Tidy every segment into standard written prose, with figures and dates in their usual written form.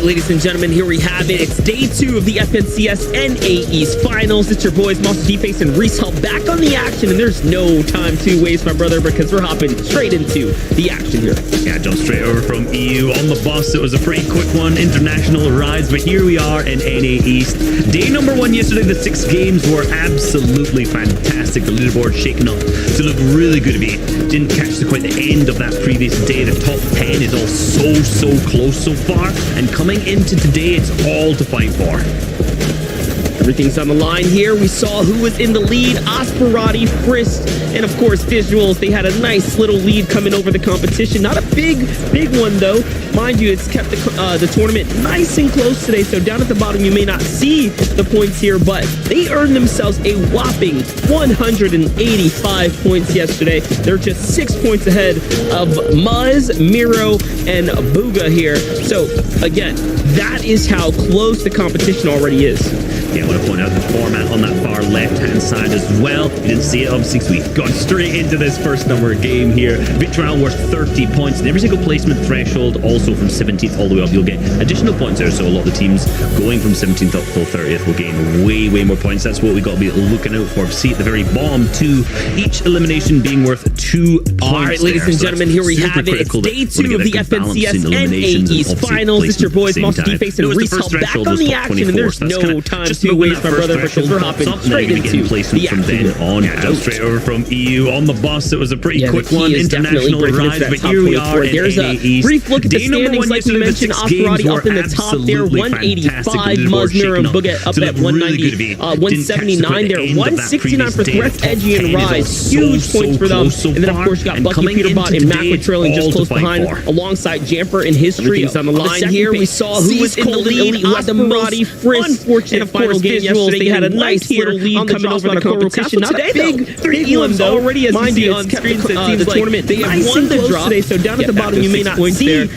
right, ladies and gentlemen, here we have it. It's day 2 of the FNCS NA East Finals. It's your boys, Monster D-Face and Reese Hell back on the action, and there's no time to waste, my brother, because we're hopping straight into the action here. Yeah, jump straight over from EU on the bus. It was a pretty quick one, international rides, but here we are in NA East. Day number 1 yesterday, the 6 games were absolutely fantastic. The leaderboard shaking up to look really good. If you didn't catch quite the end of that previous day, the top 10 is all so close so far, and coming into today, it's all to fight for. Everything's on the line here. We saw who was in the lead, Asperati, Frist, and of course Visuals. They had a nice little lead coming over the competition. Not a big one though. Mind you, it's kept the tournament nice and close today, so down at the bottom you may not see the points here, but they earned themselves a whopping 185 points yesterday. They're just 6 points ahead of Muzz, Miro, and Booga here. So again, that is how close the competition already is. Yeah, I want to point out the format on that far left-hand side as well. You didn't see it, obviously, because we've gone straight into this first number game here. Victory round worth 30 points, and every single placement threshold also from 17th all the way up. You'll get additional points there, so a lot of the teams going from 17th up till 30th will gain way more points. That's what we've got to be looking out for. See at the very bottom, too, each elimination being worth 2 points. All right, ladies and gentlemen, here we have it. It's day 2 of the FNCS NA East Finals. It's your boys, Monster D-Face and Reese Hell back on the action, and there's no time to waste, my brother, because we're hopping straight into the action. Jump straight over from EU on the bus. It was a pretty quick one, international rides, but here we are in There's a brief look at the standings, like we mentioned. Asperati up in the top there, 185. Muzz, Miro, and Booga up at 190, 179 there, 169 for Threats, Edgy, and Rise. Huge points for them. And then, of course, you got Bucky, Peterbot, and Macra trailing just close behind, alongside Jamper and his trio. On the line here, we saw who was in the lead. Asperati, Frist, unfortunate final game yesterday. They had a nice little lead coming over the competition. Not a big one though. Already, as mind you, on screen, it seems the tournament they have won the drop today. So down at the bottom, you may not see the points here,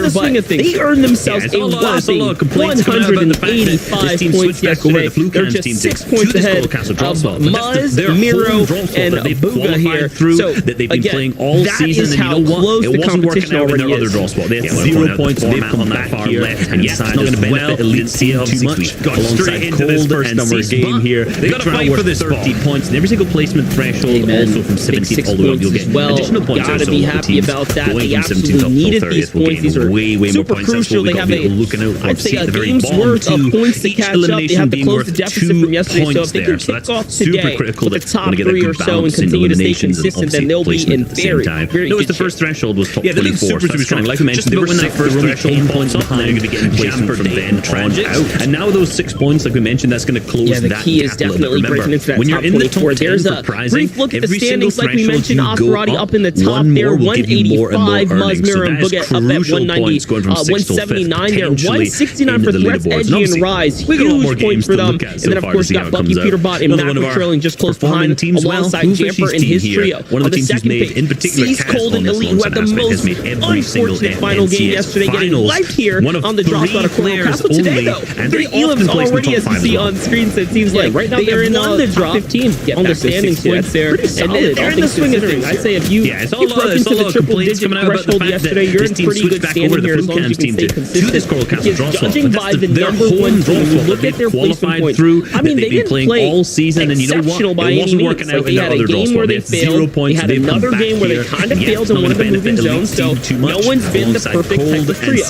but they earned themselves a whopping 185 points yesterday. They're just 6 points ahead of Muzz, Miro, and Booga here. So again, that is how close the competition already is. They had 0 points. They've come back here, and yes, it's not going to benefit Elite Team too much. Alongside into this first number game here. They got to fight for this 30 points, and every single placement threshold also from 17th all the way up. You'll get additional points. Gotta be happy about that. They absolutely needed these points. These are way more crucial. They have I'd say a game's worth of points to catch up. They have to close the deficit from yesterday, so if they can kick off today with the top 3 or so and continue to stay consistent, then they'll be in very good shape. The first threshold was top 24. Super strong. Like I mentioned, they were when that first threshold points behind. They're going to be getting jampered from then on out. And now those 6 points, like we mentioned, that's going to close that gap. The key is definitely breaking into that when you're in the top 10 there's a brief look at the standings, like we mentioned. Asperati up in the top there, 185. Muzz, Miro, and Booga up at 190, 179 there, 169 for Threats, Edgy, and Rise. Huge points for them. And then, of course, you got Bucky, Peterbot, and Macra trailing just close behind, alongside Jamper and his trio. One of the second page, Seas Cold and Elite, who had the most unfortunate final game yesterday, getting life here on the drop out of Coral Castle today, though. 3 elims already, as you see on screen, so it seems like right now they are in the drop 15 on the standings points there, and they're in the swing of things. I'd say if you get broke into the triple-digit threshold yesterday, you're in pretty good standing here as long as you can stay consistent. Because judging by the number 1 team, you look at their placement points. I mean, they didn't play all season, and you know what? It wasn't working out. They had a game where they failed. They had another game where they kind of failed in one of the moving zones. So no one's been the perfect type of trio. A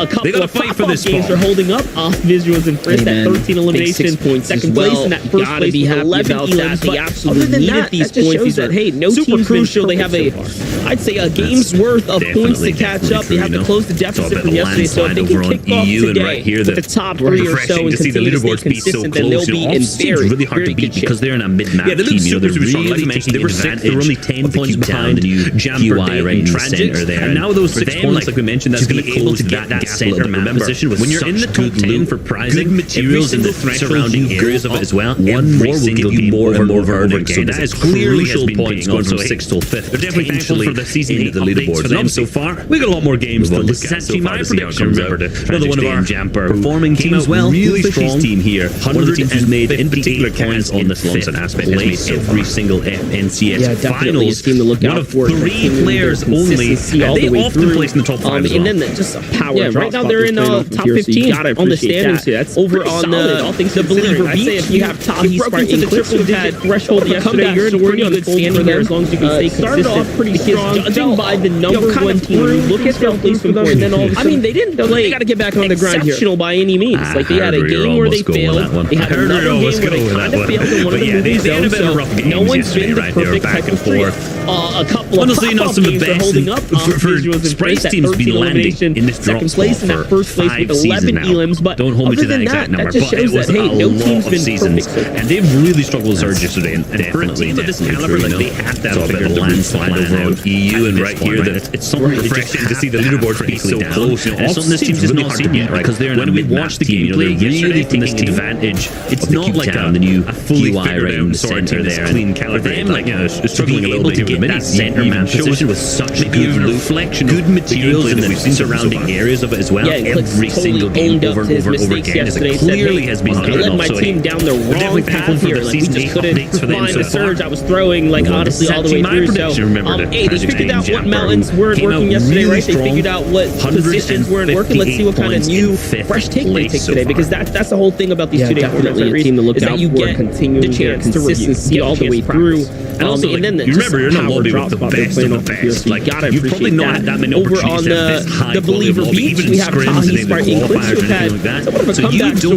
couple of top games are holding up off Visuals and Frist at 13 eliminations, second place, and that first place with 11 elims. They absolutely needed these points. He said, hey, no team's crucial. They have I'd say a game's worth of points to catch up. They have to close the deficit from yesterday. So if they can kick off today with the top 3 or so and continue to stay consistent, then they'll be in very good shape. Because they're in a mid-map team. You know, they're really taking advantage. They're only 10 points behind the new Jamper right in the center there. And now those 6 points, like we mentioned, that's going to be able to get that center map position with when you're in the top 10 for prizing, materials in the surrounding areas of it as well. One more will give you more and more earnings. So that is crucial points going from 6th till 5th. They're definitely thankful for the season into the leaderboards for them so far. We got a lot more games to look at. That's actually my prediction. Remember, another one of our Jamper performing teams, well, really strong team here. One of the teams who's made in particular points on this alongside aspect has made every single FNCS finals. One of 3 players only. They way often through. placed in the top 5 as well. And then just a power drop right now spot they're in off top here, so you 15 gotta on the appreciate standings that. here. That's Over pretty on solid, all things the Believer considering. I'd say Beach, if you have Tahi broke Spark into the Eclipse triple digit threshold yesterday. You're in a pretty good standing there as long as you can stay consistent. Started off pretty strong. Judging by the number one team, look at their placement points, and then all of a sudden, I mean, they didn't play. They got to get back on the grind here. Exceptional by any means. Like they had a game where they failed. They had another game where they kind of failed in one of the movie zones. So no one's been the perfect type of trio. A couple of honestly, not some of the games are best holding up. for Sprite's team's been landing in this drop second spot place in that for first place 5 with 11 seasons now. elims, but don't hold me to that exact number, just but it shows was that, hey, a no lot team's of been seasons, perfect. and they've really struggled Surge yesterday. And for a team of this caliber, like they have to have figured the landslide over on EU, and right here, that it's something refreshing to see the leaderboard be so close. And something this team's just not seen yet, because they're when we watch the gameplay, really taking advantage. It's not like the new fully figured out center there, clean caliber. Like struggling a little bit to get that center man position with such good reflection, good materials in the surrounding areas of it as well. Every single game over and over and over again is clearly has been I led my team down the wrong path here. Like we just couldn't find the surge I was throwing, like honestly all the way through. So hey, they figured out what mountains weren't working yesterday, right? They figured out what positions weren't working. Let's see what kind of new fresh take they take today, because that's the whole thing about these 2-day formats. Definitely a team to look out for. You get the chance to consistency all the way through. And also, like, then you remember, you're in a lobby with the best of the best. Like, you've probably not had that many opportunities to have this high quality of lobby, even in scrims and in the qualifiers or anything like that. So you don't know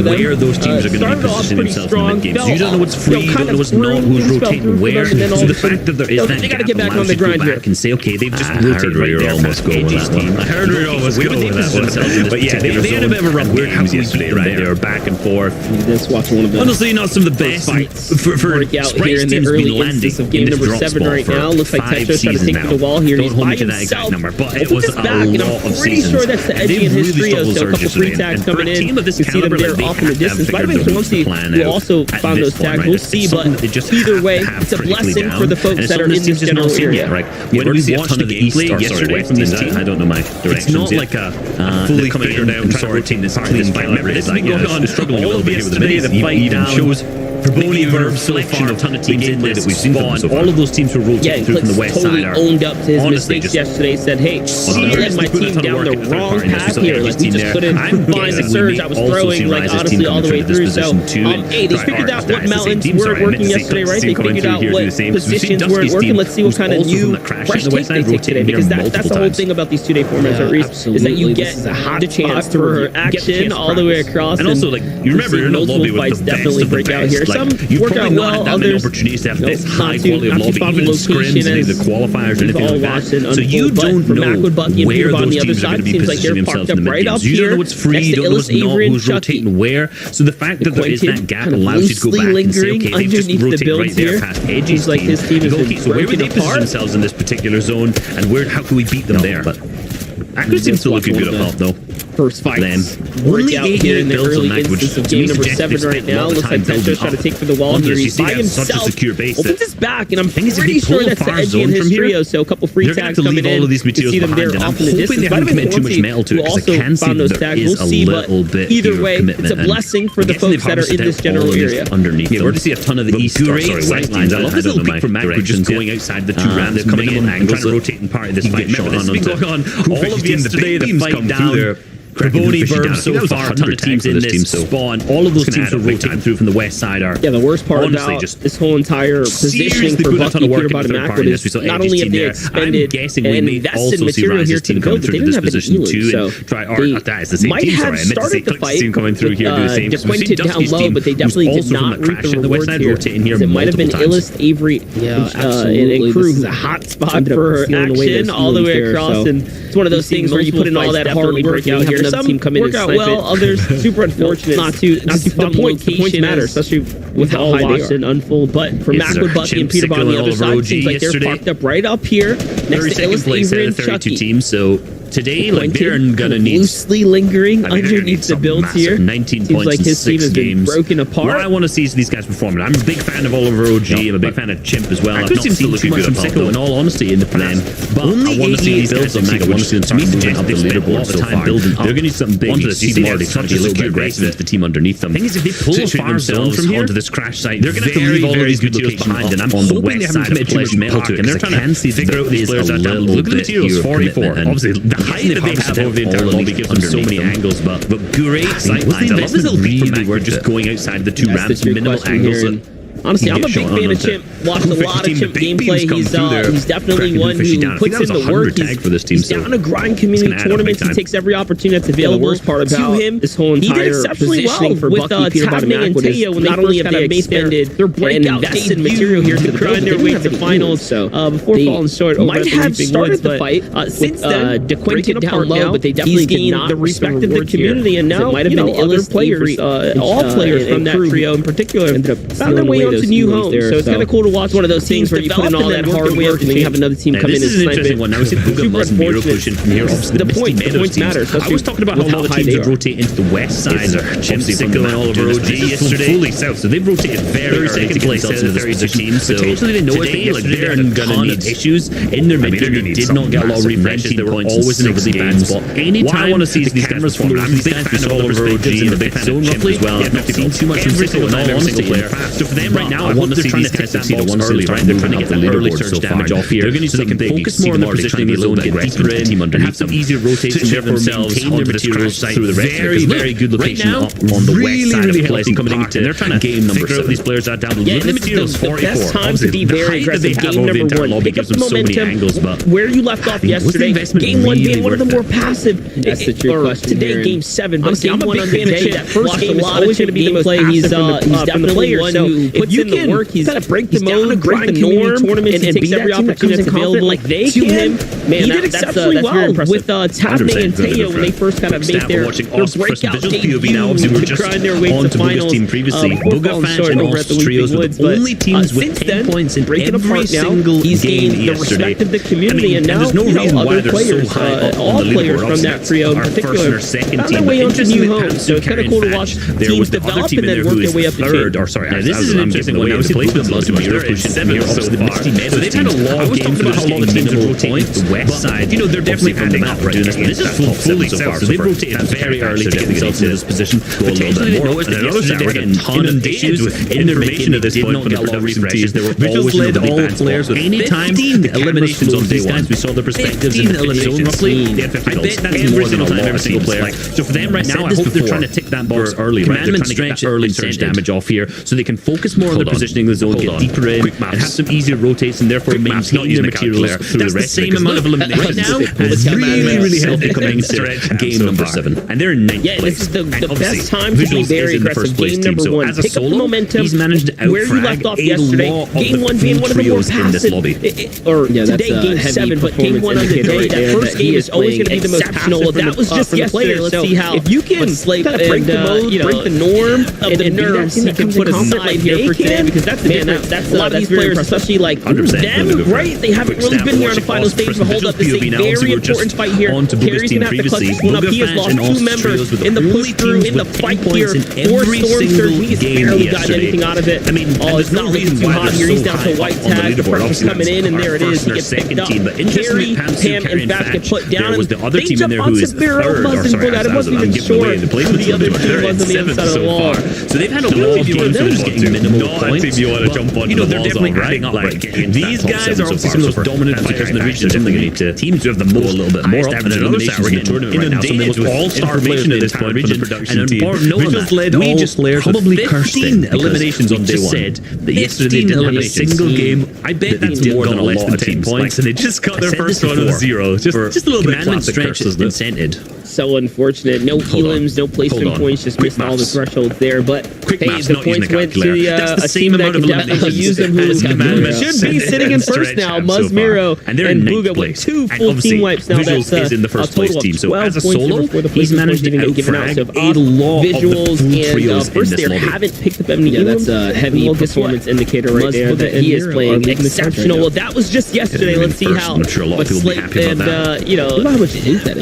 where those teams are going to be positioning themselves in the mid-games. You don't know what's free, you don't know what's not, who's rotating where. So the fact that there is that gap allows you to go back and say, okay, they've just rotated right there past Edgy's team. I heard we were almost going with that one. But yeah, they had a bit of a rough games yesterday, right? They were back and forth. Honestly, not some of the best for Sprite's team's been landing of game number 7 right now. Looks like Tetra's trying to take to the wall here. He's by himself. But it was a lot of pretty sure that's the Edgy in his trio. So a couple free tags coming in. You see them there off in the distance. Might have been Clancy who also found those tags. We'll see, but either way, it's a blessing for the folks that are in this general area. When we watched the gameplay yesterday from this team, I don't know my directions. It's not like a fully figured out routine that's clean caliber. It's like struggling a little bit with the fight down. Shows Bony Verb so far, a ton of teams in that we've seen so far. All of those teams who rotated through from the west side are owned up to his mistakes yesterday. Said, "Hey, I led my team down the wrong path here. Like we just couldn't find the surge I was throwing, like honestly all the way through." So, hey, they figured out what mountains weren't working yesterday, right? They figured out what positions weren't working. Let's see what kind of new fresh take they take today, because that's the whole thing about these 2-day formats, at least, is that you get the chance for action all the way across. And also, like, you remember, you're in a lobby with the best of the best. Some work out well, others opportunities to have this high quality of lobby, even in scrims and the qualifiers or anything like that. So you don't know where those teams are going to be positioning themselves in the mid-games. You don't know what's free, you don't know what's not, who's rotating where. So the fact that there is that gap allows you to go back and say, okay, they've just rotated right there past Edgy's team. His team is okay, so where would they position themselves in this particular zone, and how can we beat them there? But Aqua seems to look a good health though. First fights. Only 8 here in the early instance of game number 7 right now. Looks like Tetra's trying to take for the wall here. He's by himself. Opens his back, and I'm pretty sure that's the Edgy in his trio. So a couple free tags coming in. You see them there off in the distance. Might have been too much metal to it, because I can see there is a little bit either way, it's a blessing for the folks that are in this general area. Underneath them. We're to see a ton of the east or west lines. I love this little peek from Macro just going outside the 2 ramps, coming in and trying to rotate in part of this fight. Remember, this has been going on all of yesterday. The fight down. Bony Verb so far, a ton of teams in this spawn. All of those teams who are rotating through from the west side are. Yeah, the worst part about this whole entire positioning for Bucky, Peter Bottom Aqua is not only have they expended and invested material here to build, but they didn't have any healers. So they might have started the fight, pointed down low, but they definitely did not reap the rewards here. It might have been Illust, Avery, and crew, who's a hot spot for action all the way across. And it's one of those things where you put in all that hard work out here. Some team come in work out well, others super unfortunate. Not too the points matter, especially with how high they are. Unfold. But for Macwood, Bucky, and Peter on the other side, seems like they're parked up right up here next to Illust, Avery, and Chucky. Teams, so today, like, they're gonna need loosely lingering underneath the builds here. 19 Seems points like his team has been broken apart. What I want to see is these guys performing. I'm a big fan of Oliver OG. I'm a big fan of Chimp as well. I've not seen too much from Sicko, in all honesty, in the past. But I want to see these guys on Mac. I want to see them start moving up the leaderboard so far. They're going to need something big. You see them already trying to be a little bit aggressive with the team underneath them. The thing is, if they pull a far zone from here, onto this this crash site. They're going to have to leave all of these materials behind, and I'm hoping they haven't committed too much metal to it, and they're trying to figure out these players out down. Look at the materials, 44. Obviously, the height that they have over the entire lobby gives them so many angles, but great sight lines. I love this little beat from Mac. We're just going outside the two ramps, minimal angles. Honestly, I'm a big fan of Chimp. Watched a lot of Chimp gameplay. He's definitely one who puts in the work. He's down to grind community tournaments. He takes every opportunity that's available. The worst part about him, this whole entire positioning for Bucky, Peter Bottom, and Teo when not only have they expended their breakout invested material here to grind their way to the finals. So before falling short, might have started the fight since then. DeQuinted down low, but they definitely gained the respect of the community, and now might have been other players, all players from that trio in particular, found their way onto new homes. So it's kind of cool to watch one of those teams where you put in all that hard work and then you have another team come in and snipe it. This is an interesting one. Now we see Bugha loves Miro pushing from here. The points matter. I was talking about how all the teams would rotate into the west side. Chimp Sickle and Oliver OG yesterday. Fully south, so they've rotated very early to place into this position. Potentially they know today, like they're gonna need issues in their mid. They did not get a lot of refreshes. They were always in a really bad spot. Anytime I want to see these cameras from I'm a big fan of Oliver OG and a big fan of Chimp as well. I've not seen too much from Sickle in all honesty. So for them right now, I want to see these guys succeed at once early, right? They're trying to get that early surge damage off here. They're going to so they can focus more on their positioning in the zone, get deeper in, and have some easier rotates and therefore maintain their materials through the rest of it. Very good location up on the west side of the place coming into. They're trying to game number 7. These players are down. Look at the materials, 44. The best time to be very aggressive. Game number 1. Pick up the momentum where you left off yesterday. Game 1 being one of the more passive. That's the true question. Today, game 7. But game 1 on the day, that first game is always going to be the most passive. He's definitely one who puts in the work. He's got to break the mode, break the norm, and takes every opportunity that's available like they to him. Man, he did exceptionally well with Tabney and Teo when they first kind of made their breakout debut to grind their way to finals. Previously, Bugha fans and all trios were the only teams with 10 points in every single game yesterday. He's gained the respect of the community, and now there's no reason why they're so high all players from that trio in particular found their way onto new homes. So it's kind of cool to watch teams develop and then work their way up the chain. Or sorry, this is an interesting one. Now we see Bugha loves Miro pushing from here up to the Misty Meadows. They've had a long game for this game. The rotate the west side. You know, they're definitely adding up right doing this. This is fully south, so they've rotated very early to get themselves into this position. Potentially they noticed that yesterday they had a ton of issues with information at this point for the production teams. They were always led all players with 15 eliminations on day one. We saw their perspectives in the zone roughly. I bet that's more than a lot of single player. So for them right now, I hope they're trying to tick that box early. Commandment stretch early surge damage off here so they can focus more on their positioning in the zone, get deeper in, and have some easier rotates and therefore maintain their materials through the rest. Same amount of elimination right now. It's really healthy coming into game number 7, and they're in 9th place. This is the best time to be very aggressive. Game number 1. As a Pick up the solo, momentum. he's managed to where you left off yesterday. Game 1 being one of the more passive. Or today, game 7, but game 1 on the day. That first game is always going to be the most exceptional. That was just yesterday. Let's see how if you can kind of break the mode, break the norm of the nerves, you can put aside here for today, because that's the difference. That's a lot of these players, especially like them, right? They haven't really been here on the final stage to hold up this very important fight here. Carrie's going to have to clutch this one up. He has lost 2 members in the push through, in the fight here. 4 Storm Surge. He's barely gotten anything out of it. I mean, it's not looking too hot here. He's down to white tag. The pressure's coming in, and there it is. He gets picked up. Carrie, Pam, and Fat get put down. They jump on Severo, Buzz, and Bugha. I wasn't even sure who the other team was on the inside of the wall. So they've had a lot of games where they're just getting minimal points. You know, they're definitely adding up. Like, these guys are obviously some of the most dominant fighters in the region. Teams who have the most, a little bit more often than another side. We're getting inundated with all-star players at this point for the production team. We just led probably 15 eliminations on day 1. Said that yesterday they didn't have a single game. I bet that's more than a lot of 10 points, and they just got their first one with a 0. Just a little bit classic curse, incented. So unfortunate. No elims, no placement points. Just missed all the thresholds there. But hey, the points went to a team that can definitely use them. Who should be sitting in first now. Muzz, Miro, and Bugha with 2 full team wipes now. That's in the first place team. So as a solo, he's managed to given out. So a lot visuals and first there haven't picked up any. Yeah, that's a heavy performance indicator right there. That he is playing exceptional. Well, that was just yesterday. Let's see how much Slate and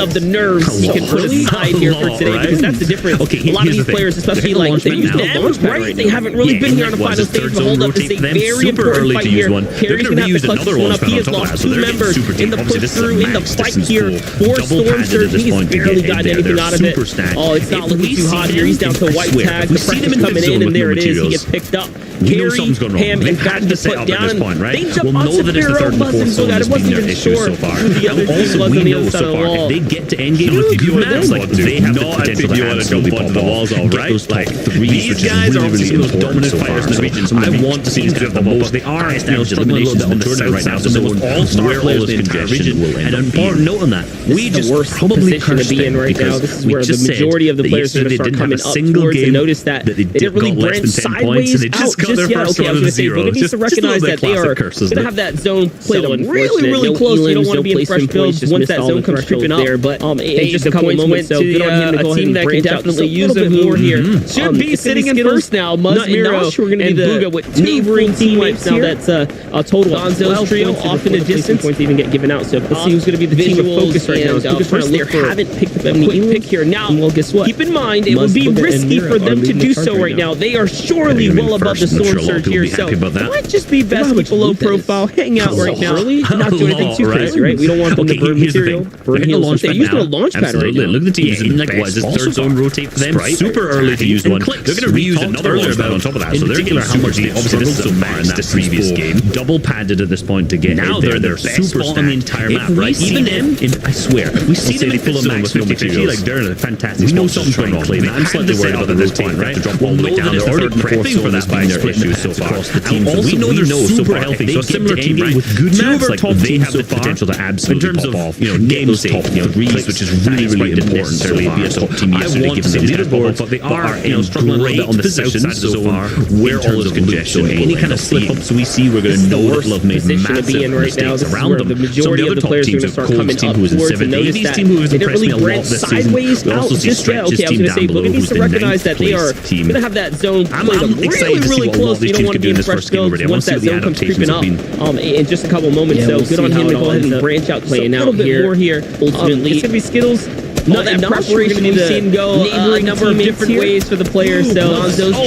of the nerves he can put aside here for today, because that's the difference. A lot of these players, especially like they use them, right? They haven't really been here on the was final the third stage, but zone hold up, this rotate is for a them. very Super important early fight to here. use one. They're Carrie's going to gonna have reuse to clutch another this one one up. He has on top of lost that. So 2 they're getting members super in the deep. push Obviously, this is a through, in the max fight distance here. goal. 4 Double storm padded surge. at this He's point to barely get in gotten there. anything They're out of it. super stacked. Oh, it's not looking too hot here. He's down to white tag. The pressure's coming in, and there it is. He gets picked up. We know Carrie, something's going wrong. Him, They've and had got to set put up down. at this point, right? They jump We'll on know that it's the third and the fourth zone I that's been wasn't their even issue sure so far. who the other And team also, was we on the know other side so of the far, wall. if they get to endgame with Dude, good maps, like they have the No, I potential think to you wanna absolutely jump onto pop the off. walls, all Get right? those top Like, threes, these which is guys really, are really obviously the most important dominant so fighters far. in the So region. I want to see these guys have the most. They are highest struggling a little bit on the tournament right now. So the most all-star players in the entire region will end up. An important note on that. We This is just the worst probably position to be in right now. This is where the majority of the players are going to start coming up towards, and notice that they didn't really branch sideways they just out got their just yet. first Okay, I was one going to with say, zero. but it needs to recognize that they are going to have that zone played up really, really close. You don't want to be in fresh builds once that zone comes creeping up there. But in just a couple moments, so good on him to go ahead and branch out. Definitely use a bit more here. Should be sitting in first now. Muzmiro and Booga with 2 neighboring teammates now. That's a total of 12 trio off in the distance. Points even get given out. So let's see who's going to be the team of focus right now. Focus right there haven't picked up any quick pick here. Now, well, guess what? Keep in mind, it would be risky for them to do so right now. They are surely well above the storm surge here. So it might just be best keep a low profile, hang out right now, not do anything too crazy, right? We don't want them to burn material. Burn heals. They're using a launch pad right now. Look at the team. Like, was this third zone rotate for them? Super early to use one. They're going to reuse another launch pad on top of that. So they're getting how much they obviously this is so far in that previous game. Double padded at this point to get now they're their super on the entire map, right? Even them, I swear, we see them pull a max 50-50. Like they're in a fantastic. We know something's going wrong. I'm slightly worried about this point, right? To drop all the way down. They're already prepping for that by their issues so far. We know they're super healthy. So a similar team with good maps, like they have the potential to absolutely pop off. You know, game state, threes, which is really, really important to be a top team yesterday. Given the leaderboard, but they are struggling a little bit on the south side of the zone where all this congestion. Any kind of slip-ups we see, we're going to know that they'll have made massive mistakes around them. The majority of the players are going to start coming up towards and notice that they didn't really branch sideways out just yet. Okay, I was going to say, Booga needs to recognize that they are going to have that zone played up really, really close. You don't want to be in fresh builds once that zone comes creeping up in just a couple moments. So good on him to go ahead and branch out playing out a little bit more here. Ultimately, it's going to be Skittles. Not that preparation we've seen go a number of different ways for the players. So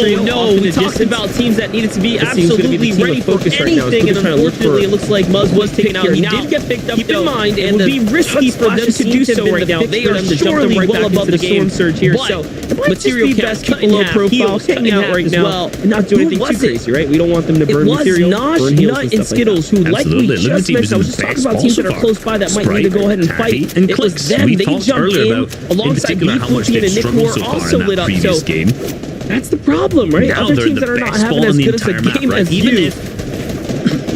we talked about teams that needed to be absolutely ready for anything, and unfortunately, it looks like Muzz was taken out. He did get picked up. Keep in mind, it would be risky for them to do so right now. They are surely well above the storm surge here. So material best keep a low profile, hang out right now, and not do anything too crazy, right? We don't want them to burn material. Nosh, Nut, and Skittles, who like we just mentioned, I was just talking about teams that are close by that might need to go ahead and fight. It was them. They jumped in alongside Beefloopy and Nick, who are also lit up. So that's the problem, right? Other teams that are not having as good as a game as you.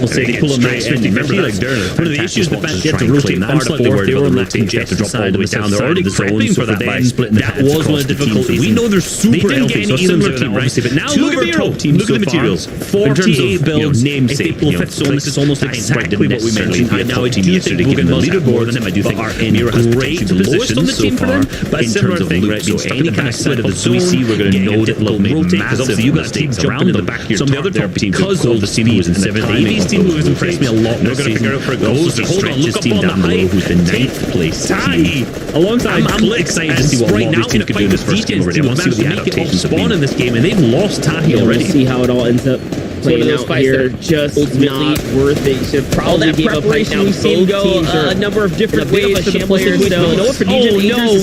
We'll say they pull a max 50-50 like Derna. One of the issues with that, they have to rotate far to forward. They were on that congested side of the south side of the zone, so for them, that was one of the difficulties. We know they're super healthy, so similar team, obviously, but now look at our top team. Look at the materials. 48 builds, namesake. This is almost exactly what we mentioned. Now, I do think we're going to leaderboard them. I do think Mira has great position so far, but in terms of loop, so any kind of split of the zone, we see we're going to know that they'll make massive mistakes around in the back here. Some of the other top teams, because of the team who was in 7th, team who has impressed me a lot. They're going to figure out for goals. Hold on, look up on the high. Who's the 9th place team? Alongside, I'm excited to see what right now teams could do in this first game already. I want to see what the adaptations spawn in this game, and they've lost Tahi already. We'll see how it all ends up playing out here. Just not worth it. You should probably give up right now. We've seen go a number of different ways for the players. We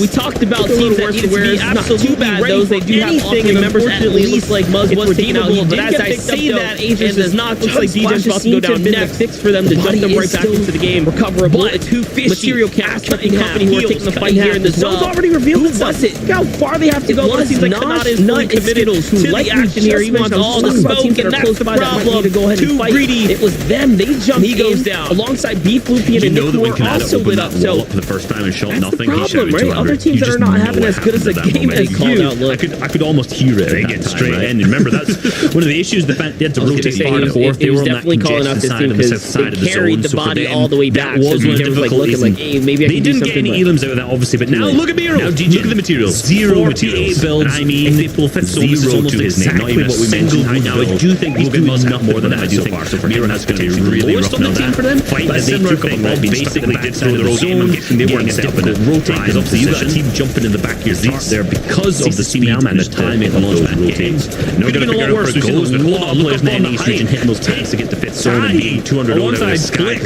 talked about teams that need to be absolutely bad. Those they do have offering members. At least like Muzz was taken out. But as I say that, Aegis is not looks like DJ's about to go down next. Fix for them to jump them right back into the game. Recoverable. It's too fishy. Material cast cutting company who are taking the fight here. And the zone's already revealed itself. Look how far they have to go. It seems like Kanata is fully committed to the action here. He wants all the smoke, and that's the problem. To go ahead and fight. Greedy. It was them. They jumped. He goes down alongside Beefloopy and Nick, who are also lit up. So for the first time and shot nothing. That's the problem, right? Other teams that are not having as good as a game as you. I could almost hear it. They get straight in. Remember, that's one of the issues. They had to rotate far to fourth. They were on that congested side of the south side of the zone. Carried the body all the way back. That was one of the difficulties. Like, hey, maybe I they didn't get any elims out of that, obviously. But now look at Miro. Look at the materials. Zero materials builds. I mean, if they pull fit zero to his name. Not even what we mentioned right now. I do think these doing nothing more than that. I do think Miro has going to be really rough now. That fight that they took up basically did throw their own zone. They weren't set up in a rotate because obviously you've got a team jumping in the back of your tarp there because of the speed and the timing of those rotates. Now going to figure out where it goes. There's a lot of players in the NA region hitting those tanks to get the fifth zone and being 200 over the sky.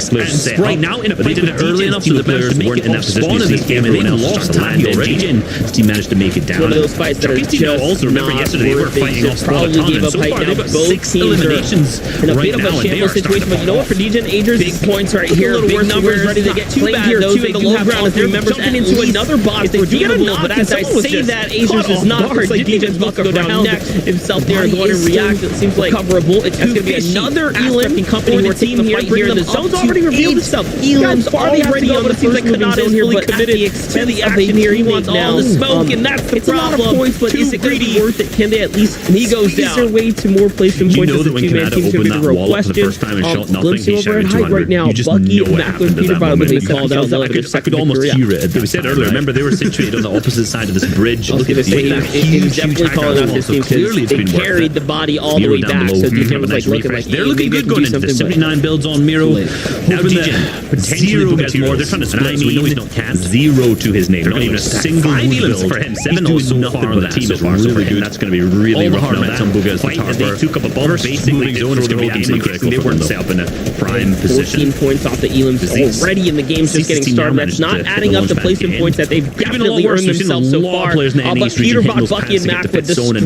Right now in a fight, they did it early enough so the players weren't in that position to see everyone else lost time already. His team managed to make it down. One of those fights that are just also remember yesterday they were fighting off probably gave up height now. Both teams eliminations in a bit of a shambles situation, but you know what, for DJ and Agers, big points right here, big numbers ready to get claimed here. Those in the low ground, if they're jumping into another box, they're redeemable, but as I say that, Agers is not hurt. DJ's about to go down next himself there and going to react. It seems like coverable. It's going to be another Elam company who are taking the fight here. The zone's already revealed itself. Elam's already on the seems like Campeonato is fully committed to the action here. He wants all the smoke, and that's the problem. It's a lot of points, but is it going to be worth it? Can they at least squeeze their way to more placement points as a two-man team? It's going to be the real question. Glimpsing over at height right now. Bucky and Macklin Peter Bottom they called out. I could almost hear it. We said earlier, remember they were situated on the opposite side of this bridge. It was definitely calling out this team because they carried the body all the way back. So DJ was like looking like they're looking good going into this. 79 builds on Miro. Now DJ potentially gets more. They're trying to split, so we know he's not capped. 0 to his name. Not even a single build for him. 7 also nothing for the team so far. So really good. That's going to be really rough. All the hard mats on Buga's fight that they took up a ball. Basically, zone is going to be absolutely critical. They weren't set up in a prime position. 14 points off the Elams already in the game's just getting started. That's not adding up the placement points that they've definitely earned themselves so far. But Peter Bot, Bucky, and Mac with the strong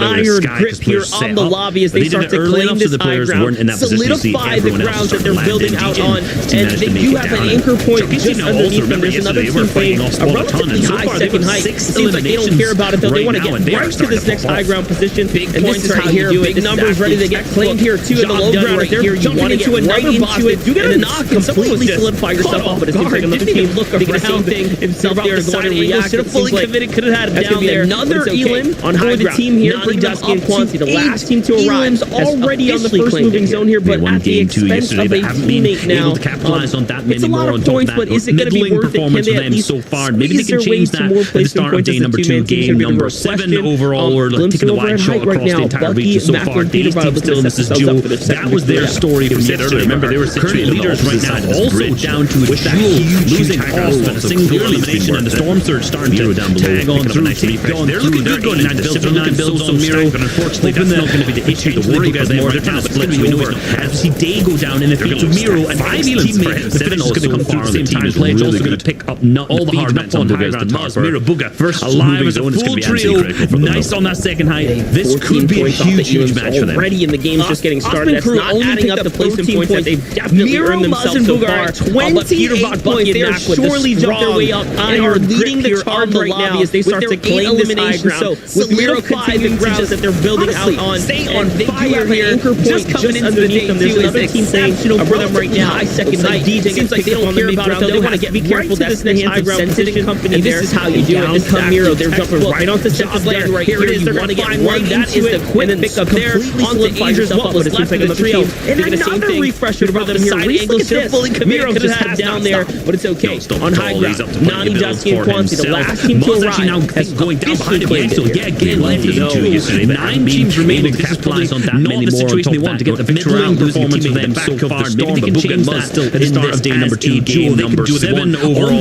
iron grip here on the lobby as they start to claim this high ground, solidify the grounds that they're building out on, and they do have an anchor point just underneath them. There's another team playing a relatively high second height. It seems like they don't care about it though. They want to get right to this next high ground position. Big points right here. Big numbers ready to get claimed here too in the low ground. If they're jumping into another box, you get a knock and completely solidify yourself off. But it seems like another team look for the same thing himself there is going to react. Should have fully committed. Could have had it down there. Another Elam on high ground. The team here, Dusky and Quancy, the last team to arrive, already on the first moving zone here, but at the expense of a teammate now. It's a lot of points, but is it going to be worth it? Can they at least so far? Maybe they can change that at the start of day number 2, game number 7 overall. We're taking the wide shot across the entire region so far. These teams still, this is Joe. That was their story from yesterday. Remember, they were situated leaders right now, also down to a Jewel, losing all but a single elimination, and the Storm Surge starting to tag on through. They're looking good going into this. 79 builds on Miro, but unfortunately that's not going to be the issue. The worry guys more. They're trying to split you over. As we see Day go down in the field to Miro and 5 teammates. 7 is going to come through at the same time. Play is also going to pick up all the hard mats on high ground. Miro Buga first alive as a full trio. Nice on that second height. This could be a huge match for them. Already in the game's just getting started. That's not adding up the placement points that they've definitely earned themselves so far. 28 points. They are surely jumped their way up and are leading the charge right now as they start to claim this high ground. With Miro continuing grounds that they're building out on, and they do have an anchor point just underneath them. There's another team playing for them right now. High second height. DJ seems like they don't care about it though. They want to get be careful. That's the high ground position company. This is how you do it. Down come Miro. They're jumping right onto the player. Right here it is. They're going to get right that is the quick pick up there onto Agers. What was left of the trio? And another refresher for them here. Side angles. They're fully committed. Could have had down there, but it's okay. On high ground, Nani, Dusky, and Quancy, the last team to arrive, has going down behind him. So yeah, again, left to go. 9 teams remaining to capitalize on that many more. Situation they want to get the middling performance of them so far. Maybe they can change that at the start of day number 2. Game number 7 overall.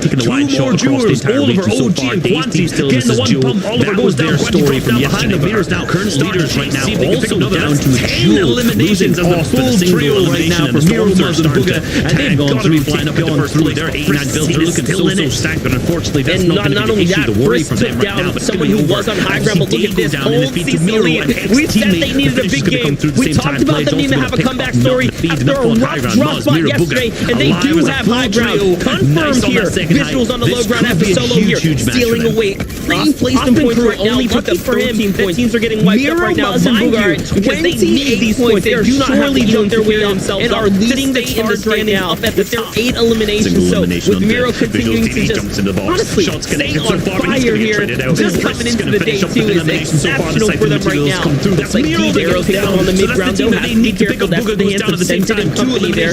Taking the wide shot across the entire region so far. Days still in this is Joe. That was their story from yesterday. Now current leaders right now also down to 10 eliminations as a full trio right now for Miro and Buga, and they've gone through flying up into first place. Their 89 builds are looking so stacked, but unfortunately that's not going to be the issue. The worry from them right now. But someone who was on high ground, but look at this whole season lead. We said they needed a big game. We talked about them needing to have a comeback story after a rough drop spot yesterday, and they do have high ground. Confirmed here. Visuals on the low ground after solo here, stealing away 3 placement points right now. Lucky for him, 15s are getting wiped up right now. Because they need these points. They are surely doing their way themselves and are leading the charge right now at their 8 eliminations. So with Miro continuing to just honestly stay on fire here, just coming into the day 2 is exceptional for them right now. That's like Miro down on the mid ground. They'll have to be careful. That's the hands of sensitive company there.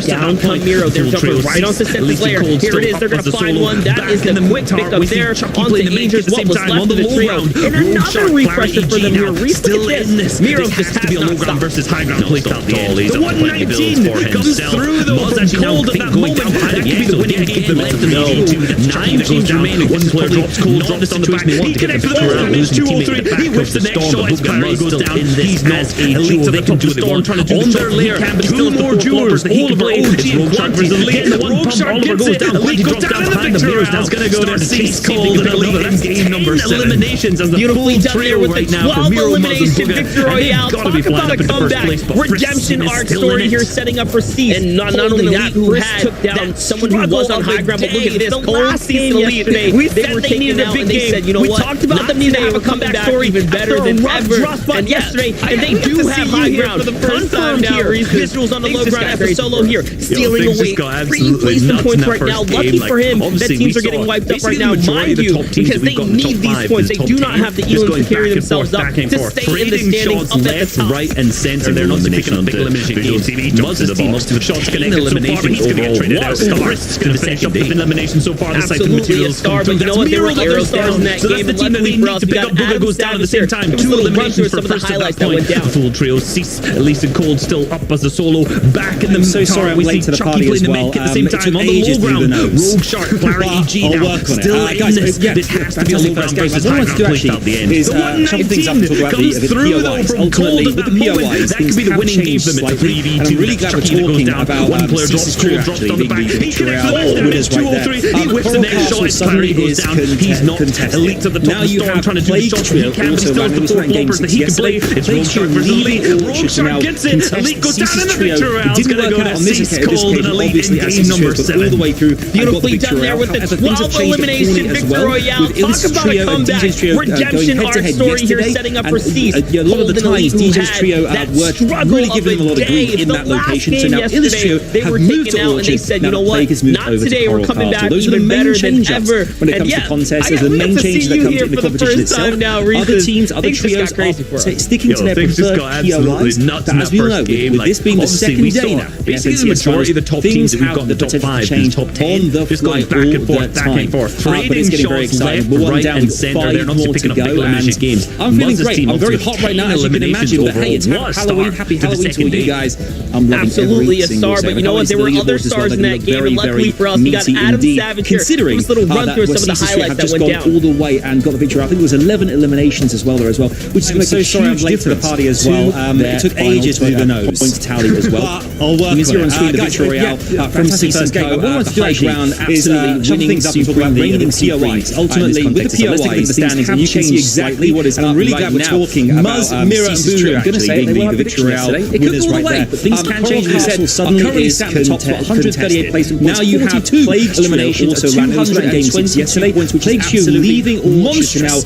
Down come Miro. They're jumping right onto Sensitive player. Here it is. They're going to find one. That is the quick pick up there onto Agers. What was left of the trio. And another refresher for them here. Look at this. Miro has to be a low ground versus high ground placed out the end. The 119 comes through though from Cold at that moment. That could be the winning game. No. 9 teams remain. One player drops Cold, drops on the back. He connects with the ball. It's 2-3. He whips the next shot. His clarity goes down. He's not elite to the top of the storm trying to do on their lair. 2 more duels. Oliver OG and Quant versus Elite. The Rogue Shark gets it. Elite goes down in the victory round. That's going to go to Cease Cold and Elite in game number 7. Eliminations as the full trio right now for Miro, elimination victory royale. Talk about a comeback. Redemption arc story here setting up for Cease. And not only that, who took down someone who was on high ground, but look at this. The last game yesterday, we said they needed a big game. Said, you know we what? talked about them needing to have a comeback story even better than ever. And yesterday, and they do have high ground for the first time now. Visuals on the low ground after solo here, stealing away 3 placement points right now. Lucky for him that teams are getting wiped up right now, mind you, because they need these points. They do not have the Elan's to carry themselves up to stay in the standings up at the top. Right and center. They're not picking up big elimination games. Muzz's team, most of the shots connected elimination overall. Stars going to finish up the elimination so far. Absolutely a star, but you know what? There were other stars in that so game. That's the team that they need to pick up. Booga goes down at the same time. 2 eliminations for first at that point. Full trio. Cease, Elise and Cold still up as a solo. Back in the so sorry, I'm late to the party as well. At the same time on the low ground. Rogue Shark, Clary, EG now still in this. This has to be a low ground versus high ground placed out the end. The 119 comes through though from Cold at that moment. That could be the winning game for them. It's a 3v2. I'm really glad we're talking about one player drops Cold, drops on the back. He connects with the next 2-3. He whips the next shot. His clarity goes down. He's not elite at the top of the storm trying to do the shots. He can, but he still has the 4 floppers that he can play. It's Rogue Shark versus Elite. Rogue Shark gets it. Elite goes down in the victory round. It's going to go to Cease Cold and Elite in game number 7. All the way through. Beautifully done there with the 12 elimination victory royale. Talk about a comeback. Redemption arc story here setting up for Cease. A lot of the times DJ's Trio were really giving them a lot of grief in that location. So now Illis Trio have moved to Orchard. And they said, you know what? Vegas moved not over today. to We're coming back Those are the even main better than change-ups ever. when it comes to contests. There's the main change that comes in the competition itself. Other teams, other trios are sticking to their preferred POIs. As we all know, with this being the second day now, basically the majority of the top teams that we've got in the top 5 and top 10 just going back and forth, back and forth. But it's getting very exciting. We're one down, 5 more to go, and games. I'm feeling great. I'm very hot right now, as you can imagine. But hey, it's Halloween. Happy Halloween to all you guys. I'm loving absolutely a star, but you know what? There were other stars in that game, and luckily for us, we got Adam Savage here. Considering a little run through some of the highlights that went down all the way and got the victory. I think it was 11 eliminations as well there as well, which is going to make a huge difference to the party as well. It took ages to do the points tally as well. I'll work on it. On screen the victory royale from Cease and Co. What I want to do actually is winning supreme, reigning POIs. Ultimately, with the POIs, things have changed exactly what is. And I'm really glad we're talking about Mira and Boo. I'm going to say they won the victory royale. It could go all the way, but things can change. We said suddenly is contested. 138 placement points. Now you have Plague eliminations, also ran 220 yesterday, which takes you leaving Orchard now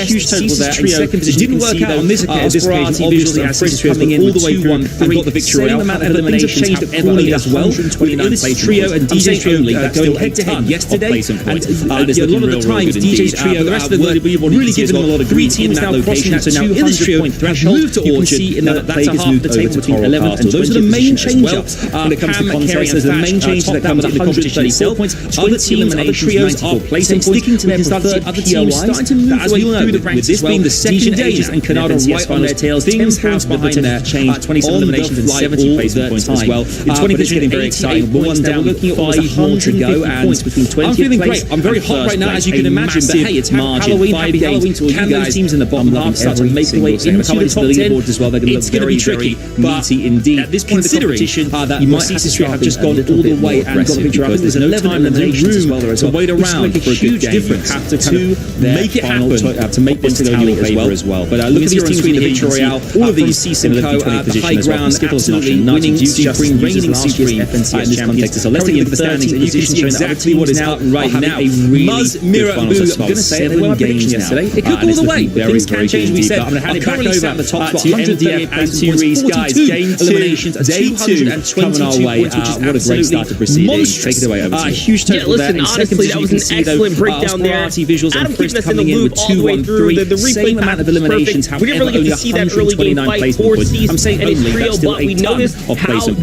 huge total there. Second position didn't work out on this occasion. Obviously, as Cease coming in all the way through and got the victory royale. Amount of eliminations have ever only as well. Illis Trio and DJ's Trio going head to head yesterday, and a lot of the times DJ's Trio, the rest of the leaderboard really giving them a lot of grief. Teams now crossing that, so now Illis Trio have moved to Orchard, and that Plague has moved over to between 11 and 20. Those are the main change-ups when it comes to contests. There's the main change that comes in the competition itself. Other teams, other trios are sticking to their preferred POIs. Starting to move away through the ranks as well. With this being the second day now, and Campeonato right on their tails, 10 points behind their 27 eliminations and 70 placement points as well. In 20 position, getting very exciting. We're one down, looking at 5 more to go, and between 20 I'm feeling great. I'm very hot right now, as you can imagine. But hey, it's Halloween. Happy Halloween to all you guys. Teams in the bottom half start to make their way into the top 10 leaderboards as well. They're going to look very, very meaty indeed. At this point in the competition, that you might see Street have just gone all the way and got the victory. There's 11 eliminations as well. There as well. Wait around for a huge difference. Have to make it happen to make this tally as well. But look at these teams winning the victory royale. All of these Cease and Co. The high ground, absolutely winning supreme, reigning supreme in this context. So let's take a look at the standings, and you can see exactly what is out right now. Muzz, Mira, and Boo. I'm going to say they won games yesterday. It could go all the way. Things can change. We said I'm going to hand it back over the top to MDF and to Reese. Guys, game 2, eliminations, day 2 coming our way. What a great start to proceedings. Take it away. Huge total there. In second position, you can see though Aspirati visuals and Frist coming in with 2-1-3. Same amount of eliminations. However, only 129 placement points. I'm saying only, that's still a ton of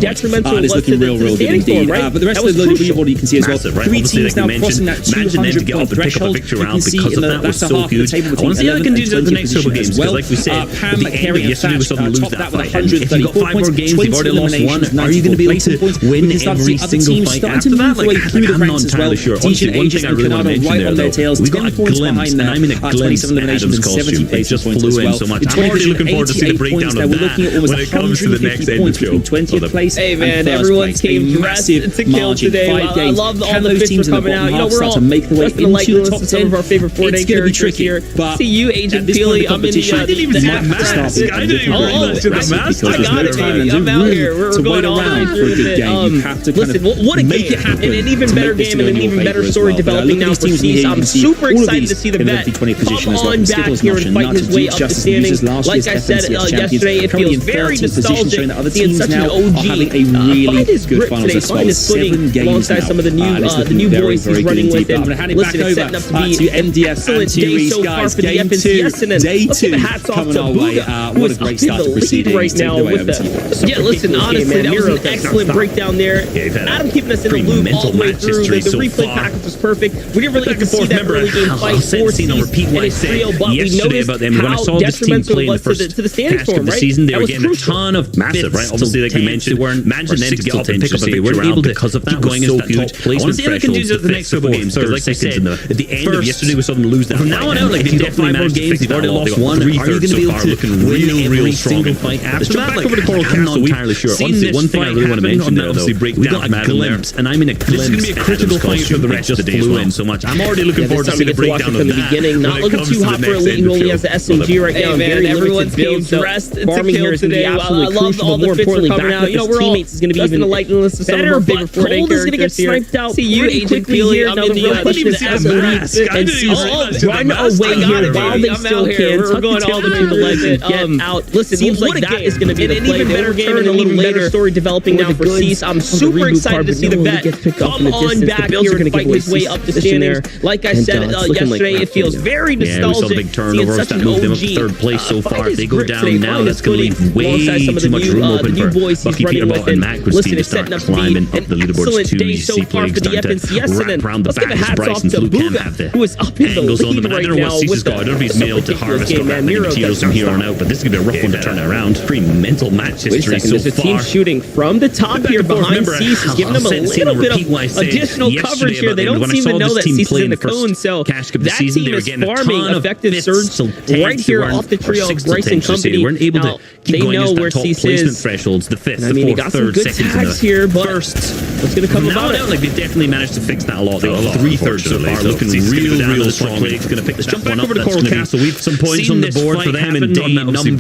placement points. It's looking real good indeed. But the rest of the leaderboard you can see as well. 3 teams now crossing that 200 point threshold. You can see in the latter half of the table between 11 and 20 position as well. Pam end of yesterday was suddenly lose that fight. And if you've got 5 more games, you've already lost one. Are you going to be able to win every single fight after that? Like, I'm not entirely sure. Honestly, one thing I really want to mention there, though, we got a glimpse, and I'm in a glimpse at Adam's costume. It just flew in so much. I'm already looking forward to see the breakdown of that when it comes to the next end of the show. 20th place. Hey man, everyone came dressed to kill today. I love all the fish are coming out. You know, we're all to make the way into the top 10. Some of our favorite Fortnite characters here. See you, Agent Peely. I'm in the I didn't even see the mask. I didn't even realize the mask. I got it, baby. I'm out here. We're going all the way through it. Listen, what a game. And an even better game and an even better story developing now for Cease. I'm super excited to see the vet come on back here and fight his way up the standings. Like I said yesterday, it feels very nostalgic seeing such an OG find his grip today, find his footing alongside some of the new boys he's running with. And listen, it's setting up to be an excellent day so far for the FNCS. And then let's give a hats off to Booga, who is up in the lead right now with the... Yeah, listen, honestly, that was an excellent breakdown there. Adam keeping us in the loop all the way through. The replay package was perfect. We didn't really get to see that early game fight for Cease and his trio, but we noticed how detrimental it was to the standings for him, right? They were getting a ton of massive, right? Obviously, like we mentioned, imagine them to get up and pick up a victory able because of that going into that top placement threshold. I want to see if they can do that the next couple games, because like I said, at the end of yesterday was something to lose that. From now on out, like they've got 5 more games, they've already lost one. Are you going to be able to win every single fight after that? Back over to Coral Castle, I'm not entirely sure. Honestly, one thing I really want to mention there, though, we got a glimpse, and I'm in a glimpse. This is going to be a critical fight for the rest of the day as well. So much. I'm already looking forward to see the breakdown of that. Not looking too hot for Elite, who only has the SMG right now. Man, everyone's being dressed to kill today. I love all the fits are coming out. You know, we're all teammates is going to be even the liking list of some of our favorite Fortnite characters going to get sniped out. See you, Agent Peely. I'm in the question as Elite and Cease run away here while they still can. We're going all the way to the legend. Get out. Listen, seems like that is going to be the play. An even better game and a little better story developing now for Cease. I'm super excited to see the vet come on back here and fight his way up the standings. Like I said yesterday, it feels very nostalgic. Big turnover that moved them up to 3rd place so far. If they go down now, that's going to leave way too much room open for Bucky Peterbolt and Matt Christie to start climbing up the leaderboards too. You see Plague starting to wrap around the back as Bryson Fluke can have the angles on them. And I don't know what Cease has got. I don't know if he's been able to harvest up that many materials from here on out, but this is going to be a rough one to turn around. Pretty mental match history so far. There's a team shooting from the top here behind Cease. Is giving them a little bit of additional coverage here. They don't seem to know that Cease is in the cone, so that team is farming effective surge right here off the trio of Bryson Company. They weren't able to keep going against that top placement is. Thresholds, the 5th, I mean, the 4th, 3rd, 2nd, here, but first. What's going to come about it? Like they definitely managed to fix that a lot. They got 3/3 so far, looking real strong. Plague's going to pick that one up. Over to Coral Castle. We've some points on the board for them and day number 2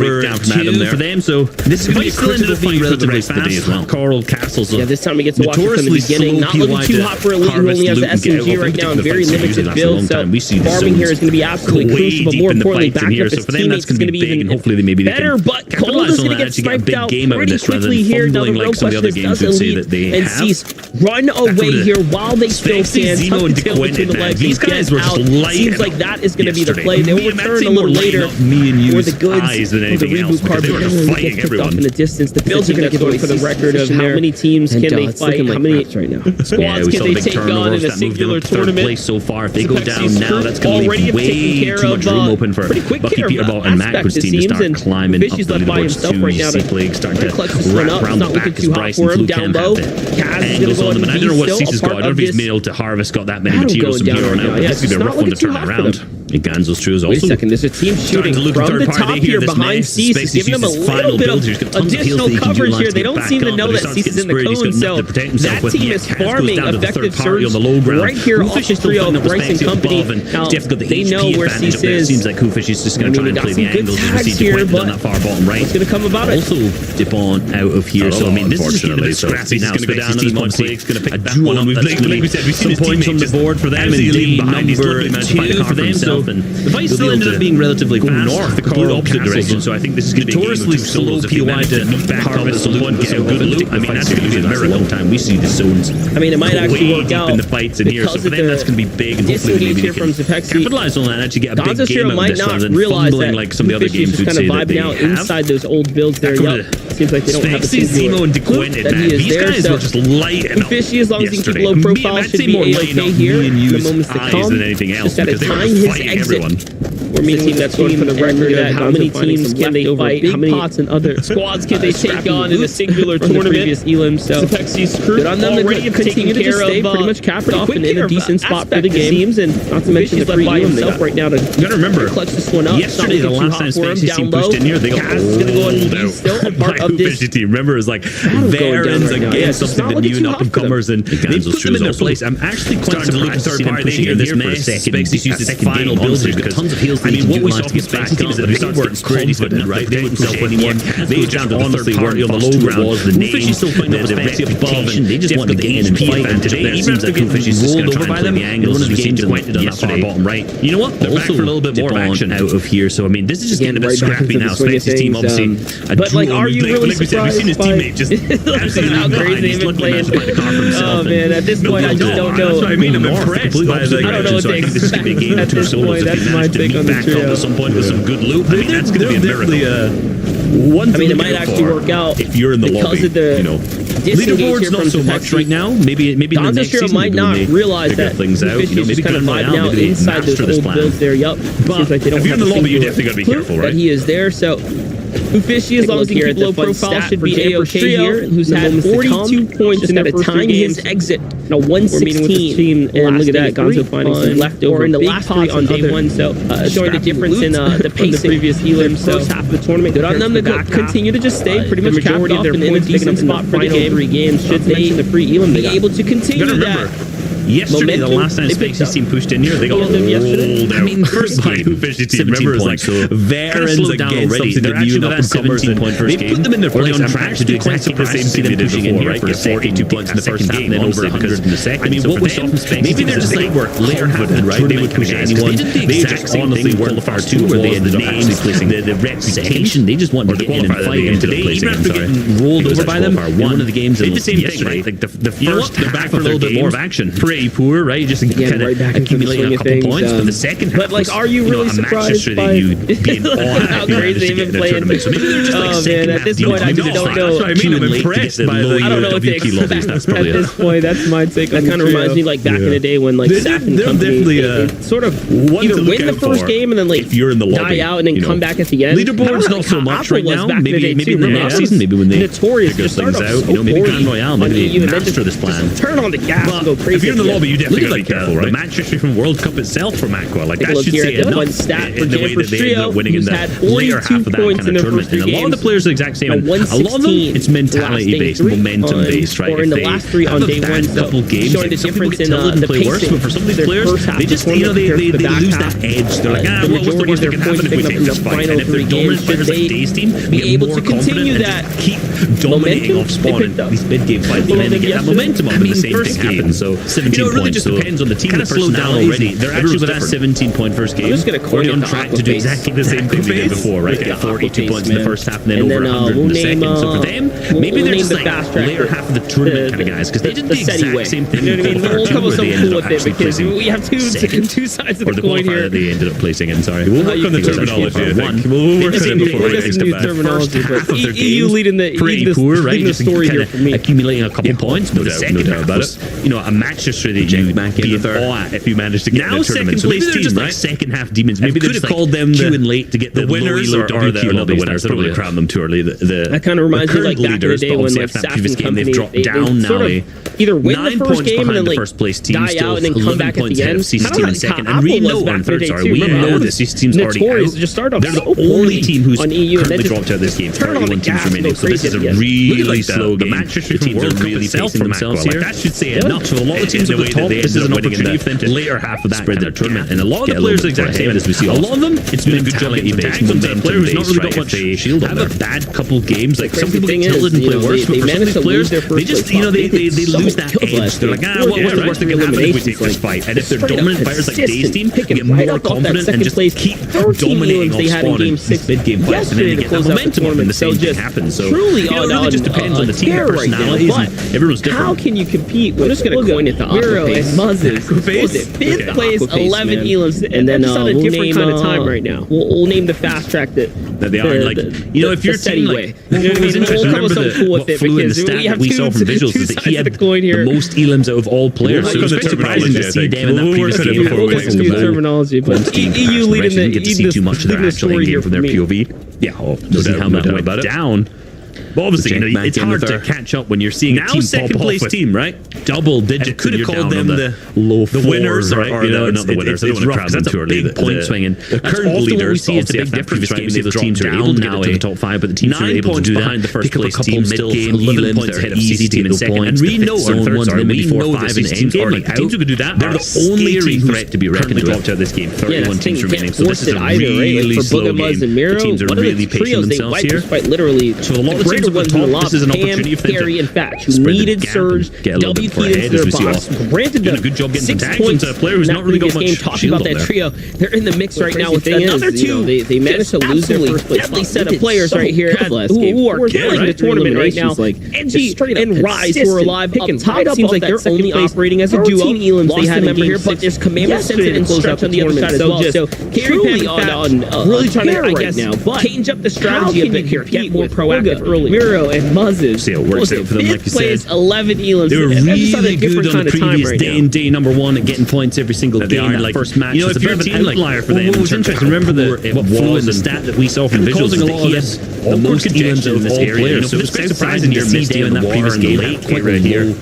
for them. So this is going to be a critical fight for the rest of the day as well. Coral Castle's this time we get to watch it from the beginning. Not looking too hot for Elite, who only has the SMG right now and very limited build. So farming here is going to be absolutely crucial, but more importantly, backing up his teammates is going to be even better. But Cold is going to get sniped out pretty quickly here. Now the real question is, does Elite and Cease run away here while they still can? Tuck the tail between the legs. These guys were just light. Seems like that is going to be the play. They will return a little later for the goods of the reboot card. But everyone gets picked up in the distance. The builds are going to give away for the record of how many teams can they fight, how many squads can they take on in a singular tournament. So far, if they go down now, that's going to leave way too much room open for Bucky Peterbolt and Matt Christie to start climbing up the leaderboards too. Plague starting to wrap around the back as Bryson Fluke can have the angles on them. And I don't know what Cease has got. I don't know if he's been able to harvest got that many materials from here on out. But this is going to be a rough one to turn around. And Ganzo's true is also. Wait a second, there's a team shooting from the top here behind Cease. Is giving them a little bit of additional coverage here. They don't seem to know that Cease is in the cone, so that team is farming effective surge right here off the trio of Bryson Company. Now, they know where Cease is. Seems like Kufish is just going to try and play the angles. You see DeQuint on that far bottom right. What's going to come about it? Also, dip on out of here. So, I mean, this is going to be scrappy now. It's going to go down to the Plague's going to pick that one up. That's going to be some points on the board for them. And D number 2 for them. So, the fight still ended up being relatively fast. North, the complete opposite direction. So I think this is going to be a game of two slow POI to harvest the one, get out good loot. I mean, that's going to be a very long time. We see the zones. I mean, it might actually work out in the fights in here. So for them, that's going to be big, and hopefully maybe they can capitalize on that and actually get a big game out of this rather than fumbling like some of the other games we'd say that they have. Inside those old builds there, seems like they don't have a Zemo and DeQuint, these guys were just lighting up. Fishy, as long as he can keep low profile, should be okay here in the moments to come. Than anything else, just at a time his exit. We're meeting the team that's going for the record at how many teams can they fight, how many pots and other squads can they take on in a singular tournament. Previous Elam, so good on them to continue to stay pretty much capped off and in a decent spot for the game. And not to mention the free Elam himself right now to clutch this one up. Yesterday, the last time Spacey team pushed in here, they got gonna go and be still a part of this. Remember, it was like Varens against something the new up-and-comers, and they put them in their place. I'm actually quite surprised to see them pushing in here for a second. Spacey's used his final build. There's tons of heals. I mean, what we saw from Spacey team is that they weren't confident, right? They wouldn't push anyone. They just honestly weren't on the low ground. Fishy still playing the Spacey above, and they just want to get in and fight. Even after getting rolled over by them, the angles we seem to went on that far bottom right. You know what? They're back for a little bit more action out of here. So I mean, this is just getting a bit scrappy now. Spacey's team obviously. But like, are you really surprised? We've seen his teammate just absolutely how crazy they've been playing. Oh man, at this point I just don't know. That's what I mean. I'm impressed. I don't know what to expect. At this point, that's my take on the trio. At some point with some good loot. I mean, that's going to be a miracle. I mean, it might actually work out if you're in the lobby. Of the, leaderboard's not so much right now. Maybe in the next season might not realize that things out. Maybe kind of vibing out inside those old builds there. Yup. Seems like they don't if you're in the lobby, you definitely got to be careful, right? But he is there, so. Fishy, as long as he keeps low profile, should be A-OK here, who's had 42 points in the time his exit. Now 116, and look at that, Gonzo finding some leftover in the last three on day one, so showing the difference in the pace the previous Elam, so half of the tournament. Good on them to continue to just stay pretty much capped off and in a decent spot for the game. 3 games, should they the free Elam be able to continue that. Yesterday, the last time Spacey's team pushed in here, they got rolled out. I mean, first game, Fishy team, remember, it was like Varens against something that new up-and-comers, and they put them in their place. I'm actually quite surprised to see them pushing in here, right? Get 42 points in the first game, and then over 100 in the second. I mean, what we saw from Spacey, maybe they're just like later confident, right? They would push anyone. They just honestly weren't far too where they ended up actually placing the reputation. They just wanted to get in and fight, and today, even after getting rolled over by them, one of the games yesterday, like the first, they're back for a little bit more of action. Pretty poor, right? Just kind of accumulating a couple points, but the second half, but like, are you really surprised by how crazy they've been playing? So maybe they're just like man, at this point, I just don't know. I mean, I'm impressed by the I don't know what to expect at this point. That's my take. That kind of reminds me like back in the day when like Saf and company sort of either win the first game and then like die out and then come back at the end. Leaderboard's not so much right now. Maybe in the next season, maybe when they Notorious just start off so poorly. Maybe Grand Royale, maybe they master this plan. Turn on the gas and go crazy. If you're in the lobby, you definitely got to be careful, right? The match history from World Cup itself from Aqua, like that should say enough in the way that they ended up winning in the later half of that kind of tournament. And a lot of the players are the exact same. A lot of them, it's mentality based, momentum based, right? Or in the last 3 on day 1, couple games, showing the difference in the pacing. But for some of these players, they just they lose that edge. They're like, what's the worst that can happen if we take this fight? And if they're dominant players like Day's team, be able to continue that, keep dominating off spawn in these mid-game fights, and then they get that momentum up, and the same thing happens. So 17 points. It really just depends on the team. Kind of slowed down already. They're actually with that 17-point first game. Already on track to do exactly the same thing they did before, right? Get 42 points in the first half, and then over 100 in the second. So for them, maybe they're just like later half of the tournament kind of guys, because they did the exact same thing. You know what I mean? We'll come up with something cool with it because we have two sides of the coin here. They ended up placing in. Sorry, we'll work on the terminology. We'll work on it before it new terminology. EU leading the pretty poor, right? The story here for me, accumulating a couple points, no doubt about it. You know, a match history that you be in awe if you manage to get in the tournament. So maybe they're just like second half demons. Maybe they could have called them the late to get the winners or the winners. Probably crown them too early. That kind of reminds me like back in the day when like Saf and company they've dropped down now. Either win the first game and then like first place team, die out and then come back at the end. Team in second, and we know on third. Sorry, we know this. These teams already out. Just start off. They're the only team who's currently dropped out of this game. 31 teams remaining. So this is a really slow game. The teams are really facing themselves here. That should say enough. So a lot of teams at the top, this is an opportunity for them to later half of that spread their tournament. And a lot of the players are exact same as we see. A lot of them, it's been a good job getting based. Momentum based. Not really got much shield on there. Have a bad couple games. Like some people get tilted and play worse, but for some of these players, they just they lose that edge. They're like, what's the worst that can happen if we take this fight? And if they're dominant fighters like Day's team, get more confident and just keep dominating off spawn in these mid-game fights, and then they get that momentum up and the same thing happens. So it really just depends on the team personalities, and everyone's different. How can you compete with? We're just gonna coin it the Aquaface. Muzzes. Fifth place, 11 Elams, and then on a different kind of time right now. We'll name the fast track that they are like. You know, if you're team like, you know what I mean? We'll come with something cool with it because we saw from visuals is that he had point here. The most elims out of all players. So it's quite surprising to see them in that previous game. We'll get some new terminology, but EU leading the get to see too much of their actual game from their POV. Yeah, no doubt how that went down. But obviously, it's hard to catch up when you're seeing a team second place team, right? Double digits. Could have called them the low winners, right? Or not the winners. It's rough. That's a big point swinging. The current leaders, we see, is the big difference. Those teams are able to get into the top 5, but the teams are able to do that behind the first place team. Still 11 points ahead of easy team in second. And we know our thirds are maybe 4-5 in the end game. Like teams who could do that, they're the only threat to be reckoned with out of this game. 31 teams remaining. So this is a really slow game. The teams are really pacing themselves here. Quite literally, so a lot of teams at the top. This is an opportunity for them to Carry and Fatch, who needed Surge, W keyed into their box, granted them a good job getting 6 points to a player who's not really got much game. Talking about that trio, they're in the mix right now with another two. They managed to lose their first place. Deadly set of players right here who are killing the tournament right now. Edgy and Rise, who are alive up top. Seems like they're only operating as a duo. They had a member here, but there's Commandment Sensitive and close out on the other side as well. So truly on really trying to, I guess, change up the strategy a bit here, get more proactive early. Miro and Muzzes. See how it works out for them, like you said. 11 elims. They were really good on the previous day and day number one at getting points every single game. That first match, you know, if you're a team outlier for them. What was interesting, remember what flew in the stat that we saw from visuals is that he has the most elims out of all players. So it's quite surprising to see them in that previous game right here.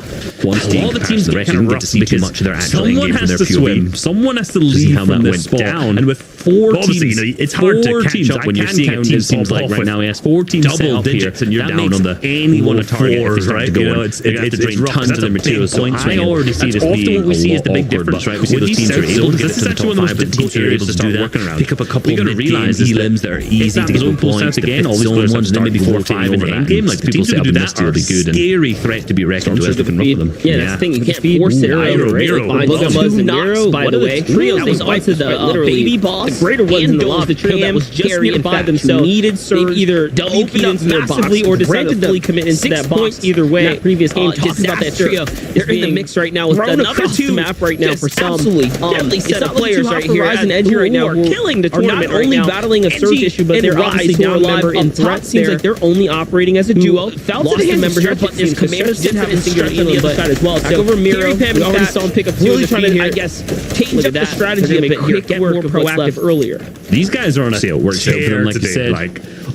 All the teams get kind of rough because someone has to swim, someone has to leave from this spot. And with 4 teams, it's hard to catch up when you're seeing a team seems like right now he has 4 teams double digits and you're down on the anyone a target if they start to go in. It's drain tons of their materials. So I already see this being what we see is the big difference, right? We see those teams are able to get to the top 5, but teams are able to do that, pick up a couple of elims that are easy to get points again. All these players ones, then maybe 4 or 5 in the end game. Like people say, do that are a scary threat to be reckoned with. Yeah, that's the thing. You can't force it over, right? Two knocks, by the way. Trios, they fight to the baby boss. The greater ones in the lobby. The trio that was just nearby themselves. Needed Surge, either double keyed into their box or decided to fully commit into that box. Either way, that previous game talking about that trio. They're in the mix right now with another 2 map right now for some. Deadly set of players right here. As an Edgy right now who are killing the tournament right now. Not only battling a Surge issue, but they're obviously now member in threat. Seems like they're only operating as a duo. Lost a member here, but there's Commanders did have a singular on the other side as well. So over Miro, we already saw him pick up 2 really trying to, I guess, change up the strategy a bit here, get more proactive earlier. These guys are on a tear today, like you said.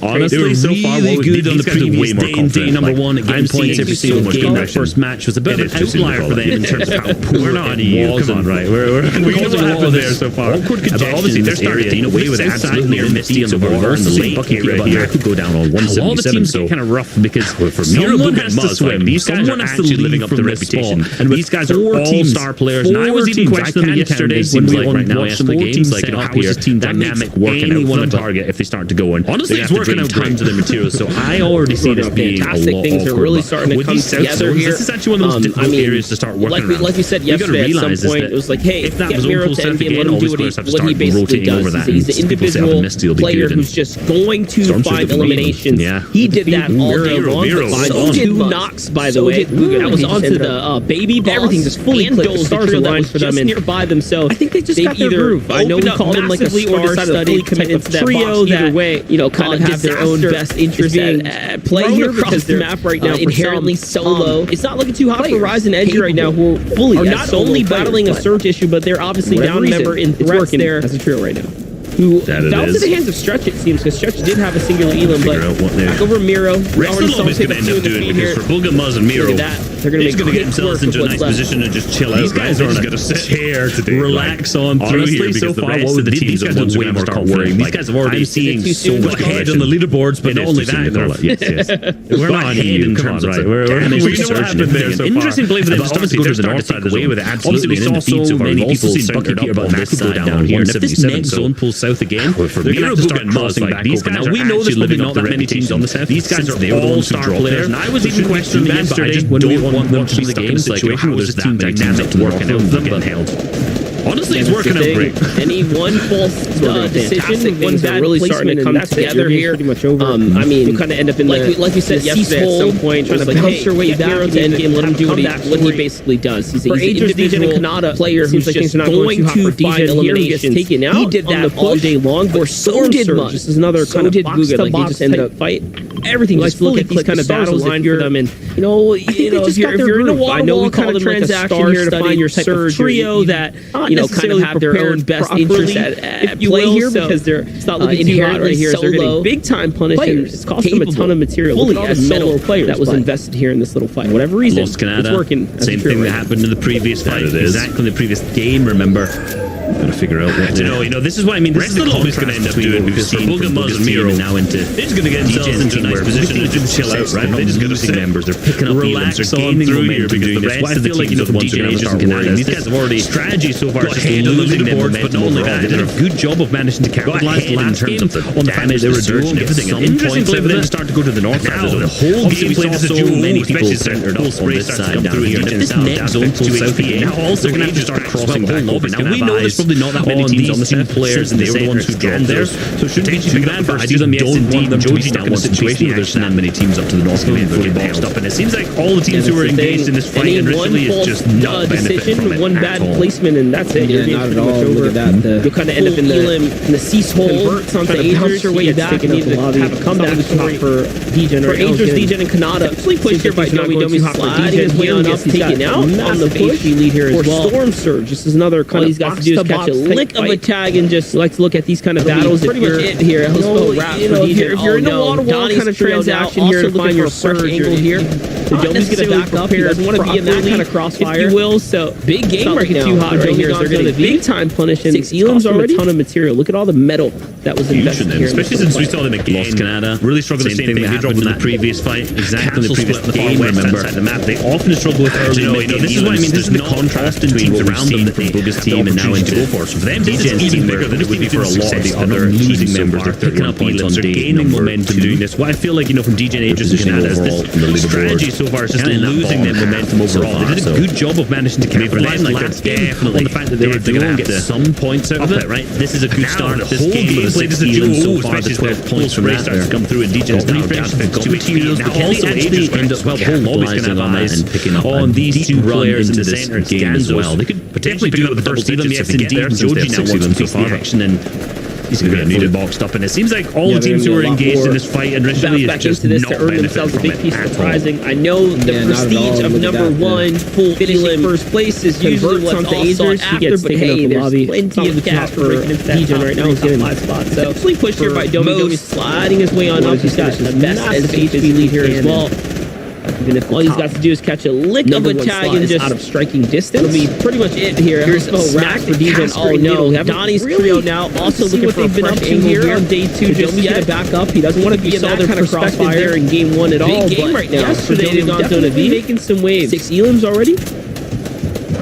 Honestly, so far, what good on the previous day number 1 at getting points every single game. That first match was a bit of an outlier for them in terms of how poor we're not EU. Come on, right? We're causing a lot of there so far. Awkward congestion. Obviously, they're starting away with absolutely mistakes of water in the late bucket right here. Could go down on 177. All the teams get kind of rough because someone has to swim. These guys are actually living up to reputation. And these guys are all star players. And I was even questioning them yesterday. Seems like right now, watching the games, like how is this team dynamic working out on target if they start to go in. Honestly, it's working out tons of the materials, so I already see this being a lot things are really starting to come together here. This is actually one of those difficult areas to start working around. Like we said yesterday, at some point, it was like, hey, if that get was Miro to endgame, let him do what he basically does. He's an individual player who's just going to find eliminations. He did that all day long. So did 2 knocks, by the way. That was onto the baby boss. Everything just fully clicked. The stars aligned for them and nearby them. So I think they just got their groove. I know we called them like a star-studded type of trio that, you know, kind of have their own best interest at play here because their map right now inherently solo. It's not looking too hot for Rise and Edgy right now, who are not only battling a Surge issue, but they're obviously down member in threats there as a trio right now. Who fell to the hands of Stretch, it seems, because Stretch did have a singular elim, but back over Miro. We already saw him pick up 2 in the feed here. For Bulga, Muzz, and Miro, they're going to get themselves into a nice position to just chill out. These guys are on a tear today. Relax on through here so far. What the teams are way more start worrying. These guys have already seen so much ahead on the leaderboards, but not only that. Yes. We're not ahead in terms of we're interesting play for them. Obviously, they're starting to take away with it. Absolutely, we saw so many people bucket up on this side down here. If this next zone pulls south again, they're going to have to start crossing back these guys. Now we know there's probably not that many teams on the south. These guys are all star players, and I was even questioning yesterday when we want them to be the game situation where there's that many teams working out them getting held. Honestly, it's working out great. Any one false decision, one bad really starting to come together here. Pretty much over. I mean, you kind of end up in like we said yesterday at some point, trying to bounce your way back to end game, let him do what he basically does. He's an individual player who's just going to find eliminations. Taken out. He did that all day long, or so did Mud. This is another kind of box to box. He just ended up fight. Everything just look at these kind of battles line for them, and if you're in a wall, we call them transaction here to find your type of trio that kind of have their own best interests at play here, because they're not looking too hot right here. They're getting big time punished, and it's cost them a ton of material. Look at all the metal that was invested here in this little fight. Whatever reason, it's working. Same thing that happened in the previous fight. Exactly the previous game. Remember. Gotta figure out what to know. This is why I mean. This is the lobby's gonna end up doing because for Bugama's and Miro now into they're just gonna get themselves into a nice position to just chill out, right? They're just gonna sit members. They're picking up relax, they're gaining momentum because the rest of the teams are the ones who are gonna start worrying. These guys have already strategy so far just losing the boards, but not only that, they did a good job of managing to capitalize last game on the fact that they were doing everything. Interesting to then start to go to the north side. The whole game played as a duel. Many people centered up on this side down here. And if this next zone pulls south again, now also they're gonna have to start crossing back over. Now we know there's probably not that many teams on the two players, and they were the ones who drawn there. So it shouldn't be too bad, but I just don't want them to be stuck in a situation where there's that many teams up to the north and they're getting boxed up. And it seems like all the teams who are engaged in this fight initially is just not benefit from it one bad placement, and that's it. Yeah, not at all. Look at that. You'll kind of end up in the cease hole, converts onto Agers, your way back, and need to have a comeback story for Degen. For Agers, Degen, and Kanata. Pushed here by Dummy sliding his way on up, taking out on the push. Lead here as well. Storm Surge. This is another kind of he's got to do is catch a lick of a tag, and just like to look at these kind of battles. Pretty much it here. If you're in a wall-to-wall kind of transaction here to find your surge angle here, the Domi's going to back up. He doesn't want to be in that kind of crossfire, if you will. So big game right now. Too hot right here. They're getting big time punishing. 6 Elims already. A ton of material. Look at all the metal that was invested here. Especially since we saw them again. Lost Canada. Really struggled the same thing that happened in the previous fight. Exactly the previous game. Remember the map. They often struggle with early mid-game. This is what I mean. This is the contrast between teams around them from Buga's team and now into Goforce. For them, this is even bigger than it would be for a lot of the other losing members. They're picking up points on gaining momentum doing this. What I feel like, from DJ and Aegis and Canada is this strategy so far is just losing their momentum overall. They did a good job of managing to keep for them. Like they're definitely on the fact that they're going to get some points out of it. Right, this is a good start of this game. The 6 Elims so far, the 12 points from that starts to come through, and DJ's now got two materials. Now also actually end up capitalizing on that and picking up on these two players in the center game as well. They could potentially do it with the first Elim. Yes, indeed. Joji now wants to piece the action, and he's going to get fully boxed up. And it seems like all the teams who are engaged in this fight initially is just not benefit from it at all. I know the prestige of number 1 full finishing first place is usually what's all sought after, but hey, there's plenty of cash for Degen right now. He's getting 5 spots. So definitely pushed here by Domi, sliding his way on up. He's got the best HP lead here as well. Even if all he's got to do is catch a lick of a tag and just out of striking distance. It'll be pretty much it here. Here's a smack for Degen. Oh no, Donnie's trio now also looking for what they've been up to here on day 2. Just yet back up. He doesn't want to be in that kind of crossfire there in game 1 at all. Big game right now. Yesterday they've gone to be making some waves. 6 Elims already.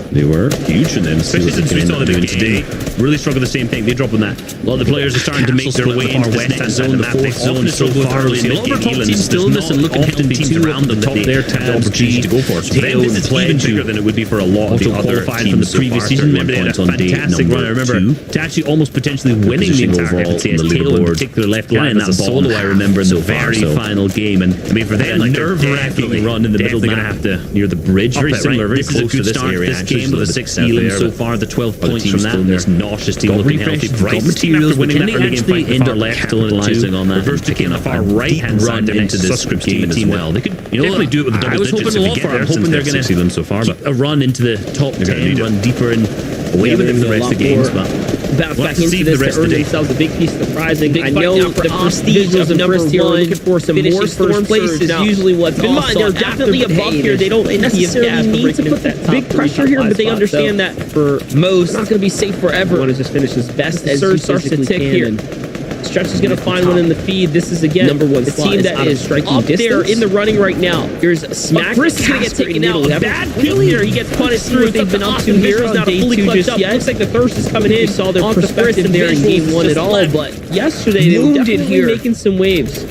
They were huge in them, especially since we saw them doing today. Really struggle the same thing. They drop on that. A lot of the players are starting to make their way into the west zone, the fourth zone is so far early. A lot of our top teams still in this and looking at teams around them that they have the opportunity to go for. So for them, this is even bigger than it would be for a lot of the other teams from the previous season. Remember, they had a fantastic run. I remember to actually almost potentially winning the entire FCS title, in particular left line. That solo I remember in the very final game. And I mean, for them, like nerve-wracking run in the middle, they're going to have to near the bridge. Very similar, very close to this area. This game with the 6 Elims so far, the 12 points from that. This nauseous team looking healthy. Bright materials, winning that early game fight. End up capitalizing on that. Reverse to on the far right-hand side into this game as well. They could definitely do it with the double digits if you get there. I'm hoping they're going to so far, but a run into the top 10, run deeper and away with them the rest of the games, but bounce back into this to earn themselves a big piece of the prizing. I know the prestige of number 1 looking for some more first places is usually what's all sought after. They're definitely above here. They don't necessarily need to put that big pressure here, but they understand that for most, it's not going to be safe forever. Want to just finish as best as Surge starts to tick here. Stretch is going to find one in the feed. This is again number 1 the team that is striking up there in the running right now. Here's a smack. Brisk is going to get taken out. Bad kill here. He gets punished through what they've been up to here. It's not fully clutched up. Looks like the thirst is coming in. Saw their perspective there in game 1 at all, but yesterday they were definitely making some waves.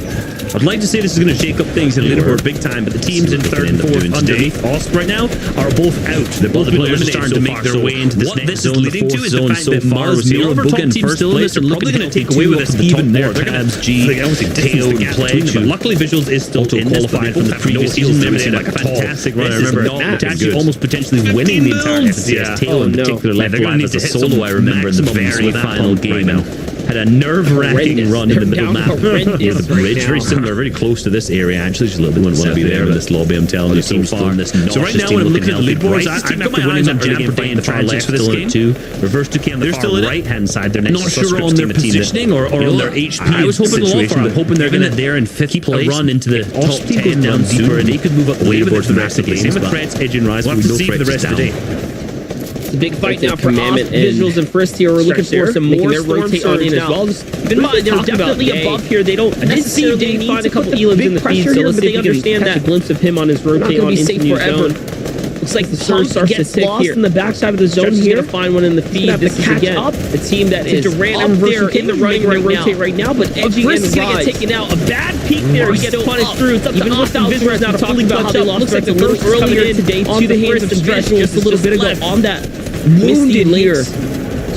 I'd like to say this is going to shake up things in the leaderboard big time, but the teams in third and fourth underneath us right now are both out. They're both players starting to make their way into this next zone, the fourth zone so far. With the other top team still in this, they're probably going to take away with us even more. Cabs, G, Tail, and Pledge. Luckily, Visuals is still qualified from the previous season. They had like a fantastic run. I remember actually almost potentially winning the entire FCS. Tail in particular left alive as a solo, I remember, in the very final game now. Had a nerve-wracking run in the middle map. Yeah, the bridge, very similar, very close to this area. Actually, just a little bit wouldn't want to be there in this lobby. I'm telling you so far. So right now, when I'm looking at the leaderboards, I'm got my eyes on Jam for the far left for this game. Reverse 2K on the far right-hand side. They're next. Not sure on their positioning or on their HP. I was hoping I'm hoping they're going to there in fifth place, run into the top 10 down deeper, and they could move up the leaderboard for the rest of the game. Same with Threats, Edge and Rise. We'll have to see for the rest of the day. It's a big fight now for Commandment and Visuals and Frisk here. We're looking for some more rotate on in as well. Just keep in mind, they're definitely above here. They don't necessarily find a couple Elans in the feed, so let's see if we can understand that. A glimpse of him on his rotate on into new zone. Looks like the surge starts to tick here. In the backside of the zone here. Going to find one in the feed. This is again a team that is up there in the running right now, but Edgy and Rise going to get taken out. A bad peek there. He gets punished through. It's up to Austin Visuals now to fully about how they lost Threats a little earlier today to the hands of Stretch just a little bit ago on that wounded later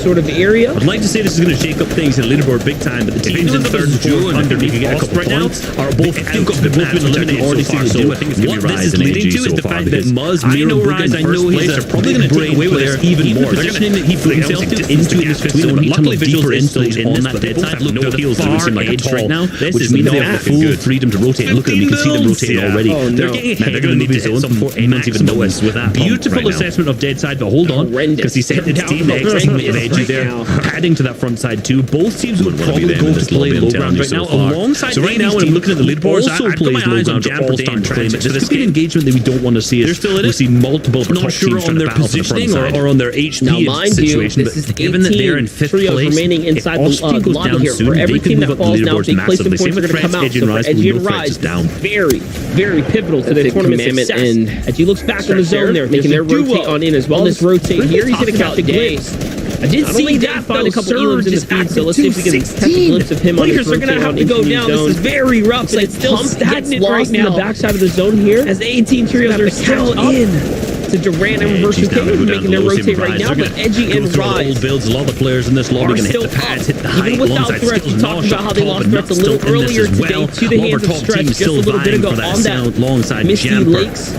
sort of area. I'd like to say this is going to shake up things in the leaderboard big time, but the teams in third and fourth underneath us right now are both out. They've both been eliminated so far. So I think it's going to be Rise and AG so far. That Muzz, Miro, Rise, I know he's probably going to take away with us even more. They're going to he put himself into this fifth zone. Luckily, deeper into on that dead side. Look, they're the far edge right now, which means they have full freedom to rotate. Look at them, you can see them rotating already. They're going to need zones before anyone's even noticed with that beautiful assessment of dead side. But hold on, because he said it's team next with Edgy there. Padding to that front side too. Both teams would probably go to play low ground right now. Alongside, so right now when I'm looking at the leaderboards, I've got my eyes on Jam for Day Transit. This could be an engagement that we don't want to see. They're still in it. We see multiple top teams on their positioning or on their HP situation. But given that they're in fifth place, remaining inside the lobby here. For every team that falls now, big placement points are going to come out. So for Edgy and Rise, very, very pivotal to the tournament success. And Edgy looks back on the zone there, making their rotate on in as well. This rotate here, he's going to catch a glimpse. I did see that find a couple Elans in the feed, so let's see if we can catch a glimpse of him on his rotate. They're going to have to go down. This is very rough. It's still stagnant right now. In the backside of the zone here, as the 18 trios are still in. To Durant and Reverse 2K making their rotate right now, but Edgy and Rise builds a lot of players in this lobby. Going to hit the pads, hit the height, alongside Threats. We talked about how they lost Threats a little earlier today to the hands of Stretch just a little bit ago on that Misty Lakes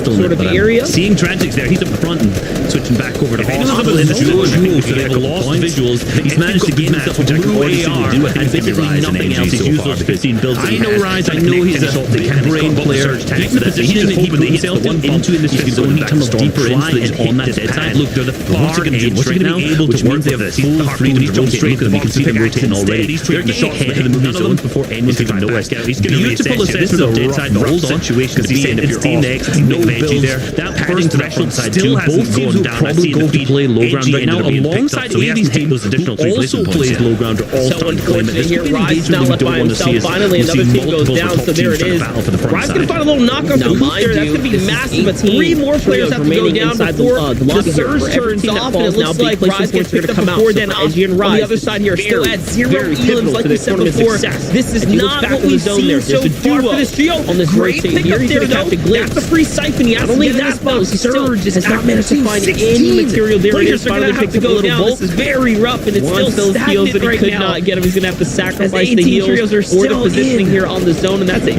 sort of area. Seeing Tragics there, he's up front and switching back over to Austin in the duo, so they have lost Visuals. He's managed to gain himself a blue AR and basically nothing else. He's used those 15 builds. I know Rise, I know he's a brain player. He's the position that he put himself into in this zone. Deeper into on that dead side. Look, they're the far edge right now, which means they have full freedom to rotate. Look, you can see them rotating already. They're getting shots ahead of the moving zones before anyone's even noticed. Beautiful assessment of dead side, but hold on. Because he said it's team next, no builds. That first threshold side too. Both teams will probably go to play low ground right now, alongside AD's team, who also plays low ground, are all starting to claim it. This is Rise now left by himself. Finally, another team goes down, so there it is. Rise going to find a little knockoff from there. That's going to be massive, but 3 more players have to go down before the surge turns off, and it looks like Rise gets picked up before then. Edgy and Rise on the other side here still at 0 Elans, like we said before. This is not what we've seen so far for this trio. On this rotate here, he's going to catch a glimpse. That's a free siphon. He has to get that spell. Surge has not managed to find any material there. It is finally picked up a little bolt. This is very rough, and it's still stagnant that he could not get him. He's going to have to sacrifice the heals or the positioning here on the zone, and that's a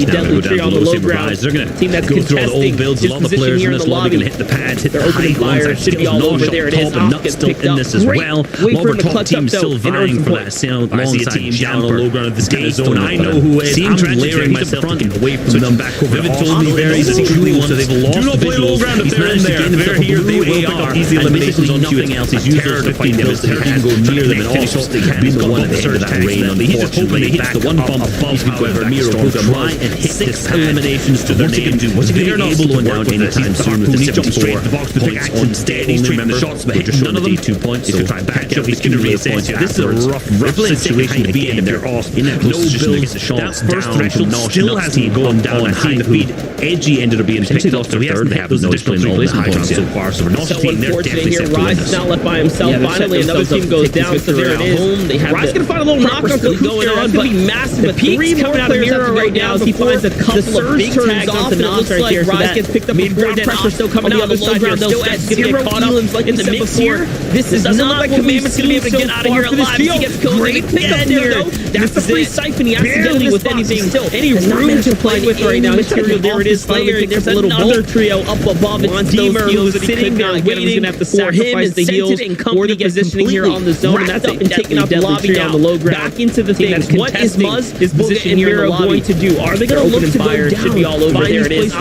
deadly trio on the low ground. They're going to team that's go through all the old builds. A lot of the players in this lobby can hit the pads, hit the height, alongside skills, no shot top, and Nuts still in this as well. All of our top teams still vying for that sound alongside Jumper. Low ground of this kind of zone. I know who is. I'm layering myself away from them back over. Vivid told me very secretly so they've lost the visuals. He's managed to gain himself a blue AR and basically nothing else. He's used those 15 builds that he can go near them and also being the one at the end of that rain. Unfortunately, back the one bump above, however, Miro will try and hit 6 eliminations to their name. They're not slowing down anytime soon with the 74 points on stage. Only remember shots, but none of them 2 points. He's going to try back up. He's going to reassess here. This is a rough situation to be in. They're off in that position to get the shots down. First threshold still hasn't going down on high feed. Edgy ended up being picked up to third. They have no additional replacement points so far, so Nosh So team, they're unfortunate definitely here. set to win Rise this. is now left by himself. Finally, another team goes down, so there it is. Home. They have Rise gonna find a little knock on going on, but massive. the peaks coming out of Miro right now as he finds a couple of big tags onto Nos right here. Rise gets picked up mid-ground pressure still coming out on the low ground. Still at zero elims like in the mix here. This is not like Commandment's gonna be able to get out of here alive. He gets killed. Great pickup there. That's the free siphon. He accidentally with anything, any room to play with right now. Material there it is. Slayer. There's a little other trio up above. It's Deemer who's sitting there waiting for him as the heals or the positioning here on the zone. And that's up and taking out the lobby down the low ground. Back into the things. What is Muzz, his position here going to do? Are they going to look to go down? Should be all over. There it is.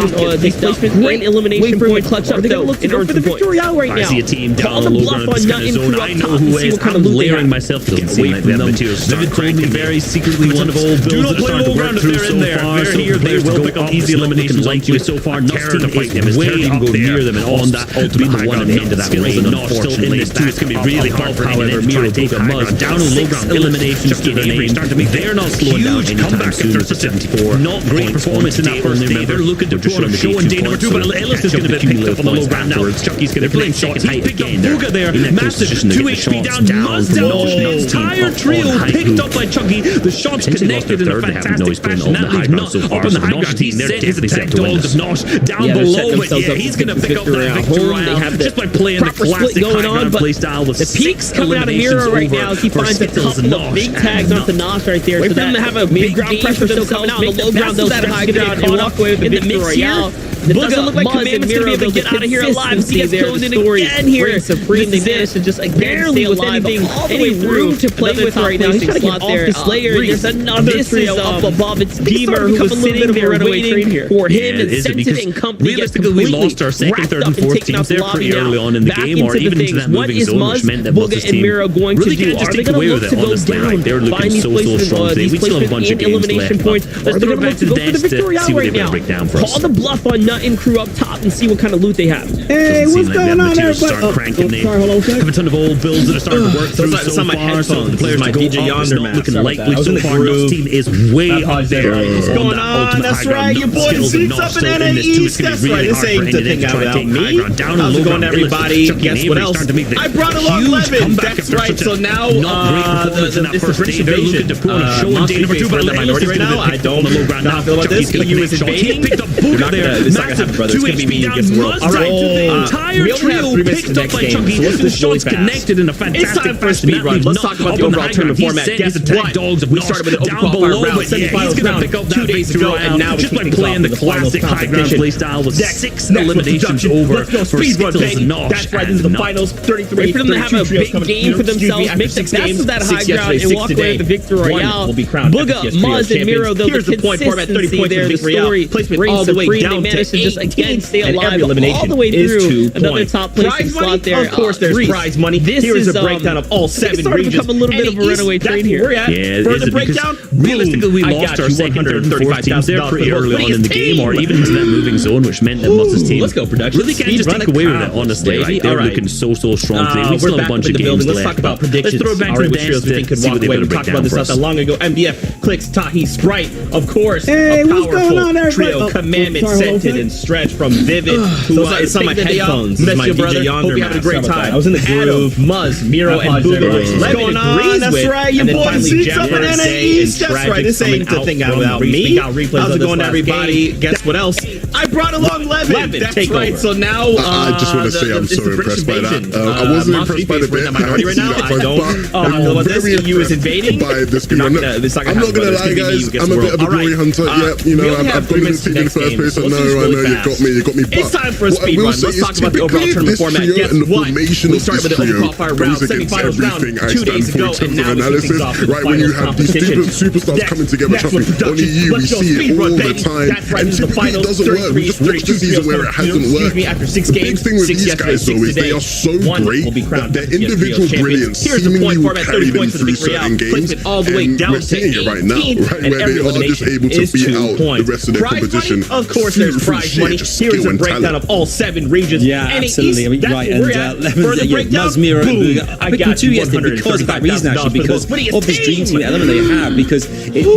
Great elimination point. Clutch up though. In order for the victory out right now. I see a team down the low ground in this zone. I know who is. I'm layering myself to away from them. Vivid told me very secretly one of old builds that are starting to work through so far. So players will pick up easy eliminations like you so far. Not to fight them. Way up go near them and on that ultimate high ground into that range. Not still in this too. It's going to be really hard for however Miro take a Muzz down on low ground eliminations to their name. They're not slowing down anytime soon. 74. Not great performance in that first day. They're looking to put on a show in day number 2, but Ellis is going to be picked up on the low ground now. Chucky's going to play shots. He picked up Booga there. Massive 2 HP down. Muzz down. The entire trio picked up by Chucky. The shots connected in a fantastic fashion. That leaves Nosh up on the high ground. He sent his attack dogs of Nosh down below, but yeah, he's going to pick up that victory just by playing the classic going on. But the peaks coming out of Miro right now as he finds a couple of big tags onto Nosh right there. So them to have a big ground pressure still coming out on the low ground. They'll that high ground and walk away with the victory royale. It doesn't look like Commandment's going to be able to get out of here alive. He gets closed in again here. Supreme, they managed to just barely with anything, any room to play with right now. He's trying to get off the Slayer. There's another trio up above. It's Deemer who was sitting there waiting for him and Sensitive and company. Realistically, we lost our second, third, and fourth teams there pretty early on in the game, or even into that moving zone, which meant that Buzz's team really can't just take away with it, honestly. Like, they're looking so strong today. We still have a bunch of games left. Let's throw it back to the dance to see what they're going to break down for us. Call the bluff on Nut and crew up top and see what kind of loot they have. Hey, what's going on there? Start cranking. They have a ton of old builds that are starting to work through so far. So the players to go up is not looking likely so far. Nut's team is way up there. What's going on? That's right. Your boy Zeke's up in NA East. That's right. This ain't the thing about me. How's it going, everybody? Guess what else? I brought along Levin. That's right. So now it's the British invasion. Monster number 2, but the minority right now. I don't know how I feel about this. EU is invading. You're not gonna. This is not gonna happen, brother. It's gonna be me against the world. All right. Entire trio picked up by Chucky. The shots connected in a fantastic fashion. Let's talk about the overall tournament format. Guess what? We started with an open qualifier round, semifinals round, pick up 2 days ago, and now just by playing the classic high ground play style with 6 eliminations over for Skittles and Nosh. That's right, into the finals, 33. Wait for them to have a big game for themselves, make the best of that high ground, and walk away with the victory royale. Booga, Muzz, and Miro, though, the consistency there, the story reigns supreme. They managed to just again stay alive all the way through. Another top placing slot there. Of course, there's prize money. Here is a breakdown of all 7 regions. It's become a little bit of a runaway train here. Yeah, for the breakdown, realistically, we lost our second, third, and fourth teams there pretty early on in the game, or even into that moving zone, which meant that Muzz's team really can't just take away with it, honestly. Right? They're looking so strong today. We still have a bunch of games left. Let's talk about predictions. Let's throw it back to the dance to see what we talked about this not that long ago. MDF, Clicks, Tahi, Sprite, of course, a powerful trio, Commandment, Scented, and Stretch from Vivid. It's on my headphones. This is my DJ Yonder. Hope you're having a great time. I was in the groove. Muzz, Miro, and Booga. What's going on? That's right. Your boy Zeke's up in NA East. That's right. This ain't the thing about me. How's it going, everybody? Guess what else? I brought along Levin. That's right. So now I just want to say I'm so impressed by that. I wasn't impressed by the bit. Minority right now. I don't. I'm very impressed by this game. I'm not gonna lie, guys. I'm a bit of a glory hunter. Yeah, you know, I've got this team in first place. I know you got me. It's time for a speed run. Let's talk about the overall tournament format. Guess what? We started with the open qualifier round, semifinals round 2 days ago, and now we're kicking off the finals competition. Superstars coming together, on EU, we see it all the time, and typically it doesn't work. We just watched the season where it hasn't worked. After 6 The big games, thing with these guys though is they are so great that their individual brilliance seemingly will carry them through certain games, and we're seeing it right now, right, where they are just able to beat out the rest of their competition. Of course, there's prize money. Here is a breakdown of all 7 regions. Yeah, absolutely. I mean, right, and Muzz, Miro, and Booga. I picked them 2 yesterday because of that reason, actually, because of this dream team element they have. Because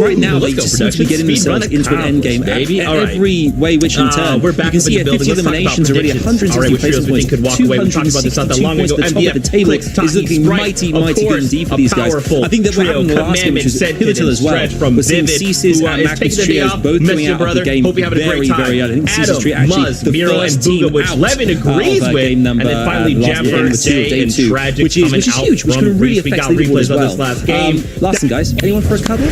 right now they just seem to be getting themselves into an end game at every way, which in turn, You can see at 50 eliminations already, 160 placement points, 262 points. The top of the table is looking mighty good indeed for these guys. I think that what happened last game, which was pivotal as well, we're seeing Ceases and Mac's trios both coming out of the game very early. I think Ceases trio actually the first team out of game number, and then finally Jamper day two, which is huge, which can really affect leaderboard as well. Last one, guys. Anyone for a couple?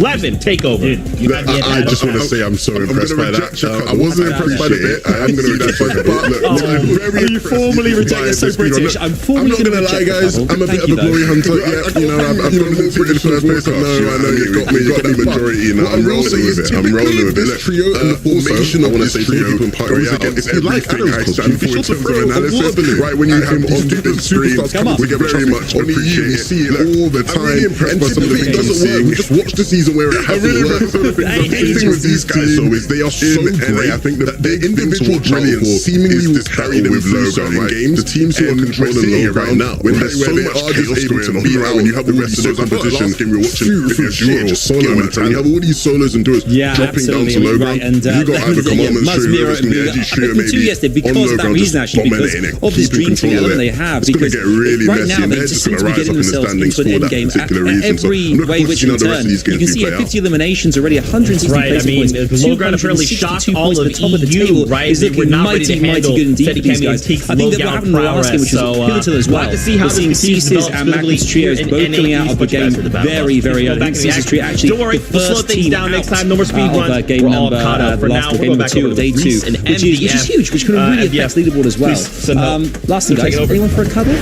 Levin, take over. I just want to say I'm so impressed by that. I wasn't impressed by the bit. I am going to reject it. Are you formally rejecting so British? I'm formally not going to lie, guys. I'm a bit of a glory hunter. Yeah, you know, I've done this in the first place. I know you got me. You got the majority. Now I'm rolling with it. I'm rolling with it. Look, trio and the formation. I want to say trio people in Party Out. It's everything I stand for in terms of analysis. Right when you have on the screen, we get very much appreciate it. See it all the time. Impressed by some of the things I'm seeing. Just watch the season where it hasn't worked. The big thing with these guys, though, is they are so great. I think the big individual brilliance seemingly will carry them through certain games. The teams who are controlling low right now, when there's so much chaos going on, right? When you have the rest of the competition, game we're watching, if you're duo or solo matter, and you have all these solos and duos dropping down to low ground, you got either commandment trio, it's going to be edgy trio, maybe on low ground, just dominating it, keeping control of it. It's going to get really messy, and they're just going to rise up in the standings for that particular reason. So I'm looking forward to seeing how the rest of these games be played out. 50 eliminations already, 160 placement points. Low ground apparently shot all of the top of the table, right? Is looking mighty good indeed for these guys. I think that what happened in the last game, which was pivotal as well, we're seeing Ceases and Mac's trios both coming out of the game very early. I think Ceases trio actually the first team out of game number, the last game number 2 of day 2, which is huge, which can really affect leaderboard as well. Last thing, guys, anyone for a couple?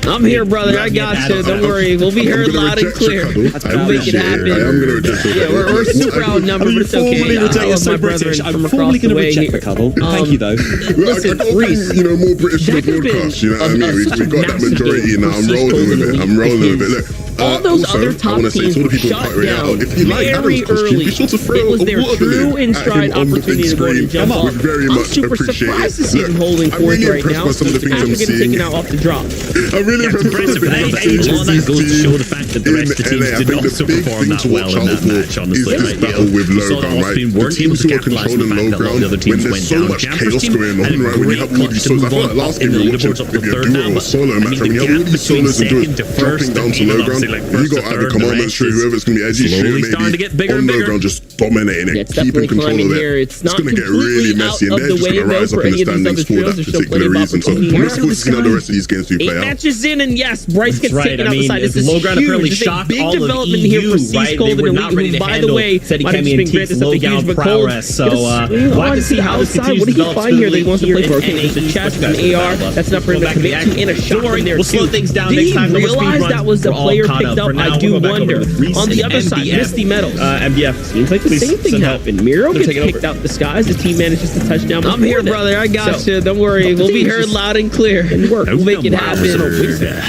I'm here, brother. I got you. Don't worry. We'll be heard loud and clear. We'll make it happen. I am going to reject it. Yeah, we're super outnumbered, but it's okay. I love my brethren from across the way here. Thank you, though. Listen, Reese, more British in the broadcast, you know what I mean? We got that majority now. I'm rolling with it. Look. All those other top teams were shut down very early. It was their true in stride opportunity to go and jump up. I'm super surprised to see them holding forth right now after getting taken out off the drop. I'm really impressed with some of the things I'm seeing. That goes to show the fact that the rest of the teams did also perform that well in that match, honestly. Is this battle with low ground, right? The teams who are controlling low ground, when there's so much chaos going on, right? When you have all these solos, I felt like last game we were watching if you're a duo or solo match, when you have all these solos and duos dropping down to low ground, you got either commandment tree, whoever's going to be edgy tree, maybe on low ground just dominating it, keeping control of it. It's going to get really messy, and they're just going to rise up in the standings for that particular reason. So I'm looking forward to seeing how the rest of these games do play out. 8 matches in, and yes, Bryce gets taken out the side. This is huge. This is a big development here for Cease Cold and Elite, who, by the way, might have just been granted something huge, but Cold we'll have to see how this continues. What did he find here that he wants to play for? Okay, there's a chest, an AR, that's not for him to commit to, and a shotgun there, too. Did he realize that was the player picked up? I do wonder. On the other side, Misty Metals. MDF. Seems like the same thing happened. Miro gets picked out the skies. The team manages to touchdown. I'm here, brother. I got you. Don't worry. We'll be heard loud and clear. And we'll make it happen.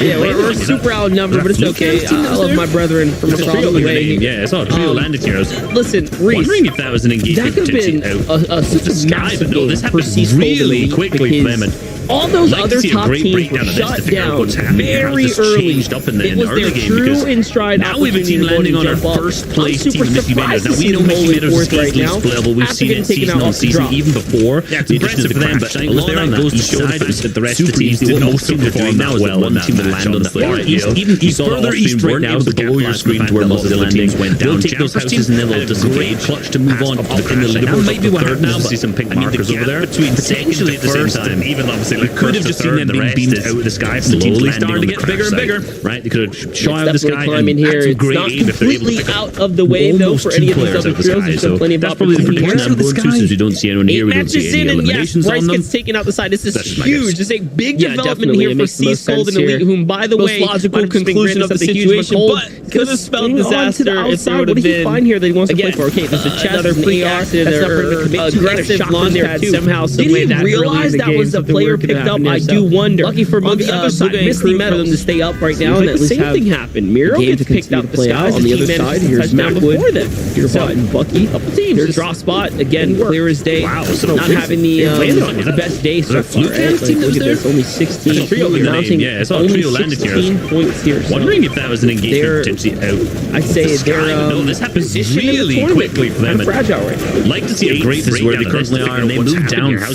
Yeah, we're super outnumbered, but it's okay. I love my brethren from across the way. Yeah, it's all trio landed heroes. Listen, Reese. Wondering if that was an engagement that could have been a super massive game for Cease really quickly for them. All those other top teams were shut down very early. It was their true in stride opportunity to go and jump up. I'm super surprised to see them holding forth right now after getting taken out off the drop. Even before the addition of the crash, but a lot of that goes to show the fact that the rest of the teams did not seem to perform that well in that match on the far east. Even further eastward now, the below your screen to where most of the landings went down. Take those houses and then they'll disengage, clutch to move on up to the leaderboard. That might be what happened now, but see some pink markers over there. Potentially at the same time, even obviously we could have just seen them being beamed out of the sky. Slowly starting to get bigger and bigger. Right, they could have shot out of the sky and had some great aim if they're able to pick up out of the way though for any of these other trios. There's still plenty of opportunity here. That's probably the prediction I'm going to, since we don't see anyone here. We don't see any eliminations on them. Bryce gets taken out the side. This is huge. This is a big development here for Cease Cold and Elite, whom, by the way, logical conclusion of the situation, but could have spelled disaster if there would have been. What did he find here that he wants to play for? Okay, there's a chest, another free acid, or aggressive launch pad somehow. Did he realize that was a player picked up. I do wonder. Lucky for on the other side, Misty Meadows for them to stay up right now, and at least have same thing happened. Miro gets picked up the sky on the other side. Here's Macwood. Here's Bucky. Couple teams. Their drop spot again, clear as day. Wow, not having the best day so far. Look at this, only 16. Mounting. Yeah, I saw a trio landed here. 16 points here. Wondering if that was an engagement potentially out. I'd say they're this happens really quickly for them. Fragile right now. Like to see a great break where they currently are, and they moved down 4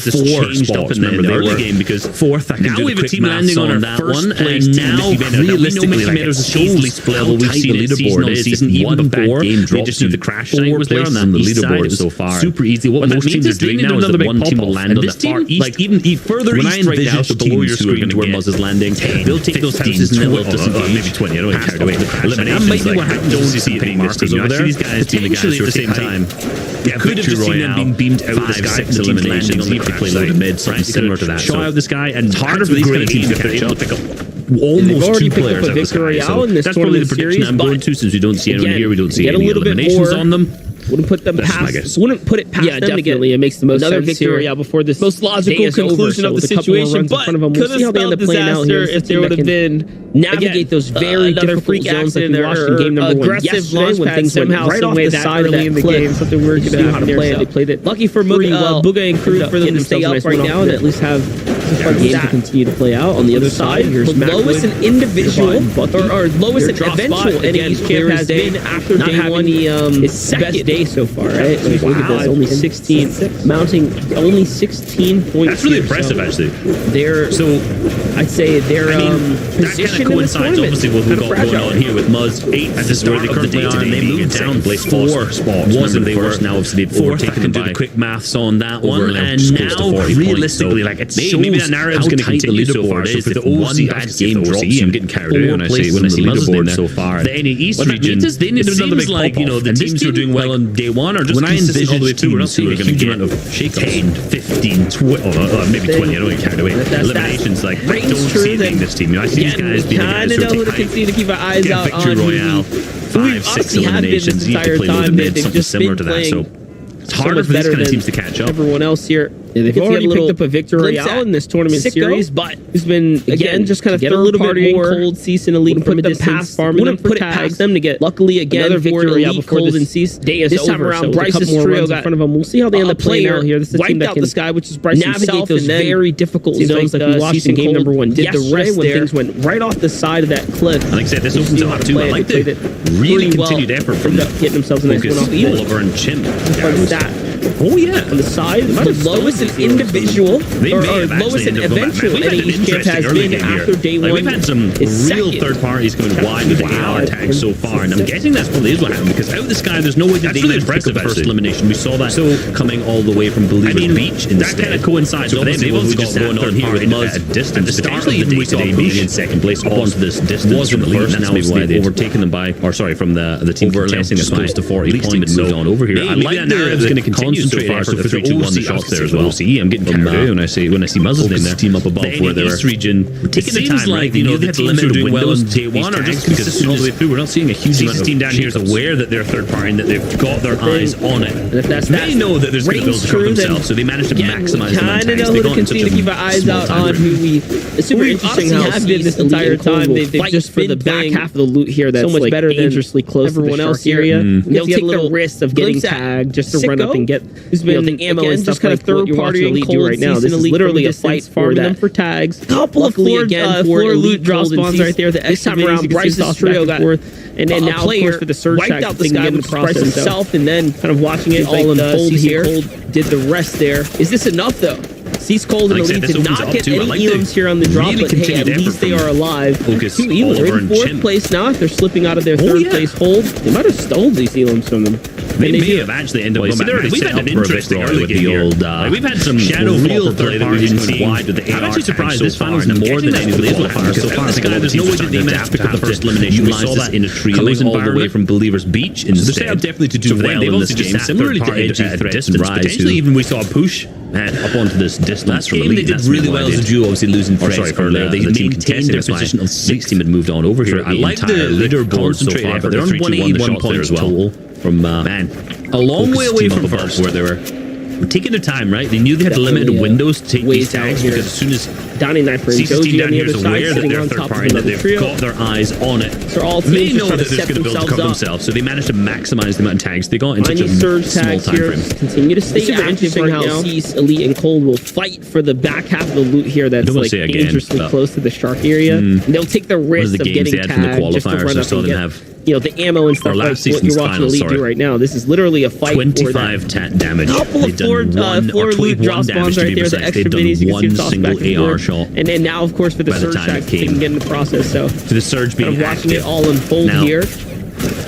spots in the early game because fourth. Now we have a team landing on our first place, and now realistically, like it's easily splittable. We've seen the leaderboard is season one before. They just knew the crash site was there on the leaderboard so far. Super easy. What most teams are doing now is that one team will land on the far east. Like even further east right now, so below your screen to where Muzz is landing, they'll take those houses and then they'll disengage. Maybe 20. I don't want to carry away. Eliminations. That might be what happens. Don't see any markers over there. These guys being the guys at the same time. Yeah, could have just seen them being beamed out of the sky. 6 eliminations. If they play loaded mid, something similar to that. Shot out the sky, and it's harder for these kind of teams if they're able to pick up almost 2 players out of the sky. So that's probably the prediction I'm going to, since we don't see anyone here. We don't see any eliminations on them. Wouldn't put them past. Wouldn't put it past them definitely. It makes the most another sense victory here. before this most logical conclusion of the situation. But could have spelled disaster if there would have been navigate those very difficult zones like we watched in game number 1 yesterday when things went right off the side of that cliff. Something we were going to how to play it. They played it lucky for Booga and crew for them to stay up right now and at least have a game to continue to play out. On the other side, here's lowest and individual or lowest and eventual NA's champ has been after day 1. His best day so far, right? Like, look at this, only 16, mounting only 16 points. That's really impressive, actually. I'd say their position in the coincides obviously with what we've got going on here with Muzz 8 at the start of the day today. They moved down place 4 spots. Wasn't they were now obviously they've overtaken them by the quick maths on that one, and now realistically, like it shows maybe that narrative's going to continue so far. So for the one bad game drops, I'm getting carried away when I see leaderboard so far. The NA East region, they need another big like the teams who are doing well on day 1 are just when I envision all the way through. We're not seeing a huge amount of shake-10, 15, 20, maybe 20. I don't get carried away. Eliminations like I don't see this team. I see these guys being kind of know who to continue to keep our eyes out on. Victory Royale, 5, 6 eliminations. You have to play loaded mid, something similar to that. So it's harder for these kind of teams to catch up. Everyone else here. Yeah, they've already picked up a victory in this tournament series, but it's been again just kind of get a little bit more cold Cease and Elite from a distance. Wouldn't put it past them to get luckily again another victory before cold and Cease. Day is this time over, around, Bryce's trio got in front of them. We'll see how they end up playing out here. This is a team that can the sky, which is Bryce navigate those very difficult zones like we watched in game number 1. Did the rest when things went right off the side of that cliff. Like I said, this opens up too. I like the really continued effort from getting themselves a nice one off Oliver and Chimp. Oh yeah, on the side, the lowest and individual, or lowest and eventual NA's champ has been after day 1. We've had some real third parties coming wide with the AR tags so far, and I'm guessing that's probably is what happened because out of the sky, there's no way that they really impressive first elimination. We saw that coming all the way from Believer Beach, and that kind of coincides with they've also got going on here with Muzz at distance. At the start of the day today, being in second place up onto this distance from the first, now why they've overtaken them by, or sorry, from the team contesting as close to 40 points. So on over here, I like that narrative's going to continue so far. So for the 3-2-1 the shots there as well. OCE, I'm getting carried away when I see Muzz's name there. Team up above where they're region. Taking the time, like the teams who are doing well on day 1 are just consistent all the way through. We're not seeing a huge amount of team down here is aware that they're third party and that they've got their eyes on it. And if they know that there's going to build a for themselves, so they manage to maximize the kind of know who to continue to keep our eyes out on. It's super interesting how have been this entire time. They've just for the back half of the loot here that's so much better than dangerously close everyone else area. They'll take the risk of getting tagged just to run up and get ammo and stuff kind of third party elite do right now. This is literally a fight for them for tags. Couple of floor loot drop spawns right there. This time around, Bryce's trio got and then now, of course, for the surge tag out the sky with Bryce himself, and then kind of watching it all unfold here. Did the rest there. Is this enough though? Cease Cold and Elite did not get any elims here on the drop, but hey, at least they are alive. 2 elims. They're in 4th place now. If they're slipping out of their 3rd place hold, they might have stolen these elims from them. They may have actually ended up. We've had an interesting early game here. We've had some shadow real third parties coming wide with the AR. I'm actually surprised this finals more than any of the other finals so far. There's no way that they managed to pick up the first elimination. We saw that in a trios all the way from Believers Beach. So they're set up definitely to do well in this game. Similarly to Edgy Threats and Rise. Potentially even we saw a push up onto this distance from Elite. They did really well as a duo, obviously losing Threats earlier. They maintained their position of 6th. Team had moved on over here. I like the leaderboard so far, but they're on 181 points total. From a long way away from first where they were. taking their time, right? They knew they had limited windows to take these tags because as soon as Donnie Knife and C16 Joji down on the here other is side, aware that sitting they're on third top of party, that another they've trio. got their eyes on it. So all They teams know trying that to they're set just going to build themselves cover up. themselves, so they managed to maximize the amount of tags they got in such Finding a surge small tags time here. frame. Continue to stay Super active interesting right how now. Cease, Elite, and Cold will fight for the back half of the loot here that's Don't wanna like say it again, dangerously but- close to the shark area. They'll take the risk the of games getting they had from the tagged just to qualifiers? run I up saw and them get, have- you know, the ammo and stuff Or like last what you're season's watching finals, Elite do sorry. right now. This is literally a fight for that. 25 damage. Couple of They've done floor or loot 21 drop damage spawns to right be there. The precise. extra They've minis, you done can see them one toss single back and AR forth. shot. And then now, of course, for the by the surge time tags, it they can came. get in the process. So For the surge being kind of watching active. it all unfold Now, here.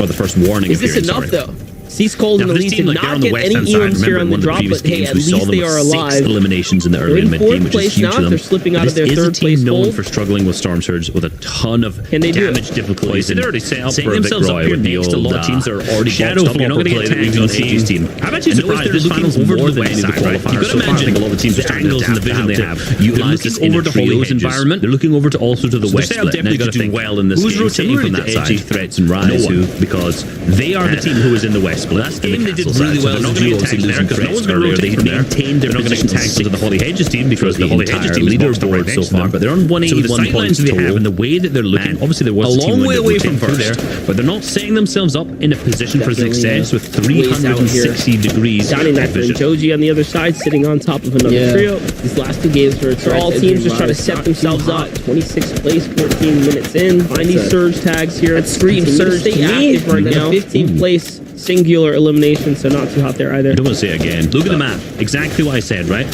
Or the first warning Is this appearance, enough sorry. though? Cease Cold and Now, for this Elite team, did like, they're not on the get any western side. EMs here Remember, on in the one of the drop, previous but hey, games, at we saw least them they with are 6 alive. eliminations in the They're early in mid fourth game, which place is huge now. for them. They're slipping out of This their is a third team place known hold. for struggling with Storm Surge with a ton of Can they do it? damage difficulties. They're already set up setting for a themselves Vic up Roy here with the next to a old, lot of teams that are already Shadow boxed up. You're not going to get Flopper play tags that on we've AG's seen. team. I'm actually surprised they're looking over more the than west side, right? qualifiers You've got to so far. I imagine think a lot of teams are starting to angles and the adapt vision they to have. Utilize this in over a to Holy trios Hedges. environment. They're looking over to also to the So west they have split. Now definitely you got got to to think well in this who's game. rotating from that Edgy side? threats and Rise No one, because they are the team who was in the west split. Last game they did Castle really side, well. so They're they're not not going to going get to tagged losing there threats because no one's going to rotate earlier. They from there. maintained their They're not going to position get tagged tags to the Holy Hedges team because the Holy Hedges team is leaderboard so far, but they're on 181 points they total. have and the way that they're looking, Obviously, there was a long way away from first first. there, but they're not setting themselves up in a position for Definitely, success with ways out here. 360 degrees Donnie of Knife and vision. Joji on the other side, sitting on top of another trio. These last two games for all teams just trying to set themselves up. 26th place, 14 minutes in. Find these surge tags here. That Scream Surge stay active right now. 15th place, singular elimination, so not too hot there either. I don't want to say it again. Look at the map. Exactly what I said, right?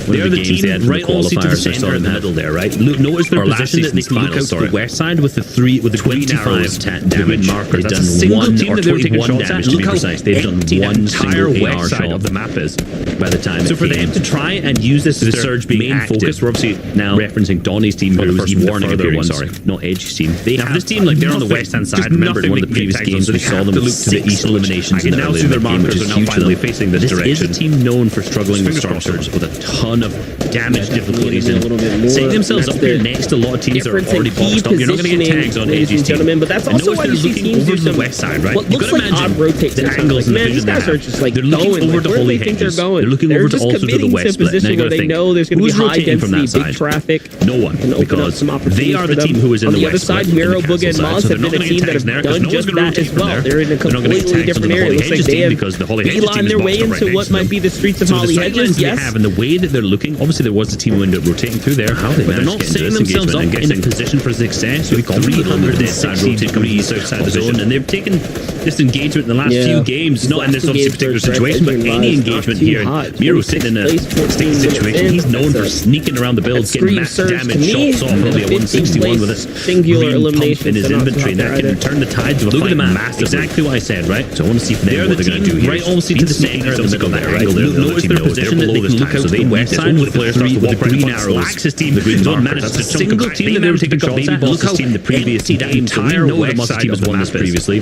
They are the team right obviously to the center in the middle there, right? Look, notice their position that they can look out to the west side with the 25 damage markers. They've done one or 21 damage to be precise. They've done one single AR shot of the map is. by the time. So for them to try and use this as the their surge being main focus, focus, we're obviously now referencing Donnie's team for the first warning appearance. Sorry, not Edge's team. They Now, have this team, like, they're on the west-hand side. Remember, in one of the previous games, we saw them look to the east eliminations in the now early see their game, which markers is are now huge for finally them. facing this This is direction. a team known for struggling with Fingers Storm crossed Surge with a ton of damage difficulties a and little bit more. setting themselves That's up here their next to a lot of teams that are difference in already key boxed up. You're not going to get positioning, tags on ladies Edge's and team. gentlemen, but that's And also notice why they're you see looking teams over do to the some west side, right? what You've looks got to like imagine odd rotates the sometimes. angles Like, and the man, vision these guys they are have. just like They're looking going. over Like, to where do Holy they think they're Hedges. going? They're looking They're over to just also to the committing west to a split. Now position you where got to they think, know there's going to be who's high rotating from that density, big side? traffic. No one, Can open up because some opportunities they are for the them. team who is in On the the other west side, split, Miro, in the Booga, and castle Moz side, so have they're been a not team gonna that get have tags there, 'cause done no one's just gonna that rotate as from well. there. They're in a They're not gonna get completely tags different onto the area. Holy Looks like Hedges they team have because the Holy Hedges beeline team their is way boxed up into right what next to might them. be the streets of So Holly the Hedges. sidelines they Yes. have and the way that they're looking, obviously there was a team who ended up rotating through there. How they But they're managed not to get setting into this themselves up engagement in a position for success with 360 degrees outside the zone, and they've taken this engagement in the last few games, not in this obviously particular situation, but any engagement here. Miro's sitting in a sticky situation. He's known for sneaking around the builds, getting max damage shots off, probably a 161 with this singular green elimination pump in his inventory, and that can turn the tides of a fight massively. Exactly what I said, right? So I want to see if they're what they're going to do here. Right, obviously to the center of the middle there, right? Notice their position that they can look out to the west side with the green arrows. Lax's team, the green zone managed to single team that they were taking shots at. Look how team the previous game, so we know the Muscle team has won this previously.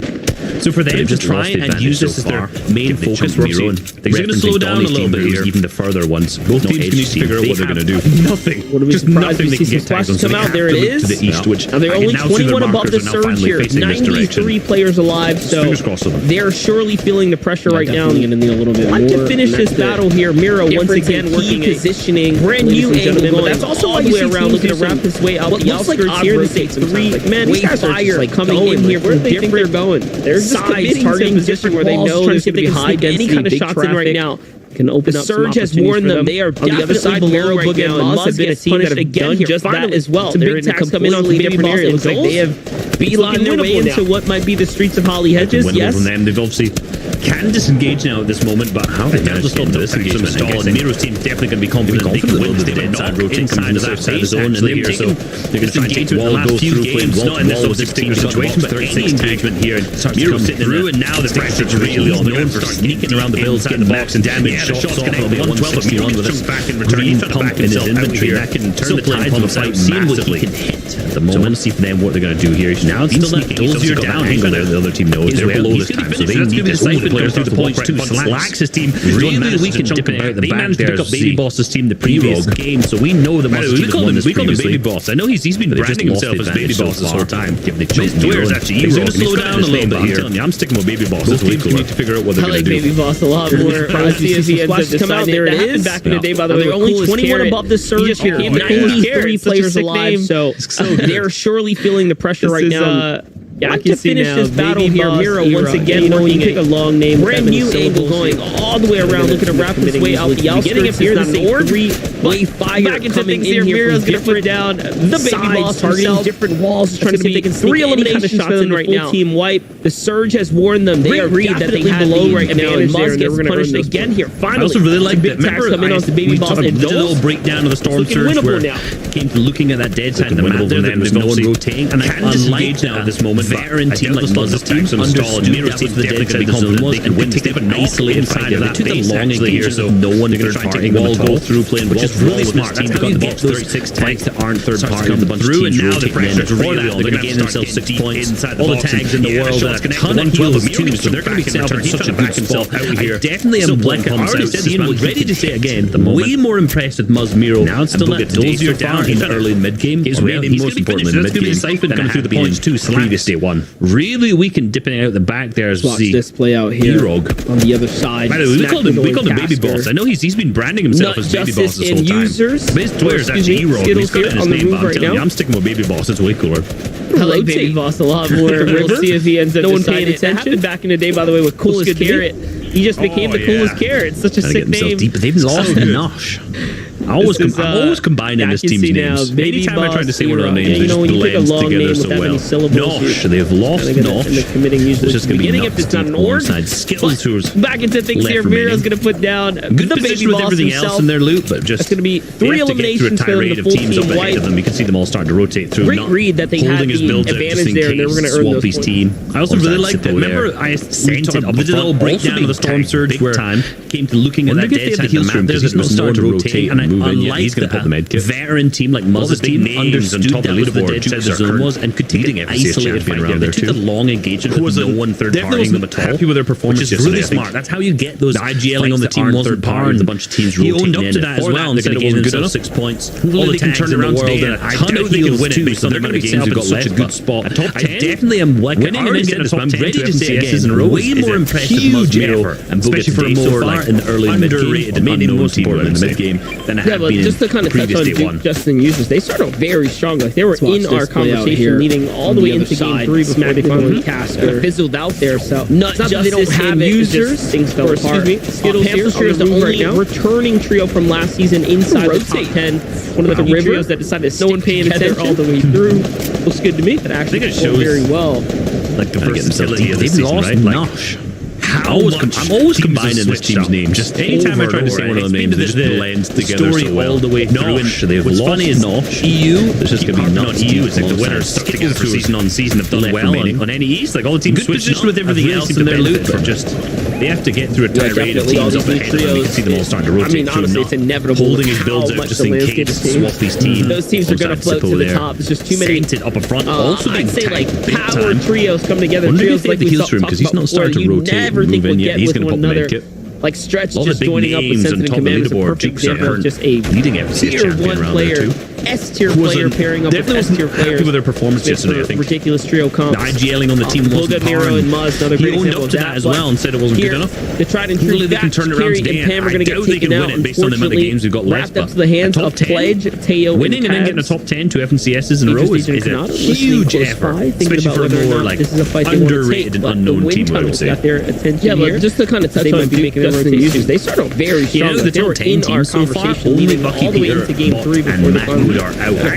So for them to try and use this as their main focus, we're going to slow down a little bit here. Even the further ones, both teams can figure out what they're going to do. Nothing. What are we surprised to see some flashes come out? There it is. To the east, which now they're only 21 above the surge here. 93 players alive, so they're surely feeling the pressure right now. Like to finish this battle here, Miro once again working positioning, brand new angle going. But that's also why you see around looking to wrap his way out the outskirts here. They say three. Man, these guys are just like coming in here from different going. They're just targeting position where they know there's going to be high density, any kind of shots in right now. Can open up surge has warned them. They are on the other side. Miro, Booga, and Moz have been a team that have done just that as well. They're in a completely different area. It looks like they have beeline their way into what might be the streets of Holly Hedges. Yes. From them, they've obviously can disengage now at this moment, but how they managed to stop this engagement? And Miro's team definitely going to be confident they can win this game inside rotating from the outside the zone, and they've taken they're going to try and take the last few games, not in this particular situation, but any engagement here. Miro's sitting through, and now the pressure's really on. Known for sneaking around the builds, getting the box and damage shots off. It'll be 161 with this green pump in his inventory. That can turn the tides of the fight massively. At the moment, so I want to see for them what they're going to do here. Now it's still that Dozier down angle there. The other team knows they're below this time, so they need to players through the points too. Slacks' team really we can dip out the back there. Baby Boss's team the previous game, so we know the Muzz team won this previously. Baby Boss. I know he's been branding himself as Baby Boss this whole time. Where's actually he's going to slow down a little bit here. I'm telling you, I'm sticking with Baby Boss. Both teams need to figure out what they're going to do. I like Baby Boss a lot more. I see if he ends up deciding. There it is. Back in the day, by the way, they're only 21 above the surge here. 93 players alive, so they're surely feeling the pressure right now. Yeah, to finish this battle here, Mira once again working a long name, brand new angle going all the way around, looking to wrap his way out the outskirts. Here's not an orb, way fire coming in here. Mira's going to put down the Baby Boss targeting different walls, trying to see if they can 3 elimination shots in right now. Team wipe. The Surge has warned them. They agreed that they had below right now, and Muzz gets punished again here. Finally, I also really like that. Remember, coming on to Baby Boss and did a little breakdown of the Storm Surge where came to looking at that dead side of the map there, there was no one rotating, and I unlike now at this moment, veteran team like Muzz's team understood Mira's team definitely going to be confident they can win this. They've been isolated inside of that base actually here, so no one is going to try and take wall, go through playing which is really smart. That's how you get those 36 tanks that aren't third party. The bunch through, and now the pressure's really on. They're going to gain themselves 6 points. All the tags in the world, a ton of heals too, so they're going to be selling such a good spot out here. Definitely am like I already said this, but ready to say again, way more impressed with Muzz Miro. Now it's still at dozier down in the early mid game. Is really most important in the mid game. Siphon coming through the points too. Previous day one. Really weak and dipping out the back there as watch this play out here on the other side. By the way, we called him Baby Boss. I know he's been branding himself as Baby Boss this whole time. But his Twitter's actually E-Rog. He's got it in his name, but I'm telling you, I'm sticking with Baby Boss. It's way cooler. I like Baby Boss a lot more. We'll see if he ends up deciding. That happened back in the day, by the way, with Coolest Carrot. He just became the Coolest Carrot. It's such a sick name. Deep, but they've lost Nosh. I'm always combining this team's names. Anytime I try to say one of the names, they just blend together so well. Nosh, they've lost Nosh. It's just going to be nuts deep alongside Skittles, who's back into things here. Mira's going to put down the Baby Boss everything else in their loot, but just it's going to be 3 eliminations for the full team white. You can see them all starting to rotate through. Great read that they had the advantage there, and they were going to earn those points. I also really like that. Remember, I sent it up. Did a little breakdown of the Storm Surge where came to looking at that dead side of the map. There's no starting to rotate, and unlike the veteran team like Muzz's team understood that was the dead side of the zone was and could take an isolated fight around there. They took the long engagement with no one third partying them at all. Happy with their performance, which is really smart. That's how you get those IGLing on the team wasn't partying. A bunch of teams rotating in. He owned up to that as well and said it wasn't good enough. 6 points. All the tags in the world and a ton of heals too. So they're going to be set up in such a good spot. I definitely am winning and getting a top 10 ready to say again. Way more impressed with Muzz Miro, especially for a more in the early underrated and unknown team in the mid game than I have been in the previous day one. Justin users, they started off very strong. Like they were in our conversation, leading all the way into game 3 before they finally cast or fizzled out there. So not just they don't have users. Things fell apart. Skittles here is the only returning trio from last season inside the top 10. One of the trios that decided to stick together all the way through. Looks good to me. That actually performed very well. Like the versatility of the season, right? Nosh. I'm always combining this team's names. Just anytime I try to say one of the names, they just blend together so well. All the way through. They've lost Nosh. EU. It's just going to be nuts. EU is like the winners stuck together for season on season have done well on any East. Like all the teams switched position with everything else in their loot, but just they have to get through a tirade of teams up ahead. You can see them all starting to rotate. I mean, honestly, it's inevitable. Holding his builds out just in case swap these teams. Those teams are going to float to the top. There's just too many. Up front. Also, I'd say like power trios come together. Trios like we talked about before. You never think would get with one another. Like Stretch just joining up with Sense and Command is a perfect example of just a tier 1 player, S-tier player pairing up with S-tier players. Happy with their performance yesterday, I think. Ridiculous trio comps. The IGLing on the team wasn't Miro and Muzz, another great example of that as well and said it wasn't good enough. The tried and true they can turn it around today. and Pam are going to get taken out. Based on the amount of games we've got left, wrapped up to the hands of Pledge, Teo, winning and then getting a top 10 to FNCSs in a row is a huge effort, especially for a more like underrated and unknown team, I would say. Yeah, but just to kind of touch on Justin users, they started very strong. They were in our conversation, leading all the way into game 3 before they finally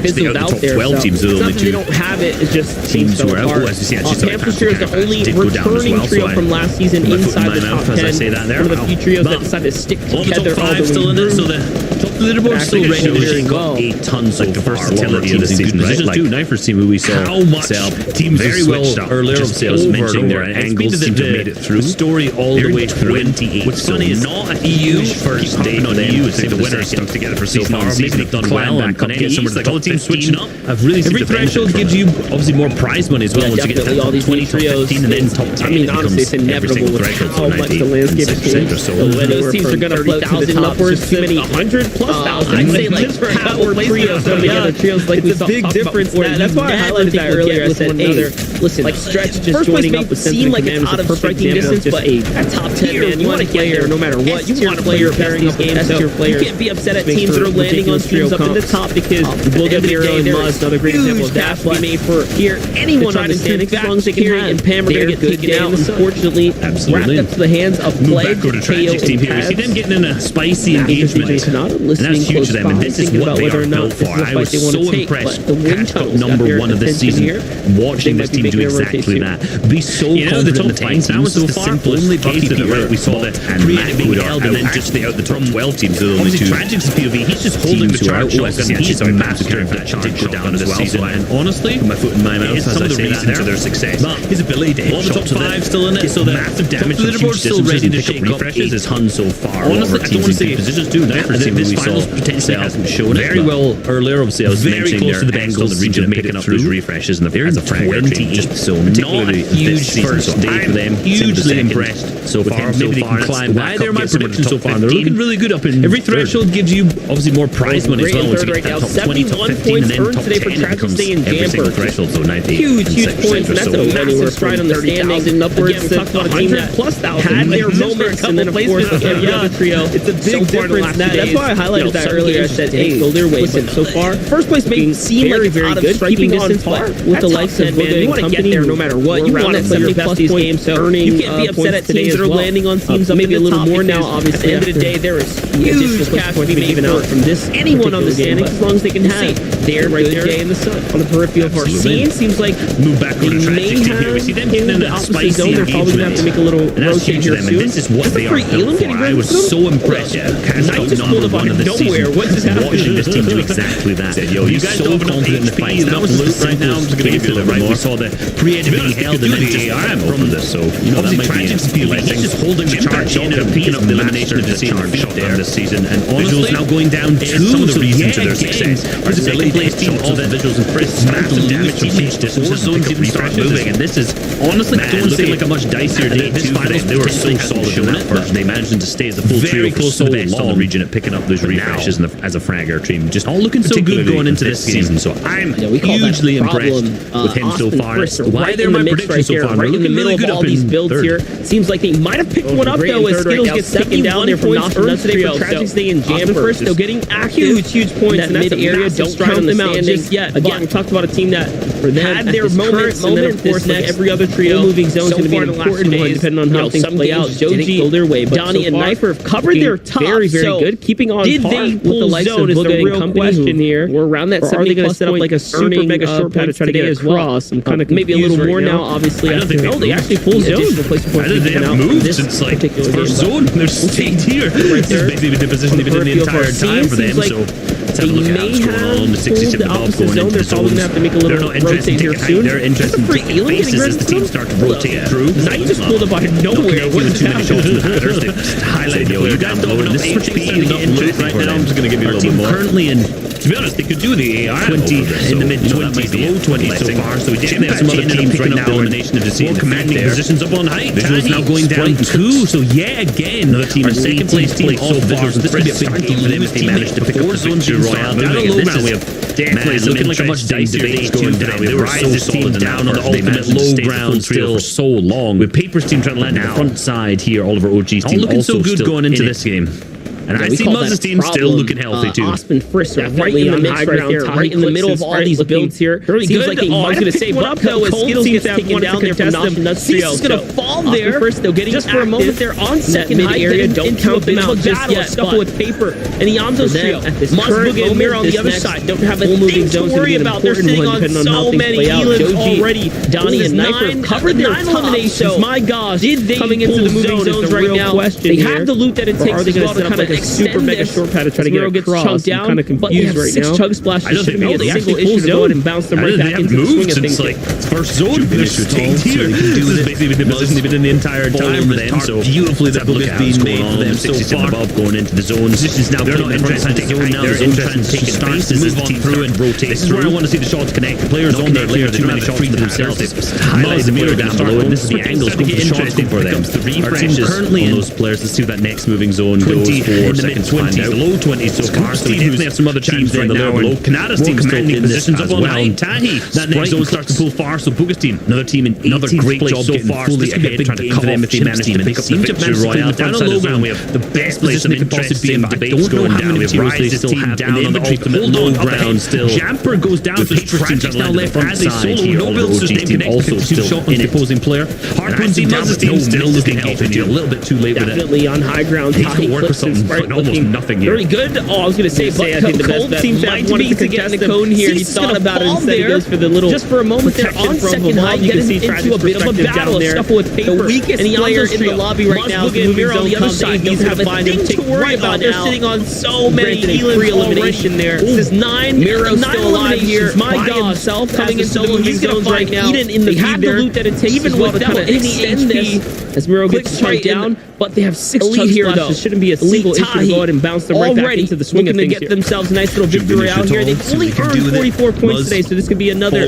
fizzled out there. It's not that they don't have it, it's just teams fell apart. Panthers is the only returning trio from last season inside the top 10. One of the few trios that decided to stick together all the way through. So the top leaderboard still ready to go. A ton so far. Versatility of the season, right? Like Knifers team who we saw how much teams very well earlier of sales mentioning their angles seem to have made it through. The story all the way 28. What's funny is not EU first day on EU. It's the winners stuck together for so far. Maybe they've done well on get some of the top teams switching up. I've really seen every threshold gives you obviously more prize money as well. Once you get to all these 20, top trios, 15, and then top 10, I mean, honestly, it's inevitable with how much the landscape has changed. So those teams are going to float to the top upwards to many 100 plus thousand. I'd say like power trios coming together. Trios like we saw. Big difference. That's why I highlighted that earlier. I said, hey, listen, like Stretch just joining up with seem like it's out of striking distance, but that top 10, man, you want to get there no matter what. You want to play your pairing of games. You can't be upset at teams that are landing on teams up in the top because we'll get there on Muzz, another great example of that. But made for here anyone on the standings as long as they can hit, and Pam are going to get taken out. Unfortunately, wrapped up to the hands of Play, KO, and we see them getting in a spicy engagement, and that's huge for them. And this is what they are built for. I was so impressed. Number one of this season, watching this team do exactly that. Be so confident in the fights. That was so simple. Only case of it, right? We saw the creative being held, and then just out the top 12 teams. Obviously, Tragic's POV, he's just holding the charge shotgun. He's a master of that charge shotgun as well. And honestly, my foot in my mouth, some of the reasons for their success. His ability to hit shots top 5 still in it, so the massive damage from huge still ready to shake up refreshes is ton so far. Honestly, I don't want to say positions do that. This finals potentially hasn't shown it very well earlier. Obviously, I was very close to the Bengals, the region picking up those refreshes, and as a fragger team, just so not a huge first day for them. Hugely impressed so far. Maybe they can climb back. They're my prediction so far. They're looking really good up in every threshold. Gives you obviously more prize money as well. Once you get that top 20, top 15, and then top 10, it becomes every single threshold. So 90, huge points. That's a massive stride on the standings and upwards. We talked about 100 plus thousand had their moments, and then of course every other trio. It's a big difference. That's why I highlighted that earlier. I said, hey, go their way. Listen, so far, first place making seem like it's out of striking distance, but with the likes of Boga, you want to get there no matter what. You want to play your best these games, so you can't be upset at teams that are landing on teams up maybe a little more now. Obviously, at the end of the day, there is huge cash to be made out from this. Anyone on the standings, as long as they can have their good day in the sun on the peripheral of our scene, seems like move back on a tragic team here. We see them getting in a spicy they're probably going to have to make a little rotation here soon. This is what they are built for. I was so impressed. Knight just pulled up out of nowhere. What's this happening? Watching this team do exactly that. Yo, you guys so confident in the fight. That was loot right now. I'm just going to give you a little right. We saw the creative being held and then just from this. So you know that might be he's just holding the charge in and picking up the elimination of the charge shot there this season. And honestly, now going down 2. Some of the reasons to their success. Our second place team all the visuals and Chris massive damage from each distance. The zones didn't start moving, and this is honestly I don't say like a much dicier day too. They were so solid in that first. They managed to stay as the full trio close to the best on the region at picking up those refreshes as a fragger team. Just all looking so good going into this season. So I'm hugely impressed with him so far. Why they're my prediction so far. Right in the middle of all these builds here. Seems like they might have picked one up though as Skittles gets taken down there from Nosh and today for Tragic Stay and Jam first. Still getting huge points in that mid-area. Don't count them out just yet. Again, we talked about a team that had their moments, and then of course like every other trio, moving zones going to be an important one depending on how things play out. Joji, Donnie, and Knifer have covered their top. Very good. Keeping on par with the likes of Boga and company question here. We're around that 70 plus point. Are they going to set up like a super mega short pad to try to get as well? I'm kind of maybe a little more now. Obviously, they actually pull zone. They have moved since like first zone. They're stayed here. This is basically the position they've been in the entire time for them. So let's have a look at what's going on. The 67 above going into the zones. They're probably going to have to make a little rotate here soon. They're interested in taking bases as the team start to rotate through. Knight just pulled up out of nowhere. What is happening? Highlighted, yo, you guys don't have enough HP, enough loot right now. I'm just going to give you a little bit more. Currently in, to be honest, they could do the AR 20 in the mid-20s, low 20s so far. So we definitely have some other teams right now elimination of the season. Commanding positions up on height. Visuals now going down 2. So yeah, again, another team in second place team so far. So this could be a big game for them if they manage to pick up the victory royale. This is definitely looking like a much dicier day going down. They were so solid down on the ultimate low ground still for so long. With Paper's team trying to land on the front side here, all of our OG's team looking so good going into this game. And I see Muzz's team still looking healthy too. Ospen Frisk right in the mix right there, right in the middle of all these builds here. Seems like they might going to say up though as Skittles gets taken down there from Nosh and Nuts trio. He's going to fall there. First, they're getting just for a moment. They're on second area. Don't count them out just yet. Scuffle with Paper and the Yamzo's trio. Muzz, Boga, and Mirror on the other side. Don't have a thing to worry about. They're sitting on so many healers already. Donnie and Knifer covered their eliminations. My gosh, did they coming into the moving zones right now? They have the loot that it takes as well to kind of super mega short pad to try to get across. I'm kind of confused right now. Chug splashes. I don't think they single issue to go ahead and bounce them right back into the swing of things. Like first zone finish here. This is basically the position they've been in the entire time for them. So beautifully that book has been made for them so far. Above going into the zones. This is now they're not interested in taking now. They're interested in taking space as the team through and rotate. This is where I want to see the shots connect. The players on their layer, too many shots for themselves. Highlight the mirror down below, and this is the angles going for the shots going for them. Our team currently in those players. Let's see what that next moving zone goes for. Second 20s, the low 20s so far. So we definitely have some other teams right now. Canada's team commanding positions up on high. Tahi, that next zone starts to pull far. So Bugastine, another team in 18th great place so far. So this could be a big game for them if they manage to pick up the victory royale. Down on low ground, we have the best position they could possibly be in. But I don't know how many materials they still have down on the ultimate low ground still. Jamper goes down, so Tragic now left as a solo. No builds to stay connected. Also still in the opposing player. Harpoon's down, but no middle looking helping you a little bit too late with it. Definitely on high ground. He's going to work with something, but almost nothing here. Very good. Oh, I was going to say, but I think the best bet seems to have wanted to get in the cone here. He thought about it instead. He goes for the little just for a moment there on second high. You can see into a bit of a battle, a scuffle with paper. The weakest player in the lobby right now is moving on the other side. He's have a thing to worry about. They're sitting on so many free elimination there. This is 9. Miro's still alive here. My God, himself coming into the moving zones right now. Eden in the lead there. Loot that it takes even without any HP as Miro gets chunked down. But they have 6 chug here though. It shouldn't be a single issue to go ahead and bounce them right back into the swing of things. Looking to get themselves a nice little victory out here. They've only earned 44 points today, so this could be another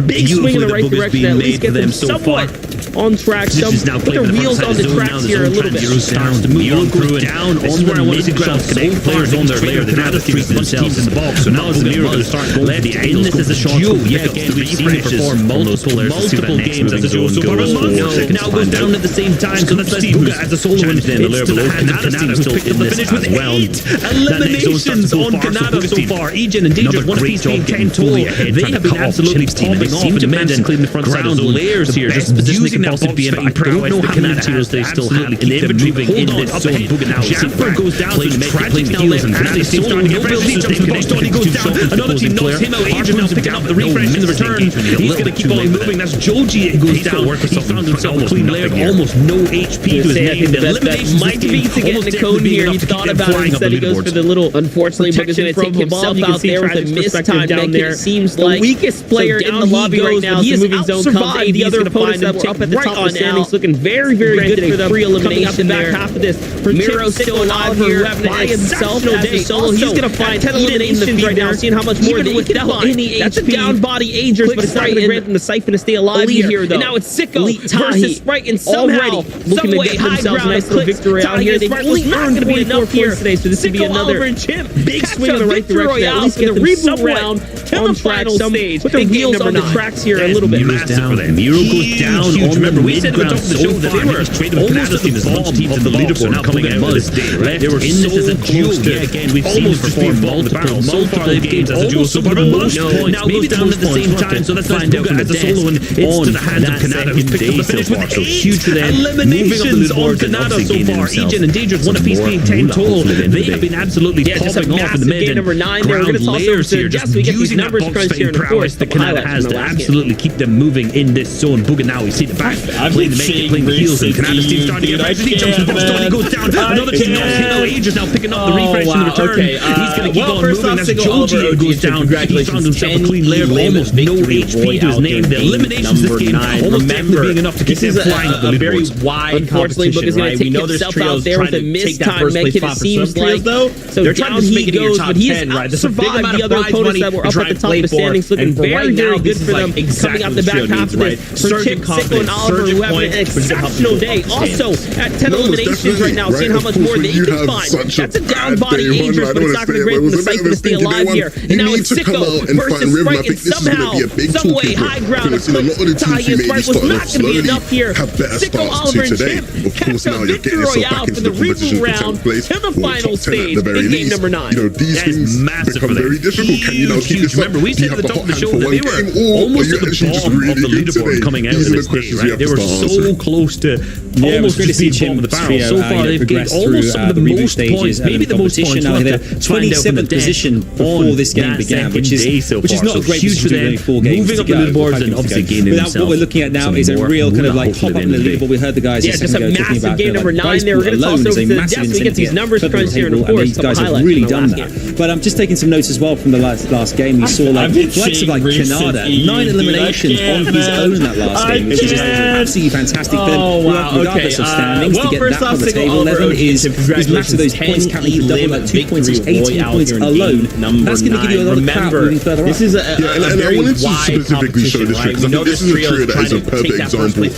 big swing in the right direction. At least get them somewhat on track. Put their wheels on the tracks here a little bit. Starts to move on through and this is where I want to see the shots connect. Players on their layer. The other teams themselves in the box. So now it's Miro going to start going for the angles. This is a shot. Yeah, again, we've seen him perform multiple games as a duo. So now goes down at the same time. So let's Buga at the solo and then the layer below. Canada's still in this as well. Eliminations on Canada so far. Egen and Dangerous, one apiece being 10 total. They have been absolutely popping off the men and clean the front side of the layers here. Just positioning that box being, but I don't know how many materials they still have in inventory in this zone. Jamper goes down to Tragic now left as they seem starting to get ready. Jumps to the box, he goes down. Another team knocks him out. Egen now picking up the refresh in the return. He's going to keep on moving. That's Joji. It goes down. He found himself a clean layer, almost no HP to his name. The eliminations might be to get in the cone here. He thought about it instead. He goes for the little, unfortunately, but he's going to take himself out there with a missed time down there. It seems like the weakest player in the lobby right now. He is moving zone comes. The other opponents that were up at the top of the standings looking very, very good for them. Free elimination back half of this. Miro's still alive here by himself as a solo. He's going to find 10 eliminations right now, seeing how much more they can find. That's a down body Agers, but it's not going to grant them the siphon to stay alive here. And now it's Sicko versus Sprite, and somehow, some way, high ground, nice little victory out here. They've only earned 44 points today, so this could be another big swing in the right direction. At least get the reboot round on track. Put their wheels on the tracks here a little bit. Miro goes down. Remember, we said at the top of the show that they were traded with Canada's team as much teams in the leaderboard coming out of this day, right? They were in this as a duo. Yeah, again, we've seen them perform multiple games as a duo. So for the most points, maybe down at the same time. So let's find out as a solo, and it's to the hands of Canada, who's picked up the finish with 8 huge for them. Eliminations on Canada so far. Egen and Dangerous, one apiece being 10 total. They have been absolutely popping off in the mid and ground layers here, just using that box fighting prowess that Canada has to absolutely keep them moving in this zone. Buga now, we see the back, playing the make, playing the heels, and Canada's team starting to get back. He jumps the box, he goes down. Another team knocks him out. Agers now picking up the refresh in the return. He's going to keep on moving. That's Joji who goes down. He found himself a clean layer, almost no HP to his name. The eliminations this game almost definitely being enough to keep them flying up the leaderboard. Unfortunately, Buga's going to take himself out there with a missed time make it seems like. So they're trying to make it goes, but he has 10, right? survived the other opponents that were up at the top of the standings, looking very, very good for them. Coming out the back half of this, for Chip, Sicko, and Oliver, who have an exceptional day. Also, at 10 eliminations right now, seeing how much more they can find. That's a down body Agers, but it's not going to grant them the siphon to stay alive here. And now it's Sicko versus Sprite, and somehow, some way, high ground, Tahi and Sprite was not going to be enough here. Sicko, Oliver, and Chip kept a victory royale for the reboot round to the final stage in game number 9. These things become very difficult. Can you now keep this this up, remember, we said you at the have top of the hot show hand that for they one were game, or almost are you at the actually just bottom of really the good leaderboard today? coming out of These are this the day, questions we right? have They to were start so answering. close to Yeah, almost it was just great to see being bottom of the barrel. Trio, So far, they've gained progress almost through some of the the reboot most stages points, of maybe the most points. competition. We'll They're have to find out from the 27th position before this game began, which is not a great huge for position to them. be 4 games Moving to up the go, leaderboards 5 and games to obviously go. gaining But what themselves we're looking at now some is a more real kind of moolah, like pop up in the hopefully, leaderboard. We heard the guys Yeah, just a massive game number 9 there. We're going to toss over to the desk. We get these numbers crunched here, and of course, these guys have really done that. But I'm just taking some notes as well from the last game. We saw like flex of like Canada, 9 eliminations on his own in that last game, which is just absolutely fantastic for them. Regardless of standings, to get that on the table 11 is massive. Those points counting for double, like 2 points, 18 points alone. That's going to give you a lot of clout moving further up. This is a I wanted to specifically show this trick, because I think this is a trio that is a perfect example of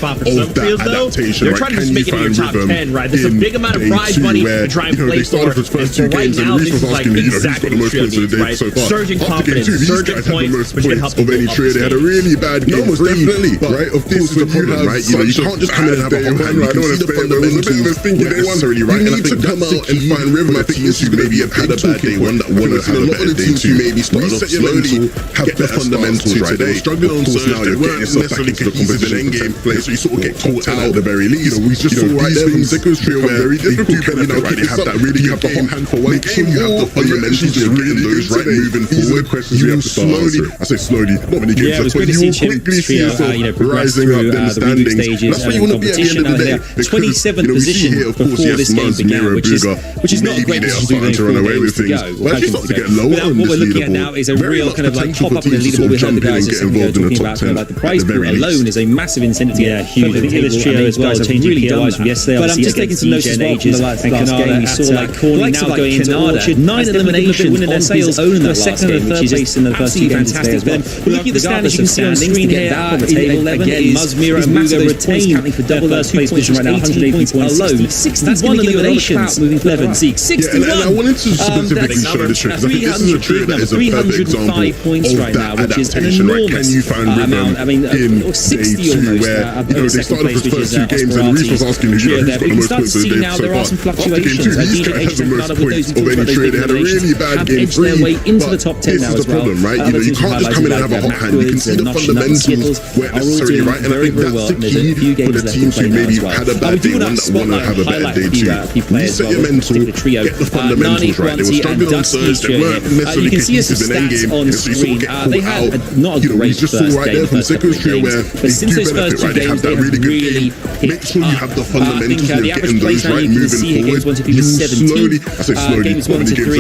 that adaptation, they're right? trying to Can just you make it in your find top rhythm 10, right? There's a in big amount of day prize 2 money where, to try and you know, play they started for. for his first And 2 so right games, and now, Reese this was is like asking me, you know, who's got exactly the most points of the day right? so far. Surging After game 2, confidence, these surging guys had the points, most which can points help of any people trio. They had a really bad game 3, right? Of course, with you have right, you know, you can't just come in and have a hot hand. You can see the fundamentals weren't necessarily right. You need to come out and find rhythm. I think teams who maybe have had a bad day, one that want to have a better day too. Maybe started off slowly, have the fundamentals right. They were struggling on Surge. They weren't necessarily back into the competition game play, so you sort of get caught out at the very least. We just saw right there from Zico's trio where very difficult. You know, they have that really good game. Make sure you have the fundamentals just written those right moving forward. You will slowly, I say slowly, not many games left, but you will quickly see yourself rising up in the standings. That's where you want to be at the end of the day. 27th position before this game began, which is not a great position to run away with things. But if you start to get lower on what this we're looking at now is a real kind of like pop up in the leaderboard. We heard the guys talking about kind of like the prize pool alone is a massive incentive to get huge. I think this trio as well has really done that. Yesterday, but I'm just taking some notes as well from the last game. We saw like Corny now going into Orchard, 9 eliminations, winning their sales own in that second and third place in the first 2 games today as well. Looking at the standings, you can see on screen here on the table 11 is Muzmira retain for double first place position right now, 180 points alone. 61 eliminations, moving 11 Zeke, 61. I wanted to specifically show this trick, because I think this is a trick that is a perfect example of that adaptation, right? Can you find rhythm in day 2 where, you know, they started off his first 2 games and Reese was asking, you know, who's got the most points of the day so far. After game 2, these guys had the most points of any trio. They had a really bad game 3, but this is the problem, right? You know, you can't just come in and have a hot hand. You can see the fundamentals weren't necessarily right, and I think that's the key for the teams who maybe had a bad day, one that want to have a better day too. You set your mental, get the fundamentals right. They were struggling on Surge, they weren't necessarily cohesive in endgame, and so you sort of get caught out. You know, we just saw right there from Zico's trio where they do benefit, right? They have that really good game. Make sure you have the fundamentals of getting those right moving forward. You slowly, I say slowly, not many games left, but you will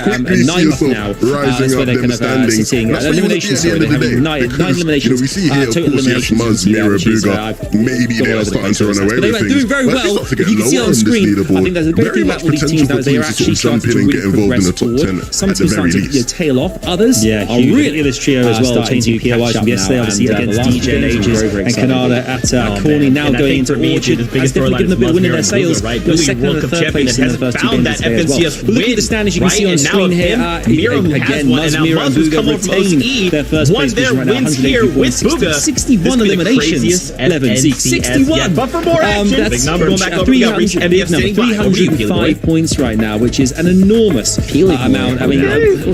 quickly see yourself rising up in the standings. That's what you want to be at the end of the day. Because, you know, we see here, of course, yes, Muzz, Mira, Booga, maybe they are starting to run away with things. Doing very well. You can see on screen, I think there's a great thing about all these teams now is they are actually starting to really progress forward. Some teams starting to tail off. Others are really this trio as well, changing POIs from yesterday, obviously against DJ Ages and Canada at Corny, now going into Orchard. Has definitely given them a bit of win in their sales. The second and the third place in the first 2 games today as well. But look at the standings you can see on screen here. Again, Muzmira and Booga retain their first place position right now, 180 points, 61 eliminations, 11 Zeke, 61. But for more action, that's 305 points right now, which is an enormous amount. I mean,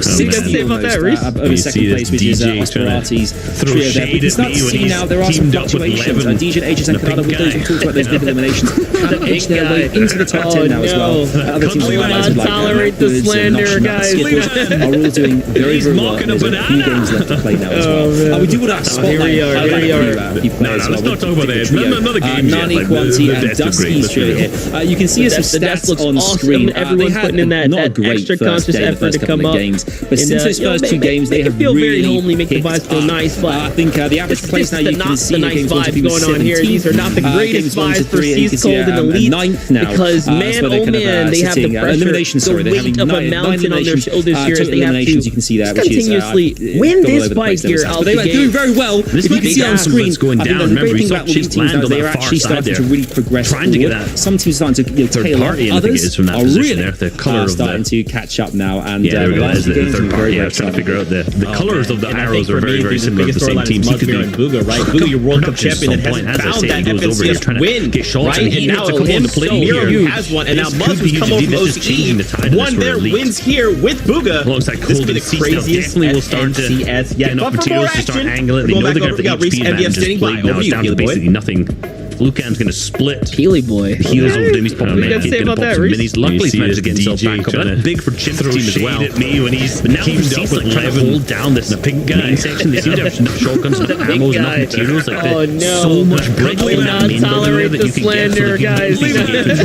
60 almost over second place, which is Osperati's trio there. But you start to see now there are some fluctuations. DJ Ages and Canada, with those we talked about those big eliminations, have edged their way into the top 10 now as well. Other teams like tolerate the slander, guys. are all doing very, very well. There's a few games left to play now as well. We do want to spotlight key players as well. Let's not talk about that. Another game. Nani, Quanti, and Dusky's trio here. You can see some stats on screen. Everyone putting in that extra conscious effort to come up. Games, but since those first 2 games, they have feel really very homely, make the vibes feel nice. But I think the average place now you can see nice vibes going on here. These are not the greatest vibes for Seas Cold and Elite. Ninth now, because man, oh man, they have the pressure, the weight of a mountain on their shoulders here as they have to you can see that, continuously win this fight here out the gate. They're doing very well. This if you can see on screen, going down. Remember, the great thing about all these teams now is they're actually starting to really progress trying to get that. Some teams are starting to tail off. Others from that are really the color starting to catch up now. And there we go. There's the third party. I was trying to figure out the colors of the arrows are very, very similar to the same teams. He could be Booga, right? Booga, your World Cup champion, and has found that FNCS win, right? And now him, Mira, who has one, and now Muzz, who's come over from OCE, won their wins here with Booga. Alongside This will be the craziest definitely will start to NCS get enough materials to start angling. They know they're going to have the HP advantage. This plate now is down to basically nothing. Lucan's going to split. Peely boy. The heals over to him. He's popping What do you got to say about that, Reese? minis. Luckily, he's managed to get himself back up. That's big for Chip's team as well. At me when he's now teamed up with trying to hold down this pink guy section. They seem to have enough shotguns, enough ammo, enough materials. Like so much brick in that main building that you can get. So guys,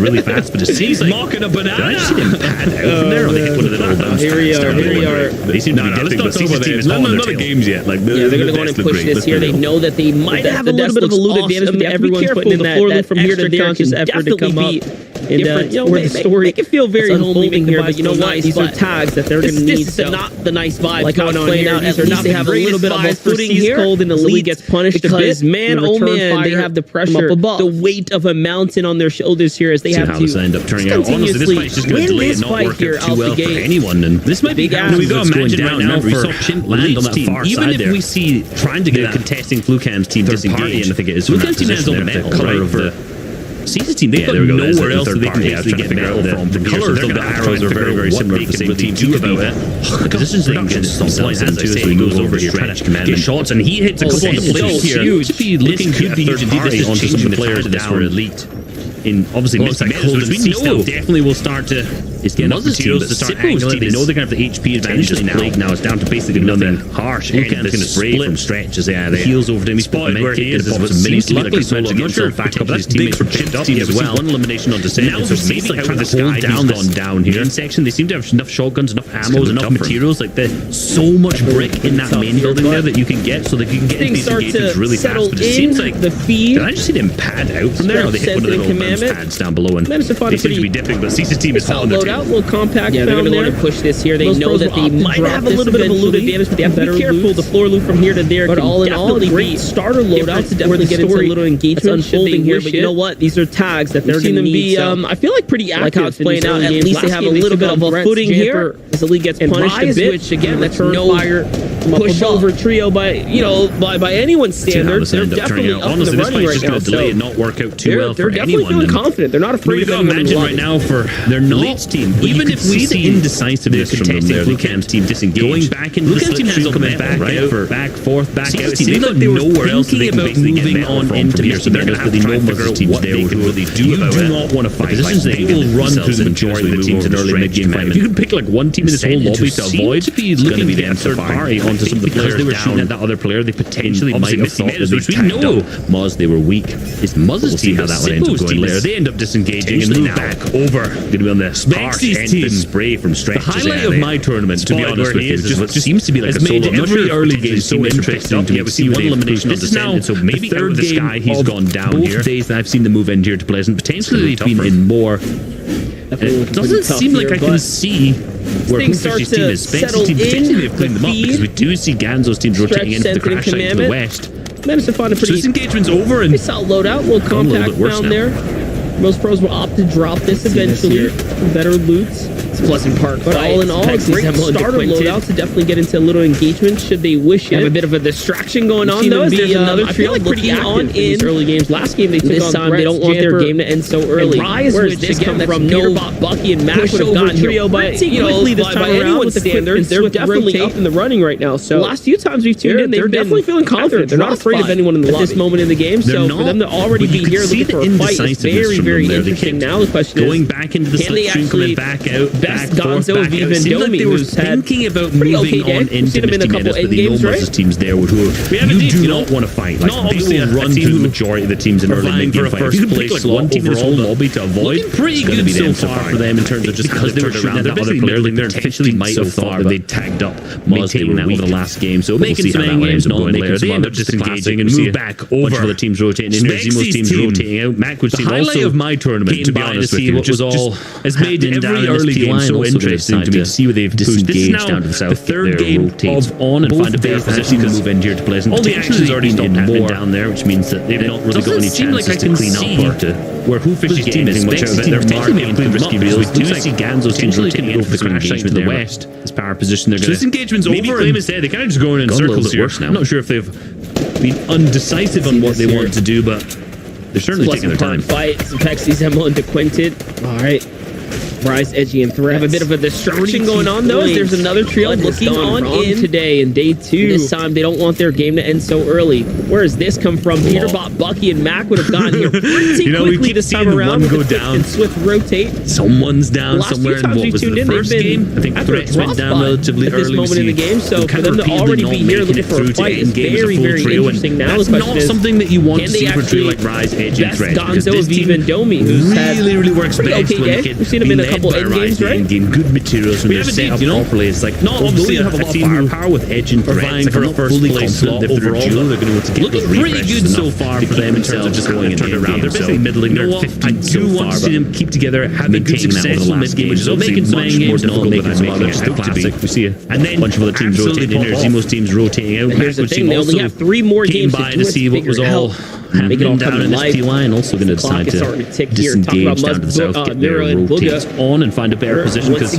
really fast, but it seems like Marking a banana. I see them pad out from there. Or they hit one of the little bounce Here we are. They seem to be dipping, but CC's team is hot on their tail. Games yet. Like Yeah, they're going to go on and push this here. They know that they might have a little bit of a loot advantage, but everyone's putting in that from here to there conscious effort to come up. And where the story make it feel very unfolding here, but you know what? These are tags that they're going to need. So not the nice vibe like going on here. At least they have a little bit of a footing here. Cold and Elite gets punished because man, oh man, they have the pressure, the weight of a mountain on their shoulders here as they have to end up turning out. Honestly, this fight's just going to delay and not work out too well for anyone. And this might be how we've got to imagine right now for Elite's team. Even if we see trying to get contesting Flucan's team disengage, and I think it is Flucan's team has on the metal color of the Caesar's team. They've got nowhere else that they can basically get metal from. The color of the arrows are very, very similar to the same team do about it. The positions they can get themselves into as he moves over here, trying to get shots, and he hits a couple of the players here. This could be used onto some of the players of this for Elite. In obviously Mystic Meadows, which we know definitely will start to get enough materials to start angling. They know they're going to have the HP advantage now. It's down to basically nothing harsh. Lucan's going to spray from stretches. Yeah, the heals over to him. He's spotted where he is. Minis. Luckily, Solo not sure back up. That's big for Chip's team as well. One elimination on Descent. Now, so maybe like trying to hold down this down here in section. They seem to have enough shotguns, enough ammo, enough materials. Like there's so much brick in that main building there that you can get, so that you can get these engagements really fast. But it seems like the feed. Did I just see them pad out from there? Or they hit one of the little pads down below, and they seem to be dipping, but Caesar's team is hot on their tail. Little compact. Yeah, they're going to go and push this here. They know that they might have a little bit of a loot advantage, but they have to be careful. The floor loot from here to there. But all in all, a great starter loadout to definitely get into a little engagement unfolding here. But you know what? These are tags that they're going to need. I feel like pretty active. Like how it's playing out. At least they have a little bit of a footing here. As the league gets punished a bit, which again, that's no fire pushover trio by by anyone's standards. They're definitely up in the running right now. Delay and not work out too well for anyone. They're definitely feeling confident. They're not afraid of anyone. Imagine right now for their Elites team, even if we see indecisiveness from them there, Lucan's team disengaged. Going back into the team has coming back out, back forth, back out. It seems like they were nowhere else they can basically get on into here, so they're going to have to try and figure out what they can really do about it. You do not want to fight. They will run through the majority of the teams in early mid-game fight. If you can pick like one team in this whole lobby to avoid, it's going to be the third party onto some of the players they were shooting at that other player. They potentially might have thought that they tagged up Muzz. They were weak. It's Muzz's team how that one ends up going later. They end up disengaging and move back over. Going to be on the harsh end of the spray from stretches. The highlight of my tournament, to be honest with you, just seems to be like a solo. Every early game so interesting to me. We see one elimination on Descent, so maybe out of the sky he's gone down here. Both days that I've seen them move in here to Pleasant, potentially they've been in more. It doesn't seem like I can see where Hoofish's team is. Spence's team, potentially they've cleaned them up because we do see Ganzo's team rotating into the crash site to the west. Managed to find a pretty. So this engagement's over and they saw loadout, little compact down there. Most pros will opt to drop this eventually. Better loots. It's Pleasant Park. But all in all, a great starter loadout to definitely get into a little engagement should they wish it. Have a bit of a distraction going on though. There's another trio like pretty on in these early games. Last game they took this time they don't want their game to end so early. Rise, which this come from Peterbot, Bucky, and Matt would have gotten trio by by anyone's standards. They're definitely up in the running right now. So the last few times we've tuned in, they're definitely feeling confident. They're not afraid of anyone in the lobby at this moment in the game. So for them to already be here looking for a fight is very, very interesting. Now the question is, going back into the slipstream, coming back out, best Gonzo of even Seems like they were thinking about moving on into Misty Menace, but they know Muzz's team's there who you do not want to fight. Like, they will run through the majority of the teams in early mid-game fight. If you can pick like one team in this whole lobby to avoid, pretty good so far for them in terms of just because they were shooting at that other player. They potentially might have thought that they tagged up Muzz. They were over the last game, so making some games non-players. They end up disengaging and move back over. A bunch of the teams rotating in. Zimo's team's rotating out. Macwood's team also. The highlight of my tournament, to be honest with you, what was all has made every early game so interesting to me to see where they've disengaged down to the south. The third game of on and find a better position to move in here to Pleasant. All the action has already stopped happening down there, which means that they've not really got any chances to clean up or to where Hoofish's team is much out of it. They're marking the risky reels. We do see Ganzo's team rotating into the crash site to the west. This power position, they're going to. So this engagement's over. Maybe claim instead. They kind of just going in circles here. I'm not sure if they've been undecisive on what they want to do, but they're certainly taking their time. Fight. Pexi's Emma into Quinted. All right. Rise, Edgy, and Threat have a bit of a distraction going on, though. There's another trio looking on in today in day 2. This time, they don't want their game to end so early. Where does this come from? Peterbot, Bucky, and Mac would have gotten here pretty quickly this time around. Go down and Swift rotate. Someone's down somewhere in what was the first game. I think Threats went down relatively at this early. moment in the game, so for them to already be here looking for a fight is very, very interesting. Now the question is, something that you want to see for a trio like Rise, Edge, and Threat. Gonzo, Viva, and Domi, who's really works best when you get we've seen him in a couple end games, right? Game good materials when they're set up properly. It's like not obviously have a lot of firepower with Edge and Threat. Vying for a first place slot overall. They're going to want to get looking pretty good so far for them in terms of just going and turn around. They're basically middling. They're 15 so far. I do want to see them keep together, having good success in this game, which is obviously much more difficult than I'm making it a classic. We see a bunch of other teams rotating in there. Zemo's team's rotating out. Here's the thing, they only have 3 more games to see what was all happening down in SPY, and also going to decide to disengage down to the south, get their rotates on and find a better position, because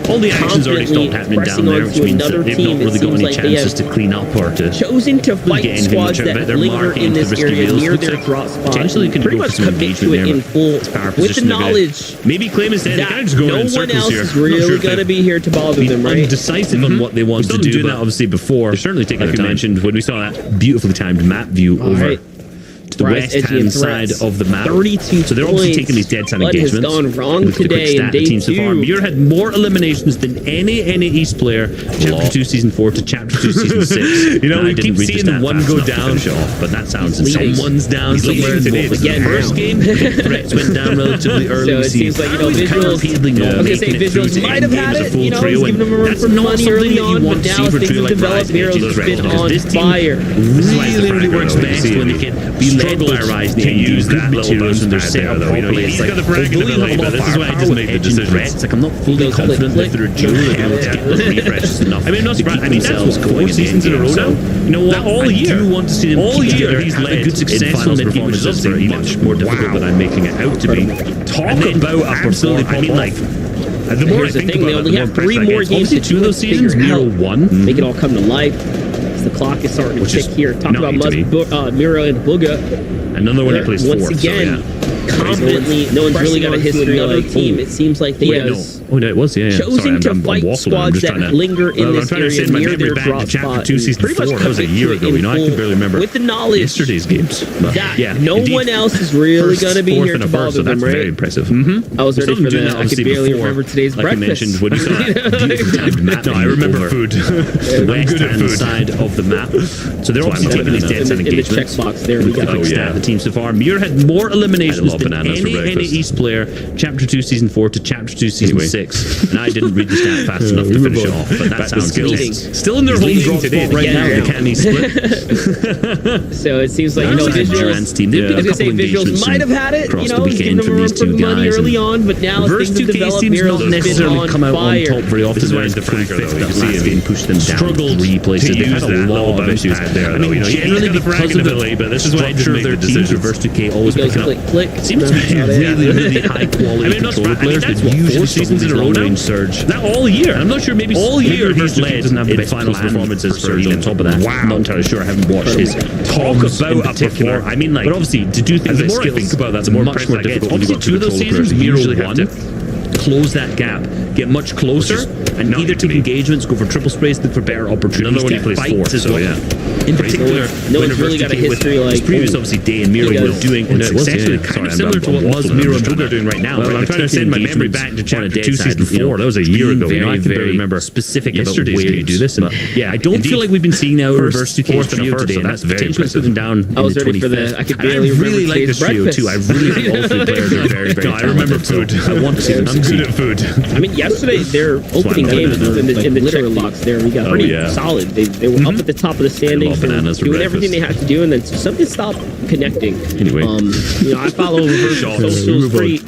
all the action's already stopped happening down there, which means that they've not really got any chances to clean up or to chosen to fight squads that linger in this area near their drop spot. Potentially could pretty much commit to it in full with the knowledge maybe claim instead that no one else is really going to be here to bother them, right? Decisive on what they want to do, that obviously before. They're certainly taking like we mentioned when we saw that beautifully timed map view over to the west-hand side of the map. 32 so they're obviously taking these dead time engagements. What has gone wrong today in day 2? Muir had more eliminations than any East player, Chapter 2 Season 4 to Chapter 2 Season 6. You know, we keep seeing the one go down, but that sounds insane. Someone's down somewhere in the first game. Threats went down relatively early. So it seems like, Visuals, I was going to say Visuals might have had it, giving them a run for money early on, but now things have developed. Heroes have been on fire. Really works best when they can be led by Rise to use that materials when they're set up properly. It's like, this is why I just made the decision. It's like, I'm not fully confident that they're a duel, they're going to get the refreshes enough. I mean, I'm not surprised. I mean, that's 4 seasons in a row now. You know what? All year. I do want to see them all year. He's led good successful performances, which is obviously much more difficult than I'm making it out to be. Talk about a performance. I mean, like, the more I think about it, the more 3 more games to 2 of those seasons, Miro won. Make it all come to life. The clock is starting to tick here. Talk about Miro and Booga. Another one that plays once again, confidently, no one's really got a history of a team. It seems like they have chosen to fight squads that linger in this area near their drop spot. Pretty much that was a year ago. You know, I can barely remember with the knowledge yesterday's games. That no one else is really going to be here to bother them, right? Very impressive. I was ready for that. I could barely remember today's breakfast. When you saw that no, I remember food. The west-hand side of the map. So they're obviously taking these dead set engagements. In the checkbox there, we got the team so far. Muir had more eliminations than any East player, Chapter 2 Season 4 to Chapter 2 Season 6. And I didn't read the stat fast enough to finish it off, but that sounds good. Still in their home drop spot right now, the Canny split. So it seems like, Visuals, team. I was going to say Visuals might have had it, giving them a run for money early on, but now as things have developed, Miro's not necessarily come out on top very often. This is why the fragger, though. You can see him push them down. Struggled 3 places. They've had a lot of issues there. I mean, generally because of the but this is why I just made their teams. Reverse 2K always picking up. Seems to be really high quality controller players. They've usually 4 seasons in a row now. Surge. That all year. I'm not sure. Maybe all year he's led doesn't have the best finals performances for Surge on top of that. Wow. I'm not entirely sure. I haven't watched his talk about a performer. I mean, like, but obviously to do things like skills. The more I think about that, the more much more difficult. Obviously, 2 of those seasons, Miro won. Close that gap, get much closer, and either take engagements, go for triple sprays, look for better opportunities. Another one he plays 4, so in particular, no one's really got a history like his previous obviously Day and Miro were doing successfully kind of similar to what was Miro and Booga doing right now. I'm trying to send my memory back to Chapter 2 Season 4. That was a year ago. I can barely remember specific yesterday's where you do this. Yeah, I don't feel like we've been seeing now Reverse 2K from today, and that's very impressive. Down I was ready for the. I could barely really like this trio too. I really think all 3 players are very, very. I remember food. I want to see them. I'm good at food. I mean, yesterday their opening game in the checkbox there, we got pretty solid. They were up at the top of the standings, doing everything they had to do, and then something stopped connecting. Anyway, I follow Reverse socials pretty.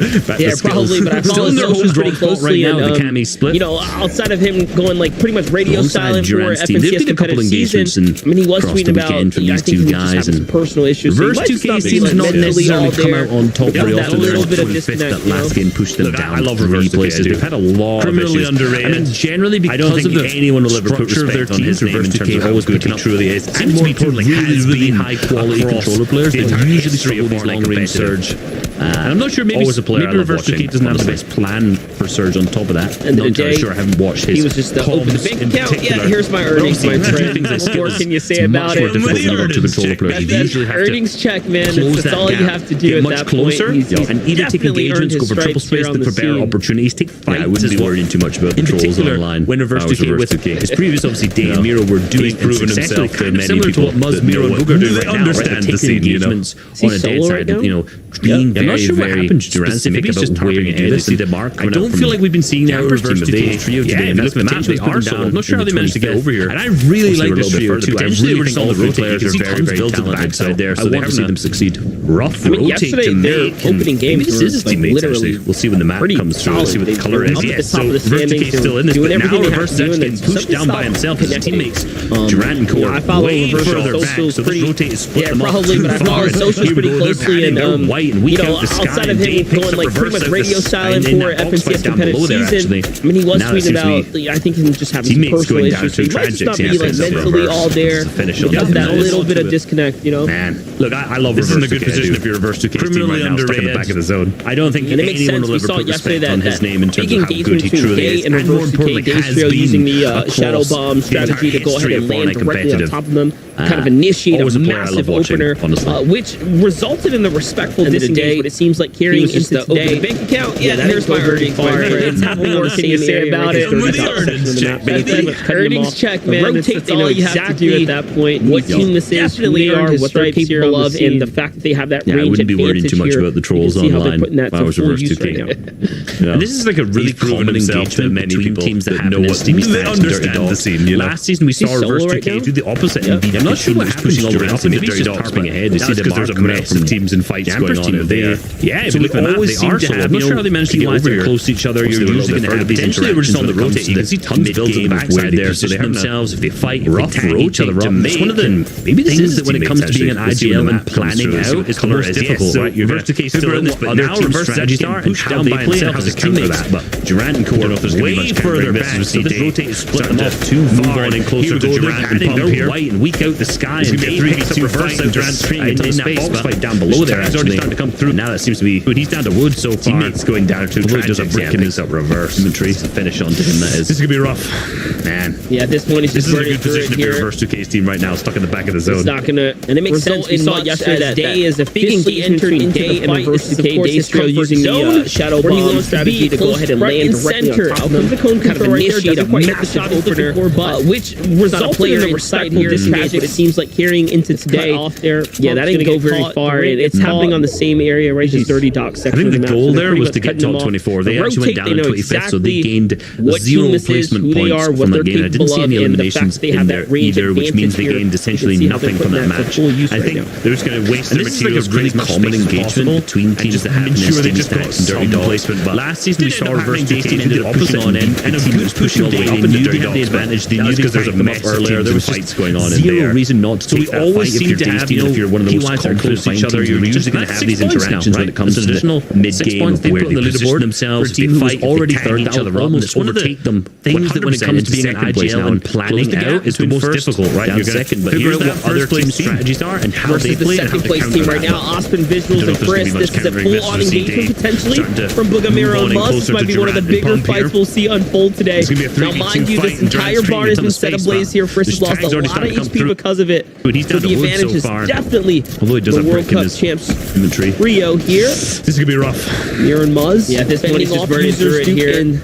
Yeah, probably, but I follow socials pretty closely. And the Cammy split. Outside of him going like pretty much radio silent for FNCS competitive season, I mean, he was tweeting about. I think he just had some personal issues. Reverse 2K seems not necessarily come out on top very often. A little bit of disconnect. That last game pushed them down. I love Reverse places. They've had a lot of issues. Underrated. I mean, generally because of the anyone will ever put respect on his name in terms of how good he truly is. seems to be really high quality controller players. They usually struggle with long-range Surge. And I'm not sure, maybe Reverse 2K doesn't have the best plan for Surge on top of that. And I'm not entirely sure. I haven't watched his. He was just open the bank account. Yeah, here's my earnings, my friend. What more can you say about it? Earnings check, man. That's all you have to do at that point. And either take engagements, go for triple space, look for better opportunities, take fights. I wouldn't be worrying too much about the trolls online. When Reverse 2K with his previous, obviously, Day and Miro were doing proven himself to many people. What Muzz, Miro, and Booger do right now, understand the scene, you know, on a dead side, you know, being very, very specific about where you do this. I don't feel like we've been seeing now Reverse 2K trio today. Look, the match was put down. I'm not sure how they managed to get over here. And I really like this trio too. I really think all the players are very, very talented side there, so I want to see them succeed. Rough rotate to make. Opening games is teammates, actually. We'll see when the map comes through. We'll see what the color is. Yeah, so Reverse 2K is still in this, but now Reverse is actually getting pushed down by himself. His teammates, Durant and Core, way further back. So this rotate is split them off too far. Socials pretty closely, and white and we out the sky. Outside of him going like pretty much radio silent for FNCS competitive season. I mean, he was tweeting about, I think him just having some personal issues. He might just not be like mentally all there. Just that little bit of disconnect, you know. Man, look, I love Reverse 2K. This is in a good position if you're Reverse 2K criminally underrated, stuck in the back of the zone. I don't think anyone will ever put respect on his name in terms of how good he truly is, and more importantly, has been using the shadow bomb strategy to go ahead and land directly on top of them, kind of initiate a massive opener, which resulted in the respectful disengage. But it seems like carrying into today, the bank account. Yeah, here's my earnings. It's happening on the same say about it. Earnings check, man. That's all you have to do at that point. What team this is, who they are, what they're capable of, and the fact that they have that range advantage. I wouldn't be worried too much about the trolls online if I was Reverse 2K. And this is like a really common engagement between teams that know what teams that understand the scene. Last season we saw Reverse 2K do the opposite and beat. I'm not sure what happens all the way up in the Dirty Dogs being ahead. They see the there's a mess of teams and fights going on in there. Yeah, so we always seem to have. I'm not sure how they managed to get over here. Close to each other. You're usually going to have these interactions. We're just on the rotate. You can see tons of builds on the backside there. So they have themselves. If they fight, rough each other up. It's one of the maybe things that when it comes to being an IGL and planning out, it's the most difficult. Right, you're Reverse 2K still in this, but now Reverse strategies are and how they play and how they counter that. But Durant and Core way further back. So this rotate is split them off too far and closer to Durant and Pump here. White and weak out the sky. And they picks up Reverse out Durant straight into the space. Box fight down below there. It's already starting to come through. Now that seems to be good. He's down to wood so far. Teammates going down to Tragic. Does a brick and up Reverse inventory to finish onto him. That is. This is gonna be rough, man. Yeah, at this point he's just this is a good position to be Reverse 2K's team right now, stuck in the back of the zone. It's not gonna, and it makes sense. We saw yesterday that Day is officially entered into the fight. Reverse 2K Day still using the shadow bomb strategy to go ahead and land directly on top of them. Kind of initiate a massive opener, which resulted in a respectful disengage. But it seems like carrying into today off there. Yeah, that didn't go very far. It's happening on the same area, right? Just Dirty Dogs section. I think the goal there was to get top 24. They actually went down to 25th, so they gained 0 placement points from that game. I didn't see any eliminations in there either, which means they gained essentially nothing from that match. I think they're just going to waste their materials. This is like a really common engagement between teams that have Steamy Stacks and Dirty Dogs. Last season we saw Reverse 2K do the opposite on end, and a team was pushing all the way. They knew they had the advantage. They knew because there's a mess earlier. There was fights going on in there. Zero reason not to take that fight if you're Day's team. If you're one of the most confident each other, you're usually going to have these interactions when it comes to the mid-game of where they position themselves. They fight already third each other up and overtake them. Things that when it comes to being an IGL and planning out is the most difficult, right? You're second, but here's what other team strategies are and how they play. The second place team right now, Aspen Visuals and Chris. This is a full-on engagement potentially from Bugamiro and Muzz. This might be one of the bigger fights we'll see unfold today. Now, mind you, this entire barn has been set ablaze here. Frisk has lost a lot of HP because of it. So the advantage is definitely the World Cup champs Rio here. This is going to be rough. Miro and Muzz. Yeah, this one is just burning through it here.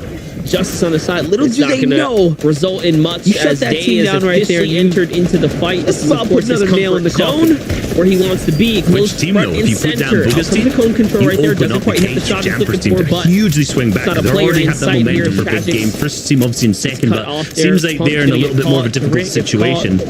Justice on the side. Little do they know result in much. You shut that team down right there. Entered into the fight. This is of course another nail in the cone where he wants to be. Close front and center. The cone control right there doesn't quite hit the shot he's looking for, but hugely swing back. Not a player in sight here. For a good game. First team obviously in second, but seems like they're in a little bit more of a difficult situation.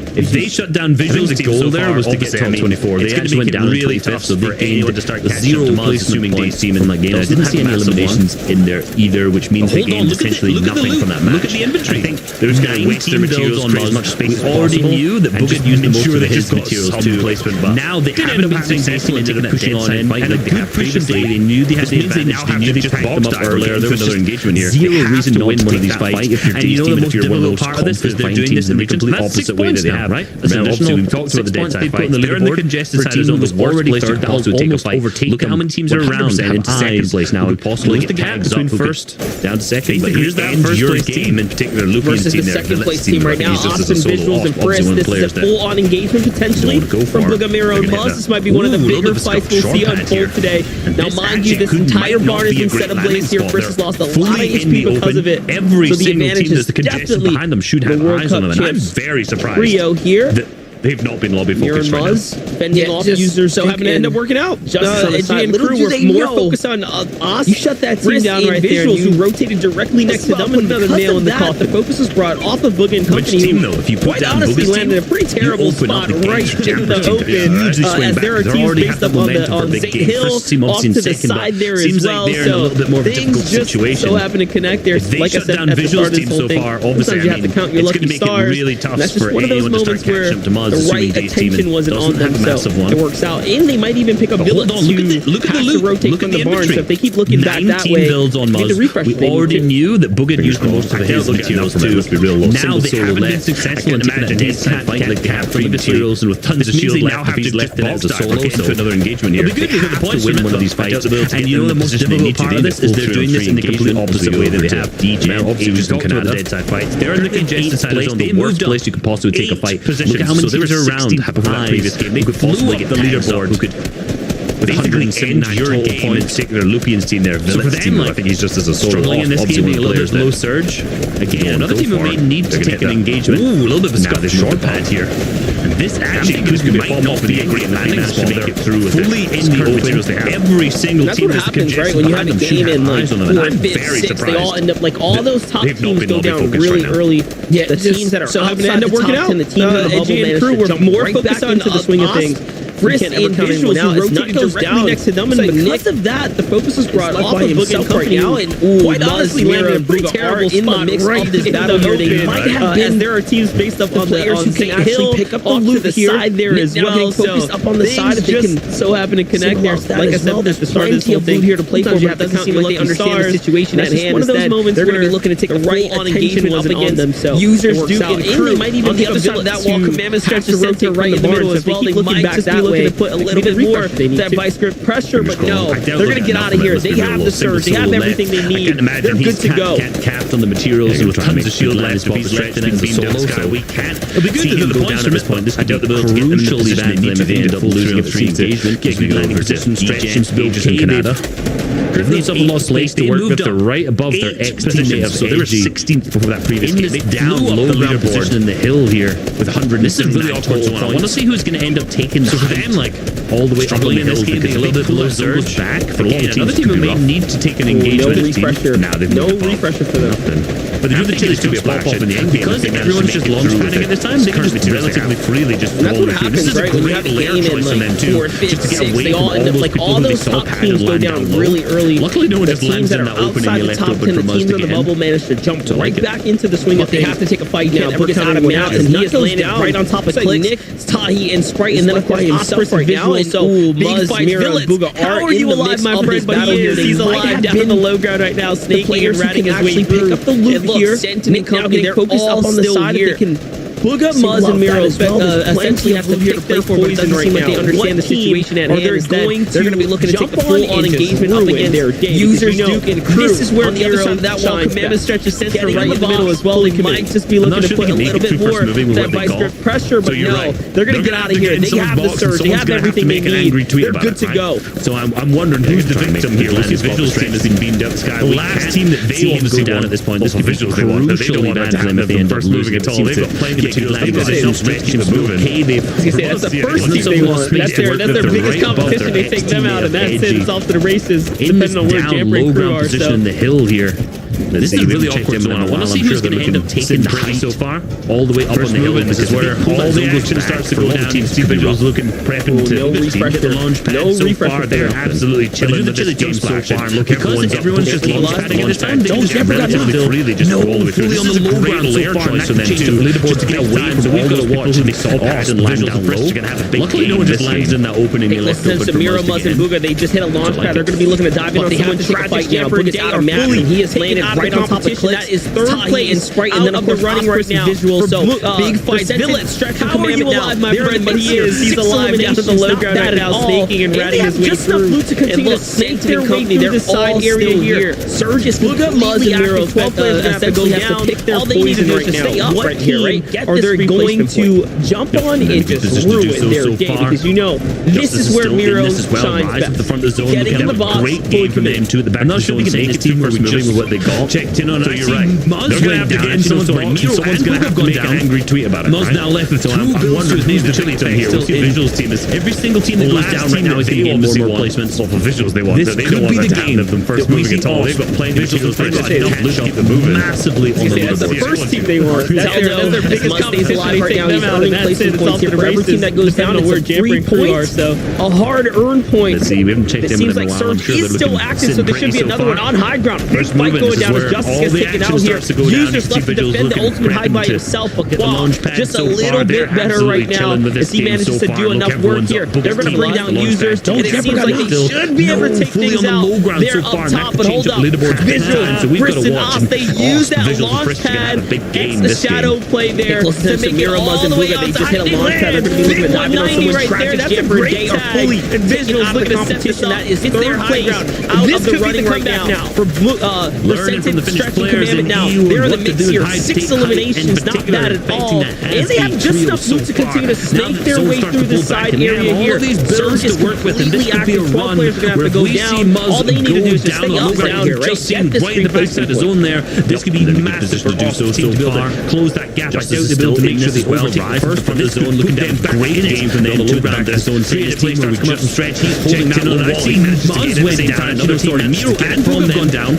If they shut down Visuals, the goal there was to get top 24. They actually went down really tough, so they gained to start 0 placement points team in that game. I didn't see any eliminations in there either, which means they gained essentially nothing from that match. Look at the inventory. I think they're just going to waste their materials on as much space as possible. Already knew that Book had used the most of his materials to placement, but now they haven't been successful in taking that pushing on and fight like they have previously. They knew they had the advantage. They knew they just packed them up earlier. There was another engagement here. Zero reason to win one of these fights. And you know the most difficult part of this is they're doing this in the complete opposite way that they have, right? That's additional. We've talked about the dead side fights. They're in the congested side zone. The already third. That also take a fight. Look at how many teams are around and into second place now, and possibly the gap between first down to second. But here's that first place team in particular. Versus the second place team right now. Austin Visuals and Frisk. This is a full-on engagement potentially from Bugamiro and Muzz. This might be one of the bigger fights we'll see unfold today. Now, mind you, this entire barn is in set ablaze here. Frisk has lost a lot of HP because of it. Every so the single advantage team is that's congested definitely behind them should have eyes on them, and I'm very surprised. Rio here. They've not been lobby focused right now. Fending off users, so having to end up working out. Justice on the side. Crew were more focused on us. You shut that team down right there. Visuals who rotated directly next to them and another nail in the coffin. The focus was brought off of Booga and Company. Which team though? If you put down honestly Booga's landed a pretty terrible spot right in the open. As there are teams based up on Zane Hill off to the side there as well. So things just so happen to connect there. Like I said, at the start of this whole thing, sometimes you have to count your lucky stars. That's just one of those moments where the right attention wasn't on them, so it works out. And they might even pick up bullets look at the loop. Rotate from the barn, so if they keep looking back that way, builds on Muzz. We already knew that Booga used the most of his materials too. Now they haven't been successful in taking a dead side fight like they have for the materials, and with tons of shield left, if he's left it as a solo, so another engagement here. It'll be good to get the points to win one of these fights. And you know the most difficult part of this is they're doing this in the complete opposite way that they have DJ. Obviously, we just talked about the dead side fights. They're in the congested side zone, the worst place you could possibly take a fight. Look at how many teams are around before that previous game. They could possibly get the leaderboard. Who could basically end your game, in particular Lupian's team there. So for them, I think he's just as a struggling in this game, being a little bit low surge. Again, another team who may need to take an engagement. Ooh, a little bit of a scuff short pad here. And this actually might not be a great landing spot to make it through fully in the open. Every single team that's what happens, right? When you have a game in like 4th, 5th, 6th, they all end up like all those top teams go down really early. Yeah, the teams that are so having to end up working out. And the teams in the bubble managed Crew to were more right focused back into the swing of things. Frisk and Visuals who rotated directly next to them, and because of that, the focus was brought off of himself right now, and quite honestly landed a pretty terrible in the mix of this battle here. They might have been, there are teams based up on players who can actually pick up the loop to the side there as well, so up on the side if they can so happen to connect there. Like I said, at the start of this whole thing here to play for, you have to count your lucky stars. The situation at hand. One of those moments they're going to be looking to take a right on engagement up against them, so users do get crew. Might even pick up the that wall commandment stretch to rotate right in the middle as well. They might just be looking to put a little bit more that vice grip pressure, but no, they're going to get out of here. They have the surge, they have everything they need. They're good to go. Capped on the materials with tons of shield left. If he's left as a solo, so we can't. It'll be good to go down at this point. This could be crucially bad for them if they end up losing a 3 engagement. Gives me over to stretch Gauges and Canada. Griffins have lost place to work with. They're right above their ex-teammate. So they were 16th before that previous game. They down low leaderboard in the hill here with 100. This is a really awkward zone. I want to see who's going to end up taking the them like all the way up on the hill because a little bit below surge back for a lot of teams. Another team who may need to take an engagement. No refresher. No refresher for them. But the other team is to be a pop off in the end because everyone's just launch padding at this time. They can just relatively freely just roll the team. This is a great layer choice on them too. Just to get away from all those people who they saw padded land down really early. Luckily, no one just lands in that opening you left open for Muzz again. The teams in the bubble managed to jump right back into the swing of things. They have to take a fight now. Book out of mount, and he is landing right on top of Nick, Tahi, and Sprite, and then of course Osprey right now. And so big fight, Mira, Booga are in the mix of this battle here. He's alive down in the low ground right now, snaking and ratting his way through. Pick up the loop here. Nick now getting focused up on the side if they can. Booga, Muzz, and Miro essentially have to pick their poison right now. They understand the situation at hand. They're going to be looking to take the full-on engagement up against users, Duke, and Crew. This is where on the other side of that wall, commandment stretch is sent right in the middle as well. They might just be looking to put a little bit more that vice grip pressure, but no, they're going to get out of here. They have the surge. They have everything they need. They're good to go. So I'm wondering who's the victim here. We'll see Visuals team has been beamed up the sky. The last team that they want to go down at this point, this is Visuals they want. They don't want that to happen if they end up losing at all. They've got plenty of materials. Stretch keeps moving. That's the first team they want. That's their biggest competition. They take them out, and that's it. It's off to the races, depending on where Jamper and Crew are. Position in the hill here. This is a really awkward zone. I want to see who's going to end up taking the height so far, all the way up on the hill. This is where all the action starts to go down. Visuals looking prepping to get the launch pad. So far, they're absolutely chilling with this game so far. Because everyone's just launch padding at this time, they just relatively freely just go all the way through. This is a great layer choice for them too, just to get away from all the people who they saw pass and land down low. Luckily, no one just lands in that opening. Listen to Miro, Muzz, and Booga. They just hit a launch pad. They're going to be looking to dive in on someone to fight now. Booga's out of map, and he is landed eliminated right on top of Clix. That is third place Sprite, and then of course running right now Visual. So big fight. Billet stretching Commandment now. My friend, but he is. He's alive down to the low ground right now, snaking and ratting his way through. Just to continue to snake their way through the side area here. Surge is completely active. 12 players have to go down. All they need to do is just stay up right here, right? Or they're going to jump on and just ruin their day, because you know this is where Miro shines best. Getting in the box, great game from them too at the back. I'm not sure we can take it team where we with what they got. Checked in on it. So you're right. They're going to have to get into those boxes. Someone's going to have to make an angry tweet about it. Muzz now left with 2 goals to his name. The chili team here. We'll see Visuals team is every single team that goes down right now is going to get more placements off of Visuals. They want. They don't want to have them first moving at all. They've got plenty of Visuals for enough keep them moving massively on the the first team they want. That's their biggest competition right now. He's earning placement points here for every team that goes down. It's a 3 points, a hard-earned point. See, we haven't checked in with them in a while. It seems like Surge is still active, so there should be another one on high ground. Big fight going down as Justice gets taken out here. Users left to defend the ultimate high by himself, but Qual just a little bit better right now as he manages to do enough work here. They're going to bring down Users, and it seems like they should be able to take things out. They're up top, but hold up. Visual, Briss and Off, they use that launch pad. It's the shadow play there to make it all the way on top. They land. Big 190 right there. That's a great tag. And Visual's looking to set this up. It's their high ground out of the running right now. For Percentage stretching Commandment now. They're in the mix here. 6 eliminations, not bad at all. And they have just enough loot to continue to snake their way through the side area here. Surge is completely active. 12 players are going to have to go down. All they need to do is just stay up down here, right? Get this free placement point. There. This could be massive for off team to be able to close that gap. I doubt they'll be able to make sure they overtake the first from the zone. Looking down, great game from them to ground this zone. His team where we just stretch. He's holding that wall. Muzz went down. Another story. Miro and Boom have gone down.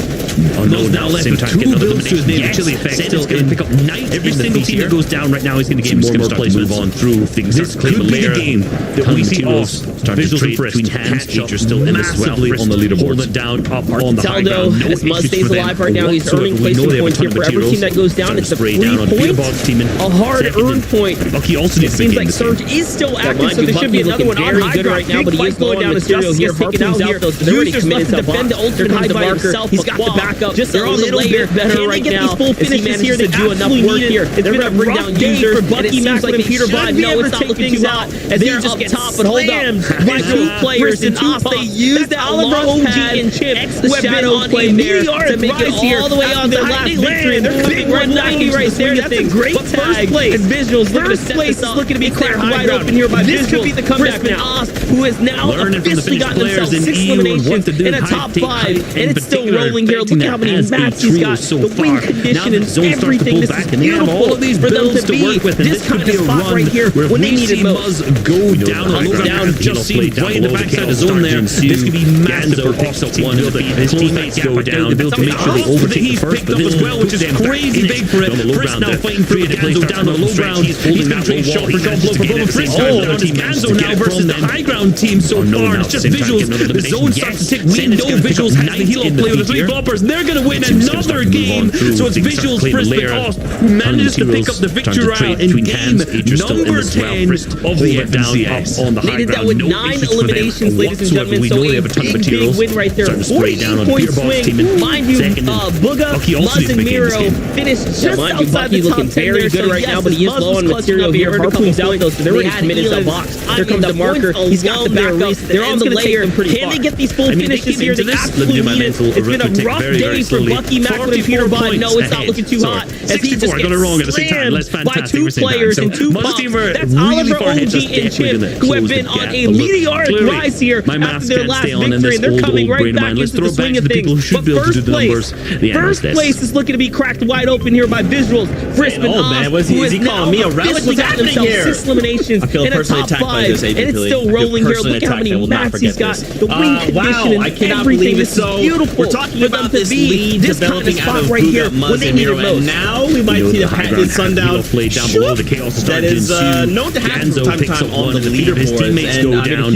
Muzz now left with 2 builds to his name. The chili effect still going to pick up 9. Every single team that goes down right now is going to get more placements. Move on through things. This could be the game that we see off. Visuals and Frisk between hands. You're still massively on the leaderboard. Hold it down up on the high ground. As Muzz stays alive right now, he's earning placement points here for every team that goes down. It's a free point, a hard-earned point. It seems like Surge is still active, so there should be another one on high ground right now, but he is going down as Justice gets taken out here. Users left to defend the ultimate high by himself. He's got the backup. Just a little bit better right now as he manages to do enough work here. They're going to bring down Users, and it seems like Peter Bond, no, it's not looking too hot as he just gets top, but hold up. By 2 players and Off, they use that launch pad and Chip, the shadow play there to make it all the way on their last victory. They're big 190 right there. That's a great tag. And Visuals looking to set this up. Looking to be cracked wide open here by Visuals. This could be the comeback now. Who has now officially gotten himself 6 eliminations in a top 5, and it's still rolling here. Look at how many mats he's got. The win condition and everything. This is beautiful for them to be this kind of spot right here when they need it most. Go down, just seen right in the backside of the zone there. This could be massive for picks up one. His teammates go down. They'll make sure they overtake the first, but this well, which is crazy big for it. Frisk now fighting through it. Ganzo down to the low ground. He's going to trade shot for shot blow for Bubba Frisk. Ganzo now versus the high ground team so far. It's just Visuals. The zone starts to tick. We know Visuals has the heal play with the 3 boppers. They're going to win another game. So it's Visuals, Frisk, and Off who manages to pick up the victory round in game number 10 of the FNCS. They did that with 9 eliminations, ladies and gentlemen. So a big win right there. 40-point swing. Mind you, Booga, Muzz, and Miro finished just outside the top 10 very good right now, but he is low on material here. Harpoon's out though, so they're already committed to the box. Here comes the marker. He's got the backup. They're on the layer. Can they get these full finishes here? They absolutely need it. It's been a rough day for Bucky, Macklin, and Peter Bond. No, it's not looking too hot as he just gets slammed by 2 players and 2 pumps. That's Oliver, OG, and Chip, who have been on a meteoric rise here after their last victory, and they're coming right back into the swing of things. But first place is looking to be cracked wide open here by Visuals. Frisk and Off, who is calling me a relic? What's happening here? 6 eliminations in a top 5, and it's still rolling here. Look how many mats he's got. The win condition and everything is beautiful. We're talking about this lead this kind of spot right here when they need it most. Now we might see the patented Sundown play down below. The chaos is that is known to happen from time to time on the leaderboards. His teammates go down.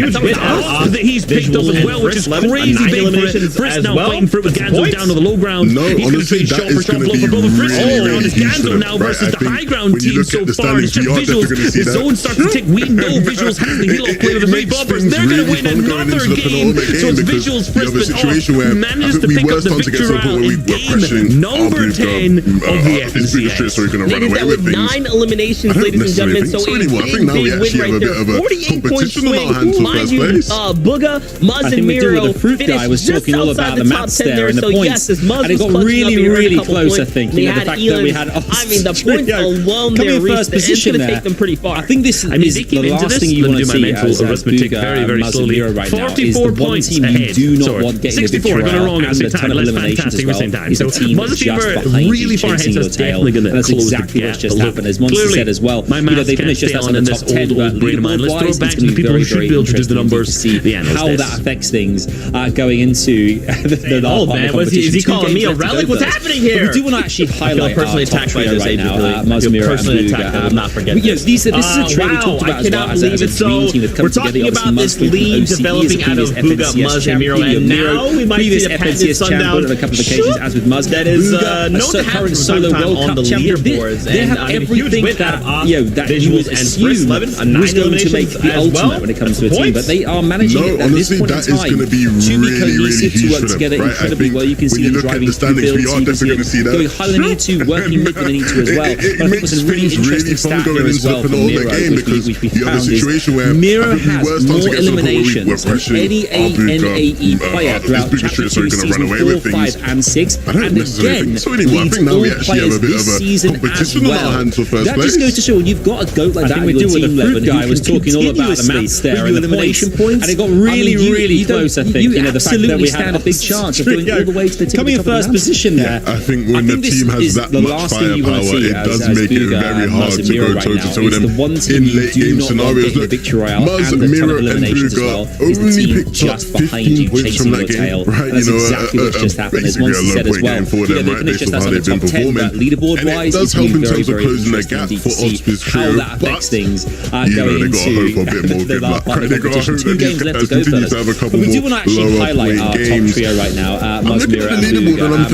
He's picked up as well, which is crazy big for it. Frisk now fighting for it with Ganzo down to the low ground. He's going to trade shot for shot blow for Bubba Frisk. It's Ganzo now versus the high ground team so far. It's just Visuals. The zone starts to tick. We know Visuals has the heal play with the 3 boppers. They're going to win another game. So it's Visuals, Frisk, and Off who manages to pick up the victory round in game number 10 of the FNCS. They did that with 9 eliminations, ladies and gentlemen. So a big win right there. 48-point swing. Mind you, Booga, Muzz, and Miro finished just outside the top 10 there. So yes, as Muzz was clutching up, really close, I think. They had Elon. I mean, the points alone there reached the end. It's going to take them pretty far. I think this is the last thing you want to see as Booga, very slowly. Right now is the one team you do not want getting a victory and a ton of eliminations as well. Is a team that's just behind you, chasing your tail. That's exactly what's just happened. As Monster said as well, they finished just outside the top 10 leaderboard-wise. It's going to be very interesting to see how that affects things going into the last part of the competition. Is he calling me a relic? What's happening here? We do want to actually highlight our top trio right now. Muzzmira and Booga. I will not forget this is a trio we talked about as well as a dream team that's come together. We're talking about this league developing out of Booga, Muzz, and Miro, and now we might see the patented Sundown on a couple of occasions, as with Muzz. That is known to have current solo World Cup leaderboards. They have everything that you would assume was going to make the ultimate when it comes to a team, but they are managing it at this point in time to be cohesive, to work together incredibly well. You can see them driving through builds, you can see them going higher than they need to, working mid than they need to as well. But I think what's a really interesting stat here as well from Miro, which we found is Miro has more eliminations than any ANAE player throughout Chapter 2 Season 4, 5 and 6, and again leads all players this season as well. That just goes to show when you've got a goat like that in your team level, guy was talking all about the maths there and the elimination points, and it got really close. I think the fact that we had a big chance of going all the way to the coming in first position there. I think when the team has that much firepower, it does make it very hard to go toe to toe with them in late game scenarios. Look, Muzz, Miro, and Booga only picked up 15 points from that game, right? That's exactly what's just happened. As Monster said as well, they finished just outside the top 10, but leaderboard-wise, it's been very interesting to see how that affects things going into the last part of the competition. 2 games left to go, fellas. But we do want to actually highlight our top trio right now, Muzz, Miro, and Booga.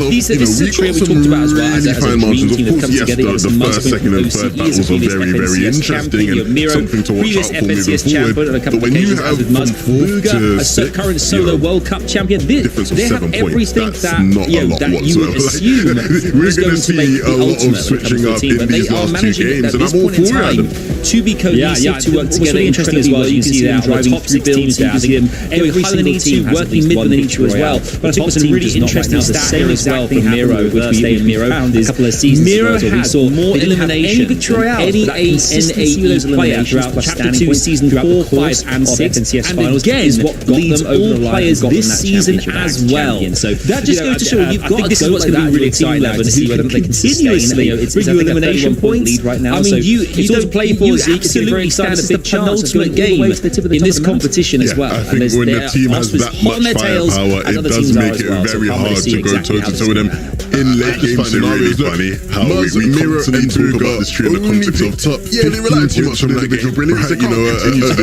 This is a trio we talked about as well as a dream team that comes together. The first, second, and third battles are very interesting and something to watch out for moving forward. But when you have from 4th to current solo World Cup champion, they have everything that you would assume was going to make the ultimate when it comes to a team, but they are managing at this point in time to be cohesive, to work together interesting as well. You can see them driving top 6 teams there. I think every single team working mid than they need to as well. But I think what's a really interesting stat here as well for Miro, which we found is a couple of seasons Miro has more eliminations than any ANAE player throughout Chapter 2 Season 4, 5 and 6, and again leads all players this season as well. So that just goes to show you've got a goal like that really exciting level to see whether they can continuously bring you elimination points right now. I mean, you don't play for Zeke. It's very stand a big chance of going all the way to the tip of the in this competition as well. I think when the team has that much firepower, it does make it very hard to go toe to toe with them in late game scenarios. Funny how we constantly talk about this trio in the context of top. Yeah, they rely too much on individual brilliance. You know,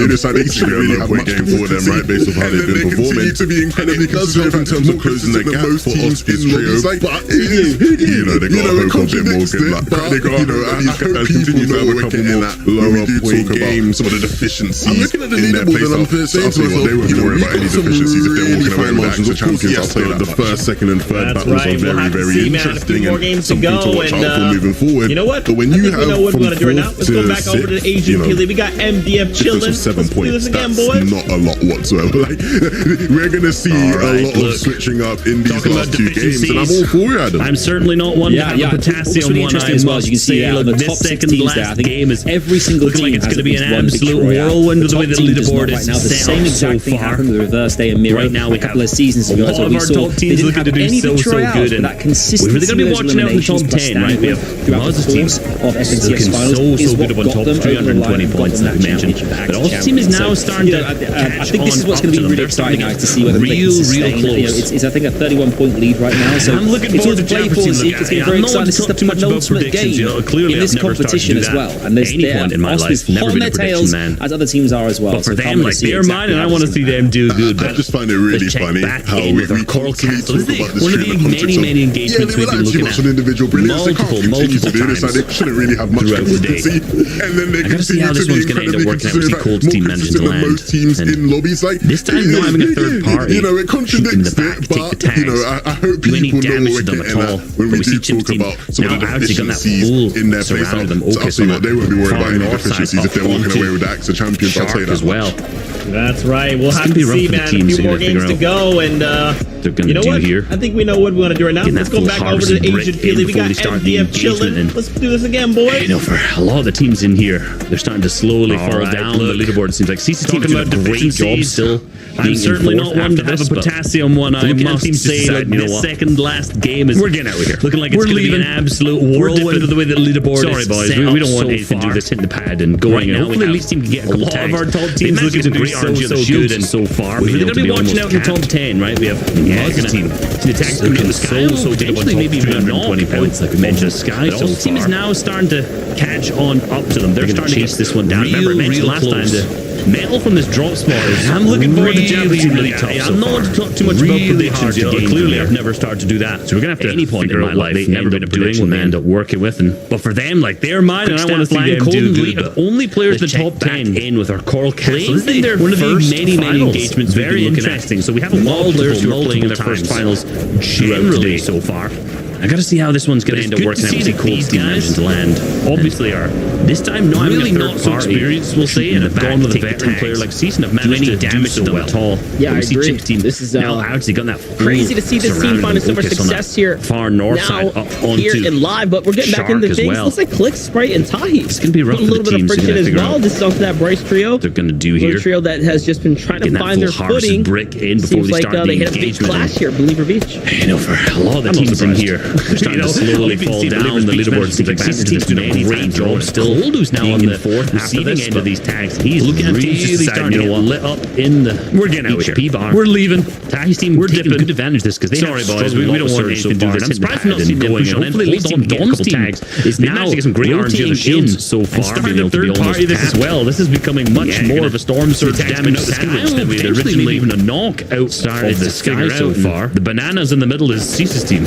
this basically really have a point game for them, right? Based on how they've been performing, and it does help in terms of closing the gap for Oscar's trio. But you know, they got to hope a bit more good luck. They got, you know, and continue to have a couple more lower point games, some of the deficiencies in their place. I'll say what they were worried about any deficiencies if they're walking away with the champions. I'll say that the first, second, and third battles are very interesting and something to watch out for moving forward. You know what? But when you have what we're gonna do right now, let's go back 6, over to the Asian League. We got MDF chilling. 7 points. That's not a lot whatsoever. Like, we're gonna see a lot of switching up in these last 2 games, and I'm all for it. I'm certainly not one to have a potassium one. As well as you can see look, the this second to last game is every single looking like it's going to be an absolute whirlwind of the way the leaderboard is right now. The same exact thing happened with Reverse Day and Miro right now. A couple of seasons ago. All of our top teams looking to do so good, and that consistency. We're really going to be watching out in the top 10, right? We have Muzz's team of FNCS finals so good on top 320 points that we mentioned. But also team is now starting to I think this is what's going to be really exciting to see whether they can sustain. It's I think a 31-point lead right now. So I'm looking forward to play for Zeke. It's going to be very exciting. This is the penultimate game in this competition as well. And there's Oscar's hot on their tails as other teams are as well. But for them, like, they're mine, and I want to see them do good. I just find it really funny how we constantly talk about this one of the many engagements enhancements we've been looking at individual brilliance. They can't continue to do this, and they shouldn't really have much consistency. And then they continue to be incredibly consistent. More consistent than most teams in lobbies. Like this time, not having a third party, you know, it contradicts it, but you know, I hope people know what we're getting at when we do talk about some of the deficiencies in their play style. So I'll see what they won't be worried about any deficiencies if they're walking away with the AXA champions. I'll tell you that as well. That's right. We'll have to see, man. A few more games to go, and you know what? Here. I think we know what we want to do right now. Let's go back over to the Asian field. We got MDF chilling. Let's do this again, boys. You know, for a lot of the teams in here, they're starting to slowly fall down the leaderboard. It seems like CC's team is doing a great job still. I'm certainly not one to have a potassium one. I must say, like, the second last game is. We're getting out of here. Looking like it's going to be an absolute whirlwind of the way the leaderboard is. Sorry, boys. We don't want anything to do this, hitting the pad and going. Hopefully, at least team can get a lot of our top teams looking to do so good and so far. We're going to be watching out in the top 10, right? We have Muzz team. The attack's going to be so potentially maybe even 20 points, like we mentioned. Sky. So the team is now starting to catch on up to them. They're starting to chase this one down. Remember, I mentioned last time the metal from this drop spot is. I'm looking forward to Japanese really tough. I'm not going to talk too much about predictions. Clearly, I've never started to do that. So we're going to have to any point in my life they've never been doing when they end up working with. But for them, like they're mine, and I want to see them do good. The only players in the top 10 in with our Coral Castle. This is one of the many engagements. Very interesting. So we have a lot of players who are playing in their first finals generally so far. I gotta see how this one's gonna end up working out. See these guys to land. Obviously, are this time not really not so experienced. We'll say, and have gone with a veteran player like Season have managed to do so well at all. Yeah, I agree. This is now actually got that crazy to see this team finding so much success here. Far north side up onto here in live, but we're getting back into things. Looks like Click, Sprite, and Tahi. It's gonna be rough. A little bit of friction as well. This is off that Bryce trio. They're gonna do here. Trio that has just been trying to find their footing. Brick in before they start the engagement. They hit a big clash here, Believer Beach. You know, for a lot of the teams in here, they're starting to slowly fall down the leaderboard. Like CC's doing a great job still. Cold's now on the fourth receiving end of these tags. He's looking at really starting to get lit up in the. We're getting out HP bar. We're leaving. Tahi's team we're taking good advantage of this because they sorry boys we don't want anything to do this. I'm surprised not seeing them going. Hopefully at least Don's tags is now get some great RNG on the shields so far. Starting the third party this as well. This is becoming much more of a storm surge damage sandwich than we had originally even a knock outside of the sky so far. The bananas in the middle is CC's team.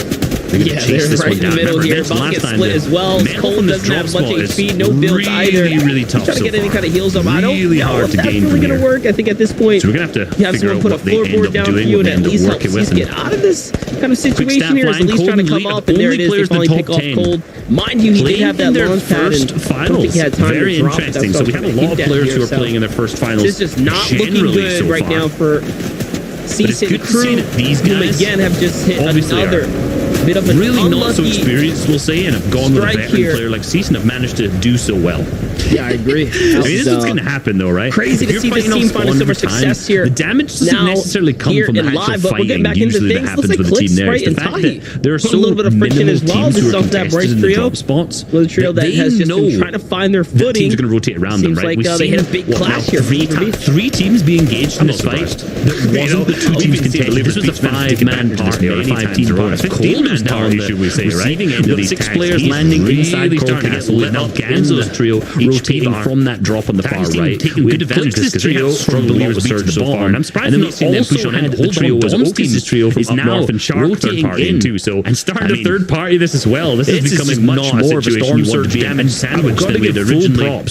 Yeah, they're right in the middle here. About to get split as well. Cold doesn't have much HP, no builds either. Really tough. Trying to get any kind of heals up. I don't know if that's really going to work. I think at this point, so we're going to have to have someone put a floorboard down for you and at least help us get out of this kind of situation here. Is at least trying to come up, and there it is. They finally pick off Cold. Mind you, he did have that launch pad, and I don't think he had time to drop it. So we have a lot of players who are playing in their first finals. This is not looking good right now for Season Crew, who again have just hit another bit of a really not so experienced, we'll say, and have gone with a veteran player like Season have managed to do so well. Yeah, I agree. I mean, this is going to happen, though, right? Crazy to see this team finding so much success here. The damage doesn't necessarily come from the actual fighting. Usually that happens with the team there. It's the fact that there are so little bit of friction as well. This is off that Bryce trio spots. With a trio that has just been trying to find their footing. Teams are going to rotate around them, right? Seems like they hit a big clash here. Three teams be engaged in this fight. That wasn't the two teams contending. This was a 5-man party or a 5-team party. Cold is now on the receiving end of these 6 players landing inside Coral Castle. And now Ganzo's trio rotating from that drop on the far right. Taking good advantage of this because they have struggled with surge so far. And I'm surprised I'm not seeing them push on and hold trio as Oki's trio from up north and Shark rotating in too. So and starting to third party this as well. This is becoming much more of a storm surge damage sandwich than we had originally.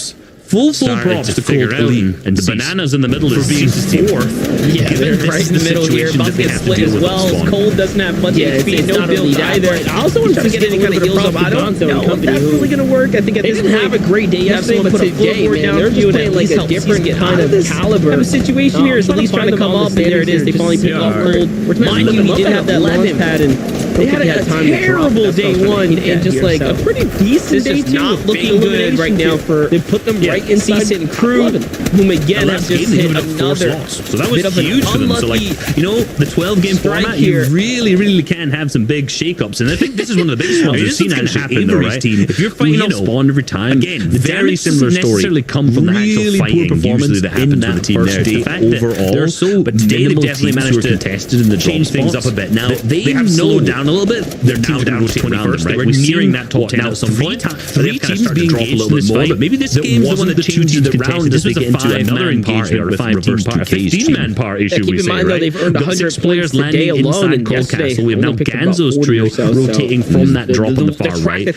Full props to Cold Elite. And the bananas in the middle is being fourth. Yeah, they're right in the middle here. About to get split as well. Cold doesn't have much HP, no build either. I also want to get any kind of heals up. I don't know if that's really going to work. I think at this point, they didn't have a great day yesterday, but today, man, they're just playing like a different kind of caliber. The situation here is at least trying to come up, and there it is. They finally pick off Cold. Mind you, he did have that launch pad, and they had a terrible day one, and just like a pretty decent day two. Not looking good right now for, they put them right inside Season Crew, whom again have just hit another. So that was huge for them. So like, you know, the 12-game format, you really can have some big shakeups, and I think this is one of the biggest ones we've seen happen. Though, right? If you're fighting on spawn every time, again, very similar story. Necessarily come from the actual fighting performance that happens with the team there. The fact that they're so, but they've definitely managed to change things up a bit. Now they have slowed down a little bit. They're now down to 21st. They were nearing that top 10 at some point. Three teams being engaged in this fight. Maybe this game is the one that changes the round as they get into another engagement or a 5-team party. 15-man party, should we say, right? They've earned 100 players landing inside Coldcastle. We have now Ganzo's trio rotating from that drop on the far right.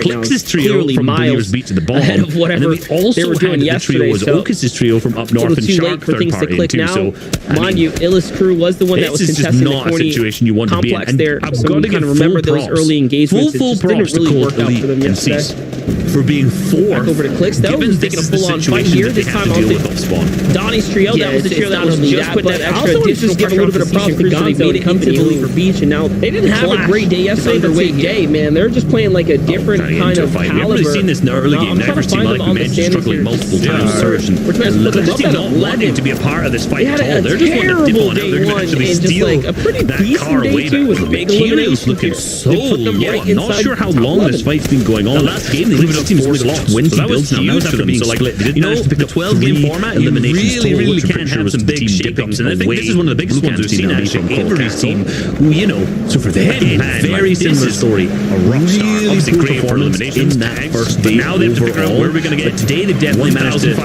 Clix's trio from Believers Beat to the bottom. And then we also had the trio was Okus's trio from up north and Shark third party too. So, mind you, Illis crew was the one that was contesting the corny situation you want to be in. And there. I've So got to kind give of remember those early engagements. Full props to really Cold Elite and Cease for being fourth. Back over to Clix though, who's taking a full-on fight here. This time on Donnie's trio. That was the trio that was just putting that extra additional pressure. A little bit of props to Gonzo. They made it into Believer Beach, and now they didn't have a great day yesterday. Underweight day, man. They're just playing like a different kind of caliber. We've really seen this in the early game. The first team, like we mentioned, struggling multiple times. This team's not wanting to be a part of this fight at all. They're just wanting to dip on out. They're going to actually steal that car away back. The materials looking so low. I'm not sure how long this fight's been going on. The last game, they moved up to 20 builds now. That was after being split. You know, the 12-game format, eliminations really can have some big shake-ups. And I think this is one of the biggest ones we've seen actually. Avery's team, who, you know, so for them, very similar story. A rock star. Obviously great for eliminations in that first day. Now they have to figure out where we're going to get. But today they've definitely managed to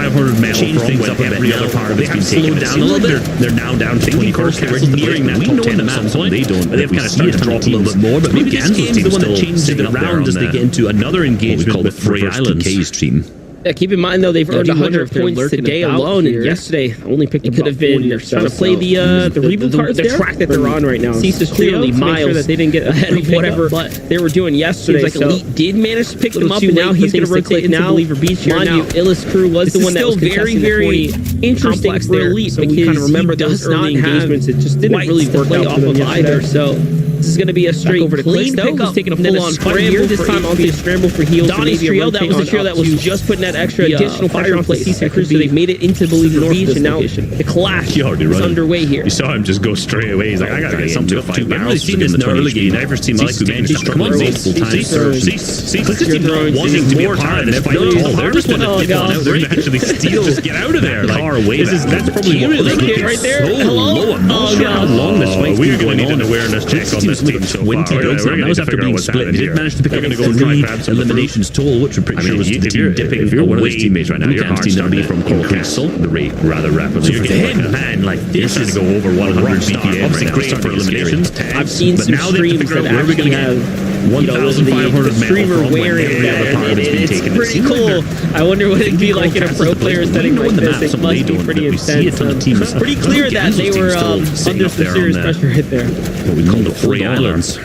change things up a bit. Every other part of it's been taken down a little bit. They're now down to 21st. They were nearing that top 10 at some point. They don't. But they've kind of started to drop a little bit more. But maybe this game's the one that changes it around as they get into another engagement with Free Islands team. Yeah, keep in mind though they've earned 100 points today alone, and yesterday only picked up. Could have been trying to play the reboot cards, the track that they're on right now. Cease's clearly miles that they didn't get ahead of whatever they were doing yesterday. Seems like Elite did manage to pick them up, and now he's going to rotate into Believer Beach here. Mind you, Illis crew was the one that was very, very interesting for Elite, so we kind of remember those early engagements. It just didn't really work out off of either. So this is going to be a straight clean pickup. He's taking a full-on fight here. This time onto a scramble for heals. Donnie's trio, that was the trio that was just putting that extra additional pressure on Cease crew, so they've made it into Believer Beach, and now the clash is underway here. You saw him just go straight away. He's like, I gotta get something to fight. I've really seen this in the early game. Every team like we mentioned, come on, Cease. Clix is not wanting to be a part of this fight at all. They're just going to dip on out. They're going to actually steal, just get out of there. Car away. That's probably right there. Hello. I'm not sure how long this fight's been going on. We're going to need an awareness check on this team so far. That was after being split. They did manage to pick up 3 eliminations total, which we're pretty sure was the team dipping one of his teammates right now. Your heart's starting to increase the rate rather rapidly. So for them, man, like this is going to go over 100 BPM right now. Great for eliminations. I've seen some streams that actually have 1,500 streamer wearing that. It's pretty cool. I wonder what it'd be like in a pro player setting like this. It must be pretty intense. It's pretty clear that they were under some serious pressure right there. What we call the Free Islands.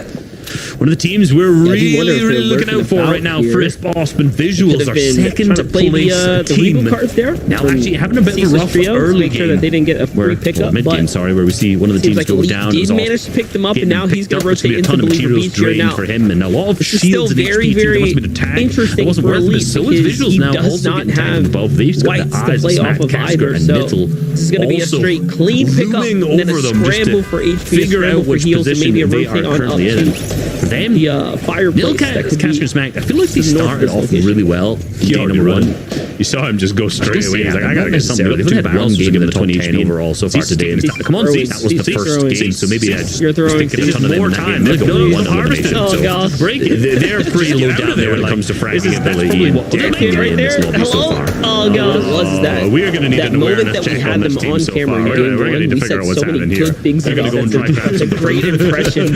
One of the teams we're really looking out for right now, Frisp Ospen Visuals, are second to play the team. Cards there. Now, actually, having a bit of a rough early game. Sure that they didn't get a free pickup. Mid-game, sorry, where we see one of the teams go down. He did manage to pick them up, and now he's going to rotate into Believer Beach here now. For him, and a lot of shields and HP. There must have been a tag. Interesting. It wasn't worth it. So is Visuals now also getting tagged above. They've got the eyes of Smack, Casper, and Nittle. This is going to be a straight clean pickup, and then a scramble for HP, figure out which position they are currently in. For them, fireplace. Casper and Smack, I feel like they started off really well. Game number 1. You saw him just go straight away. He's like, I gotta get something. They've had one game in the top 10 overall so far today. Come on, Cease. That was the first game, so maybe I just thinking a ton of them in that game. They'll go one harvested. So break it. They're pretty low down there when it comes to fragging ability. Right there. Hello. Oh god, was that? We're gonna need an awareness check on this team so far. We're gonna need to figure out what's happening here. They're gonna go and try grab some great impression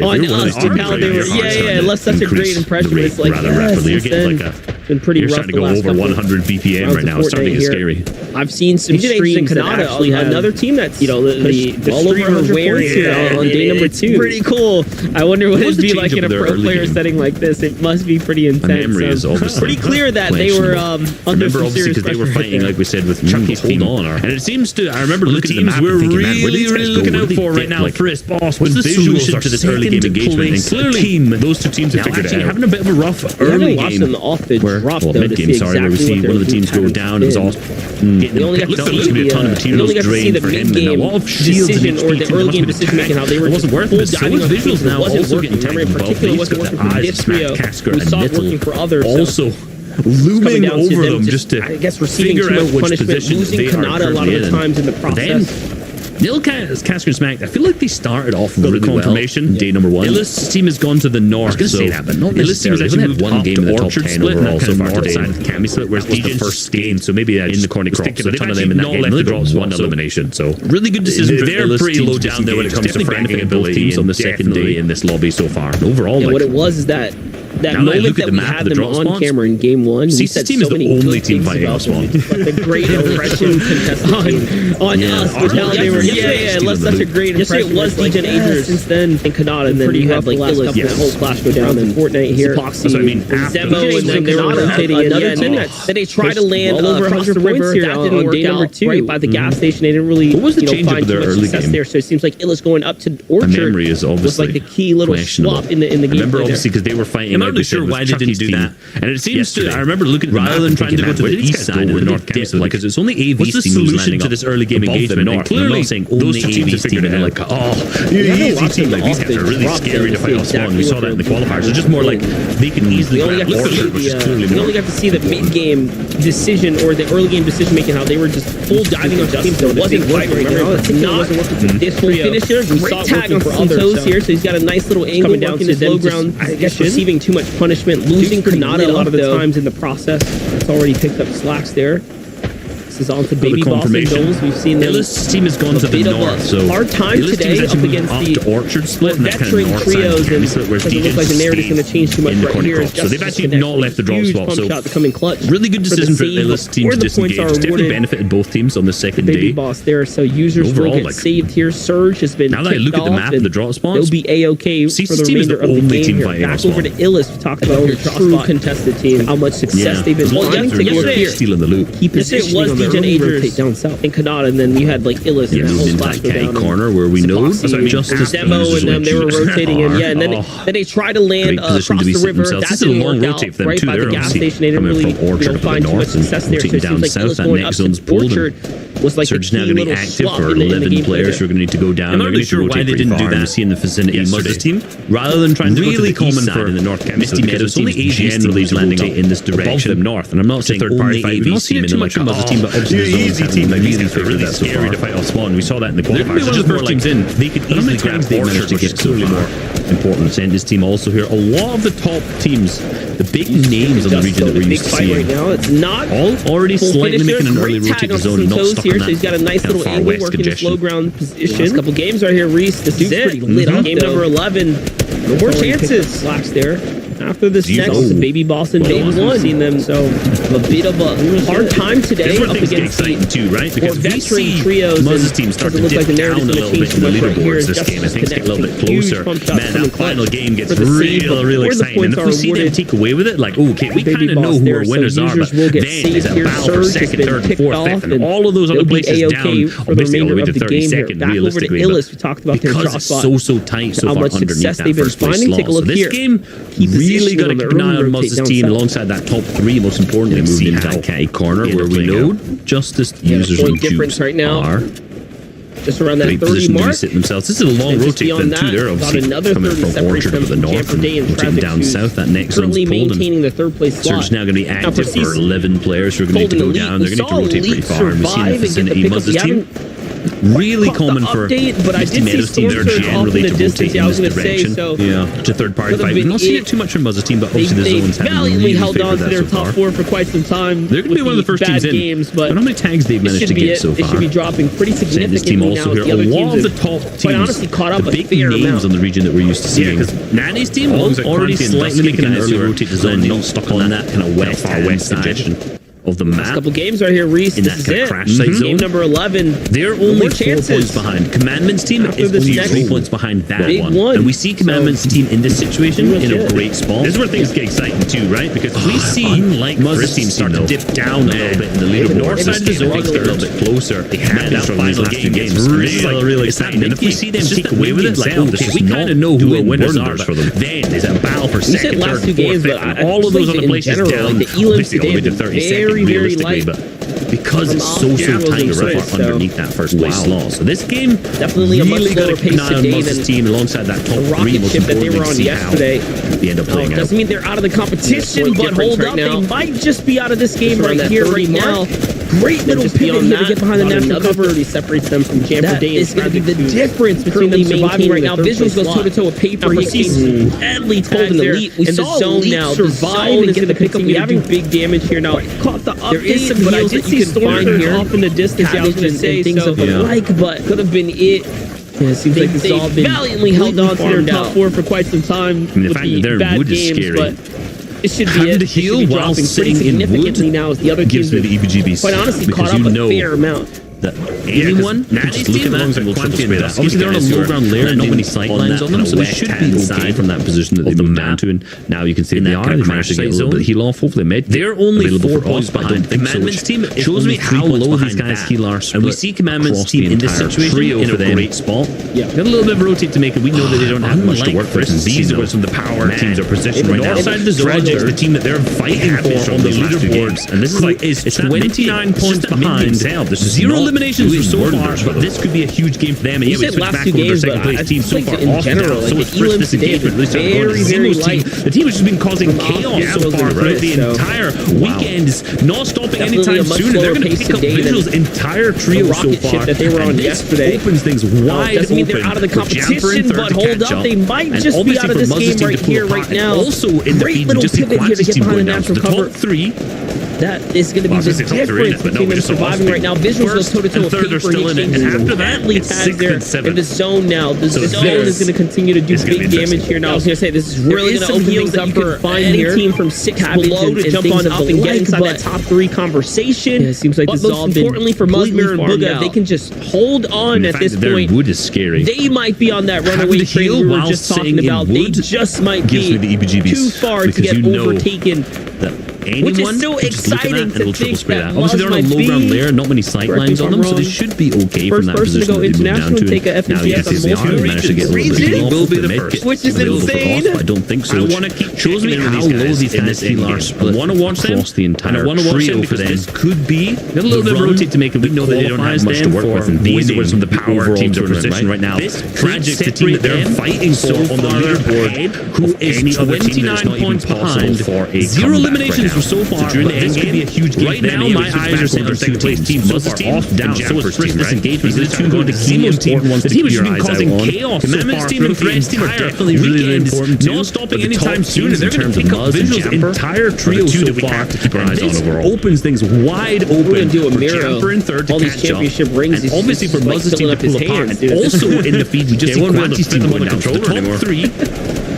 on us to how they were. Yeah, left such a great impression. It's like you're getting like a. Been pretty rough. Starting to go over 100 BPM right now. It's starting to get scary. I've seen some streams that actually had another team that's the all over wearing on day number 2. Pretty cool. I wonder what it'd be like in a pro player setting like this. It must be pretty intense. Pretty clear that they were under some serious pressure. They were fighting, like we said, with Chucky's team on. And it seems to. I rember looking at the map and thinking, man, what are these guys looking out for right now? Frisp, Boss, what's the solution to this early game engagement? And clearly, those two teams have figured it out. Having a bit of a rough early game. Mid-game, sorry, where we see one of the teams go down. It was all looks to be a ton of materials drained for him, and a lot of shields and or the early game decision making. How they were wasn't worth it. So Visuals now also getting tagged above. He's got the eyes of Smack, Casker, and Nittle also looming over them just to figure out which position they are currently in. Nil Casper and Smack, I feel like they started off really confirmation. Well. Day number 1. Illis' team has gone to the north. I was going to say that, but not necessarily. Illis' team has actually moved one game in the top 10 overall so far today. Side of the Cammy split, whereas that was the first game, so maybe in the corny crop. So they've actually not left the drops one elimination. So really good decision. They're pretty low down there when it comes to franking ability on the second day in this lobby so far. Overall, what it was is that moment that we had them on camera in game 1, we said team is the only team fighting off spawn. The great impression contestant on us. They were left such a great impression. Yesterday it was DJ Agers since then and Kanata, and then you have like Illis, that whole clash go down and Fortnite here. Epoxy, so I mean, Zemo, and then they were rotating another team that they tried to land over 100 points here. That didn't work out. Right by the gas station, they didn't really find too much success there. So it seems like Illis going up to Orchard was like the key little swap in the game. Remember, obviously, because they were fighting. I'm not really sure why they didn't do that. And it seems to. I remember looking rather than trying to go to the east side of the North Campus because it's only AV team solution to this early game engagement. And clearly, those two teams figured it out. Like, easy team. Like these guys are really scary to fight off spawn. We saw that in the qualifiers. It's just more like they can easily grab Orchard, which is clearly more. We only got to see the mid-game decision or the early game decision making, how they were just full diving on teams. So it wasn't working. Remember, not working for this whole finisher. We saw it working for others here. So he's got a nice little angle coming down to the low ground. I guess receiving too much punishment, losing Kanata a lot of the times in the process. It's already picked up slacks there. This is on to Baby Boss and Doles. We've seen Illis' team has gone to the north, so hard time today up against the Orchard split and that kind veteran of north trios, side. and it doesn't look like the narrative's going to change too much right here. So they've actually not left the drop spot. So shot to come in clutch. Really good decision for Illis' team to disengage. Definitely benefited both teams on the second day. Baby Boss there, so users will get saved here. Surge has been now that I look at the map of the drop spawns, they'll be a-okay for the remainder of the game here. Back over to Illis, we talked about a true contested team, how much success they've been finding. Yesterday, stealing the loop. Keep positioning on the early rotate down south. And Kanata, and then you had like Illis and moved into that catty corner where we know Justice Demo, and then they were rotating in, and then they tried to land across the river. That didn't work out right by the gas station. They didn't really find too much success there. So it seems like Illis going up to Orchard was like Surge now going to be active for 11 players who are going to need to go down. I'm not really sure why they didn't do that. See in the vicinity of Muz's team, rather than trying to really go to the east side in the North Campus. Misty Meadows only generally landing in this direction above them north, and I'm not saying third party fight. We've not seen it too much from Muz's team, but obviously easy team. These are really scary to fight off spawn. We saw that in the qualifiers. They're one of the first teams in. They could easily grab Orchard, which is clearly more important. And this team also here. A lot of the top teams, the big names on the region that we're used to seeing, right now. It's not all already slightly making an early rotate to zone, not stuck here. on So he's got a nice little angle working his low ground position. Last couple games right here, Reese. This is it. Game number 11. No more chances. Slacks there. After this next, Baby Boss and Baby One. Seen them, so a bit of a hard time today up against the too, right? Because we see trios. Muz's team start to dip down a little bit in the leaderboards this game. I think it's get a little bit closer. Man, that final game gets real exciting. And if we see them take away with it, like, okay, we kind of know who our winners are, but then there's a battle for second, third, fourth, fifth, and all of those other places down, basically all the way to 32nd, realistically. We talked about their drop spot. Because it's so tight so far underneath that first place slot. So this game really got to keep an eye on Muz's team alongside that top 3, most importantly, moving into that catty corner where we know Justice users and difference right now are just around that 30 mark. Sit themselves. This is a long rotate for them too. They're obviously coming from Orchard to the north and rotating down south. That next zone's pulled. Maintaining the third place slot. Surge now going to be active for 11 players who are going to need to go down. They're going to need to rotate pretty far. And we see in the vicinity Muz's team. Really common for Misty Meadows team. They're generally to rotate in this direction. To third party fight. We've not seen it too much from Muz's team, but obviously the zones have really held on to their top 4 for quite some time. They're going to be one of the first teams in. But how many tags they've managed to get so far? They should be dropping pretty significantly. This team also here. A lot of the top teams, honestly caught up the big names on the region that we're used to seeing. Because Nanny's team already slightly making an early rotate the zone, not stuck on that kind of west far west side of the map. A couple games right here, Reese. In that kind of crash site zone. Game number 11. They're only 4 points behind. Commandment's team is only 3 points behind that one. And we see Commandment's team in this situation in a great spot. This is where things get exciting too, right? Because we see Muz's team start to dip down a little bit in the leaderboard. North side of the zone get a little bit closer. They have been from these last 2 games. Really exciting. And if we see them take away with it, like, okay, we kind of know who our winners are for them. Then there's a battle for second, third, fourth, fifth, and all of those other places down. The elims all the way to 32nd, realistically, but because it's so tight underneath that first place slot. So this game definitely really got to keep an eye on Muz's team alongside that top 3 most that they were on yesterday. They end up playing out. Doesn't mean they're out of the competition, but hold up, they might just be out of this game right here, right now. Great little pivot here to get behind the natural cover. Separates them from Jamper That Day. is going to be the difference between them surviving right now. Visuals goes toe-to-toe with Paper. He sees deadly tags there in the zone now. Survive and get the pick up. We having big damage here now. Caught the update. There is some heals that you can find here off in the distance. I was going to say things of the like, but could have been it. Yeah, it seems like this has all been valiantly held on to their top four for quite some time. I mean, the fact that their wood is scary. But it should be Having to heal while sitting in wood now as the other gives me the EBGBs. quite honestly caught up a fair amount. That anyone just look at the ones that will triple spray that. Obviously they're on a low ground layer and not many sight lines on them, so they should be okay from that position that they moved down to. And now you can see they are managed to get a little bit of heal off. Hopefully mid. They're only 4 points behind. The Commandments team shows me how low these guys heal are. And we see Commandments team in this situation in a great spot. Yeah, got a little bit of rotate to make it. We know that they don't have much to work with. These are where some of the power teams are positioned right now. North side of the zone is the team that they're fighting for on the leaderboards, and this is like is 29 points behind. There's 0 eliminations so far, but this could be a huge game for them. And yeah, we switched back over to second place team so far off general. So it's first disengagement. At least the team has just been causing chaos so far throughout the entire weekend. Is not stopping anytime soon. And they're going to pick up Visual's entire trio so far. That they were on yesterday opens things wide doesn't mean they're out of the competition, but hold up, they might just be out of this game right here, right now. Also in the feed, just see Quantity's team going down. So the top 3. That is going to be the difference between them surviving right now. Visuals goes toe-to-toe with Paper. Still in it. And after that, it's 6 and 7. In the zone now. The zone is going to continue to do big damage here now. I was going to say, this is really going to open things up for any team from 6 below to jump on up and get inside that top 3 conversation. Yeah, it seems like but most importantly for Muzmir and Booga, they can just hold on at this point. Wood is scary. They might be on that runaway train we were just talking about. They just might be too far to get overtaken. Which is so exciting to think that obviously they're on a low ground layer, not many sight lines on them, so they should be okay from that position that they move down to. Now you can see the arm managed to get a little bit of will be the first, which is insane. I don't think so. I want to keep shows me how low these guys are split. I want to watch them across the entire trio for them. This could be a little bit of rotate to make them. We know that they don't have much to work with, and these are some of the power teams are positioned right now. This Tragic, the team that they're fighting so on the leaderboard, who is 29 points behind. 0 eliminations for so far. This could be a huge game. Right now, my eyes are set on second place team. Muz's team off down. So is first disengagement. These are the 2 going to key important ones. The team has been causing chaos. Commandments team and Threats team are definitely really important too. Not stopping anytime soon. They're going to pick up Visual's entire trio so far. To keep our eyes on overall. Opens things wide open. We're going to do a mirror. Jamper in third all these championship rings. And obviously for Muz's team to pull apart. Also in the feed, we just see Quantity's team going down. The top 3.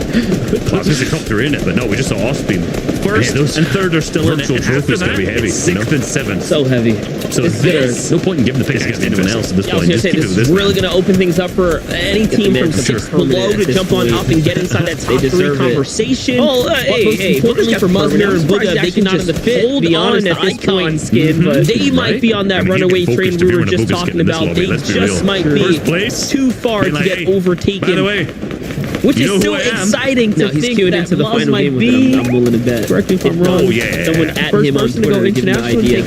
I was going to say top 3 in it, but no, we just saw us being first and third are still in it. And after that, be heavy. 6th and 7th. So heavy. So this, no point in giving the pick against anyone else at this point. Just this is really going to open things up for any team from 6 below to jump on up and get inside that top 3 conversation. Oh, hey, importantly for Muzmir and Booga, they can just hold on at this point. But they might be on that runaway train we were just talking about. They just might be too far to get overtaken. By the way, which is so exciting to think that Muz might be. I'm willing to bet. Correct me if I'm wrong. Oh yeah. Someone at him on Twitter to give him an idea.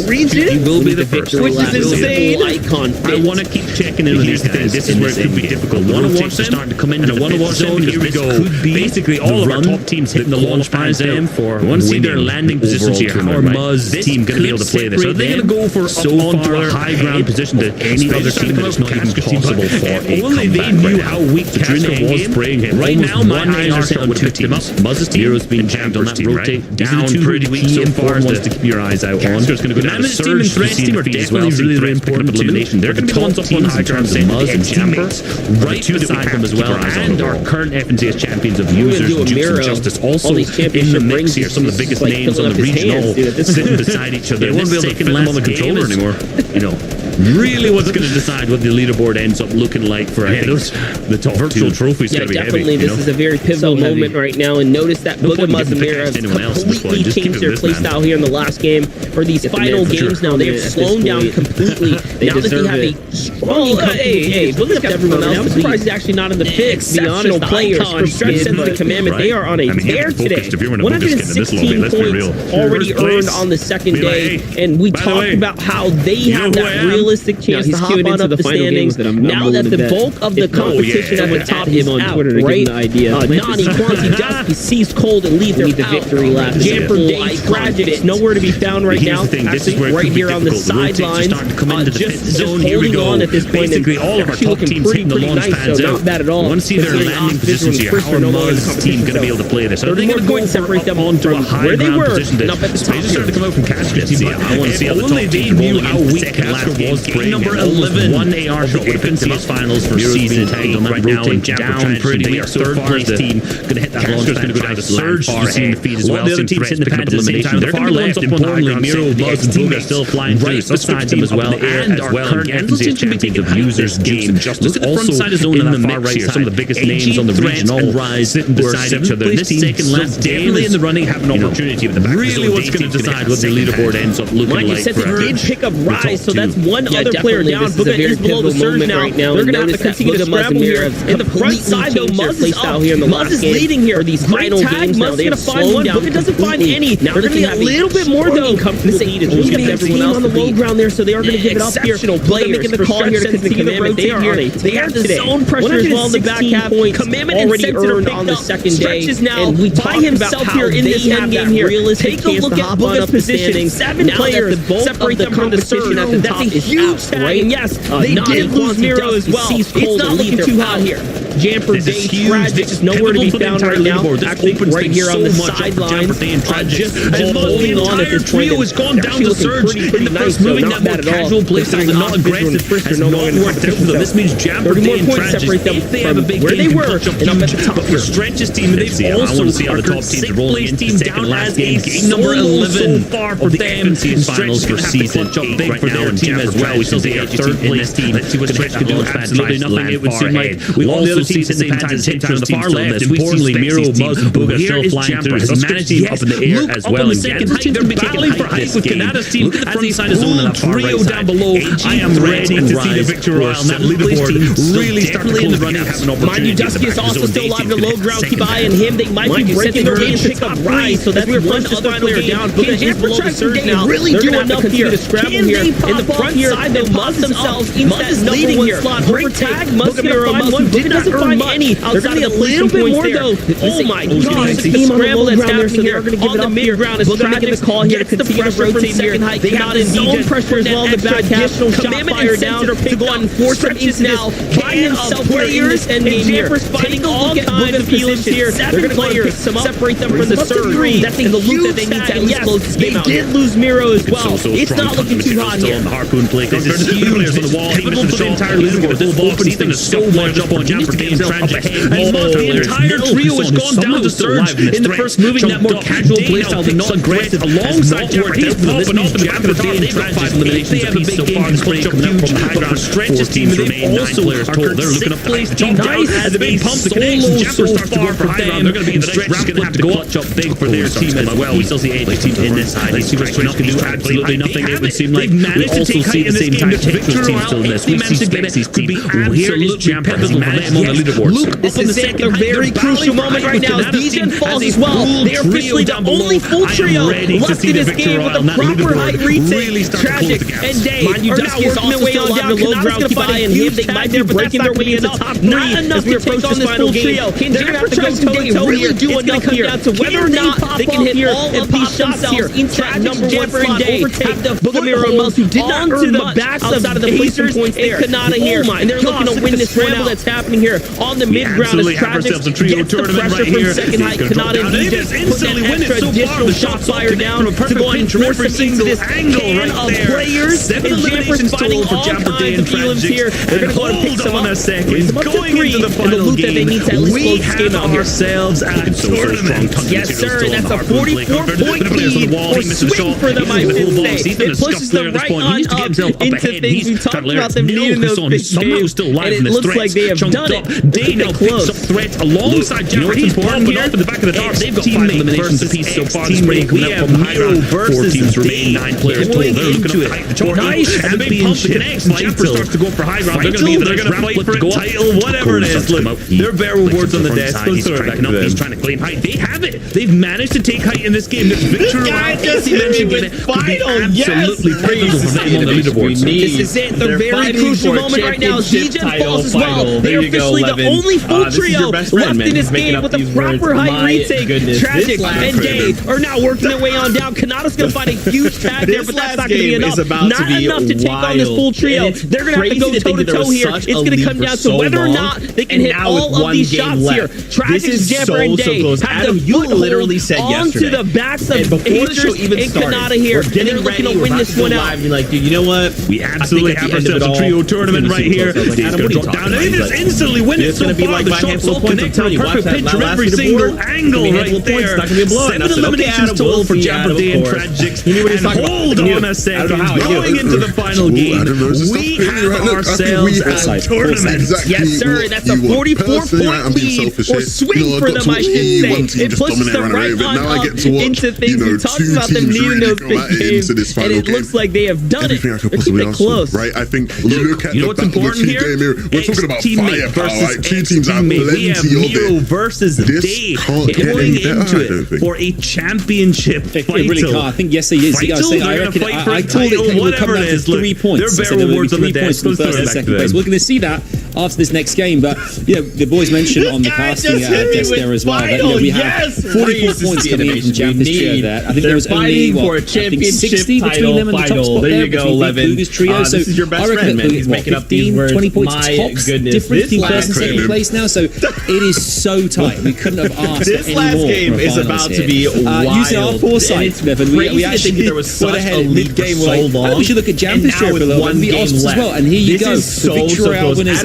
Region. He will be the first. Which is insane. Icon. I want to keep checking in with these guys. This is where it could be difficult. I want to watch them start to come into the want to watch zone. Here we go. Basically, all of our top teams hitting the launch pads them for. I want to see their landing positions here. How are Muz team going to be able to play this? Are they going to go for up onto a high ground position to any other team that's not even possible for a comeback? Only they knew how weak Castor was spraying him. Right now, my eyes are set on 2 teams. Muz's team has been jammed on that rotate down pretty weak so far. Ones to keep your eyes out on. Castor's going to go down. Team and Threats team are definitely really important too. They're going to be the ones up on high ground in Muz and Jamper. Right beside them as well. And our current FNCS champions of users, Jukes and Justice, also in the mix here. Some of the biggest names on the regional sitting beside each other. They won't be able to fit them on the controller anymore. You know, really what's going to decide what the leaderboard ends up looking like for the top virtual trophies. Yeah, definitely. This is a very pivotal moment right now, and notice that Booga Muzmir has completely changed their playstyle here in the last game. For these final games now, they have slowed down completely. Now that they have a strong hey, Booga's kept everyone else. I'm surprised he's actually not in the pick. To be honest, the players from Stretch Sense of the Commandment, they are on a tear today. 116 points already earned on the second day, and we talked about how they have that real realistic chance to hop on up the standings. Now that the bulk of the competition at the top is out, right? Nani, Kwanzi, Jasky sees Cold and leave the victory lap. Jamper Day, Tragic, nowhere to be found right now. Right here on the sidelines, just holding on at this point. Basically, all of our top teams hitting the launch pads out. Not bad at all. I want to see their landing positions here. How are Muzz team going to be able to play this? Are they going to go separate them onto a high ground position? Up at the top. They just started to come out from Casker's team. I want to see how the top team knew how weak Casker was. Game number 11. One AR shot would have been the finals for season 8 right now, and down pretty. They are third place team. Going to hit that launch. Going to go down to Surge. You see the feed as well. The other teams hitting the pads at the same time. They're far left. Importantly, Miro, Muzz, and Booga still flying through beside them as well. And as well, Gentleston champions of users game. Look at the front side of zone in the far right here. Some of the biggest names on the regional rise sitting beside each other. This second left, definitely in the running, have an opportunity with the back. Really, what's going to decide what their leaderboard ends up looking like. They did pick up Rise, so that's one other player down. Booga is below the surge now. They're going to have to continue to scramble here. In the front side, though, Muzz is up. Muzz is leading here for these final games now. They're going to find one. Booga doesn't find any. They're going to be a little bit more, though. This lead is going to get everyone else on the low ground there, so they are going to give it up here. Booga making the call here to continue to rotate here. They have the zone pressure as well in the back half. Commitment already earned on the second day. And we by himself here in this end game here. Take a look at Booga's position. 7 players separate them from the competition at the top. That's a huge tag. Right? And yes, they did lose Miro as well. It's not looking too hot here. Jamper Day, Tragic, just nowhere to be found right now. Actually, right here on the sidelines, just holding on at this point. Trio has gone down to Surge in the first moving that more casual play style and not aggressive has not worked out for them. This means Jamper Day and Tragic, if they have a big where they were, and up at the top. But for Stretch's team, they've also are the top teams rolling into the second last game number 11 so far for them. Finals for season 8 big for their team as well. We still see our third place team. Let's see what Stretch can do. Absolutely nothing. It would seem like we also see at the same time on the far left. Importantly, Miro, Muzz, and Booga still flying through. His managing up in the air as well. And Gentleston, they're battling for height with Canada's team as they side of zone in that far right side. Down below. I am ready to see the victory royale. And that leaderboard really start to close the gap. Mind you, Dusky is also still alive in the low ground. Keep an eye on him. They might be breaking their game, pick up Rise. So that's one other player down. Booga is below the surge now. Really do enough here to scramble here. In the front side, they Muzz themselves into that number 1 slot. Great tag. Muzz gonna find one. Booga doesn't find any. They're going to be a little bit more, though. Oh, my God. The scramble that's happening here. They're going to give it up here. Booga making the call here to continue to rotate here. They got in zone pressure as well in the back half. Commitment and down to go and force him into now. By himself players and Jamper's finding all kinds of feelings here. They're going to players separate them from the surge. That's the loop that they need to at least close this game out. They did lose Miro as well. It's not looking too hot here. Harpoon play. This is huge on the wall. Pivotal for the entire leaderboard. The whole opening thing is so much up on Jamper Day and Tragic. The entire trio has gone down to Surge in the first moving that more casual playstyle than not aggressive alongside Jamper. He's popping off the back of the top. They've got 5 eliminations. They have a big game to clutch up huge. But for Stretch's team, they've also are they're looking up the top down as the big pump. The connection Jamper starts to go for high round. They're going to be in the next round. Going to have to clutch up big for their team as well. We still see 8 team in this side. Let's see what Stretch can do. Absolutely nothing. It would seem like we also see the same time Texas team still in this. We see Spexy's team. Here is Jamper. He's managed on the leaderboard. Look, this is a very crucial moment right now. Bijan falls as well. They are officially the only full trio left in this game with a proper height retake. Tragic and Day are now working their way on down. Canada's going to find a him. They might be breaking their way into the top 3. Not enough to take on this full trio. Can Jamper and Day really do enough here? Down to whether or not they can hit all of these shots here. Tragic, Jamper and Day have the Booga, Miro, and Muzz who did not earn the backs outside of the Pacers and Canada here. And they're looking to win this scramble that's happening here on the mid-ground as Tragic gets the pressure from second height. Canada and Bijan put that extra additional shot fire down to go and force them into this can of players. And Jamper's finding all kinds of feelings here. They're going to go and pick some up. Going into the final game, we have ourselves a tournament. Yes, sir, and that's a 44-point lead or swing for them, I should say. It pushes them right on up into things. We talked about them needing those big games, and it looks like they have done it. Day now picks up threats alongside You know what's important here? In the back of the top, they've got 5 eliminations apiece so far. We have Miro versus 4 teams remain, 9 players total. They're looking at the top. Nice championship. Japper starts to go for high ground. They're going to fight for a title, whatever it is. Look, there are bare rewards on the desk. He's trying to claim height. They have it. They've managed to take height in this game. This victory round, as he mentioned, final. Absolutely pivotal for them on the leaderboard. This is it. The very crucial moment right now. ZGen falls as well. They are officially the only full trio left in this game with a proper height retake. Tragic and Day are now working their way on down. Kanata's going to find a huge tag there, but that's not going to be enough. Not enough to take on this full trio. They're going to have to go toe-to-toe here. It's going to come down to whether or not they can hit all of these shots here. Tragic, Jamper, and Day have the foothold onto the backs of Aether's and Kanata here. And they're looking to win this one out. You're like, dude, you know what? We absolutely have ourselves a trio tournament right here. Dave's going to drop down. And they just instantly win it so far. The shots all connect to a perfect pitch from every single angle right there. 7 eliminations total for Jamper, Day, and Tragic. And hold on a second. Going into the final game, we have ourselves a tournament. Yes, sir. That's a 44-point lead or swing for them, I should say. It pushes them right on up into things. We talked about them needing those big games, and it looks like they have done it. They're keeping it close. Right? I think you look at what's important here? We're talking about firepower. Two teams have we have Miro versus Day going into it for a championship fight. It really can't. I think yesterday, I told it would come down to 3 points. There are bare rewards on the desk. First and second place. We're going to see that after this next game, but the boys mentioned on the casting desk there as well that we have 44 points coming in from Jamper's trio there. I think there was only 60 between them and the top spot there. There you go, Levin. Trio. This is your best friend, man. He's making up these words. 20 points tops difference between first and second place now, so it is so tight. We couldn't have asked for any more. This last game is about to be wild. Using our foresight, Levin, we actually went ahead mid-game. We should look at Jamper's trio for a little bit. The odds as well, and here you go. The Victory Royale winners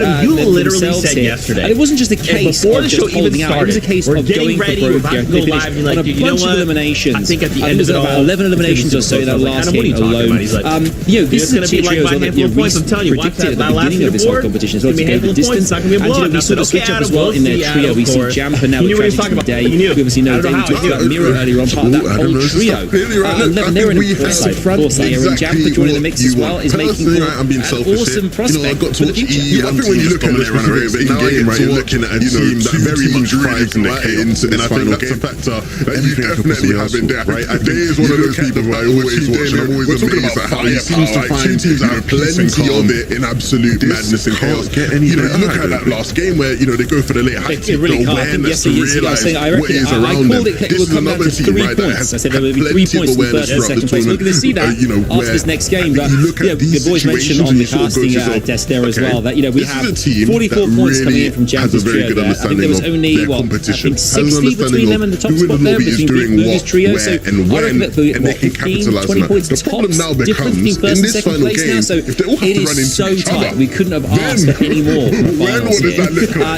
themselves here. And it wasn't just a case of just holding out. It was a case of going for broke. They finished on a bunch of eliminations. I think at the end of about 11 eliminations or so in that last game alone. This is a trio that predicted at the beginning of this whole competition as well to go the distance. And we saw the switch up as well in their trio. We see Jamper now with Tragic and Day. We obviously know David talked about Miro earlier on, part of that whole trio. And Levin, they're in a foresight front here, and Jamper joining the mix as well is making for an awesome prospect for the future. I think when you look at this specific game, right, you're looking at a team that very much thrives in the chaos, and I think that's a factor that you definitely have in there, right? Day is one of those people that I always watch, and I'm always amazed at how he seems to find two teams that have plenty of it in absolute madness and chaos. You look at that last game where, they go for the late high kick, the awareness to realise what is around them. This is another team, right, that has had plenty of awareness throughout the tournament. We're going to see that after this next game, but the boys mentioned on the casting desk there as well that, we have 44 points coming in from Jamper's trio there. I think there was only, I think 60 between them and the top spot there, between Booga's trio, so I reckon that 15-20 points tops difference between first and second place now, so it is so tight. We couldn't have asked for any more from finals here.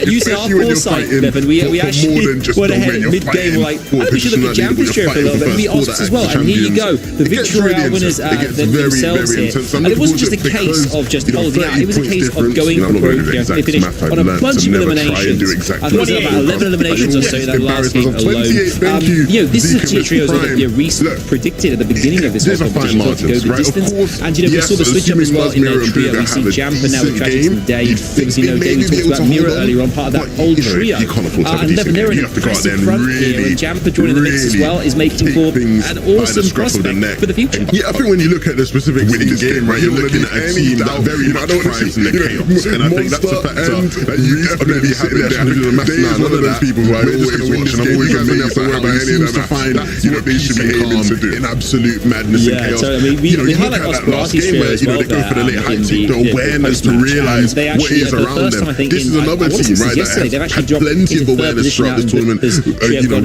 Using our foresight, Bevan, we actually went ahead mid-game, we're like, I think we should look at Jamper's trio for a little bit, and be odds as well, and here you go, the Victory Royale winners themselves here, and it wasn't just a case of just holding out, it was a case of going for broke. They finished on a bunch of eliminations. I think it was about 11 eliminations or so in that last game alone. This is a trio that Reese predicted at the beginning of this whole competition to go the distance, and we saw the switch up as well in their trio. We see Jamper now with Tragic and Day. Obviously, David talked about Miro earlier on, part of that whole trio. And Levin, they're in an impressive front here, and Jamper joining the mix as well is making for an awesome prospect for the future. Yeah, I think when you look at the specific winning game, right, you're looking at a team that very much thrives in the chaos, and I think that's a factor that you definitely have in there. Day is one of those people who I always watch, and I'm always amazed at how he seems to find what they should be aiming to do in absolute madness and chaos. So, we look at that last game where they go for the late high kick, the awareness to realise what is around them. This is another team, right, that has had plenty of awareness throughout this tournament.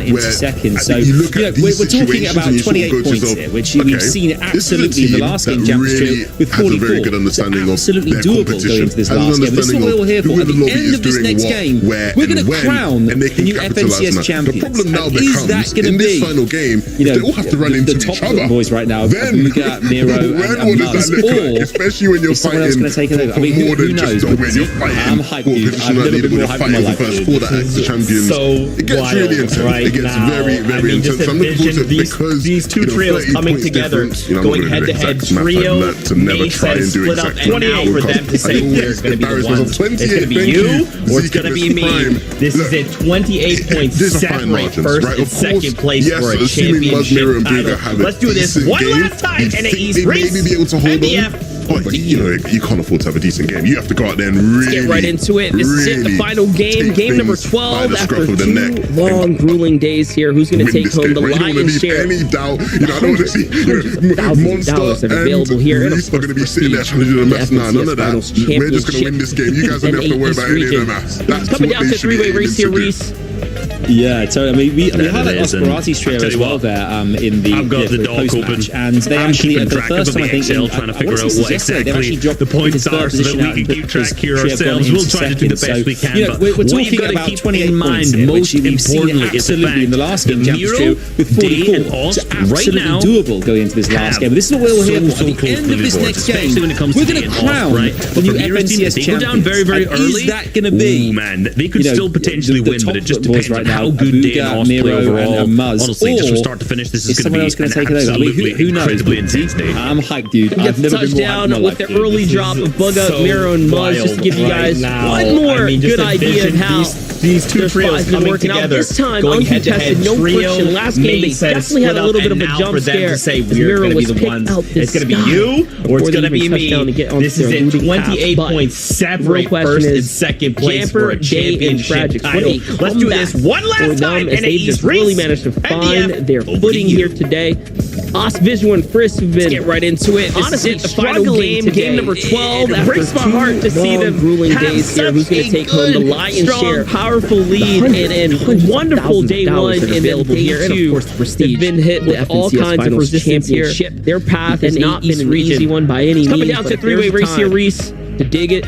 Into second, so we're talking about 28 points here, which we've seen absolutely in the last game. Jamper's trio with 44, very good understanding of absolutely doable going into this last game. This is what what we're here for. At the end of this next game, we're going to crown the new FNCS champions. The problem now is that going to be in this final game, they all have to run into each other. Boys right now, then Abuga, Miro, and Muzz, or especially when you're fighting going to take it over. I mean, more than just when you're fighting for positionality, when you're fighting for first quarter as the champions. It gets really intense. It gets very, very intense. I'm looking forward to it because these two trios coming together, going head to head. Trio to never try and do split up exactly 28 for them to say there's going to be the ones. It's going to be you or it's going to be me. This is a 28 point separate first and second place for a championship title. Let's do this one last time. NAE's race. Maybe be able to hold on. But you can't afford to have a decent game. You have to go out there and really get right into it. This is it, the final game, game number 12 after 2 long, grueling days here. Who's going to take home the lion's share? Any doubt? I don't want to see Monster and available here. Reese are going to be sitting there trying to do the maths. Nah, none of that. We're just going to win this game. You guys don't have to worry about any of the maths. That's coming down to a 3-way race here, Reese. Yeah, totally. I mean, we had Osperati's trio as well there in the post-match, and they actually, for the first time, I think, trying to figure out what exactly the points are so that we can keep track here ourselves. We'll try to do the best we can, but we're talking about 28 points here, most importantly is the fact in the last game, Miro with 44, right now doable going into this last game. This is what we're here for. At the end of this next game, we're going to crown the new FNCS champions. They go down very, very early. Is that going to be? Man, they could still potentially win, but it just depends on how good Day and Oz play overall. Honestly, just from start to finish, this is going to be take it over. I mean, who knows? I'm hyped, dude. I've never been more hyped in my life, with the early drop of Bugga, Miro, and Muzz, just to give you guys one more good idea of how these two trios coming working together, out this time, going head to head. No friction. Last game they definitely had a little bit of a jump scare. To say we're going to be the ones. It's going to be you or it's going to be me. This is a 28 point separate first and second place for a championship title. Let's do this one last time. And they just really managed to find their footing here today. Osvision and Frisk have been get right into it. Honestly, the final game number 12. It breaks my heart to see them grueling days here. Who's going to take home the lion's share? Powerful lead and wonderful day one, and then day two. They've been hit with all kinds of resistance here. Their path has not been an easy one by any means. Coming down to a 3-way race here, Reese, to dig it.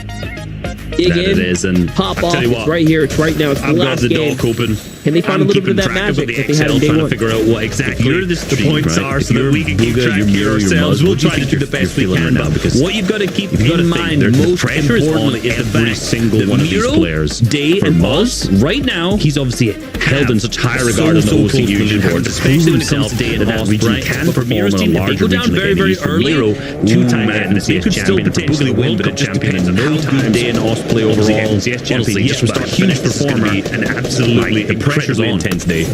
Dig in, and pop off. It's right here. It's right now. It's the last game. I've got the dock open. Can they find a little bit of that magic that they had in day one? Trying to figure out what exactly the points are so that we can keep track here ourselves. We'll try to do the best we can. What you've got to keep in mind, the pressure is on every single one of these players. Day and Muzz, right now, he's obviously held in such high regard on the OCU board, especially when it comes to Day and Oz, right? Can perform on a larger region like very early. Two-time FNCS champion, potentially win, but it just depends on how good Day and Oz play overall. Honestly, yes, was a huge performer and absolutely the pressure's on intense day.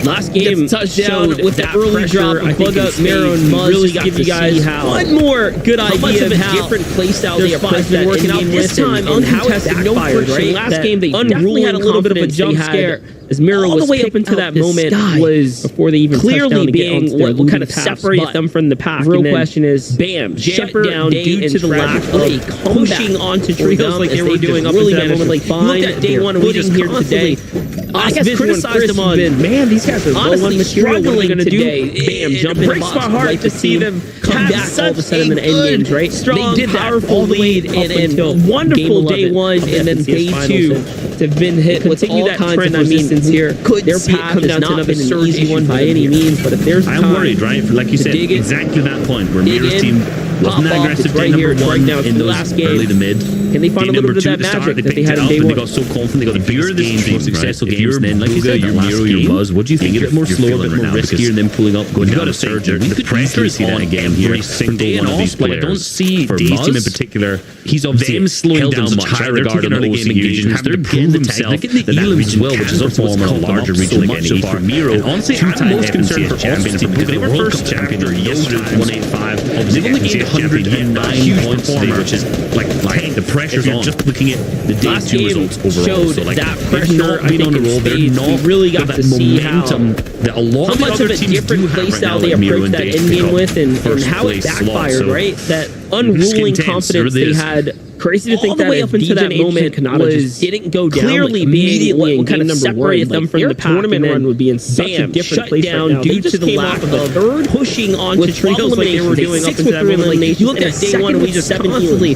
Last game touchdown with that early drop of Bugga, Miro, and Muzz. Really give you guys one more good idea of how different playstyle they approach that working out this time. Untested, no friction. Last game they definitely had a little bit of a jump scare. As Miro was way up into that moment was before they even clearly being what kind of separated them from the pack. The real question is, bam, shut down due to the lack of pushing onto trios like they were doing up until that moment. Like fine, day one, we just here today. I guess criticized them on, man, these guys are honestly struggling today. Bam, jump in the box. It breaks my heart to see them come back all of a sudden in the end games, right? Strong, powerful lead and wonderful day one, and then day two have been hit with all kinds of resistance here. Their path has not been an easy one by any means, but if there's time, I'm worried, right? Like you said, exactly that point where Miro's team wasn't that aggressive right here, right now in those last game. Early to mid. Can they find a little bit of that magic that they had in day one? They got so confident, they got the bigger this more successful games, then like you said, your Miro, your Muzz, what do you think? A bit more slow, a bit more riskier, and then pulling up, going down a surge. The pressure is on again here. Every single one of these players. I don't see for Day's team in particular. He's obviously slowing down much high regard on the OC engagement. They're prove themselves that region as well, which is a form of a larger region like NA for Miro. And honestly, I'm most concerned for champions because they were first champion yesterday, 185. They've only gained 109 points today, which is like the pressure's on. Just looking at the day two results overall, so like that pressure, being on the roll, they're not really got to see momentum that a lot of much of a different playstyle they approached that end game with, and how it backfired, right? That unruling confidence they had. Crazy to think that way up into that moment was didn't go down clearly immediately what kind of separated them from the tournament run would be in such a different place down due to the lack of a third pushing onto trios like they were doing up into that moment. Like you look at day one, we just constantly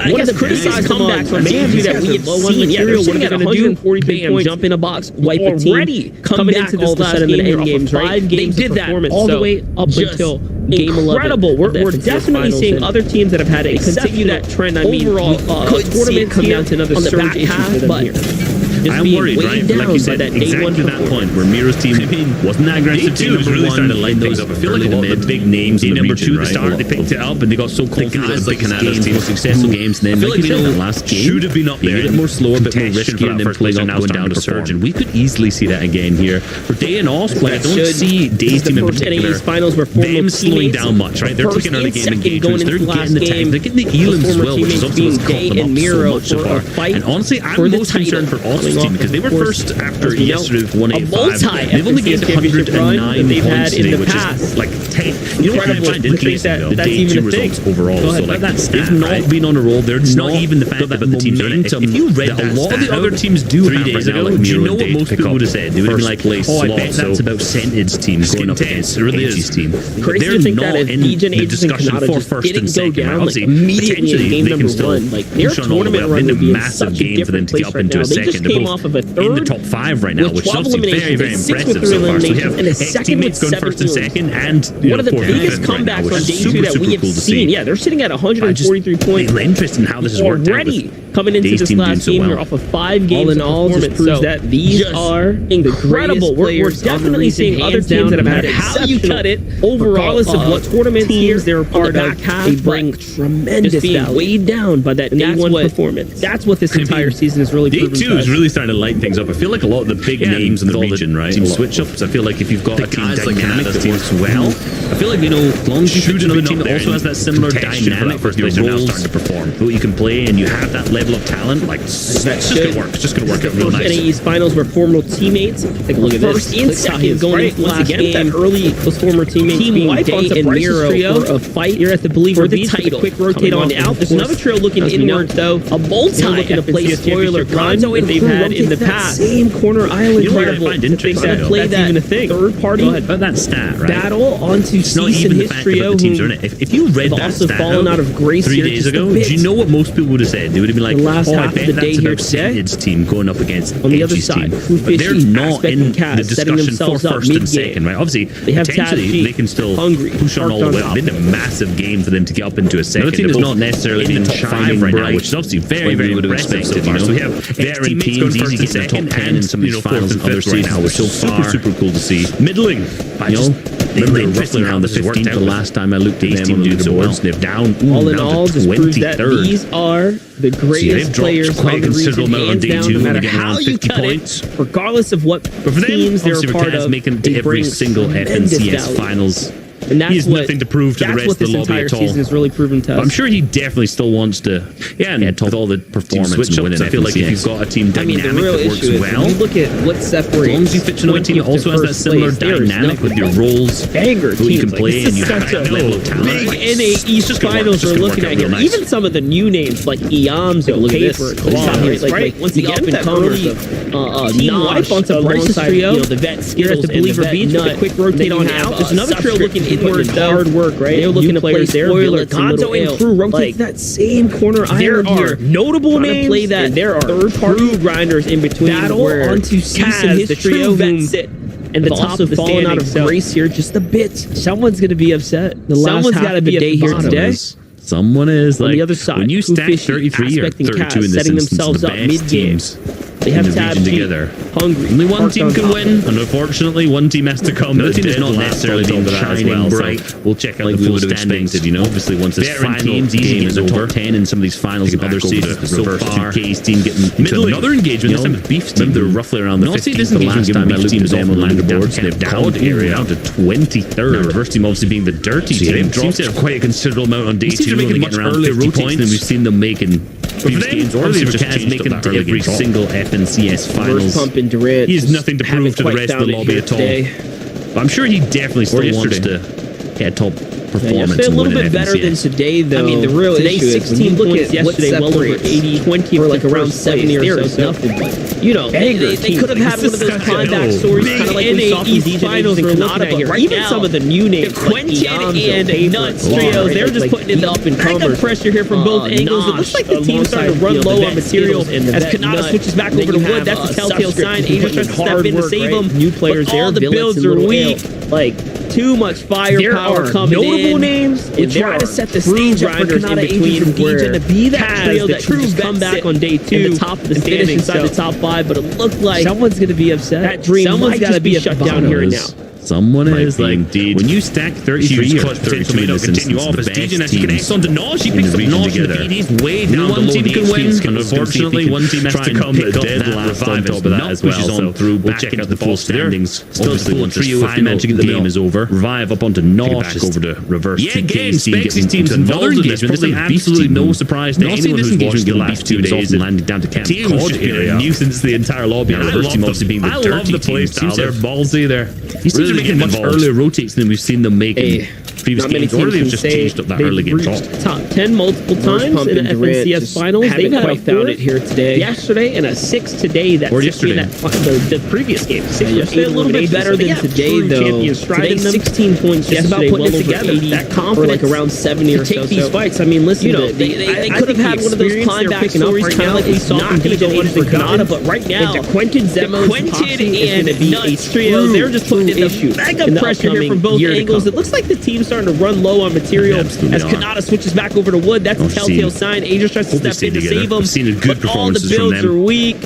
I guess criticize comeback from Manju that we have seen. Yeah, they're sitting at 143 points, jump in a box, wipe a team, coming into this last game in games, right? They did that all the way up until game 11. Incredible. We're definitely seeing other teams that have had a continue that trend. I mean, overall, could tournament come down to another surge issue for them here. I'm worried, right? Like you said, exactly that point where Miro's team wasn't that aggressive. Day 2 is really starting to light those up. I feel like a lot of the big names in number 2 at the start, they picked it up and they got so confident at the big games, more successful games. And then, like you said, that last game should have been up there. A bit more slow, a bit more risky, and then playing on going down to surge. And we could easily see that again here. For Day and Oz play, I don't see Day's team in particular them slowing down much, right? They're taking early game engagements. They're getting the time. They're getting the Elams as well, which is also what's caught them up so much so far. And honestly, I'm most concerned for Oz's team because they were first after yesterday with 185. They've only gained 109 points today, which is like 10. You know what I find interesting though? The Day 2 results overall. So like they've not been on a roll. They're not even the fact that the teams are in it. If you read that, a lot of the other teams do 3 days ago, do you know what most people would have said? They would have been like, oh, I bet that's about Sentinel's team going up against Edgy's team. They're not in the discussion for first and second. Obviously, potentially they can still push on all the way up. It's a massive game for them to get up into a second. They're both in the top 5 right now, which is obviously very, very impressive so far. So we have teammates going first and second, and one of the biggest comebacks on Day 2 that we have seen. Yeah, they're sitting at 143 points. Interesting how this has worked already coming into this last game here off of 5 games. All in all, just proves that these are incredible. We're definitely seeing other teams that have had how you cut it overall, regardless of what tournament teams they're a part of. They bring tremendous value, weighed down by that Day 1 performance. That's what this entire season is really proven. Day 2 is really starting to light things up. I feel like a lot of the big names in the region, right? Team switch ups. I feel like if you've got a team dynamic that works well, I feel like, you know, as long as you shoot another team that also has that similar dynamic with your roles starting to perform, what you can play, and you have that level of talent, like it's just gonna work. It's just gonna work out real nice. NAE's finals were former teammates. Take a look at this. First and second going into last game. That early was former teammates. Team wipe on and Miro for a fight. You're at the believer for the title. Quick rotate on out. There's another trio looking inward though. A multi looking to play spoiler Gonzo that they've had in the past. Same corner island. You know what I find interesting? Play that third party that stat, right? Battle onto Cease and his trio. If you read that also stat fallen out of grace 3 days ago, do you know what most people would have said? They would have been like, oh, I bet that's about Sentinel's team going up against on the other side. But they're not in the discussion for first and second, right? Obviously, potentially they can still push on all the way up. It's been a massive game for them to get up into a second. The team is not necessarily in the top 5 right now, which is obviously very, very impressive so far. So we have veteran teams easy to get in the top 10 in some of these finals and other seasons, which is so super cool to see. Middling, remember roughly around the 15th the last time I looked at them on the leaderboards. They're down. All in all, just proves that these are the greatest players quite a considerable amount on Day 2, no matter how you cut it, regardless of what teams they're a part of. Making to every single FNCS finals. And that's he has nothing to prove to the rest of the lobby at all. Season has really proven to us. I'm sure he definitely still wants to, with all the performance and winning. I feel like if you've got a team dynamic that works well, you look at what separates. As long as you fit another team that also has that similar dynamic with your roles, what you can play, and you have that level of talent. Big NAE finals we're looking at here. Even some of the new names like Iams or Paper, right? Once again, that early team wipe on some alongside the vet skills and the beach with a quick rotate on out. There's another trio looking inward. Hard work, right? They're looking to play spoiler. Gonzo and crew rotate that same corner island here. Notable names. Play that. There are third-party grinders in between. Battle onto Cease and his trio vet sit. And the top of the falling out of grace here just a bit. Someone's going to be upset. Someone's got to be a day here today. Someone is on the other side. When you stack 33 or 32 in this instance, the best teams they have to have together. Hungry. Only one team can win, and unfortunately, one team has to come. The team is not necessarily being shining bright. So we'll check out the full standings. Obviously, once this final game is over, top 10 in some of these finals and other seasons. So far, 2K's team getting into another engagement. This time with Beef's team. They're roughly around the 15th. The last time I looked at them on leaderboards, they've down area down to 23rd. Reverse team obviously being the dirty team. They've dropped quite a considerable amount on Day 2. They're making much earlier points than we've seen them making. Games or they've just making it to every single FNCS finals. He has nothing to prove to the rest of the lobby at all. But I'm sure he definitely still wants to top performance. Yesterday a little bit better than today, though. I mean, the real issue is 16 points yesterday, well over 80, 20 or like around 70 or so. Nothing but, you know, they could have had one of those comeback stories, kind of like we saw from DJ Finals and Campeonato, but right even some of the new names, Quentin and Nuts trios, they're just putting in the up and pressure here from both angles. It looks like the team's starting to run low on material as Campeonato switches back over to Wood. That's a telltale sign. Asia tries to step in to save them. New players there. All the builds are weak. Like, too much firepower coming in. Notable names. We're trying to set the stage up for Campeonato, Asia, and DJ to be that trio that can just come back on day 2 in the top of the standings, finish inside the top 5. But it looked like someone's going to be upset. That dream someone's got to be shut down here and now. Someone is like, indeed. When you stack 33 or clutch potential may not continue off as DJ Nash connects onto Nosh. He picks up Nosh in the feed. He's way down one below team the can win. Unfortunately, one team has to come pick up dead that last revive on top of that as well. So we'll check out the full standings. Still the full trio if the game is over. Revive up onto Nosh. Back over to reverse. Yeah, again, Spexy's team's involved in this. Probably absolutely no surprise to anyone who's watched the last 2 days. Landing down to Campeonato area. Nuisance the entire lobby. I love the play style. They're ballsy there. He seems to make much earlier rotates than we've seen them make in previous games. Or they've just changed up that early game drop. Top 10 multiple times in the FNCS finals. They've had found it here today. Yesterday and a 6 today. That's the previous game. Yesterday a little bit better than today, though. Today 16 points yesterday, well over 80. That confidence, like around 70 or so. Take these fights. I mean, listen, they could have had one of those comeback stories, kind of like we saw from DJ Campeonato, but right now, Quentin Zemos and Nuts trio, they're just putting in the mega pressure here from both angles. It looks like the team's starting to run low on material as Campeonato switches back over to Wood. That's a telltale sign. Asia tries to step in to save them, but all the builds are weak.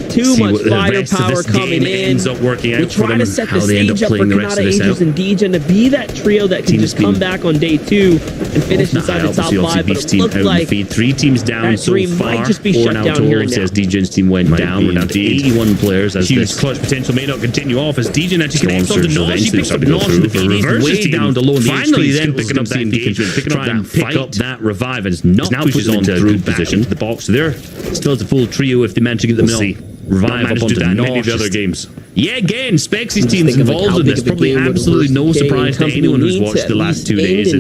Too much firepower coming in. We try to set the stage up for Campeonato, Ages, and DJ to be that trio that can just come back on day 2 and finish inside the top 5. But it looked like 3 teams down so far. Might just be shut down here now. Says DJ's team went down. We're down to 81 players. As huge clutch potential may not continue off as DJ Nash connects onto Nosh. He picks up Nosh in the feed. He's way down to low in the finally then picking up that engagement, picking up that pick up that revive, and now pushes on through position to the box. So they're still as a full trio if they manage to get the revive up onto many of the other games. Yeah, again, Spexy's team's involved in this. Probably absolutely no surprise to anyone who's watched the last 2 days.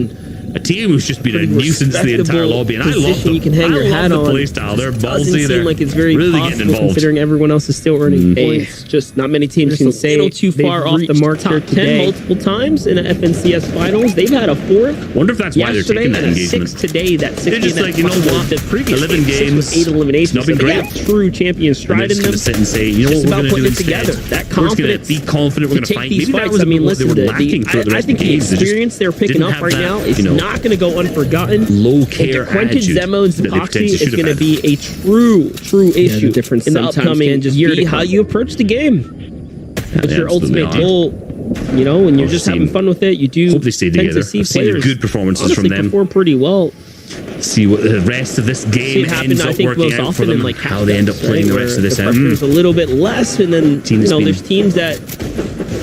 A team who's just been a nuisance to the entire lobby, and I love them. You can hang your hat on. The play style. They're ballsy. They're like it's very really getting involved. Considering everyone else is still earning points. Just not many teams can say a little too far off the mark here today. 10 multiple times in the FNCS finals. They've had a 4th. Wonder if that's why they're taking that engagement. 6 today. That 6 they're just like, you know what? The previous 11 games, 8 eliminations. Not been great. True champion stride in them. Sit and say, you know what we're going to do together. That confidence. Be confident. We're going to fight. Maybe that was, I mean, listen, I think the experience they're picking up right now is not going to go unforgotten. Low care Quentin Zemo's epoxy is going to be a true issue in the upcoming year to how you approach the game. What's your ultimate goal? You know, when you're just having fun with it, you do hope they stay together. I've seen good performances from them. Perform pretty well. See what the rest of this game ends up working out for them, like how they end up playing the rest of this out. There's a little bit less, and then there's teams that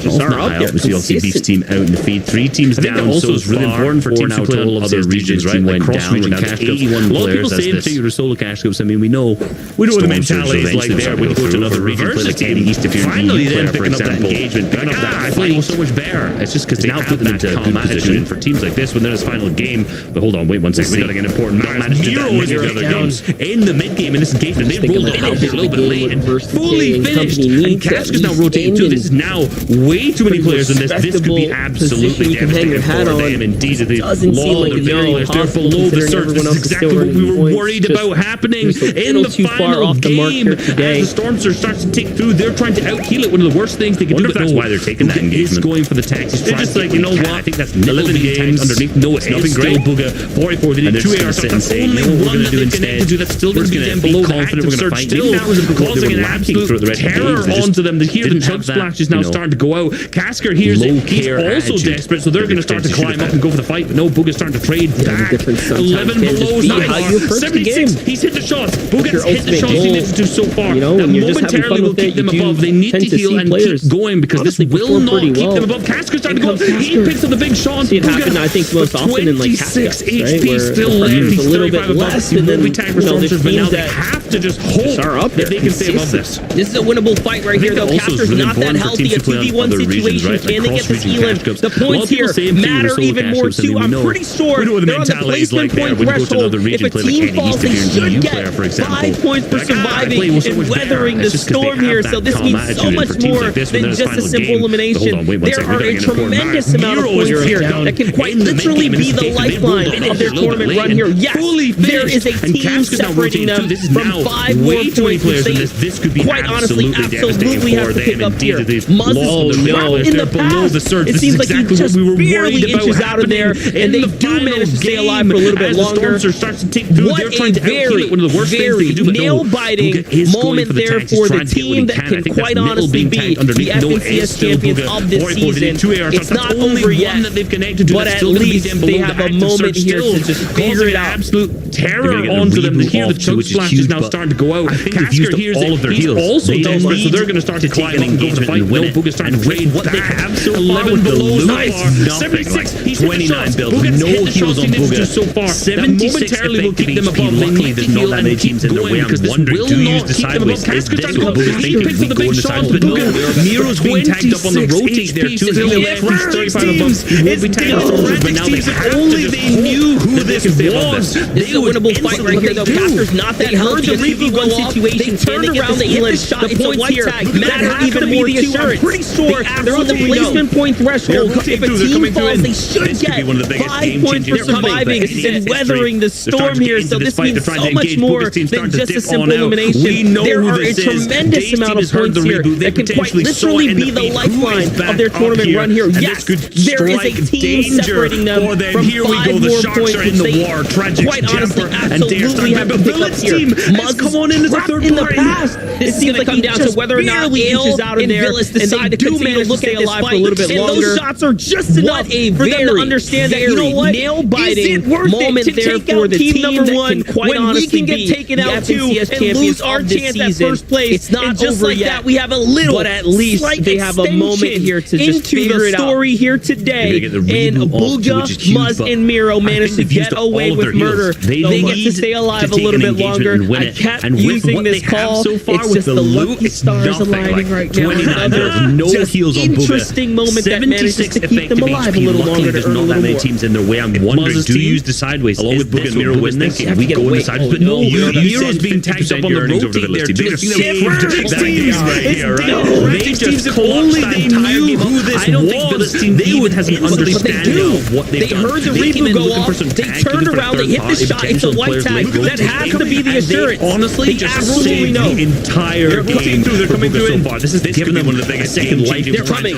just are up there. We see obviously Beef's team out in the feed. 3 teams down. Also, it's really important for teams to play on other regions, right? Went down. We're down to 81 players. A lot of people say to solo cash scopes. I mean, we know what the mentality is like there when you go to another region. Play like Candy East if you're finally then picking up that engagement, picking up that fight. So much better. It's just because they now put them into a good position for teams like this when they're in this final game. But hold on, wait 1 second. We got to get an important match. Zero in the other games in the mid game in this engagement. They rolled it out a little bit late and fully finished. And Casca's now rotating too. This is now way too many players in this. This could be absolutely devastating for them. Indeed, they lost the very last. They're below the surge. This is exactly what we were worried about happening in the final game. As the Storm Surge starts to take through, they're trying to out-heal it. One of the worst things they can do. That's why they're taking that engagement. Going for the taxis. They're just like, you know what? I think that's 11 games underneath. No, it's nothing great. Booga 44. They did 2 AR shots. Only one that they connected to. That's still going to be them below the active surge. Still causing an absolute terror onto them. To hear the chug splash is now starting to go out. Casker hears it. He's also desperate, so they're going to start to climb up and go for the fight. But no, Booga's starting to trade back. 11 below 76. He's hit the shots. Booga's hit the shots he needs to do so far. That momentarily will keep them above. They need to heal and keep going because this will not keep them above. Casker's starting to go. He picks up the big shot. It happened, I think, most often in like 26 HP still left. He's a little bit less, and then there's but now they have to just hope that they can stay above this. This is a winnable fight right here, though. Casker's not that healthy. A 2v1 1v1 situation. Can they get this Elam? The points here matter even more too. I'm pretty sure they're on the placement point threshold. If a team falls, they should get 5 points for surviving and weathering the storm here. So this means so much more than just a simple elimination. There are a tremendous amount of points here that can quite literally be the lifeline of their tournament run here. Yes, there is a team separating them from 5 more points, which they quite honestly absolutely have to pick up here. Muzz is trapped in the past. It seems like he just barely inches out of there, and they do manage to stay alive for a little bit longer. What a very, very nail-biting moment there for the team that can quite honestly be the FNCS champions of this season. It's not over yet, but at least they have a moment here to just figure it out. Absolute terror onto them. Here the chunk splash is now starting to go out. I think they've used all of their heals. Also desperate, so they're going to start to take an engagement and win it. Boog is starting to win what they have so far with the low. Nice. 76, 29 builds. No heals on Boog so far. 76 will keep them above. They need to heal and keep going because this will not keep them above. Casker's starting to go. He picks up the big shots, but no. Miro's being tagged up on the rotate there too. He's 35 above. He won't be tagged up, but now they have to only they knew who this was. This is a winnable fight right here, though. Casker's not that healthy. It's a 3v1 situation. They turned around the Elam shot. The points here matter even more too. I'm pretty sure they're on the placement point threshold. If a team falls, they should get 5 points for surviving and weathering the storm here. So this means so much more than just a simple elimination. There are a tremendous amount of points here that can quite literally be the lifeline of their tournament run here. Yes, there is a team separating them from 5 more points, which they quite honestly absolutely have to pick up here. Muzz come on in as a third in the past. This seems like come down to whether or not Ale out of there, and they do manage to look at this fight for a little bit longer. Those shots are just enough for them to understand that, you know what, nail-biting moment there for the team number one. Quite honestly, we can get taken out too and lose our chance at first place. It's not over yet. We have a little, but at least they have a moment here to just figure it out. Story here today, and Booga, Muzz, and Miro managed to get away with murder. They get to stay alive a little bit longer. I kept using this call. It's just the lucky stars aligning right now. Another no heals on Booga. Interesting moment that manages to keep them alive a little longer to earn a little more. Teams in their way. I'm wondering, do you use the sideways along with Booga and Miro win this? We get away sideways, but no, Miro's being tagged up on the rotate there. They just only they knew who this was. They would have an understanding of what they've done. They heard the reboot go off. They turned around. They hit the shot. It's a white tag. That has to be the assurance. Honestly, just absolutely know the entire game. They're coming through so far. This is giving them one of the biggest second life. They're coming.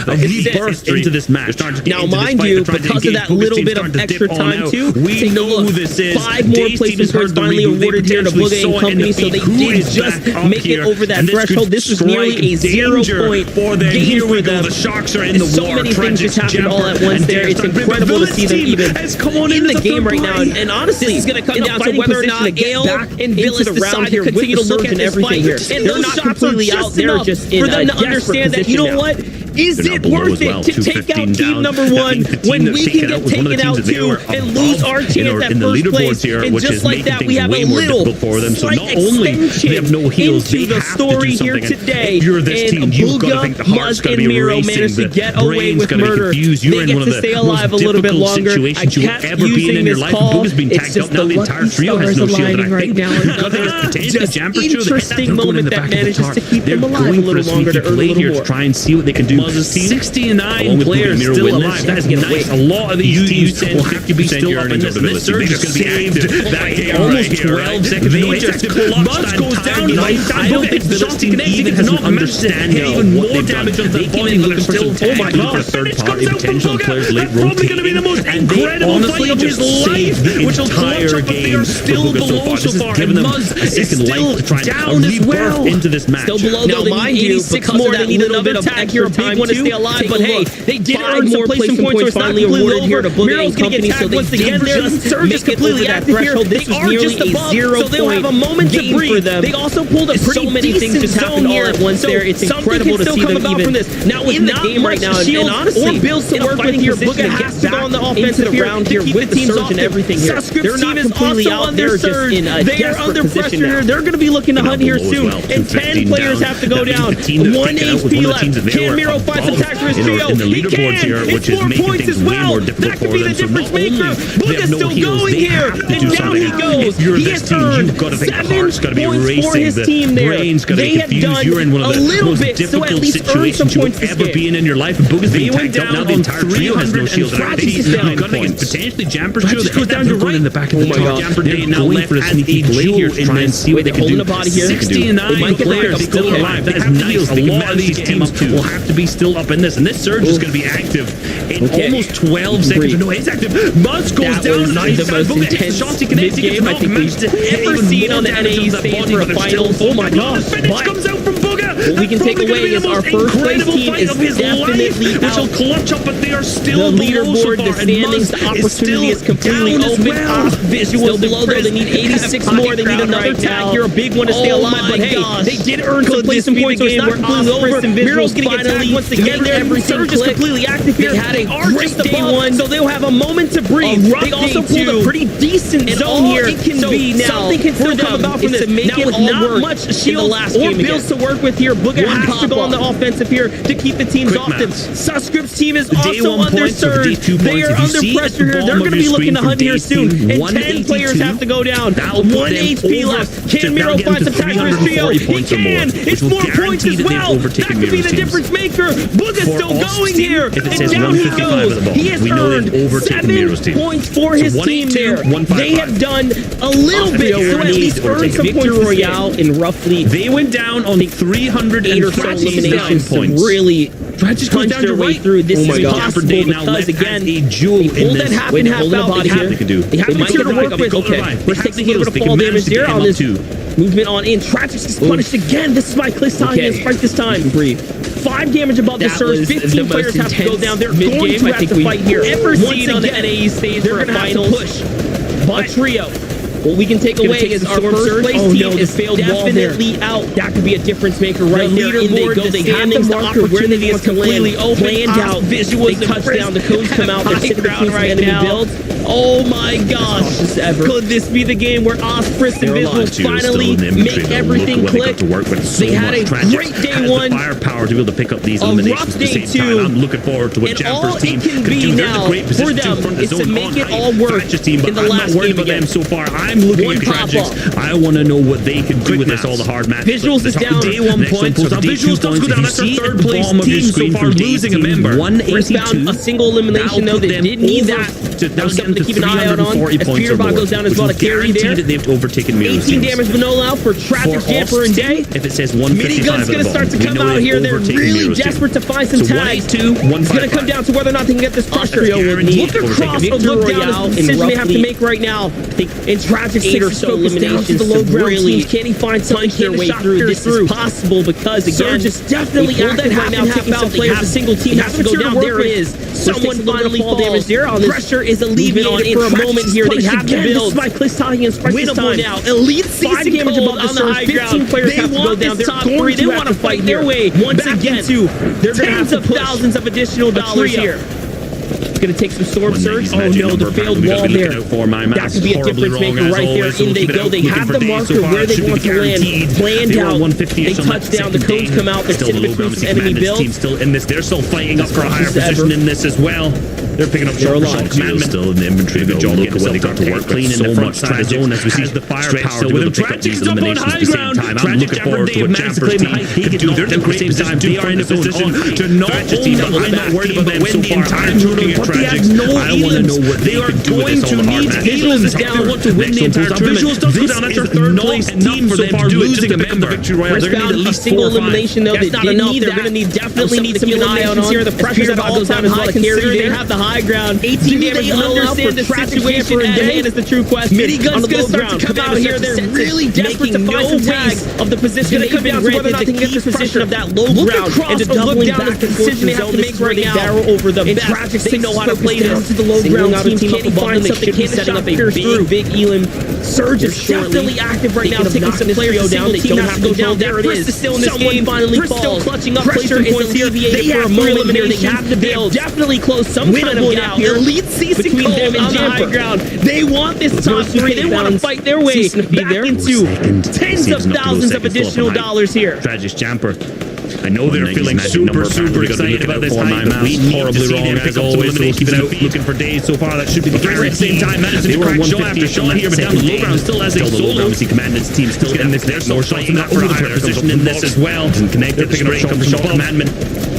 Burst into this match. Now, mind you, because of that little bit of extra time too, we know who this is. 5 more placement points finally awarded here to Booga and company, so they did just make it over that threshold. This was nearly a 0-point game for them. The Sharks are in the so many things just happened all at once there. It's incredible to see them even in the game right now. And honestly, it's going to come down to whether or not Ale and Villas decide to continue to look at everything here. And those shots completely out there just for them to understand that, you know what? Is it worth it to take out team number 1 when we can get taken out too and lose our chance at first place? And just like that, we have a little slight extension into the story here today. And Booga, Muzz, and Miro managed to get away with murder. They get to stay alive a little bit longer. I kept using this call. It's just the lucky stars aligning right now. Another just interesting moment that manages to keep them alive a little longer to earn a little more. Try and see what they can do. 69 players still alive. That's nice. A lot of these teams will have to be still up in this. This surge is going to be saved. That game almost 12 seconds. They just Muzz goes down. I don't think the team even has an understanding even more damage on the volume. They're still oh my god. Third-party potential players late rotate. Probably going to be the most incredible fight of his life, which will clutch up, but they are still below so far. And Muzz is still down as well into this match. Still below, though. Mind you, because of that little bit of extra time to stay alive, but hey, they did earn more placement points finally awarded here to Booga and company, so they did just make it over that threshold. This was nearly a 0-point game for them. They also pulled up so many things just happened all at once there. It's incredible to see them even now in the game right now, and honestly, Bill's to work with here. Booga has to go on the offensive round here with the surge and everything here. They're not completely out. They're just in a desperate position now. They're going to be looking to hunt here soon, and 10 players have to go down. 1 HP left. Can Miro Miro finds some tags for his trio. in the leaderboards here, which is making things way more difficult that could for be the them. So difference not only maker. they have Booga's no still heals, going they here, have to and do down something. he goes. If you're He this has team, earned you've got to think the 7 heart's got to be points racing, for his the team there. brain's got to They be have confused. done You're in one of a the little most bit, so at difficult least earn some situations you'll points this ever game. be in your life. And Booga's being went tagged up. down Now the on entire trio has no 300 shield. and You've Tragic is down got to points. potentially Jamper's trio. Tragic goes down to right in the back of Oh the my car. God. Jamper They're Day now going left for a as sneaky a play jewel here, in try and this. see what they They're can holding do. a body here. 69 They might get players back up still again. alive. That is They have to nice. heal. A They can lot of manage these to get him teams up too. will have to be still up in this, and this surge is going to be active in Okay. almost 12 seconds. No, it's active. Muzz goes That down. was Nice. the most Booga hits the intense shots he can hit. He gets mid-game I knocked, think managed to we've hit ever even seen more on the damage NAE to that stage body, for a but they're still finals. Oh my focused. gosh. The finish But comes out from Booga. what we can take away is our first place team is definitely which will out. clutch up, but they are The still leaderboard, the standings, the opportunity opportunity is completely open. Visuals Still below though, they need 86 more. They need another tag here, a big one to stay alive. But hey, they did earn some placement points, so it's not completely over. Miro's getting attacked once again. Their surge is completely active here. They had a great day one, so they'll have a moment to breathe. They also pulled a pretty decent zone here. It can be now. Something can still come about from this. To make it all work. Much shield or bills to work with here. Booga has to go on the offensive here to keep the teams off them. Suscript's team is also underserved. They are under pressure here. They're going to be looking to hunt here soon. And 10 players have to go down. 1 HP left. Can Miro find some tags for his trio? He can. It's 4 points as well. That could be the difference maker. Booga's still going here. And down he goes. He has earned 7 points for his team there. They have done a little bit to at least earn some points Royale in roughly They went down on 8 or so 339 eliminations to points. really Tragic goes punch down their to way right. through. This Oh my is God. impossible Jamper Day now because left again, as a jewel they pulled in that this. half and half Holding a out. body They here. have to do. They have to might make it get work back with. up, Okay, survive. let's They take a have little the bit of heals. fall They can damage manage to there get on him this up too. movement on in. Tragic is punished again. This is my Clistonian strike this time. Breathe. 5 damage above the That surge. was 15 the players most have to go intense down. They're mid-game going to I have think to we've fight here. ever Once seen on the again, NAE stage they're for a going to have to finals. push. But trio. What we can take Gonna away take is some our storm first surge. place Oh, team no, the is failed wall there. definitely out. That could be a difference maker right there. In they leaderboard, go. the They have the standings, the marker where they opportunity want is to land. completely open. Planned out. Visuals They touch and down. The codes come out. They're high sitting ground between right enemy now. builds. Oh my gosh. Cautious ever. Could this be the game where Osprey and Visuals finally make everything click? They had a great day one. Firepower to be able to pick up these A eliminations rough at the day same two. time. I'm looking forward to what And all Jamper's team it can could be do. They're in now a great for position to them front the is to zone make on it high. all work Tragic team, but in the I'm last not worried game about them again. so far. I'm looking One at pop Tragics. up. I want to know what they can do with this all the hard match. Visuals is down. Day 1 points. So Visuals does go down. That's their third place team so far, losing a member. Chris found a single elimination though. They did need that. That was something to keep an eye out on. As Peterbot goes down as well to carry there. They've overtaken 18 damage Vanilla out for Tragic Jamper and Day. If it says 155 Minigun's going to start to come out here. They're really desperate to find some tags. It's going to come down to whether or not they can get this pressure. Look across the look down is the decision they have to make right now. In Tragic 8 or so eliminations, the low ground teams. Can he find something their way through? This is possible because again, just definitely active right now, taking some players. A single team has to go down. There it is. Someone finally fall damage there on this. Pressure is alleviated for a moment here. They have to build. This is my Clistonian strike this time. Now, Elite 5 damage above the surge. 15 players have to go down. They're top 3. They want to fight their way once again. They're going to have to thousands of additional dollars here. It's going to take some storm surge. Oh no, the failed wall there. That could be a difference maker right there. In they go. They have the marker where they want to land. Planned out. They touch down. The codes come out. They're sitting between some enemy builds. Still in this. They're still fighting up for a higher position in this as well. They're picking up shot commandment. Still in the inventory. Good job. Look at what they got to work with. So much side zone as we see the firepower to be able to pick up these eliminations at the same time. I'm looking forward to what Jamper's team can do. They're in a great position. They are in a position to not only I'm not worried about them so far. I'm looking at Tragic. I want to know what they are going to need. Visuals is down. They want to win the entire tournament. Visuals does go down. That's their third place team so far, losing a member. Chris found a single elimination though. They didn't need. They're going to need definitely need some eliminations here. The pressure that goes down as well to carry. They have the high ground. 18 damage. Understand the situation at hand is the true question. Minigun's going to start to come out here. They're really desperate to find some tags of the position. It's going to come down to whether or not they can get this position of that low ground and to doubling back the decision they have to make right now. Barrel over the Tragic. They know how to play this. To the low ground team. Can he find something? Can setting up a big Elam surge is definitely active right now, taking some players down. They don't have to go down. There it is. Still in this game. Finally falls. Clutching up. Pressure is alleviated for a moment here. They have to build. Definitely close some kind of gap here. Elite CC between them and the high ground. They want this top 3. They want to fight their way back into tens of thousands of additional dollars here. Tragic Jamper. I know they're feeling super excited about this hype, but we horribly wrong as always. Keep it out, looking for days so far. That should be the case. At the same time, managing to crack shot after shot here, but down the low ground still has a solo. Obviously, Commandment's team still getting this. There's more shots in that for a higher position in this as well. Doesn't connect. They're picking up shot from Commandment.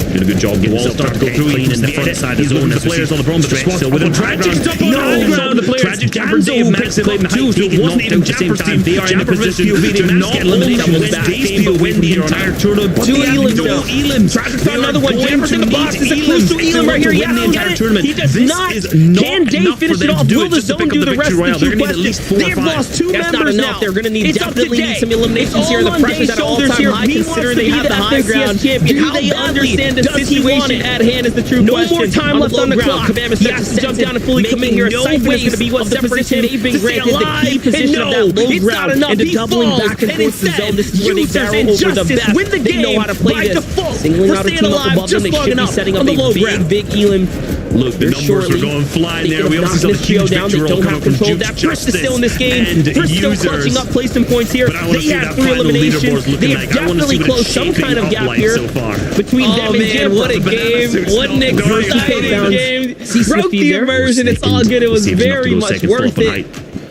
Doing a good job getting himself to go through clean in the front side of the zone. The players on the bottom, but the squad with him. Tragic up on the ground. The players. Tragic Jamper Dave picks it up too. So it wasn't even Jamper's team. They are in a position to not get eliminated with Dave, but win the entire tournament. But Two they have Elims no now. Elims. Tragic found another one. Jamper's in the box. It's a close to Elim right here. Yes, the entire tournament. He does This not. is not Can Dave enough finish for it them off? to do Will it the just to zone pick do up the the rest of victory the royale. They're two gonna need at least questions? 4 or They've 5. lost two That's not members enough. now. They're gonna need It's definitely up to need some Dave. eliminations It's here. The all on pressure's Dave's at an shoulders all-time here. high, He wants considering to they be have the the high ground. FNCS champion. Do How they badly understand the does he situation want it? at hand is the true No question. more time left on the clock. Commandment's He has to jump down and fully commit here. No Siphon is going to be what ways of the separates him. position they've been to stay granted, the alive. key position And of that low it's ground not enough. into He doubling falls. back and And forth the instead, zone. This is where they users barrel and over the Justice best. win the They know game how to play by this. default. Singling For out a staying team up alive above them, just they long should be enough setting up on the a low ground. big Elim. Look, the numbers were shortly. going flying They there. could We have also saw knocked the this trio huge down. They victory don't coming have from control. Duke That Chris is still in this game. and Chris still users. clutching up placement points here. But I want to They see had that 3 final eliminations. leaderboard looking They like. have I want to see definitely what closed it's some kind of shaping gap up like here so far. between them and man, Jamper. what a game. What an exciting game. Broke the immersion. It's all good. It was very much worth it.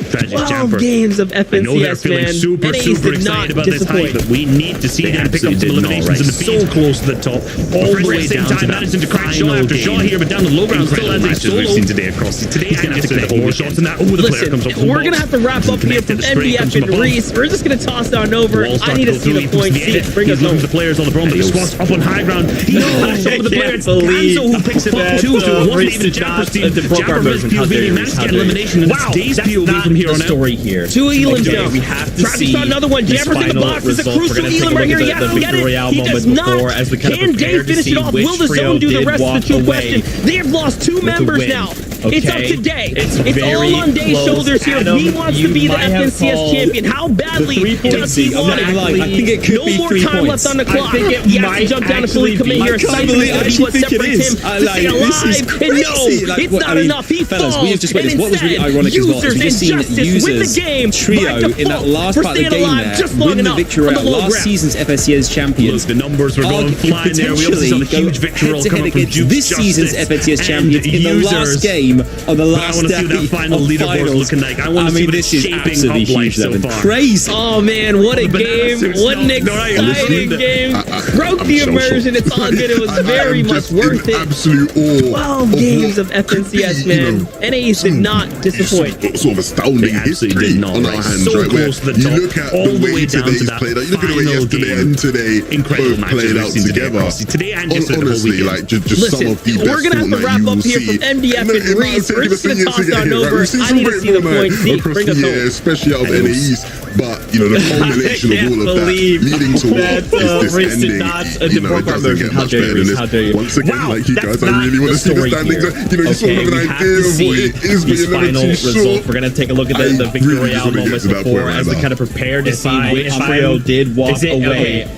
Tragic 12 Jamper. games of I know they're FNCS, feeling man. super NAs super did not excited about this hype, disappoint. but we need to see They them pick up some absolutely did not, eliminations right? and be so close to the top. All the way down to managing to crack shot after shot here, but down the low ground still has a solo. We've seen today across Today he's and gonna have to yesterday, connect more shots than that. Oh, the player comes up Listen, from we're going to box. have to wrap up here from Connected straight, comes MDF from and above. Reese. We're just going to toss down over. Wall I start need to to go see through, the he puts point. the See edit. it. Bring He's us looking home. for the players on the front, but the squad's up on high ground. He knows some of the players. Ganzo who picks it up too, so it wasn't even Jamper's team. Jamper missed POV, he managed to get elimination, and it's Dave's POV from here on out. Story here. 2 Elims Okay, now. we have to Travis see saw another one. this Jamper's in the final box. It's a result. We're crucial gonna take a Elim look right here. at He has the to get victory it. royale He moment does before not. as we kind of Can prepare Dave to finish see it off? which Will the trio zone do the did rest of walk the true away question? They have lost 2 members win. now. Okay. It's up to Dave. It's It's very all on Dave's close. shoulders here. Adam, He wants to you be the might have FNCS called champion. How badly the 3 does he points. want I'm it? not gonna lie, I think it could No be more 3 time points. left on the I clock. think it He has to might jump down and fully actually commit be. here. I can't Siphon believe- is I going to be actually what think it separates is. him to stay This is alive. And no, crazy. Like, it's what- not I mean, enough. He fellas, falls. we have just And witnessed what was really instead, ironic as well. users We've just and seen Justice win the users game trio by in that default last for part of the staying game alive there just long win the enough victory on the royale. low Last ground. season's FNCS champions. Look, the numbers were going flying there. We also saw the huge victory roll coming from Duke this season's FNCS champions in the last game on the But I last want to see day what that final of leaderboard finals. looking like. I want to see what it's this is shaping absolutely up like huge, so Devin. far. Crazy. Oh man, what a game! What an exciting game! Broke the immersion. It's all good. It was very much worth it. Absolute awe. 12 games of FNCS, man. NAs did not disappoint. Sort of astounding They absolutely history did not, on right? our hands, So right? Where close to the you top, look at all the way down to today's that played out. You look at the way final yesterday game. and today Incredible both matches played we've out seen today together. across today and yesterday, the whole Honestly, weekend. like just Listen, some of the best we're gonna have to Fortnite wrap you up will here see. from MDF In and the Reese. We're just gonna toss down over. We've seen I some need to great see the Fortnite point. See, across bring the us year, home. especially out of NAEs. But you know, the culmination of all of that leading to that, what is this Reese did ending. not You know, it deport our doesn't version. get How much dare better you, than how this. dare you. Once again, Wow, like you that's guys, I not really want to the see the story standings. here. You know, you sort of have an we have idea to of what see it is, but these you're never final too sure. results. We're gonna take a look at the I victory really just royale wanna get moments to that before point as we right kind of prepare to see I- which if trio I'm- did walk Is it- away. okay.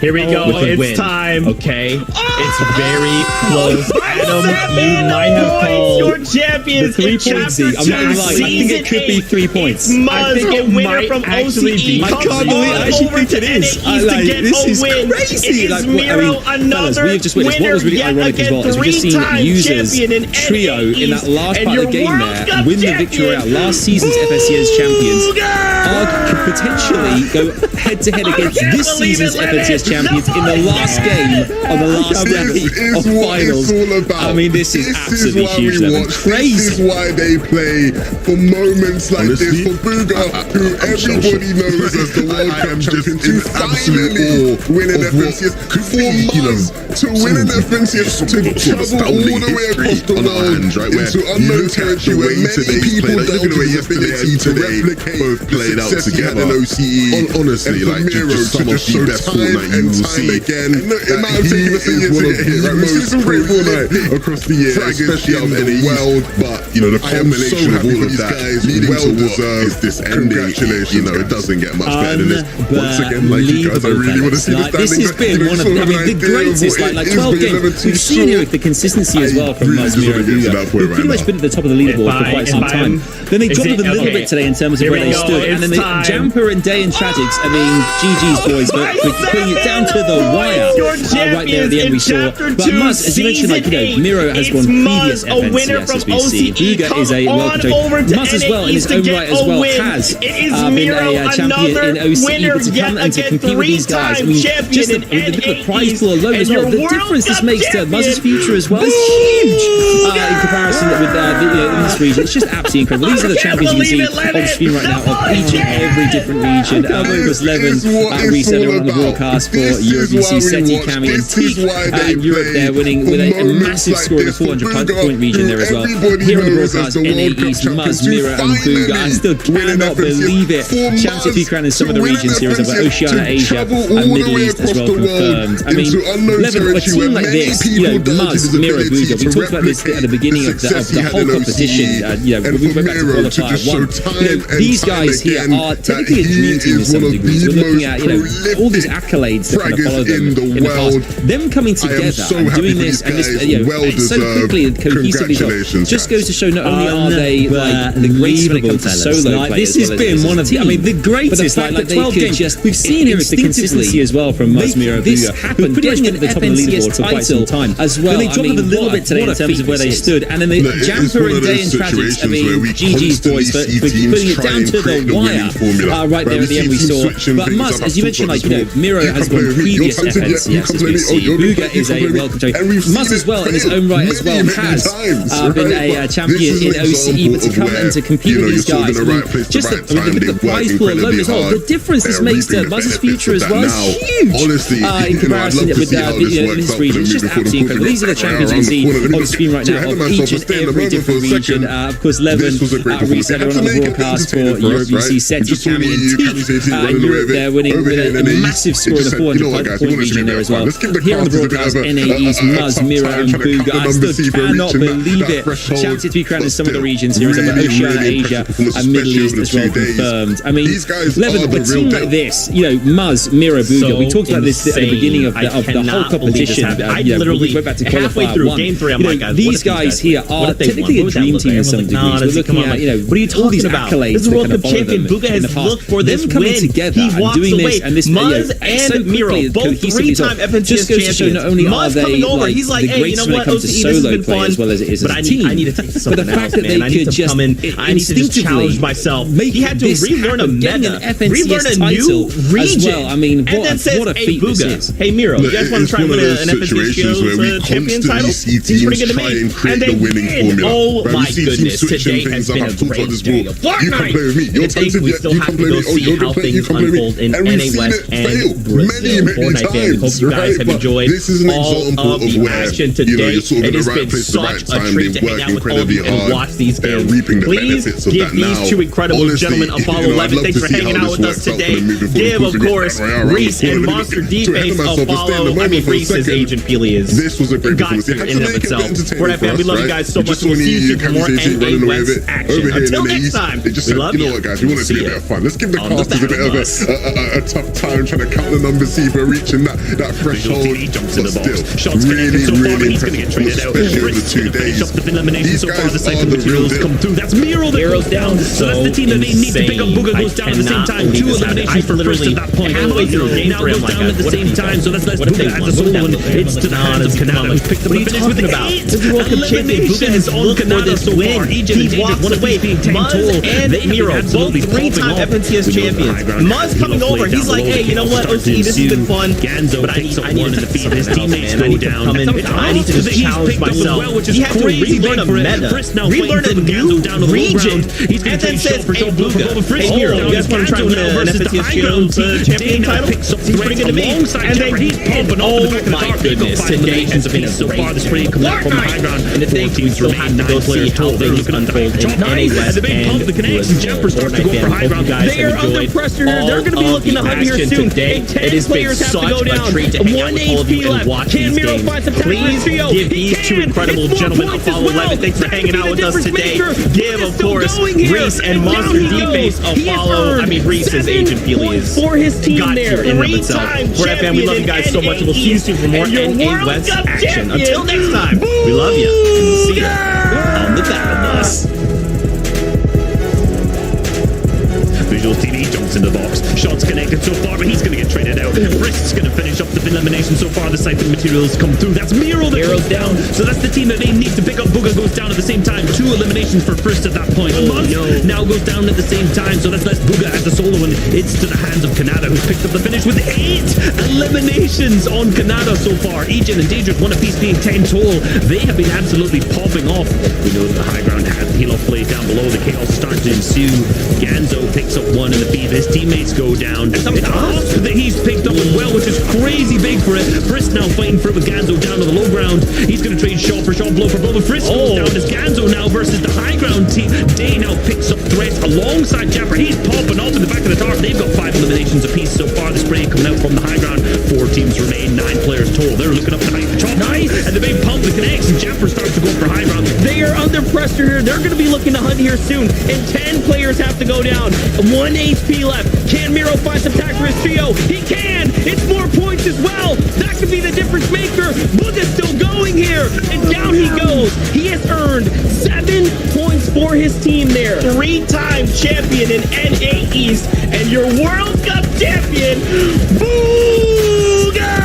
Here we go. with the It's win. time. Okay, it's very close. Adam, 7 you might have points. called Your the champions 3 in points. chapter I'm not gonna 2, lie. I think it could be 3 points. Muzz, I think a it winner might from actually OCE. be. I comes can't believe. on I actually over think to it is. NAEs to get This a is win. crazy. It is Like, Miro, fellas, another we have just witnessed what was really winner ironic yet as well. Is we've just seen three-time users champion in trio in that last and part of the your game World there Cup win the victory royale. champion. Last season's FNCS champions could potentially go head to head against this season's FNCS champions in the last game on the last day This of is what finals. it's all about. I mean, this is absolutely why huge. we Devin. watch. Crazy. This is why they play for moments like this. For Booga, who everybody knows as the world champion, in absolute awe winning FNCS for Muzz to win an FNCS to travel all the way across the world into unknown territory where many people doubted his ability to replicate both played out together. Honestly, like just some of the best Fortnite you will see again. It might have taken us a year to get here. We've seen some great Fortnite. across the years, especially out in the world. But you know, the combination of all of that well deserved this ending. Congratulations, you know, it doesn't get much better than this. Once again, like you guys, I really want to see the standings. This has been one of the greatest, like 12 games. We've seen here the consistency as well from Maz, Mira, Bugha, who've pretty much been at the top of the leaderboard for quite some time. Then they dropped a little bit today in terms of where they stood, and then the Jamper and Day and Tragics, I mean, GG's boys, but putting it down to the wire right there at the end we saw. But Maz, as you mentioned, like, you know, Miro has won previous FNCS as we see. Bugha is a welcome to Maz as well in his own right as well has been a champion in OCE, but to come and to compete with these guys, I mean, just the prize pool alone as well, the difference this makes to Maz's future as well is huge in comparison with in this region. It's just absolutely incredible. These are the champions you can see on the screen right now of each and every different region. It was Levin reseller on the broadcast for European Seti, Cami, and Teak Europe there, winning with a massive score in the 400-point region there as well. Here on the broadcast, NA East, Maz, Mira, and Bugha. I still cannot believe it. Championship peak round in some of the regions here as well, Oceania, Asia, and Middle East as well confirmed. I mean, Levin, a team like this, you know, Maz, Mira, Bugha, we talked about this at the beginning of the whole competition, you know, when we went back to qualifier one. You know, these guys here are technically a dream team in some degrees. We're looking at, you know, all these accolades that kind of follow them in the past. Them coming together and doing this, and this, you know, so quickly and cohesively, just goes to show not only are they like the greatest when it comes to solo play, this has been one of the, I mean, the greatest, like the 12 games. We've seen here the consistency as well from Maz, Mira, Bugha, who pretty much been at the top of the leaderboard for quite some time as well. Then they dropped a little bit today in terms of where they stood, and then the Jamper and Day and Tragics, I mean, GG's boys for putting it down to the wire right there at the end we saw. But Maz, as you mentioned, like, you know, Miro has won previous FNCS as we see. Bugha is a welcome to Maz as well in his own right as well has been a champion in OCE, but to come and to compete with these guys, I mean, just the prize pool alone as well, the difference this makes to Maz's future as well is huge in comparison with this region. It's just absolutely incredible. These are the champions you can see on the screen right now of each and every different region. Of course, Levin, reseller on the broadcast for European Seti, Cami, and Teak in Europe there, winning with a massive score in the 400-point region there as well. Here on the broadcast, NA East, Maz, Mira, and Bugha. I still cannot believe it. Championship peak round in some of the regions here as well, Oceania, Asia, and Middle East as well confirmed. I mean, Levin, a team like this, you know, Maz, Mira, Bugha, we talked about this at the beginning of the whole competition. You know, we went back to qualifier one. Game 3, I'm like, these guys here are technically a dream team in some degrees. We're looking at, you know, what are you talking about? This is World Cup champion. Bugha has looked for this coming together and doing this, and this Maz and Miro, both 3-time FNCS champions. Not only are they coming over, he's like, hey, you know what, OCE, this has been fun, as well as it is as a team. I need to take something but the fact that they could just instinctively challenge myself. He had to relearn a meta, relearn a new region. Well. I mean, what a feat this is. Hey, Miro, you guys want to try and win an FNCS champion title? Seems pretty good to me. And they did. Oh my goodness, today has been a great day of Fortnite. And today we still have to go see how things unfold in NA West and Brazil. Fortnite fans, hope you guys have enjoyed all of the action today. It has been such a treat to hang out with all of you and watch these games. Please give these two incredible gentlemen a follow. Levin, thanks for hanging out with us today. Give, of course, Reese and Monster D-Face a follow. I mean, Reese is Agent Peely is God in and of itself. Fortnite fan, we love you guys so much. We'll see you soon for more NA West action. Until next time, we love you. You know what, guys, we want it to be a bit of fun. Let's give the casters a bit of a tough time trying to count the numbers, see if we're reaching that threshold. But still, really impressive, especially over the 2 days. These guys are the real deal. That's Miro's down. So that's the team that they need to pick up. Bugha goes down at the same time. 2 eliminations for first at that point. Halfway through game 3, I'm like, down at the same time. So that's Bugha as a solo one. It's to the hands of Campeonato, who's picked up the finish with 8 This is World Cup champion. Bugha has looked for this win. He walks away. Maz and Miro, both 3-time FNCS champions. Maz coming over. He's like, hey, you know what, OCE, this has been fun, but I need to defeat his teammates, man. I need to come in. I need to just challenge myself. He has to relearn a meta, relearn a new region, and then says, hey, Bugha, hey, Miro, you guys want to try and win an FNCS champion title? Seems pretty good to me. And they oh my goodness, today has been a great Fortnite. And the thing, we still have to go see how things unfold in NA West and Brazil. They are under pressure. They're going to be looking to hunt here soon. It has been such a treat to hang out with all of you and watch these games. Please give these two incredible gentlemen a follow 11. Thanks for hanging out with us today. Give, of course, Reese and Monster D-Face a follow. I mean, Reese is Agent Feely is for his team there. In and of itself. For that, fam, we love you guys so much. We'll see you soon for more NA West action. Until next time, we love you. And we'll see you on the Battle Bus. Visual TV jumps into the box. Shots connected so far, but he's going to get traded out. Brist's going to finish up the elimination so far. The siphon materials come through. That's Miro that goes down. So that's the team that they need to pick up. Booga goes down at the same time. 2 eliminations for Frist at that point. Now goes down at the same time. So that's less Booga as the solo, and it's to the hands of Campeonato, who's picked up the finish with 8 eliminations on Campeonato so far. Ejin and Dangerous, one apiece being 10 total. They have been absolutely popping off. We know that the high ground has the heal-off plays down below. The chaos starts to ensue. Ganzo picks up 1 in the feed. His teammates go down. It's a Husp that he's picked up as well, which is crazy big for it. Frist now fighting for it with Ganzo down to the low ground. He's going to trade shot for shot, blow for blow. But Frist goes down as Ganzo now versus the high ground team. Day now picks up threats alongside Japper. He's popping off in the back of the tower. They've got 5 eliminations apiece so far. The spray coming out from the high ground. 4 teams remain, 9 players total. They're looking up tonight. Chop nice, and the big pump that connects, and Japper starts to go for high ground. They are under pressure here. They're going to be looking to hunt here soon, and 10 players have to go down. 1 HP left. Can Miro find some tag for his trio? He can! It's more points as well! That could be the difference maker! Booga's still going here! And down he goes! He has earned 7 points for his team there. 3-time champion in NA East and your World Cup champion, Booga!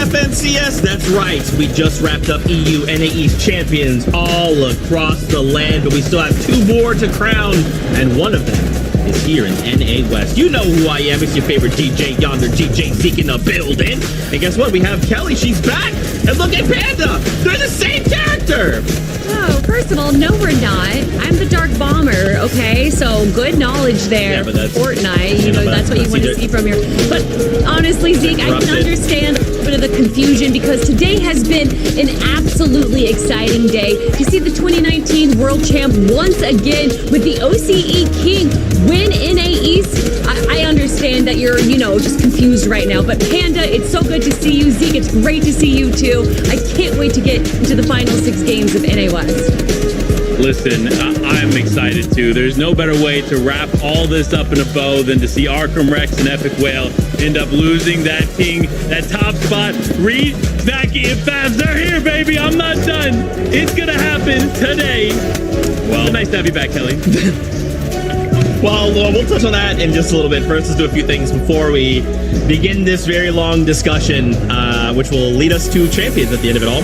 FNCS? That's right. We just wrapped up EU NA East champions all across the land, but we still have 2 more to crown, and one of them is here in NA West. You know who I am. It's your favorite DJ Yonder, DJ Zeke in the building. And guess what? We have Kelly. She's back. And look at Panda. They're the same character. Oh, first of all, no, we're not. I'm the Dark Bomber, okay? So good knowledge there. Yeah, but that's Fortnite. You know, that's what you want to see from here. But honestly, Zeke, I can understand a bit of the confusion because today has been an absolutely exciting day. To see the 2019 World Champ once again with the OCE King win NA East. I understand that you're, you know, just confused right now. But Panda, it's so good to see you. Zeke, it's great to see you too. I can't wait to get into the final 6 games of NA West. Listen, I'm excited too. There's no better way to wrap all this up in a bow than to see Arkham Rex and Epic Whale end up losing that king, that top spot. Reed, Zaki, and Fabs, they're here, baby. I'm not done. It's gonna happen today. Well, nice to have you back, Kelly. Well, we'll touch on that in just a little bit. First, let's do a few things before we begin this very long discussion, which will lead us to champions at the end of it all.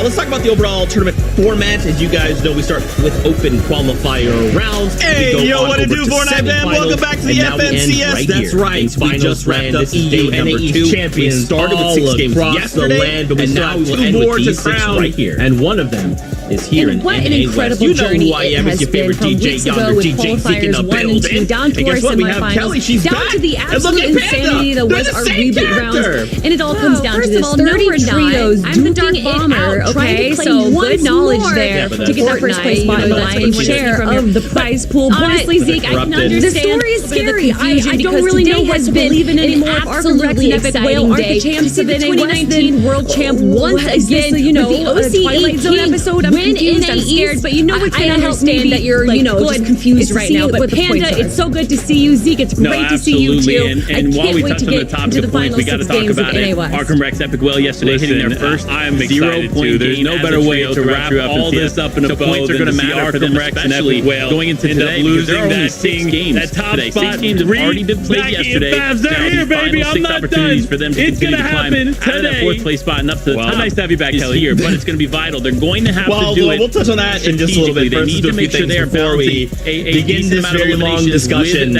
Let's talk about the overall tournament format. As you guys know, we start with open qualifier rounds. Hey, yo, what to do, Fortnite man? Welcome back to the FNCS. That's right. We just wrapped up EU NA East champions. We started with 6 games yesterday, and now we will end with these 6 right here. And one of them is here in NA West. What an incredible journey it has been from weeks ago with qualifiers 1 and 2 down to our semifinals, down to the absolute insanity that was our reboot rounds, and it all comes down to this 30 trios. I'm the Dark Bomber, okay? So good knowledge there to get that first place spot in the lion's share of the prize pool. Honestly, Zeke, I can understand the story is scary. I don't really know what to believe in anymore. Absolutely exciting day to see the 2019 World Champ once again. You know, the Twilight Zone episode. I'm confused. I'm scared, but you know what's going to help me that you're, you know, just confused right now. But Panda, it's so good to see you. Zeke, it's great to see you too. And while we touch on the topic of points, we got to talk about it. Arkham Rex Epic Whale yesterday hitting their first I'm 0 point. There's no better way to wrap all this up in a bow. Points are going to matter for them, Rex and Epic Whale going into today, losing that 6 games. That top spot. 6 games have already been played yesterday. They're here, baby. I'm not done. For them to continue to climb out of that 4th place spot and up to the top. Nice to have you back, Kelly. Here, but it's going to be vital. They're going to have to do it. We'll touch on that in just a little bit. They need to make sure they're before we begin this very long discussion,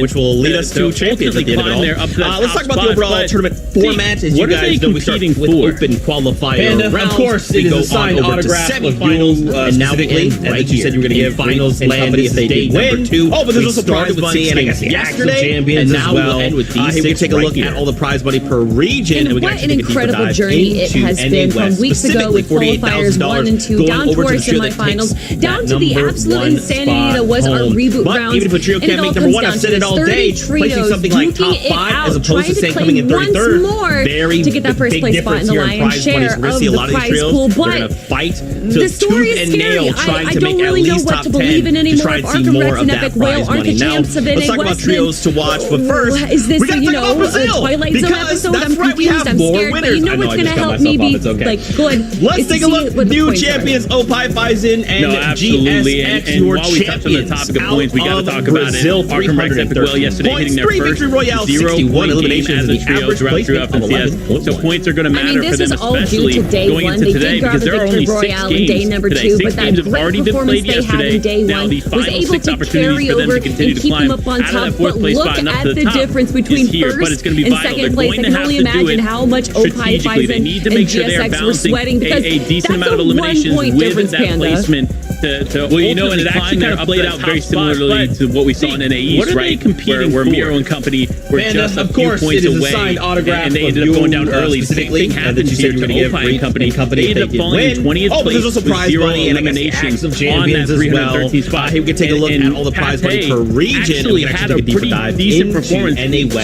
which will lead us to champions at the end of it all. Let's talk about the overall tournament format. As you guys know, we start with open qualifier rounds. Of course, it is a signed autograph semifinals, and now we end right here. You said you were going to give finals land if they did win. Oh, but there's also prize money, and I guess yesterday, and now we'll end with these 6 we can take a look at all the prize money per region. And what an incredible journey it has been from weeks ago with qualifiers 1 and 2 down to our semifinals, down to the absolute insanity that was our reboot rounds. Even if a trio can't make number 1, I've said it all day, placing something like top 5 as opposed to saying coming in 33rd. Very to get that first place spot in the lion's share of the prize pool. But the story is scary. I don't really know what to believe in anymore. If Arkham Rex and Epic Whale aren't the champs of NA West, let's talk about trios to watch, but first, is this a Twilight Zone episode? I'm confused, I'm scared, but you know what's going to help me be like good. Let's take a look at new champions, Opie Bison and GSX, your while we touch on the topic of points, we got to talk about it. Arkham Rex Epic Whale yesterday hitting their first 0-point elimination as a trio throughout FNCS. So points are going to matter for them, especially going into today, because there are only 6 games today. 6 games have already been played yesterday. Now the final 6 opportunities for them to continue to climb out of that 4th place spot and up to the top is here, but it's going to be vital. They're going to have to do it strategically. They need to make sure they're balancing a decent amount of eliminations with that placement. Well, you know, and it actually kind of played out very similarly to what we saw in NA East, right? Where Miro and company were just a few points away, and they ended up going down early. The same thing happened here to Opie and company. They ended up falling in 20th place with 0 eliminations on that 313 spot. We can take a look at all the prize money per region. Actually had a pretty decent performance,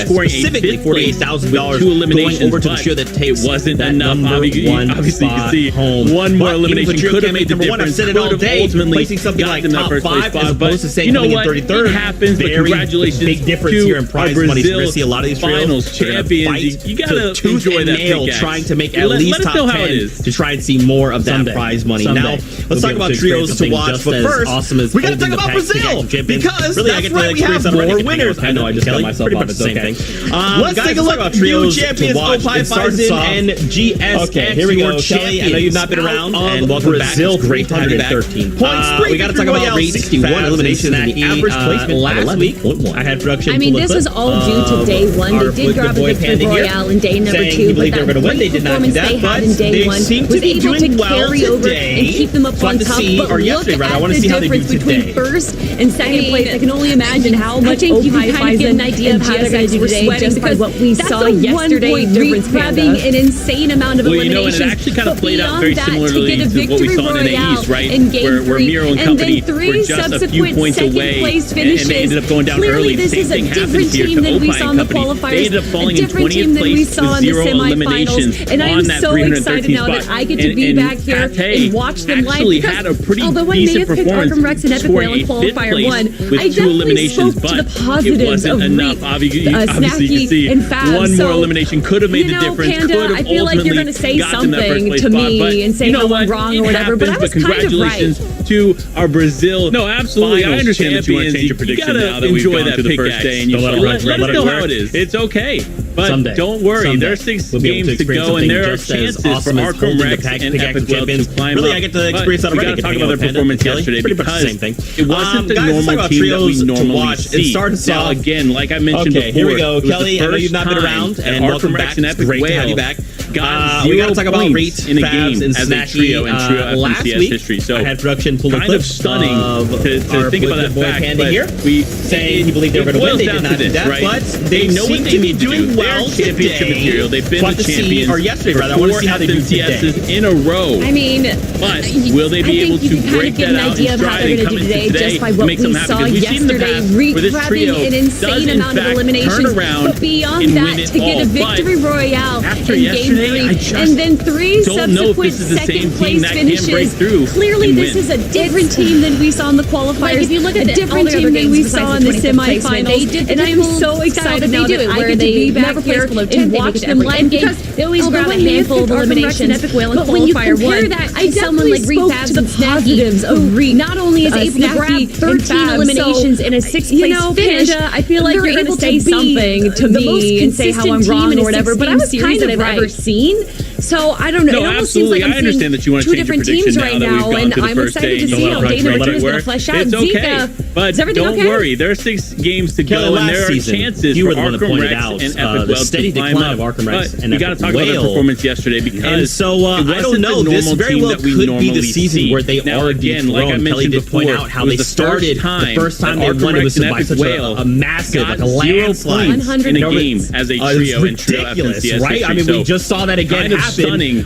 scoring specifically $48,000 with 2 eliminations, over to the show that it wasn't enough. Obviously, you can see one more elimination could have made the difference. I've said it all day. ultimately placing something like top 5 as opposed to saying coming in 33rd. It happens, but Very congratulations. big difference here in prize money. We're going to see a lot of these finals champions. You gotta enjoy that nail, trying to make at least top 10 to try and see more of that prize money. Now, let's talk about trios to watch. But first, we got to talk about Brazil because that's right, we have more winners. I know I just got myself off. It's the same thing. Let's take a look at new champions Opaifaisen and GSX. Okay, here we go. Kelly, I know you've not been around, and welcome back. Great to have you back. 13 points. We got to talk about rates. 61 eliminations in the average placement last week. I had production. I mean, this is all due to day one. They did grab a victory royale in day number 2, but that great performance they had in day 1 was able to carry over and keep them up on top. But look at the difference between first and second place. I can only imagine how much you can kind of get an idea of how they're going to do today just by what we saw yesterday, grabbing an insane amount of eliminations. It actually kind of played out very similarly to what we saw in the East, right? Where Miro and company were just a few points away, and they ended up going down early. The same thing happened here to Opie and company. They ended up falling in 20th place with 0 eliminations on that 313th spot. I get to be back here and watch them live. Actually had a pretty decent performance, scoring a 5th place with 2 eliminations, but it wasn't enough. Obviously, you can see one more elimination could have made the difference. Panda, I feel like you're going to say something to me and say how I'm wrong or whatever, but I was kind of right. To our Brazil. No, absolutely. I understand that you want to change your prediction now that we've gone through the first day, and you let us know how it is. It's okay. But don't worry, there are 6 games to go, and there are chances for Arkham Rex and Epic Weld to climb up. Really, I get to experience that already. We got to talk about their performance yesterday because it wasn't the normal team that we normally see. Now, again, like I mentioned before, here we go. Kelly, I know you've not been around, and welcome back. Great to have you back. We got to talk about rates in a game as a trio in trio FNCS history. So I had production pull kind of stunning to think about that fact. Panda here, we saying he believed they were going to win. They did not do that, but they know what they need to do. They're championship material. They've been the champions or yesterday, rather. I want to see how they do today. In a row. I mean, but will they be able to break that out in stride and come into today to make something happen? Because we've seen in the past where this trio does in fact turn around but beyond that, to get a victory royale after in game 3, and then 3 subsequent second place finishes. Clearly, this is a different team than we saw in the qualifiers. Like if you look at a different team than we saw in the semifinals, and I am so excited now that I get to be back here and watch them live because they always grab a handful of eliminations. But when you compare that to someone like Reefabs to the positives of Reef, not only is able to grab 13 eliminations in a 6th place finish, I feel like you're able to say something to me and say how I'm wrong or whatever. But I was kind of I've ever seen. So I don't know. No, it almost seems like I'm understand that you want to 2 different teams right now, and I'm excited to see how day number 2 is going to flesh out. It's okay, but don't worry. There are 6 games to go, and there are chances for Arkham Rex and Epic Weld to climb up. But we got to talk about their performance yesterday because I don't know. This very well could be the season where they are again, like I mentioned before, point out how they started the first time they won it was by such a massive, like a landslide in a game as a trio in trio FNCS, right? I mean, we just saw that again happen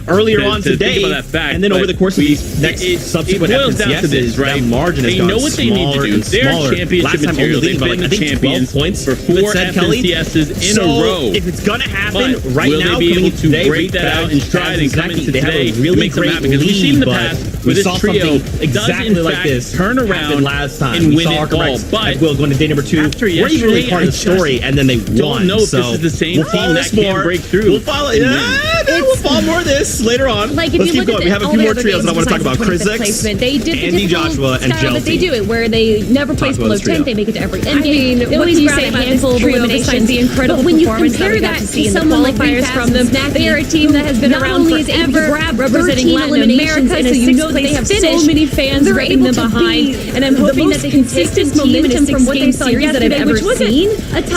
earlier on today, and then over the course of these next subsequent FNCSs, right? Margin has they know what they need to do. They're championship material. They've been the champions for 4 FNCSs in a row. If it's gonna happen right will now, they be able to break that out in stride and come into today to make something happen? Because we've seen in the past where this trio exactly like this turn around last time and win it all. But we'll go into day number 2. After we're even really part of the story, and then they won. Don't know if this is the same team that can break through. We'll follow. We'll follow more of this later on. Like if Let's you keep look going. at we have a few more trios that I want to talk about. Chris, they did Andy, Joshua, and Jelty. They do it where they never place below 10th. They make it to every end game. They always grab say a handful of eliminations. The incredible when you compare that to someone like Reefabs from them, they are a team that has been around forever, representing Latin America. So you know they have so many fans repping them behind, and I'm hoping that they can take this momentum from what they saw yesterday, that I've ever seen.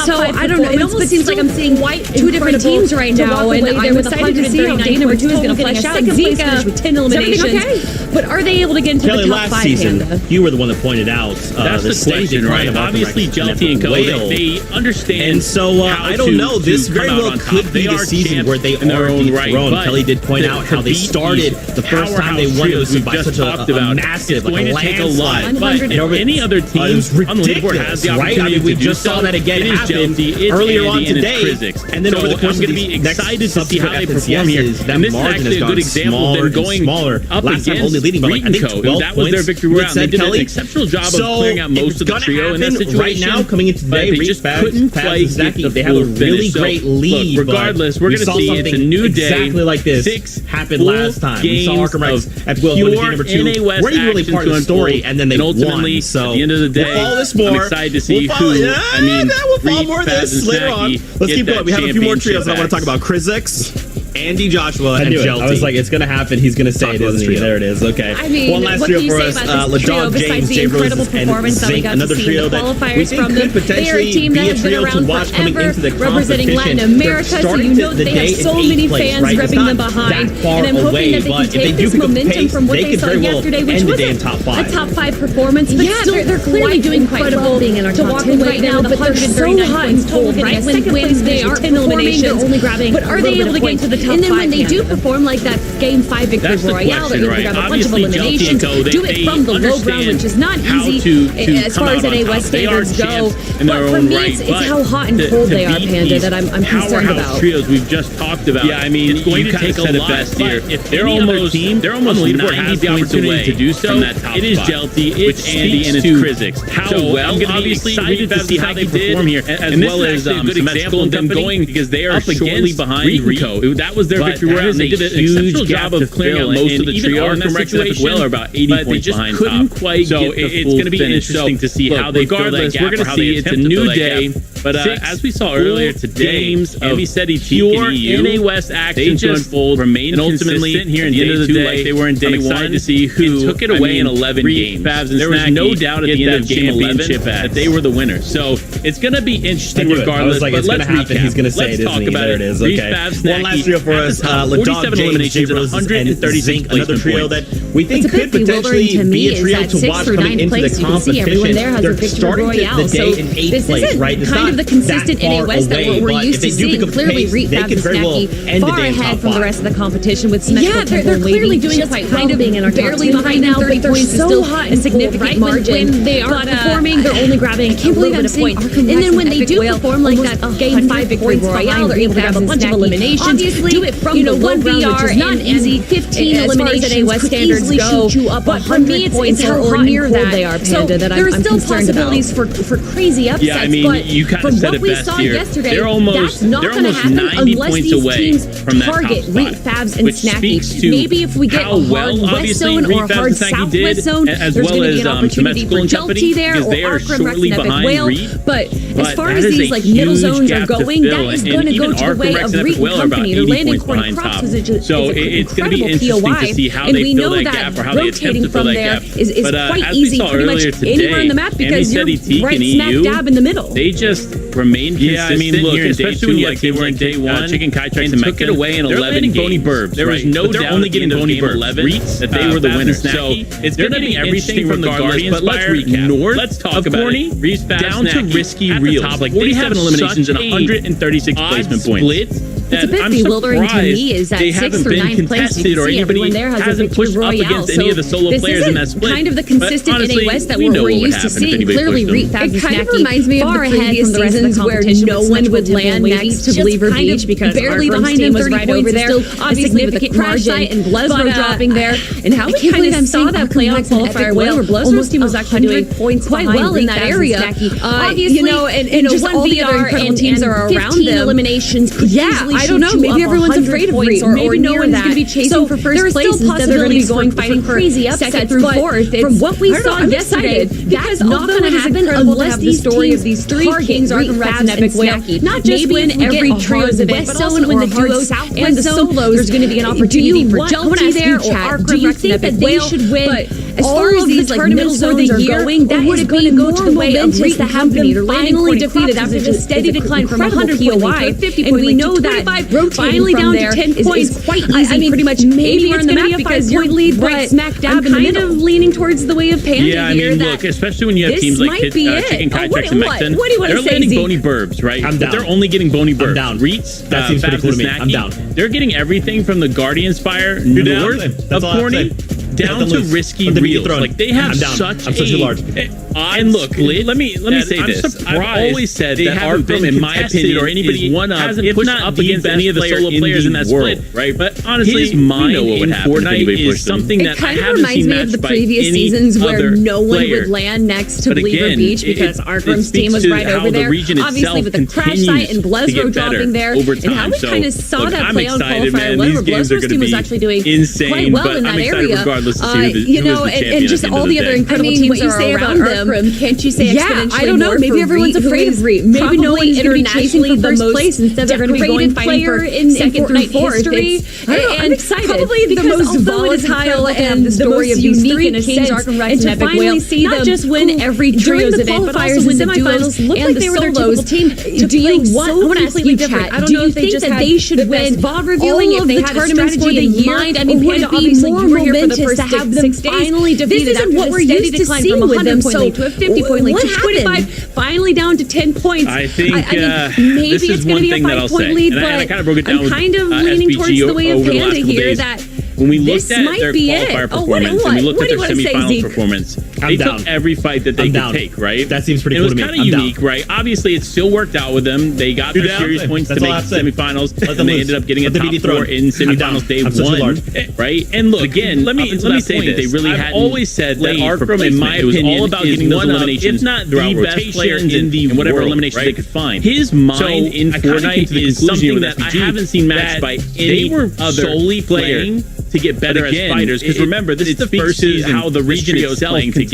So I don't know. It almost seems like I'm seeing 2 different teams right now, and I'm excited to see how day number 2 is going to flesh out. Zika with 10 eliminations, but are they able to get into Kelly, the top last 5? season, Panda? you were the one that pointed out that's the question, right? Obviously, Jelty and Co. They understand. And so I don't know. This very well could be the season where they are dethroned. Kelly did point out how they started the first time they won. It was by such a massive, like a landslide. But any other team on the leaderboard has the opportunity we just saw that again happen earlier on today. And then over the course of the next excited to see how they perform here is that margin has gotten smaller and smaller. Last time only leading by, I think, 12 points. That was their victory round. They did an exceptional job of clearing out most of the trio in that situation. Right now, coming into today, they just couldn't quite get the they have a really great lead. Look, regardless, we're going to see it's a new day. Exactly like this. 6 happened last time. We saw Arkham Rex at Will win number 2. We're really part of the story, and then they ultimately, won. So at the end of the day, we'll follow this more. I'm excited to see who. I mean, we'll follow more of this later on. Let's keep going. We have a few more trios I want to talk about. Chris, Andy, Joshua, and Jelty. I was like, it's going to happen. He's going to say it, isn't he? There it is. Okay. I mean, one last trio for us. LeDog, James, J. Rose, and Zink. Another trio that we think could potentially be a trio to watch coming into the representing Latin America. So you know that they have so many fans repping them behind. And I'm hoping that they can take this momentum from what they saw yesterday, which wasn't a top 5 performance. But still, they're clearly doing quite well to walk away right now. But they're so hot and cold, right? When they aren't performing, they're only grabbing. But are they able to get to the top 5? And then when they do perform like that Game 5 victory royale, they're able to grab a bunch of eliminations, do it from the low ground, which is not easy as far as NA West standards go. But for me, it's how hot and cold they are, Panda, that I'm concerned about. Trios we've just talked about. Yeah, I mean, it's going to take a lot here. If they're almost 90 points away to do so, it is Jelty, it's Andy, and it's Krizix. How well, obviously, excited to see how they perform here, as well as a good example of them going, because they are shortly behind Rico. That was their victory round. They did an exceptional job of clearing out most of the trio in that situation. Well, are about 80 points behind top. So it's going to be interesting to see how they fill that gap. We're going to see it's a new day. But as we saw earlier today, Emmy said pure NA West action to unfold, remain consistent here in day 2 like they were in day 1 to see who took it away in 11 games. There was no doubt at the end of game 11 that they were the winners. So it's going to be interesting regardless. But let's recap. He's going to say it, isn't he? There it is. Okay. One last trio for us. LeDog, James, J. Rose, and Zink. Another trio that we think could potentially be a trio to watch coming into the competition. They're starting the day in 8th place, right? It's kind of the consistent NA West that we're used to seeing. Clearly, Refab and Snacky far ahead from the rest of the competition with Symmetrical they're clearly doing quite well, being in our barely behind now, but they're so hot and significant margin. When they are performing, they're only grabbing a little bit of points. And then when they do perform like that Game 5 victory royale, they're able to grab a bunch of eliminations. Do it from the low ground, which is not easy. 15 eliminations West standards go, but for me, it's how hot and cold they are, Panda, that I'm concerned about. There are still possibilities for crazy upsets, yeah, I mean, you kind of said it best here. They're almost 90 points away from that top spot, and Snacky. Maybe if we get a hard West zone or a hard Southwest zone, there's going to be an opportunity for Jelty there or Arkham Rex and Epic Whale. But as far as these middle zones are going, that is going to go to the way of Reek Company. They're landing Corny Crops is so it's going to be interesting to see how they fill that gap or how they attempt to fill that gap. Is quite easy pretty much anywhere on the map because you're right smack dab in the middle. They just remain consistent. I mean, look, especially when you they were in day 1, Chicken Kai tried to took it away in 11 games. Burbs, there was no doubt only getting Bony Burbs that they were the winners. So it's going to be everything from the Guardian Spire north. Let's talk about it. Down to Risky Reels, like 47 eliminations and 136 placement points. It's a bit bewildering to me is that 6th or 9th place you can see everyone there has a victory royale. So any of the solo players in that split. Kind of the consistent NA West that we're used to seeing. Clearly, Refab and Snacky reminds me of the previous seasons where no one would land next to Believer Beach because barely behind him, 30 right over there. A significant margin and Blesro dropping there. And how we kind of saw that play out qualifier well, where Blesro's team was actually doing quite well in that area. Obviously, you know, and just all the other incredible teams are around them. Eliminations could easily I don't know. Maybe everyone's afraid of Reek, or maybe no one's going to be chasing for first place. There are still possibilities for fighting crazy upsets through fourth. From what we saw yesterday, that's not going to happen unless the story of these 3 kings are Reek, and Epic Whale. Not just when every trio's event, but also when the duos and the solos, there's going to be an opportunity for Jelty there or Arkham. Do you think that they should win? But as far as these middle zones are going, that is going to go to the way of Reek Company. They're finally defeated after the steady decline from 100 POI, and we know that finally down to 10 points is quite easy. I mean, pretty much maybe it's going to be a 5-point lead right smack dab in the middle. I'm kind of leaning towards the way of Panda here. Yeah, I mean, look, especially when you have teams like Chicken Kai Trex and Mexen, what do you want to say, they're landing Bony Burbs, right? I'm down. They're only getting Bony Burbs. I'm down. Reets, that seems pretty cool to me. I'm down. They're getting everything from the Guardian Spire north of Corny down to risky reels. Like they have such I'm too large. And look, let me say this. I've always said that Arkham, in my opinion, or anybody one of, if not up against any of the solo players in that split, right? But honestly, his mind in Fortnite is something that I haven't seen matched by any other player. It kind of reminds me of the previous seasons where no one would land next to Believer Beach because Arkham's team was right over there. Obviously, with the crash site and Blesro dropping there, and how we kind of saw that play on qualifier one, where Blesro's team was actually doing quite well in that area. You know, and just all the other incredible teams that are around them. Can't you say exponentially? I don't know. Maybe everyone's afraid of Reed. Maybe no one's going to be chasing for first place. Instead, they're going to be going fighting for second through fourth. I'm excited. Probably the most volatile and the most unique in a sense. And to finally see them not just win every trios event, but also win the semifinals. Look like they were their typical team. Do you want? I want to ask you, chat. I don't know if they just had the best VOD reviewing if they had a strategy in mind. I mean, would it be more momentous to have them finally defeated after what we're used to seeing with them? So to a 50-point lead, to 25, finally down to 10 points. I think maybe this is it's going to be a 5-point lead, but I kind of broke it down I'm kind of leaning towards the way of Panda here that when we looked at their qualifier performance and we looked at their semifinal performance, they took every fight that they could take, right? That seems pretty cool to me. It was kind of unique, right? Obviously, it still worked out with them. They got their series points to make semifinals, and they ended up getting a top 4 in semifinals day 1, right? And look, again, let me say that they really had always said that Arkham, in my opinion, was all about getting those eliminations, if not the best player in the whatever eliminations they could find. His mind in Fortnite is something that I haven't seen matched by any other solely playing to get better as fighters, because remember, this is the first season how the region itself playing together.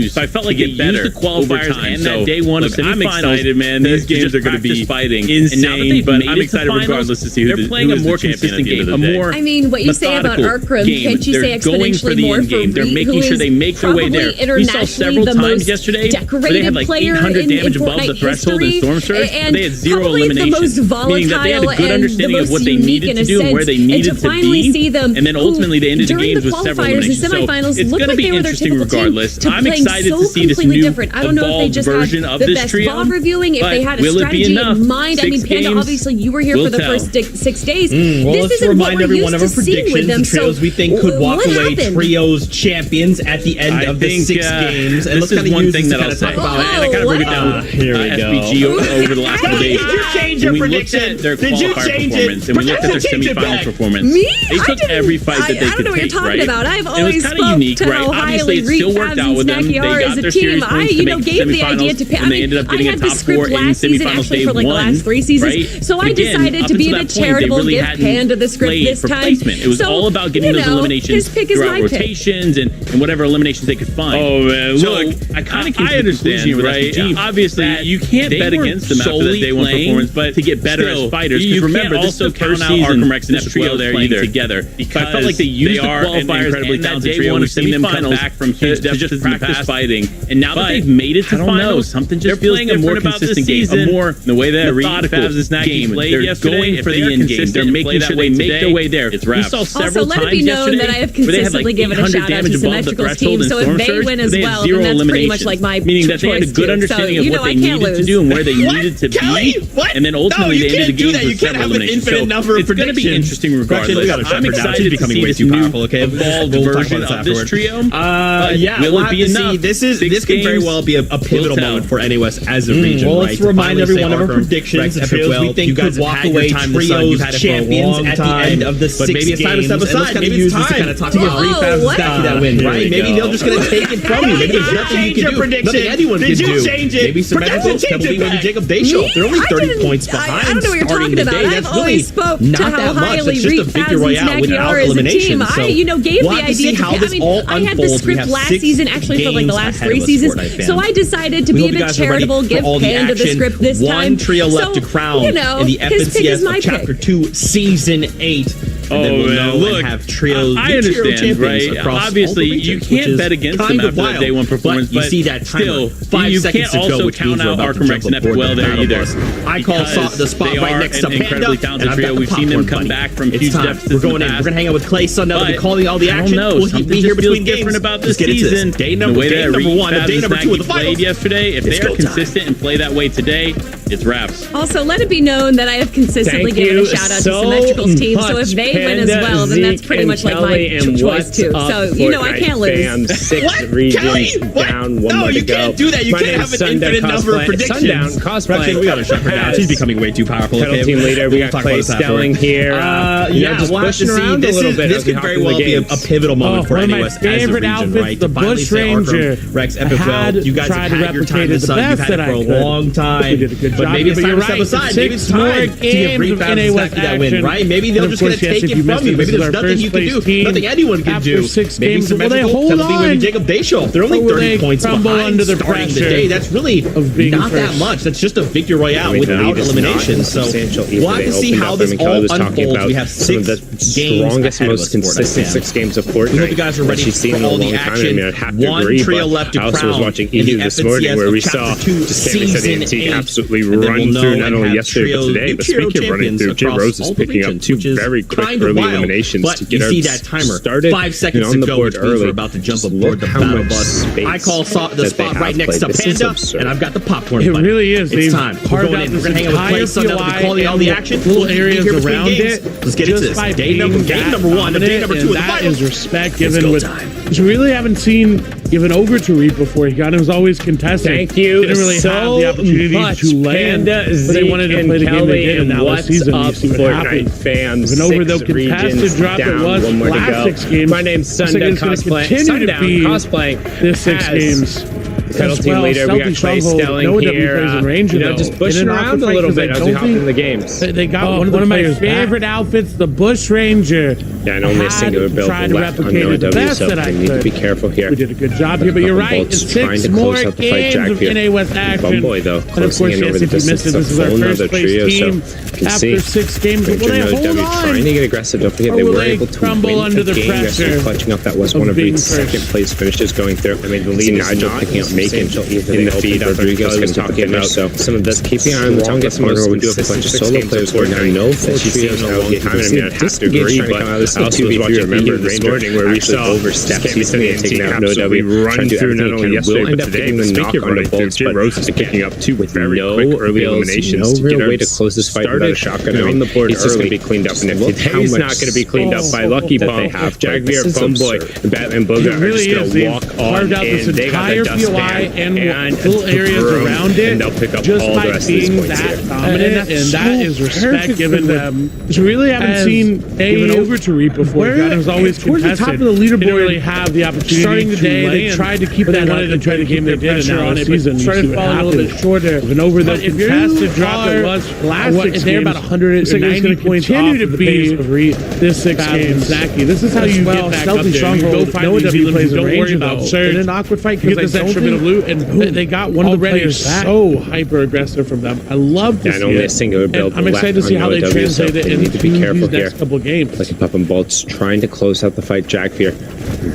So I felt like it better the qualifiers and that day one of semifinals. I'm excited, man. These games are going to be fighting insane, but I'm excited regardless to see who they're playing a more consistent game, a more I mean, what you say about Arkham, can't you say exponentially more for Reed, they're making sure they make their way there. We saw several times yesterday where they had like 800 damage above the threshold in Storm Surge, but they had 0 eliminations, meaning that they had a good understanding of what they needed to do and where they needed to be, and then ultimately they ended the games with several eliminations. So it's going to be interesting regardless. I'm excited to see this new evolved version of this trio, reviewing if they had a strategy in mind. I mean, Panda, obviously you were here for the first 6 days. Well, let's remind everyone of our predictions. The trios we think could walk away trios champions at the end of the 6 games. And this is one thing that I'll say, and I kind of broke it down SBG over the last couple days. Did you change your prediction? Did you change it? And we looked at their semifinal performance. They took every fight that they could take, right? I've always spoke unique, to how highly Reed, Pabs, and Snacky are as a team. I, gave the idea to Panda. I had the script last season, actually, for like the last 3 seasons. So I decided to be a bit charitable, give Panda the script this time. It was all about getting those eliminations throughout rotations and whatever eliminations they could find. Oh man, look, I kind of understand, right? Obviously, you can't bet against them after the day 1 performance, but to get better as fighters, because remember, this is the first season Arkham Rex and trio there either together. Because I felt like they used the qualifiers incredibly talented trio. We've seen them come back from huge deficits in the past fighting, and now that they've made it to finals, something just feels playing a more consistent game, a more the way that methodical game. They're going for the end game. They're making sure they make their way there. It's wraps. Also, let it be known that I have consistently given a shout out to Symmetrical's team. So if they win as well, then that's pretty much like my meaning that they had a good understanding of what they needed to do and where they needed to be, and then ultimately they ended the game with several eliminations. So it's going to be interesting regardless. I'm excited to see this new evolved version of this trio. Will it be enough? This can very well be a pivotal moment for NOS as a region. Well, let's remind everyone of our predictions. The trios we think could walk away trios champions at the end of the 6 games. Maybe it's time to step aside. Maybe it's time to kind of talk about Refabs and Snacky that win, right? Maybe they're just going to take it from you. Maybe there's nothing you can do. Nothing anyone can do. Maybe Symmetrical, maybe Jacob Dayshow. They're only 30 points behind. I don't know what you're talking about. I've always spoke to how highly Refabs and Snacky are as a team. I, gave the idea to. I had the script last season, actually for like the last 3 seasons. So I decided to be a bit charitable, give Panda the script this time. One trio left to crown in the FNCS of Chapter 2, Season 8. Oh man, look, have trios. I understand, right? Obviously, you can't bet against them after the day 1 performance, but you see that still, 5 seconds can't also count out Arkham Rex and Epic well there either. I call the spot right next to Panda, incredibly talented trio. We've seen them come back from huge deficits. We're going in. We're gonna hang out with Clay Sunday. We'll be calling all the action. We'll be here between games. Different about this season. Day number 1 and day number 2 of the finals. Yesterday, if they are consistent and play that way today, it's wraps. Also, let it be known that I have consistently given a shout out to Symmetrical's team. So if they win as well, then that's pretty much like my choice too. So, you know, I can't lose. What? Kelly? What? No, you can't do that. You can't have an infinite number of predictions. Sundown, cosplay. We gotta shut her down. She's becoming way too powerful. Pedal team leader. We got Clay Stelling here. Yeah, just we'll have to see. This could very well be a pivotal moment for NAWest as a region, right? The Bush Ranger. Rex Epic Will. You guys have had your time in the sun. You've had it for a long time. But maybe it's time to step aside. Maybe it's time to give Reef that win, right? Maybe they're just going to take it from you. Maybe there's nothing you can do. Nothing anyone can do. Maybe some magical penalty with Jacob Dayshow. They're only 30 points behind starting the day. That's really not that much. That's just a victory royale without elimination. So we'll have to see how this all unfolds. We have 6 games, most consistent 6 games of Fortnite. We hope you guys are ready for all the action. One trio left to crown. I also was watching EU this morning where we saw just TNT absolutely run through not only yesterday but today. But speaking of running through, Jay Rose is picking up 2 very quick early eliminations to get our timer started 5 seconds on the board early. We're about to jump aboard the battle bus. I call the spot right next to Panda, and I've got the popcorn. It really is. It's time. We're going in. We're going to hang out with Clay Sundown to be calling all the action. Little areas around it. Let's get into this. Game number 1 and day number 2 of the that finals. Is respect given with. Which we really haven't seen given over to Reef before. He was always contested. Thank you. Didn't really so have the opportunity much, to land, but they wanted to play the game they did, and now this season you see what happens. Fans, given over though contested drop it was last 6 games. My name's Sundown Cosplay. Continue to be this 6 games. Pedal team leader, we got Clay Stelling here. Just pushing around a little bit as we hop in the games. They got one of my favorite outfits, the Bush Ranger. Yeah, and only a singular build left on No W, so we need to be careful here. We did a good job here, but you're right. It's 6 more games of NAWest action. Bumboy, though, and of course, yes, if you missed it, this is our first place team after 6 games. Will they hold on? Trying to get aggressive. Don't forget, they were able to crumble under the pressure. Clutching up, that was one of Reed's second place finishes going through. I mean, the lead is not picking up Macon in the feed. Rodriguez was talking about some of this. Keeping an eye on the longest corner, we do have a bunch of solo players going down. No full trios now. I have to agree, but I also was watching remember this morning where we saw overstepped. He's going to take out No W. Run through not only yesterday but today. The knock on the bolts, but Rose is picking up 2 very quick early eliminations. No real way to close this fight without a shotgun on the board. It's just going to be cleaned up, and if he's not going to be cleaned up by Lucky Bomb, Jaguar, Bumboy, and Batman Booger are just going to walk on in. They got the dustpan and little areas around it, and they'll pick up just all by the rest of these being points that here. dominant, and that is respect given them. Which we really haven't seen given over to Reap before. It was always towards the top of the Didn't leaderboard. really have the opportunity. Starting the day, they tried to keep that up and try to keep their pressure on it, but started falling a little bit shorter. And over the contested drop, it was last 6 games. They're about 190 points continue to off be of the pace of this 6 games. Exactly. This is how you get back up there. You go find New Zealand, plays don't worry about in an awkward fight get this extra bit of loot, and they got one of the players so hyper aggressive from them. I love to see only it. a singular build. I'm excited to see how they translate it into these next couple games. Like Pup and Bolts trying to close out the fight. Jackfear,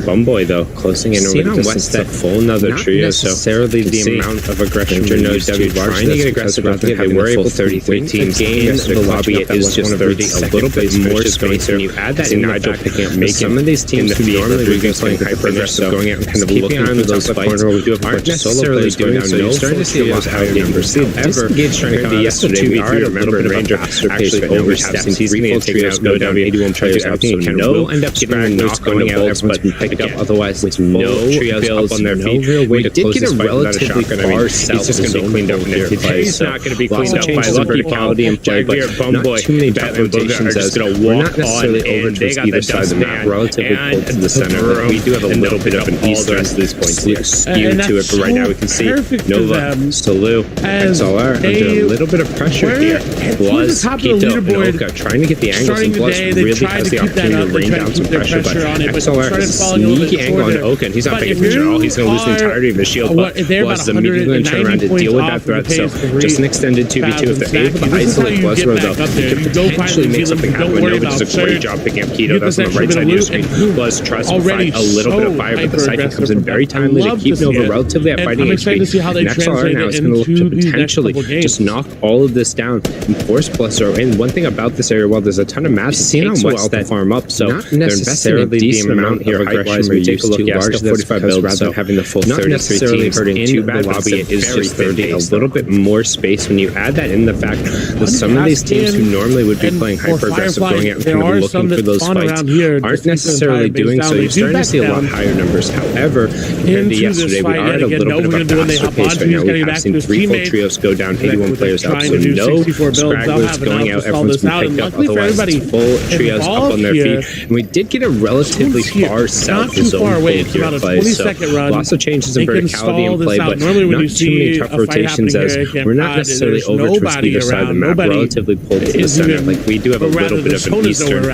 Bumboy though closing in over the distance. A full another trio. So necessarily the amount of aggression. No W trying to get aggressive. They were able 33 teams in the lobby. It is just 30. A little bit more space when you add that in. Nigel picking up making some of these teams who normally would be playing hyper aggressive, going out and kind of looking for those fights. We do have a bunch of solo players going down. You're starting to see a lot higher numbers. Disengage trying to come out yesterday. We do remember Ranger actually overstepped. He's going to take out No W. 81 players out. So no end up getting a knock going out. Everyone's been picked up. Otherwise, it's no trios up on their feet. No real way to close this fight without a shotgun. I mean, it's just going to be cleaned up in their play. It's not going to be cleaned up by Lucky Bomb and Jaguar, Bumboy. Not too many bad rotations as we're not necessarily over towards either side of the map. Relatively close to the center. We do have a little bit of an east rest of these points skewed to it, but right now we can see Nova, Salu, XLR under a little bit of pressure here. Was Quito and Oka trying to get the angles, and Plus really has the opportunity to rain down some pressure, but XLR has a sneaky angle on Oka, and he's not paying attention at all. He's going to lose the entirety of his shield, but was immediately going to turn around to deal with that threat. So just an extended 2v2. If they're able to isolate Buzzrow, though, they could potentially make something happen. Nova does a great job picking up Quito. That's on the right side of your screen. Buzz tries to find a little bit of fire, but the Siphon comes in very timely to keep Nova relatively relatively at fighting I'm excited to see how they translate now it is going to look into to these next potentially couple games. just knock all of this down and force Bluster. And one thing about this area, while there's a ton of maps, it takes a while to farm up, so not they're investing a decent amount here height-wise. When you take a look at the 45 builds, rather than having the full 33 teams in the lobby, it is just 30, a little bit more space. When you add that in the fact that some of these teams who normally would be playing hyper-aggressive, going out and kind of looking for those fights, aren't necessarily doing so. You're starting to see a lot higher numbers. However, compared to yesterday, we are at a little bit of a faster pace right now. We have seen 3 full trios go down, 81 players up, so no scragglers going out. Everyone's been picked up, otherwise it's full trios up on their feet. And we did get a relatively far south zone pull here play, so lots of changes in verticality in play, but not too many tough rotations as we're not necessarily over towards either side of the map, relatively pulled to the center. Like we do have a little bit of an eastern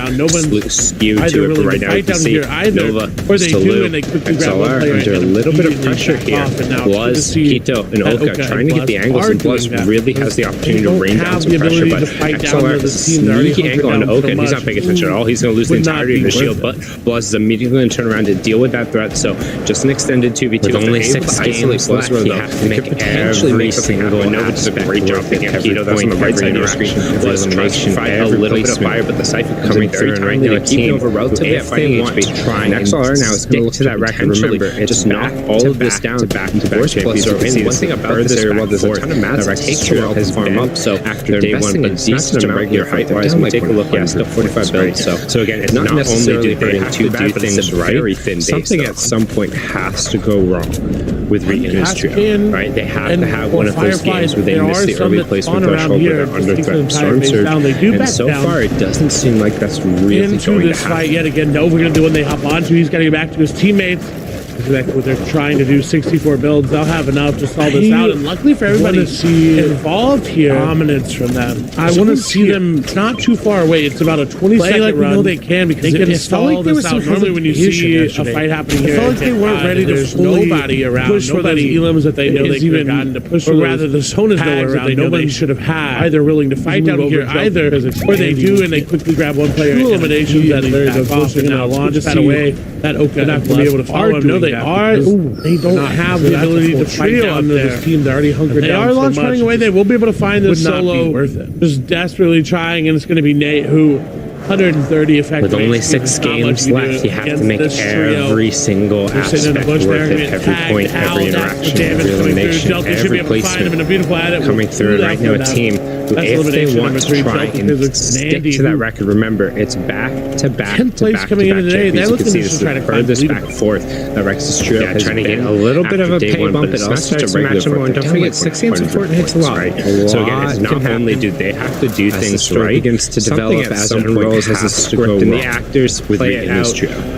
skew to it, but right now you can see Nova, Salute, XLR under a little bit of pressure here. Bluz, Quito, and Oka trying to get the angles, and Bluz really has the opportunity to rain down some pressure, but XLR has a sneaky angle on Oka, and he's not paying attention at all. He's going to lose the entirety of the shield, but Bluz is immediately going to turn around to deal with that threat, so just an extended 2v2. With only 6 games left, you have to make every single Nova does a great job picking up Quito. That's on the right side of your screen. Bluz tries to fight a little bit of fire, but the Cypher coming through, and right now keeping over relatively at fighting HP. And XLR now is going to look to that record. Remember, just knock all of this down to back-to-back champions. One thing about this area, while there's a ton of maps, that takes a while to farm up, so after day one, but decent amount regular height-wise, when we take a look, yeah, still 45 builds, so again, it's not only do they have to do things right, something at some point has to go wrong with Reed and his trio, right? They have to have one of those games where they miss the early placement threshold, where they're under threat Storm Surge, and so far it doesn't seem like that's really going to happen. Fight yet again. Nova going to do when they hop onto. He's got to get back to his teammates. Exactly what they're trying to do. 64 builds. They'll have enough to solve this out. And luckily for everybody involved here, dominance from them. I want to see them not too far away. It's about a 20-second run. We know they can because they can stall this out. Normally when you see a fight happening here, I felt like they weren't ready to fully push for those elims that they know they could have gotten to push. Or rather, the zone is nowhere around. Nobody should have had. Either willing to fight down here, either, or they do and they quickly grab one player. Two eliminations that they're going to launch that away. That Oka not going to be able to follow him. No, they are. Ooh, they don't have the ability to fight down this team. They're already hunkered down. They are launch running away. They will be able to find this solo. Worth it. Just desperately trying, and it's going to be Nate who 130 effective. With only 6 games left, you have to make every single aspect worth it. Every point, every interaction, every elimination, every placement coming through. Right now, a team who, if they want to try and stick to that record, remember, it's back-to-back champions. You can see this is the furthest back fourth that Rex's trio has trying to get a little bit of a pay bump. It also starts to match them on. Don't forget, 6 games before it hits a lot. So again, it's not only do they have to do things right, begins to develop as it unrolls, as the script and the actors play it out.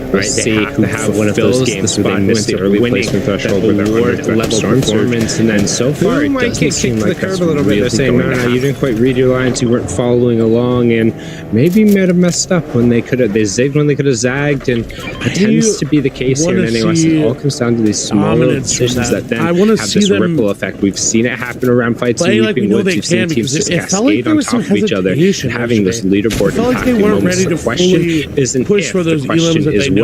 Right, they have to have one of those games where they miss the early placement threshold with their level performance, and then so far it doesn't seem like that's really they're saying, no, you didn't quite read your lines, you weren't following along, and maybe might have messed up when they could have, they zigged when they could have zagged, and it tends to be the case here in NAS. It all comes down to these smaller decisions that then have this ripple effect. We've seen it happen around fights in Leaping Woods. You've seen teams just cascade on top of each other, having this leaderboard impacting moments. The question isn't if, the question is when.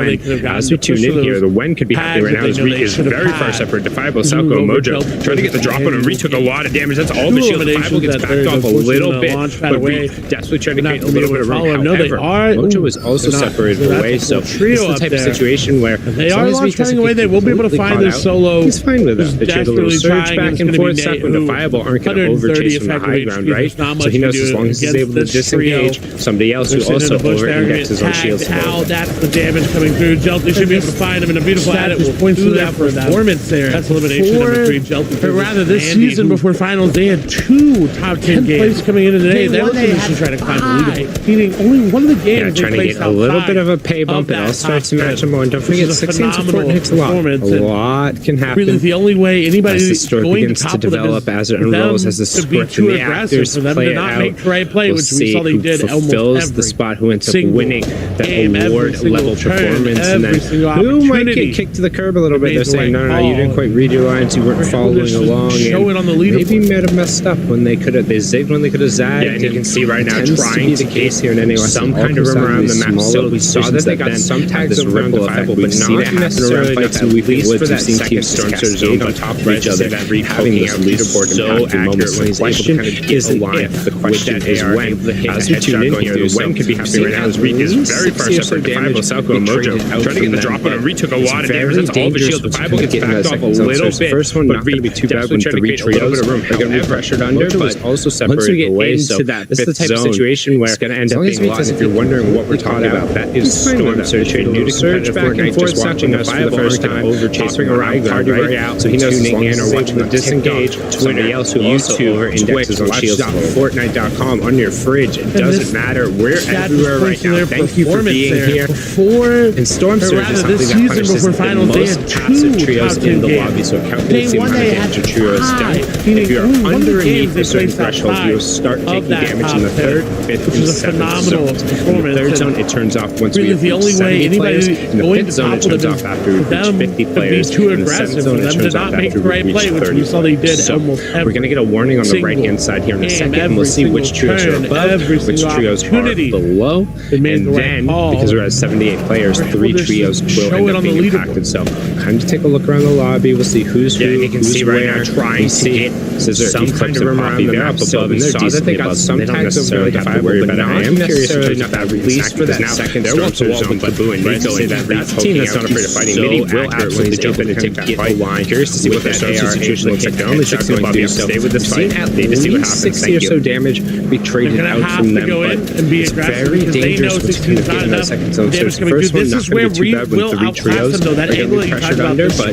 As we tune in here, the when could be happening right now as Reek is very far separate. Defiable, Selko, and Mojo trying to get the drop on him. Reek took a lot of damage. That's all the shield. Defiable gets backed off a little bit, but Reek desperately trying to create a little bit of room. However, Mojo is also separated away, so this is the type of situation where they are launching away. They will be able to find this solo. He's fine with that. They trade a little surge back and forth. Selko and Defiable aren't going to overchase from the high ground, right? So he knows as long as he's able to disengage somebody else who also over-indexes on shields. That's the damage coming through. Jelty should be able to find him in a beautiful edit. Will point to that performance there. That's elimination number 3. Jelty. But rather, this season before finals, they had 2 top 10 games coming into today. They were to try to climb the leaderboard, beating only one of the games. Trying to get a little bit of a pay bump. It all starts to match them on. Don't forget, 16 support hits a lot. A lot can happen. Really, the only way anybody is going to develop as it unrolls, as the script and the actors play it out. Make the right play, which we saw they did almost fulfills the spot who ends up winning that award level performance performance, and then who might get kicked to the curb a little bit. They're saying, no, you didn't quite read your lines, you weren't following along, and maybe might have messed up when they could have. They zigged when they could have zagged. Yeah, and you can see right now trying to case here in NAS some kind of room around the map. So we saw that they got some tags of ripple effect, but not necessarily enough to we've for that second storm surge zone on top of each other, having this leaderboard so accurate when he's able to kind of get a line. The question is when. As we tune in here, the when could be happening right now. As Reek is very far separate. Fireball, Salco, and Mojo trying to get the drop on him. Reek took a lot of damage. That's all the shield. The Fireball gets backed off a little bit. First one not going to be too bad when 3 trios are going to be pressured under, but also separated away. So this is the type of situation where it's going to end up being a lot. If you're wondering what we're talking about, that is Storm Surge, new to competitive Fortnite, just watching us for the first time, hopping around Party Royale, so he knows tuning in or watching the disengage. Somebody else who also over-indexes on shields. Fortnite.com on your fridge. It doesn't matter. We're everywhere right now. Thank you for being here. And Storm Surge is something that punishes the most passive trios in the lobby, so it calculates the amount of damage a trio has done. If you're underneath a certain threshold, you'll start taking damage in the 3rd, 5th, and 7th zones. In the 3rd zone, it turns off once we reach 70 players. In the 5th zone, it turns off after we reach 50 players. In the 7th zone, it turns off after we reach 30 players. So we're going to get a warning on the right-hand side here in a second, and we'll see which trios are above, which trios are below, and then, because we're at 78 players, 3 trios will end up being impacted. So kind of take a look around the lobby, we'll see who's who, you can see right now trying to get some kind of room around the map above, and saw that they got some tags of really have to worry about it. I am curious in terms of that release for that second storm surge zone, but Boo and Nico and that's a team that's not afraid of fighting. Midi will absolutely jump in and take that fight. Curious to see what their storm surge situation looks like. They're only 16 going to do, so stay with this fight. At least 60 or so damage be traded out from them, but it's very dangerous to kind of get in that second zone surge. The first one not going to be too bad when 3 trios are going to be pressured under, but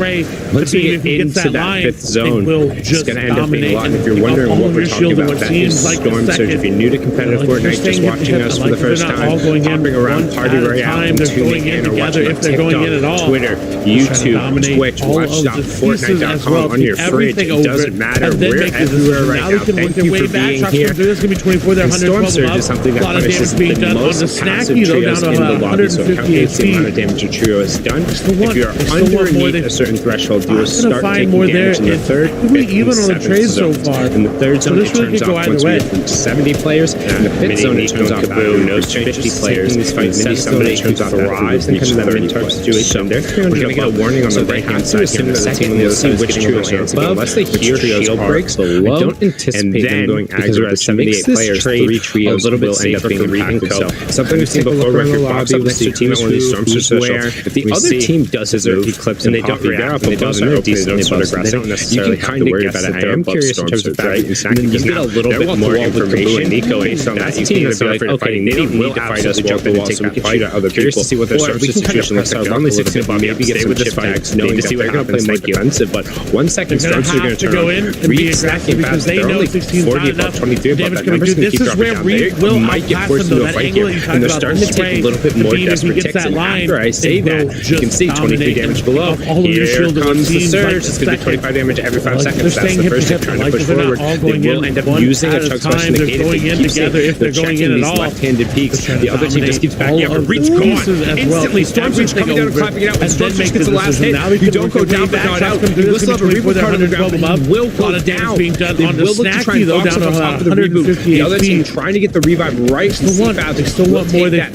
once we get into that 5th zone, it's going to end up being a lot. And if you're wondering what we're talking about, that is Storm Surge. If you're new to competitive Fortnite, just watching us for the first time, hopping around Party Royale and tuning in or watching on TikTok, Twitter, YouTube, Twitch, watch.fortnite.com on your fridge. It doesn't matter. We're everywhere right now. Thank you for being here. And Storm Surge is something that punishes the most passive trios in the lobby, so it calculates the amount of damage a trio has done. If you're underneath a certain threshold, you will start taking damage in the 3rd, 5th, and 7th zones. In the 3rd zone, it turns off once we reach 70 players. In the 5th zone, it turns off after we reach 50 players. In the 7th zone, it turns off after we reach 30 players. So we're going to get a warning on the right-hand side here in a second, and we'll see which trios are above, unless they hear shield breaks below. I don't anticipate them going aggro, which makes this trade a little bit safer for impacted. So something we've seen before where if your box up next to team at one of these storm surge, if the other team does his clips and they don't react, and they don't start decently aggressive, they don't necessarily have to worry about it. I am curious in terms of that, and then you get a little bit more information. Nico, based on that, you can be like, okay, they need to fight us to jump in and take that fight at other people. To see what their storm situation looks like. Only 16 above, maybe get some chip tags, knowing that they're going to play more defensive, but 1 second storms are going to turn on. Reed stacking fast, they're only 40 above 23 above, that number's going to keep dropping down. They might get forced into a fight here, and they're starting to take a little bit more desperate ticks, and after I say that, you can see 23 damage below. Here comes the surge, it's going to be 25 damage every 5 seconds. That's the first tip trying to push forward. They will end up using a chug smash in the gate if they're checking these left-handed peaks. The other team just keeps backing up, and Reed's gone. Instantly, Storm Surge coming down and clapping it out. When Storm Surge gets the last hit, you don't go down but not out. You whistle up a reboot card on the ground, but you will go down. They will look to try and box up on top of the reboot. The other team trying to get the revive right to C-Fab. They still want more than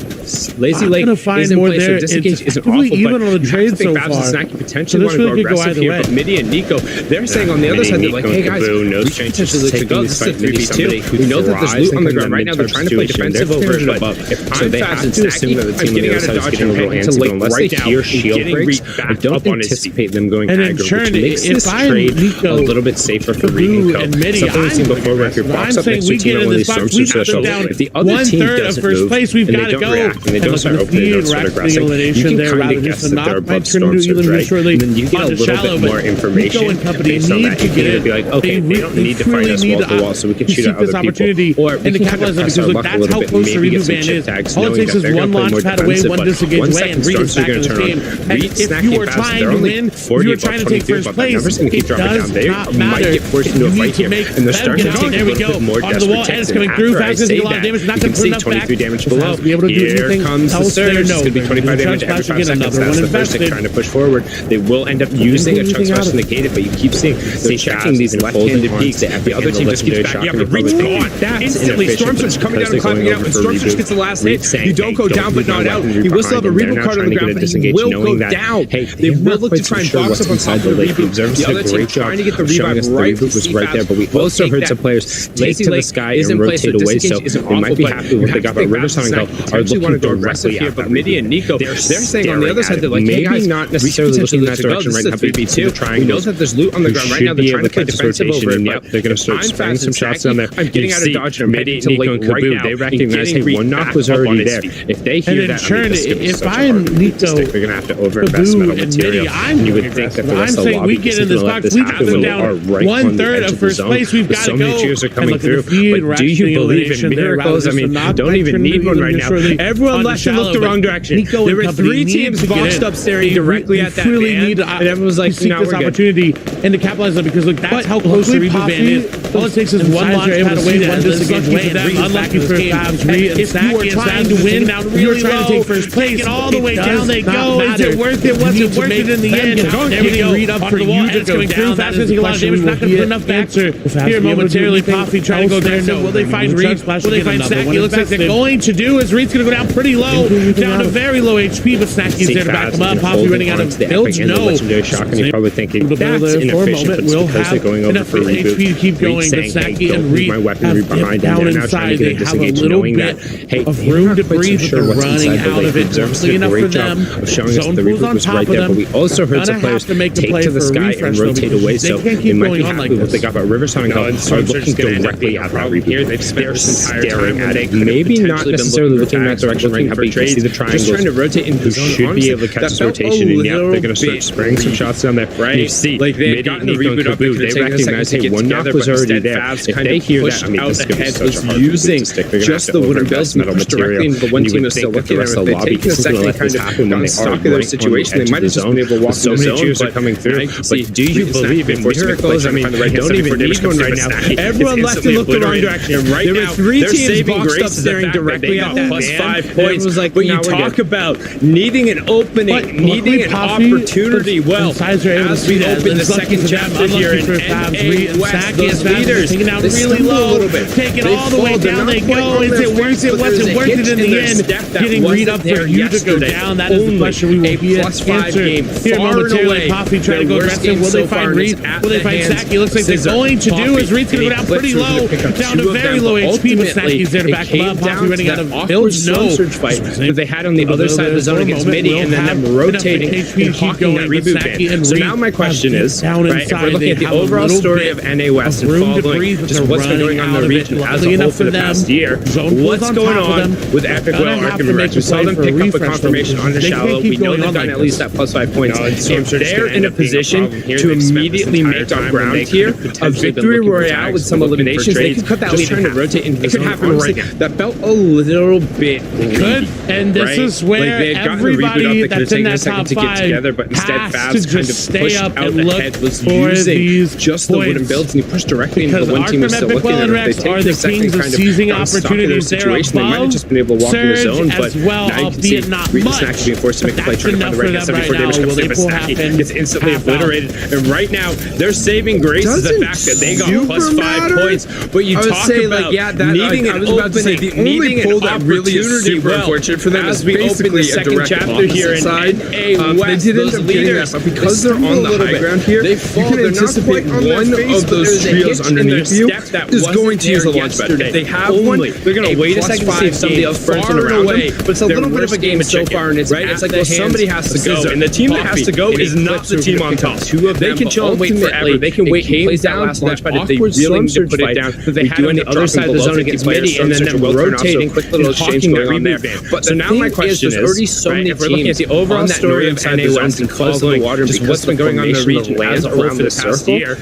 Lazy Lake is in place, so disengage isn't awful, even on the trade so far. Snacky potentially want to go aggressive here, but Midi and Nico, they're saying on the other side, they're like, hey guys, we potentially look to go. This is a 3v2. We know that there's loot on the ground right now. They're trying to play defensive over it, but if I'm fast and Snacky, I'm getting out of dodge and getting to Lake right now. Hear shield breaks, I don't anticipate them going aggro, which makes this trade a little bit safer for Reed and Co. Something we've seen before where if your box up next to a team on one of these storm surge thresholds, if the other team doesn't move and they don't react and they don't start opening, they don't start aggressing, you can kind of guess that they're above storm surge, right? And then you get a little bit more information based on that. You can be like, okay, they don't need to fight us wall to wall, so we can shoot at other people. Or we can kind of press our luck a little bit and maybe get some chip tags, knowing that they're going to play more defensive, but 1 second storm surge are going to turn on. Reed snacking fast, they're only 40 above 23, but that number's going to keep dropping down. They might get forced into a fight here, and they're starting to take a little bit more desperate ticks. And after I say that, you can see 23 damage below. Here Here comes the surge. It's going to be 25 damage every 5 seconds. That's the first thing trying to push forward. They will end up using a chunk smash to negate it, but you keep seeing they're checking these left-handed peaks. The other team just keeps backing up. The reach gone. Instantly, Storm Surge coming down and clapping out. When Storm Surge gets the last hit, you don't go down but not out. You will still have a reboot card on the ground, but he will go down. They will look to try and box up on top of the reboot. The other team trying to get the revive right. Was right there, but we also heard some players take to the sky and rotate away, so they might be happy with what they got. But Rivers are looking directly here. But Midi and Nico, they're saying on the other side, they're like, hey guys, not necessarily looking in that direction right now, but we know that there's loot on the ground right now. They're trying to play defensive over it. Yep, they're going to start spraying some shots down there. I'm getting out of dodge and Midi, Nico, and Kaboo, they recognize, hey, one knock was already there. If they hear that, if I'm Nico, they're going to have to overinvest metal material. You would think that the rest of the lobby we get in this box, we have to go down 1/3 of first place. We've got to go. So many cheers are coming through. But do you believe in miracles? I mean, don't even need one right now. Everyone left and looked the wrong direction. There were 3 teams boxed up staring directly at that van, and everyone was like, "No, we're good." Opportunity and to capitalize on it, because look, that's how close the reboot van is. All it takes is one launch pad away to disengage away and unlucky for Fabs. If you are trying to win, you're trying to take first place. Get all the way down they go. Is it worth it? Was it worth it in the end? Everything read up for you to go down. Fabs taking a lot of damage. Not going to put enough answer here momentarily. Poppy trying to go there. So will they find Reed? Will they find Snacky? Looks like they're going to do is Reed's going to go down pretty low, down to very low HP, but Snacky's there to back him up. Poppy running out of builds. No. Shock, and you're probably thinking that's inefficient, but it's because they're going over for reboot. HP to keep going, but Snacky and Reed my weaponry behind him. They're now trying to get a disengage, knowing that, hey, of room to breathe, but they're running out of it. Roughly enough for them. Of showing us the reboot was right there, but we also heard some players take to the sky and rotate away, so they might be happy with what they got. But Rivers are looking directly at that reboot. They're staring at it. Maybe not necessarily looking in that direction right now, but you can see the triangles. Just trying to rotate into the zone. Should be able to catch this rotation, and yeah, they're going to start spraying some shots down there. Right. You see, like they've gotten the reboot up. They recognize, hey, one knock was already there. If they hear that, I mean, this is going to be such a hard using just the wooden bells metal material. The one team is still looking at it. If they take a second kind of happen when they are in their situation, they might have just been able to walk in the zone. So many cheers are coming through. But do you believe in miracles? I mean, don't even need one right now. Everyone left and looked the wrong direction. There were 3 teams boxed up staring directly at that plus 5 points. But you talk about needing an opening, needing an opportunity. Well, as we open the second chapter here in NA West, those leaders, taking out really low, taking all the way down they go. Is it worth it? Was it worth it in the end? Getting Reed up for you to go down, that is the question we will be answering here momentarily. Poppy trying to go aggressive. Will they find Reed? Will they find Snacky? Looks like they're going to do is Reed's going to go down pretty low, down to very low HP, but Snacky's there to back him up. Poppy running out of builds. No fight that they had on the other side of the zone against Midi, and then them rotating and hawking that reboot van. So now my question is, right, if we're looking at the overall story of NA West and following just what's been going on in the region as a whole for the past year, what's going on with Epic Will Arc and Rex? We saw them pick up a confirmation on the shallow. We know they've gotten at least that plus 5 points. If they're in a position to immediately make up ground here, a victory royale with some eliminations, they could cut that lead, trying to rotate into the zone. It could happen right now. That felt a little bit good, and this is where everybody that's in that top 5 together, but instead Fabs kind of pushed out ahead, was using just the wooden builds, and he pushed directly into the one team who's still looking at it. If they take the second kind of opportunities situation, they might have just been able to walk in the zone, but now you can see Reed and Snacky being forced to make a play, trying to find the right hand. 74 damage comes in, but Snacky gets instantly obliterated, and right now their saving grace is the fact that they got plus 5 points. But you talk about needing an opening, needing an opportunity. Well, for them as we open the second chapter here in NA West, those leaders, because they're on the high ground here, they fall. They're not quite on one of those trios underneath you is going to use a launch pad. If they have one, they're going to wait a second to see if somebody else burns it around them. But it's a little bit of a game so far, and it's right. It's like, well, somebody has to go, and the team that has to go is not the team on top. They can chill and wait forever. They can wait down that launch pad if they really need to put it down. They do on the other side of the zone against Midi, and then them rotating, quick little exchange going on there. But so now my question is, already so many teams. If we're looking at the overall story of NA West and close the water, just what's been going on in the region as a whole for the past year,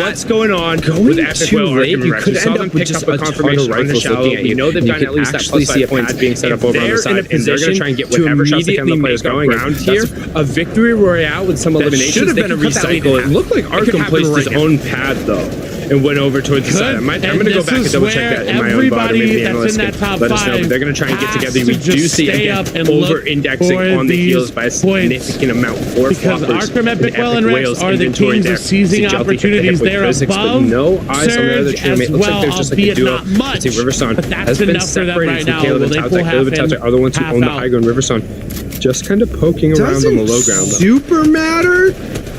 what's going on with Epic Will Arc and Rex? We saw them pick up a confirmation on the shallow. We know they've gotten at least that plus 5 points being set up over on the side, and they're going to try and get whatever shots they can. The players going around here. A victory royale with some eliminations. Should have been a recycle. It looked like Arkham placed his own pad though. and went over towards the side. I'm going to go back and double check that in my own bot. Maybe the analysts can let us know. But they're going to try and get together. We do see again over-indexing on the heels by a significant amount for because floppers. Arkham, Epic Well, and Rex are the teams of seizing opportunities. They're above no eyes on the other Surge trio. as It looks like well, there's just like a albeit duo. not much. Riverstone But that's has been enough for them separated right from now. Caleb Will and they Tautek. pull half Caleb and Tautek in, are the ones who half own the out? high ground. Riverstone just kind of poking around on the low ground. Super matter.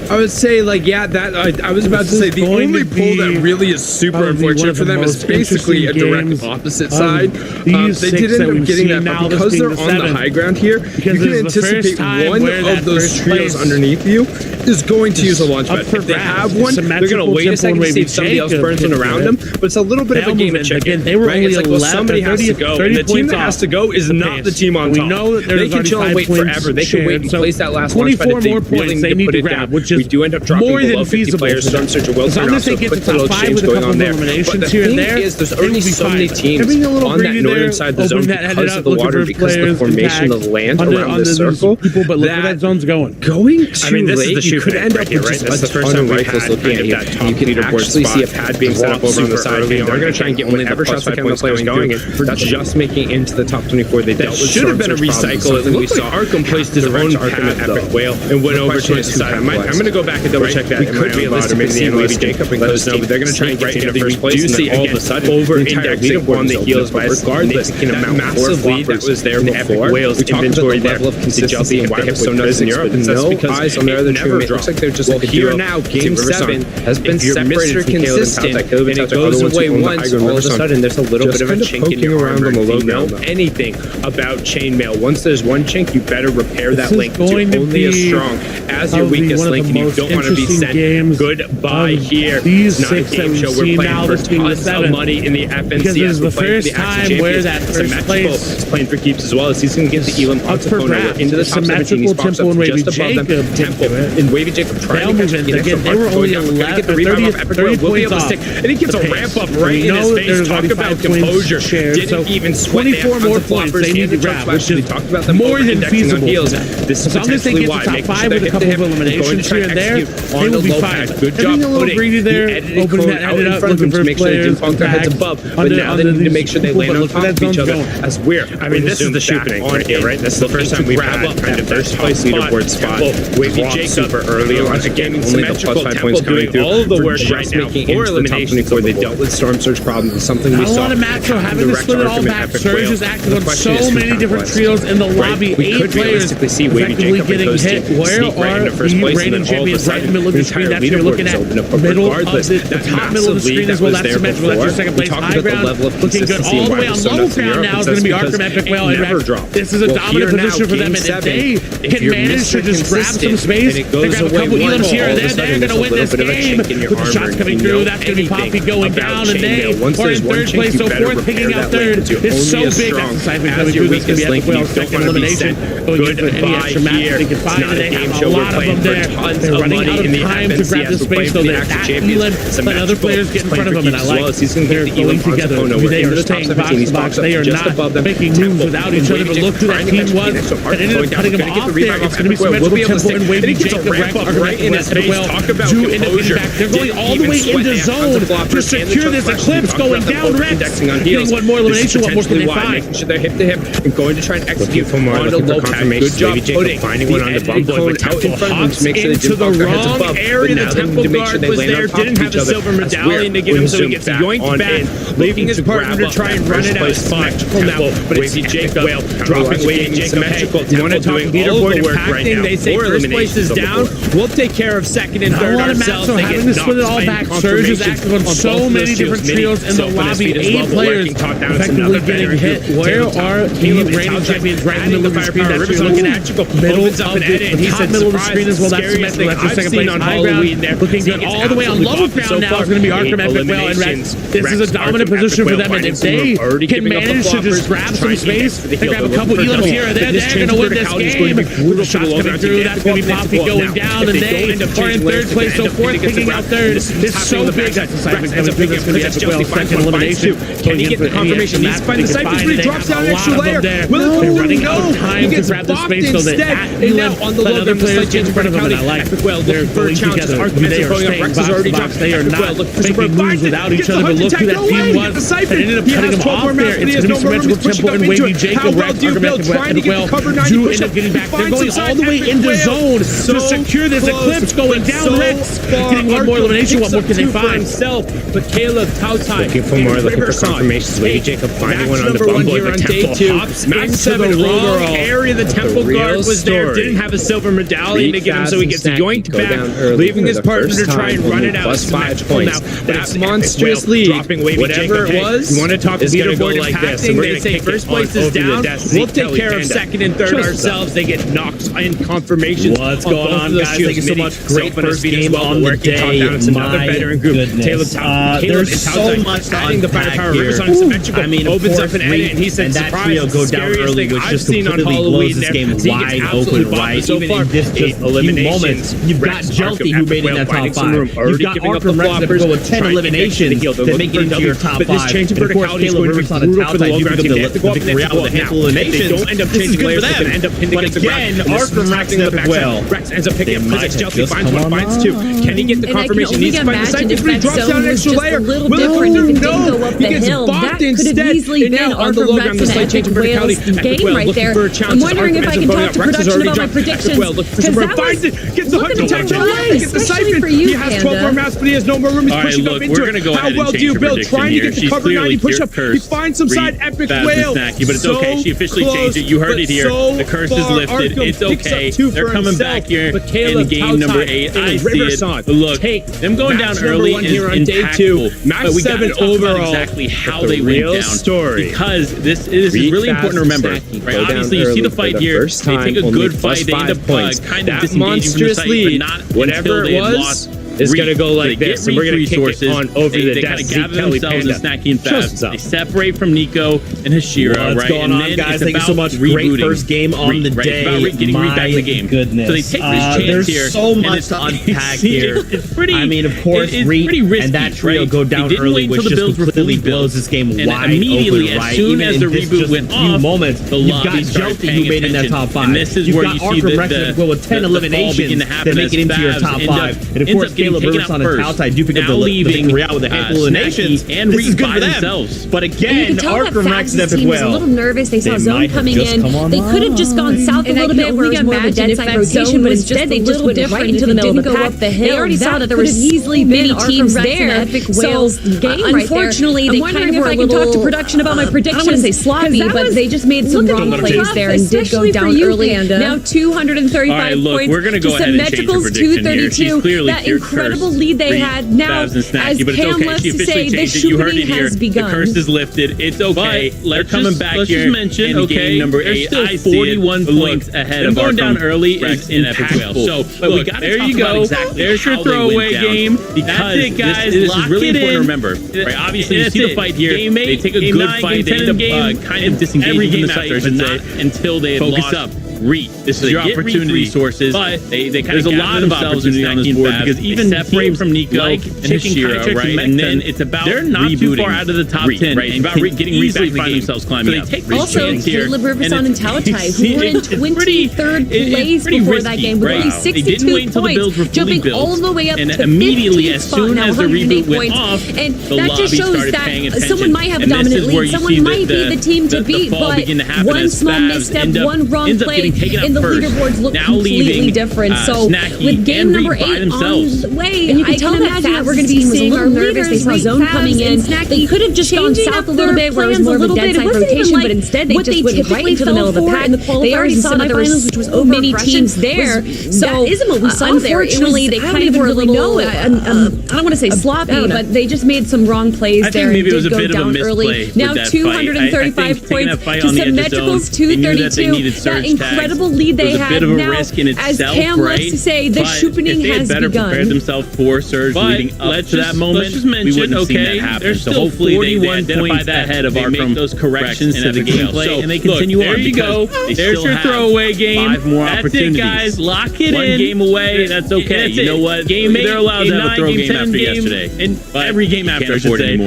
I would say, like, yeah, that I was about to say the only pull that really is super unfortunate for them is basically a direct opposite side. They did end up getting that, but because they're on the high ground here, you can anticipate one of those trios underneath you is going to use a launch pad. If they have one, they're going to wait a second to see if somebody else burns one around them. But it's a little bit of a game of chicken. Right? It's like, well, somebody has to go, and the team that has to go is not the team on top. They can chill and wait forever. They can wait and place that last launch pad if they're willing to put it down. We do end up dropping below 50 players. Stormsurge will turn off, so quick little change going on there. But the thing is, there's already so many teams on that northern side of the zone because of the water, because of the formation of the land around this circle. But look where that zone's going. Going too late, you could end up here, with right? just That's the a first ton time of we've rifles had looking at you. that top You can leaderboard actually see a spot pad being set up over on the side. They're going to try and get one of the first shots points players going. That's just making into the top 24. They dealt with should have been a recycle. We saw Arkham placed his own pad Epic Whale and went over to his side. I'm going to go back and double check that in my own bot, or maybe the analyst Jacob and let us know. But they're going to try and get into first place, and then all of a sudden over-indexing on the heels by a significant amount. Massive lead that was there before. Whale's inventory there. Level of consistency and why it was so nuts in Europe. No eyes on the other trio. It looks like they're just like a here now, Game 7 has been separated from Consistent, and it goes away once. All of a sudden, there's a little bit of a chink in your armor. If you know anything about chainmail, once there's one chink, you better repair that link. You're only as strong as your weakest link, and you don't want to be sent goodbye here. These Not a six that game we've show. We're seen playing now, for this being the tons of seventh. money in the Because this is FNCS. the first time where that first place is playing for keeps as well as he's going to get the Elam up for grabs. into the top 17. He's boxed Temple up and Wavy just above them. Jacob Temple and Wavy Jacob trying to catch again. They were only 11, 30 will be able to stick, and he gets a ramp up right in his face. Talk about composure. Didn't even sweat 24 more points they need to grab, which is more than feasible. This is as long as they potentially get why. to top 5 with a couple of eliminations here and there, they will be fine. Good job a little greedy there, opening that headed up, looking for players to their heads above. But now they need to make sure they land on top of each other as we're. I mean, this is the shooting right here, right? This is the first time we've had kind of first place leaderboard spot. Wavy Jacob super early on. Again, only the plus 5 points coming through. all of the work right now for elimination. They dealt with storm surge problems. Something we a saw. lot of Maxo having to split it all back. Surge is active on so many different trios in the lobby. 8 players effectively getting hit. Where are the reigning champions right in the middle of the screen? That's what you're looking at. Middle of the top middle of the screen as well. That's symmetrical. That's your second place. High ground looking good all the way on low ground now is going to be Arkham, Epic Whale, and Rex. This is a dominant position for them, and if they can manage to just grab some space, they grab a couple Elams here and there, they're going to win this game. With the shots coming through, that's going to be Poppy going down, and they are in third place, so fourth picking out third. It's so big. That's the siphon coming through. This is going to be Epic Whale, second elimination. Going in for any extra match they can find, and they have a lot of them there. They're running out of time to grab the space, so they're at Elam, let other players get in front of them, and I like they're going together. They are staying box to box. They are not making moves without each other, but look who that team was that ended up cutting them off there. It's going to be symmetrical Temple and Wavy Jacob, Rex, Arkham, and Epic Whale do end up getting back. They're going all the way into zone to secure this Eclipse going down. Rex getting one more elimination. What more can they find? Making sure they're hip to hip and going to try and execute for more. on the low tag. Good job putting finding one on the bump cone out in front of them to make sure they into didn't the bump their heads wrong above. area. The Temple guard was there, didn't have the silver medallion to get him, so he gets yoinked back, leaving his partner to try and run it out. Symmetrical now, but it's Jacob dropping Wavy Jacob. You want to talk leaderboard impacting? They say first place is down. We'll take care of second and third ourselves. They having to split it all back. Surge is active on so many different trios in the lobby. 8 players effectively getting hit. Where are the reigning champions? Right in the middle of the screen. That's what you're looking at. Middle of the top middle of the screen as well. That's symmetrical. That's your second place. High ground looking good all the way on low ground now. It's going to be Arkham, Epic Whale, and Rex. This is a dominant position for them, and if they can manage to just grab some space, they grab a couple Elams here and there, they're going to win this game. With the shots coming through, that's going to be Poppy going down, and they are in third place, so fourth picking out third. This is so big. That's the siphon coming through. That's going to be Epic Whale, second elimination. Can he get the confirmation? He's finding the siphon, but he drops down an extra layer. Will it running out of time to grab the space so that at Elam, let other players get in front of them, and I like Epic Whale They're going together. They are staying box. They are not making moves without each other. But look who that team was. And ended up cutting him off there. It's going to be Symmetrical Tempo and Wavy Jacob. Rex, Epic Whale. Drew ended up getting back. They're going all the way into zone to secure this. Eclipse going down. Rex getting one more elimination. What more can they find? But Caleb, Tautai, looking for more, looking for confirmations. Wavy Jacob finding one on the bumble, but Temple hops Max 7 wrong area. The Temple guard was there, didn't have a silver medallion to give him, so he gets yoinked back, leaving his partner to try and run it out. Plus 5 points. Now, that monstrous lead, whatever it was, you want to talk leaderboard like this. impacting. They say first place is down. We'll take care of second and third ourselves. They get knocked in confirmations. What's going on, guys? Thank you so much. Great first game on the day. It's another veteran group. There's so much to unpack here. I mean, opens up an edit, and he said, that trio go down early, which just completely blows this game wide open, right? Even in this just few moments, you've got Jelty, who made it in that top 5. You've got Arkham Rex that go with 10 eliminations that make it into your top 5. And of course, Caleb Rivers on a Tautai, you pick up the victory out with a handful of eliminations. This is good for them. But again, Arkham Rex and Epic Whale. Rex ends up picking up because Jelty finds one, finds two. Can he get the confirmation? He needs to find the second, but he drops down an extra layer. No, he gets bopped instead. And now on the low ground, the slight change in verticality. Epic Whale looking for a challenge. I'm wondering if I can talk to production about my predictions. Because that finds it, gets the hunt detection, gets the siphon. He has 12 more maps, but he has no more room. He's pushing up into it. How well do you build? Trying to get the cover 90 push up. He finds some side. Epic Whale. But it's okay. She officially changed it. You heard it here. The curse is lifted. It's okay. They're coming back here in game number 8. I see it. But look, them going down early is impactful. But we got to talk about exactly how they went down. Because this is really important to remember. Right? Obviously, you see the fight here. They take a good fight. They end up kind of disengaging from the site, but not whatever until it was. It's going to go like this, and we're going to kick it on over the desk. They kind of gather themselves and Snacky and Fast. They separate from Nico and Hashira, What's going on, guys? Thank you so much. Great first game on the day. It's about getting Reed back in the game. Goodness. So they take this chance here. There's so much to unpack here. It's pretty. I mean, of course, Reed and that trio go down early, which just completely blows this game wide immediately, open, right? as soon as the reboot went off, you've got Jelty, who made it in that top 5. And this is where you see the with 10 eliminations that make it into your top 5. And of course, Caleb Rivers on a Tautai do pick up the victory out with a handful of nations. And this is good for themselves. But again, Arkham Rex and Epic Whale was a little nervous. They saw zone coming in. They could have just gone south a little bit, where it was more of a dead side rotation, but instead they just went right into the middle of the pack. They already saw that there was easily many teams there. So unfortunately, they kind of were a little. Talk to production about my predictions. I don't want to say sloppy, but they just made some wrong plays there and did go down early. Now 235 points. We're going to go ahead and change the prediction here. She's clearly that incredible lead they had. Now, as Pam loves to say, the shooting has begun. The curse is lifted. It's okay. They're coming back here in game number 8. I see 41 points ahead of going down early is impactful. So we got to talk about exactly there's your throwaway game. Because this is really important to remember. Right? Obviously, you see the fight here. They take a good fight. They end up kind of disengaging from the site, but not until they had lost. This is your opportunity. Resources, but they kind of a lot of opportunity on this board because even separate from Nico and Hashira, right? And then it's about they're not too far out of the top 10, right? It's about getting Reed back in the game. Themselves climbing up. Also, Caleb Rivers and Tautai, who were in 23rd place before that game with only 62 points, jumping all the way up to 15th spot, now 108 points. And that just shows that someone might have a dominant lead, someone might be the team to beat, but one small misstep, one wrong play, and the leaderboards look completely different. So with game number 8 on the way, and you can tell that we're going to be seeing our leaders. They saw zone coming in. They could have just gone south a little bit, where it was more of a dead side rotation, but instead they just went right into the middle of the pack. They already saw that there were so many teams there. So that isn't what we saw there. Unfortunately, they kind of were a little, I don't want to say sloppy, but they just made some wrong plays there. I think maybe it was a bit of a misplay. Now 235 points to Symmetrical's 232. That incredible lead they had now, as Pam loves to say, the shooting has begun. Prepare themselves for surge leading up to that moment. We wouldn't see that happen. So hopefully they identify that ahead of our make those corrections to the gameplay, and they continue on. There you go. There's your throwaway game. 5 more opportunities. That's it, guys. Lock it in. 1 game away. That's okay. You know what? Game 8. They're allowed to have a throw game after yesterday. And every game after, I should say.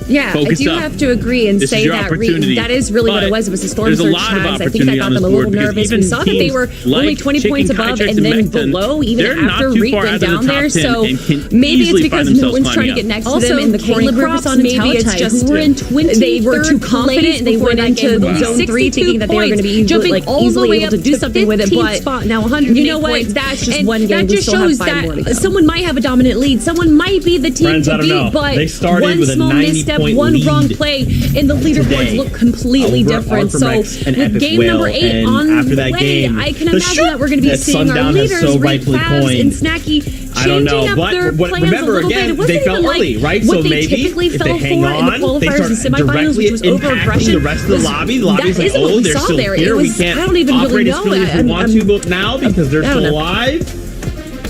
Yeah, Focus I do up. have to agree and This say is your that opportunity. that is really what it was. It was the storm There's a surge lot of tags. I think that opportunity got on them a this little board because nervous. We even saw that they teams were like only 20 Chicken points above Kaiser's and then Mexican, below, even they're not after too Reek far went out of the down top there. 10 So and can maybe it's easily because find no one's themselves trying to climbing get next up. to them in the coin props. Maybe it's just who were in 20, they were too confident and they went into zone 3 thinking that they were going to be jumping like all the easily way able up to do something with it. But spot now 100. you know what? That's just And one game. that We just still have shows 5 more to go. that someone might have a dominant lead. Someone might be the team Friends, I to don't beat, know. but They started one with a small 90 misstep, point one lead wrong play, and the leaderboards today look completely over different. So Arthur and with Epic game Whale, number 8 and on after the that way, game, I can the imagine that we're going to be that seeing our Sundown has leaders, so Reek, rightfully Fabs, coined. and Snacky I don't know, changing up but their plans remember, a little again, bit. It wasn't they fell even like early, right? what So they maybe typically if fell they for hang in the on, they qualifiers start and semifinals, which was directly over-aggression. impacting the rest of the lobby. The lobby's that like, isn't what oh, we they're saw still there. here. It We was, can't I don't even operate really as know. freely as we want to but now because they're I don't still know. alive.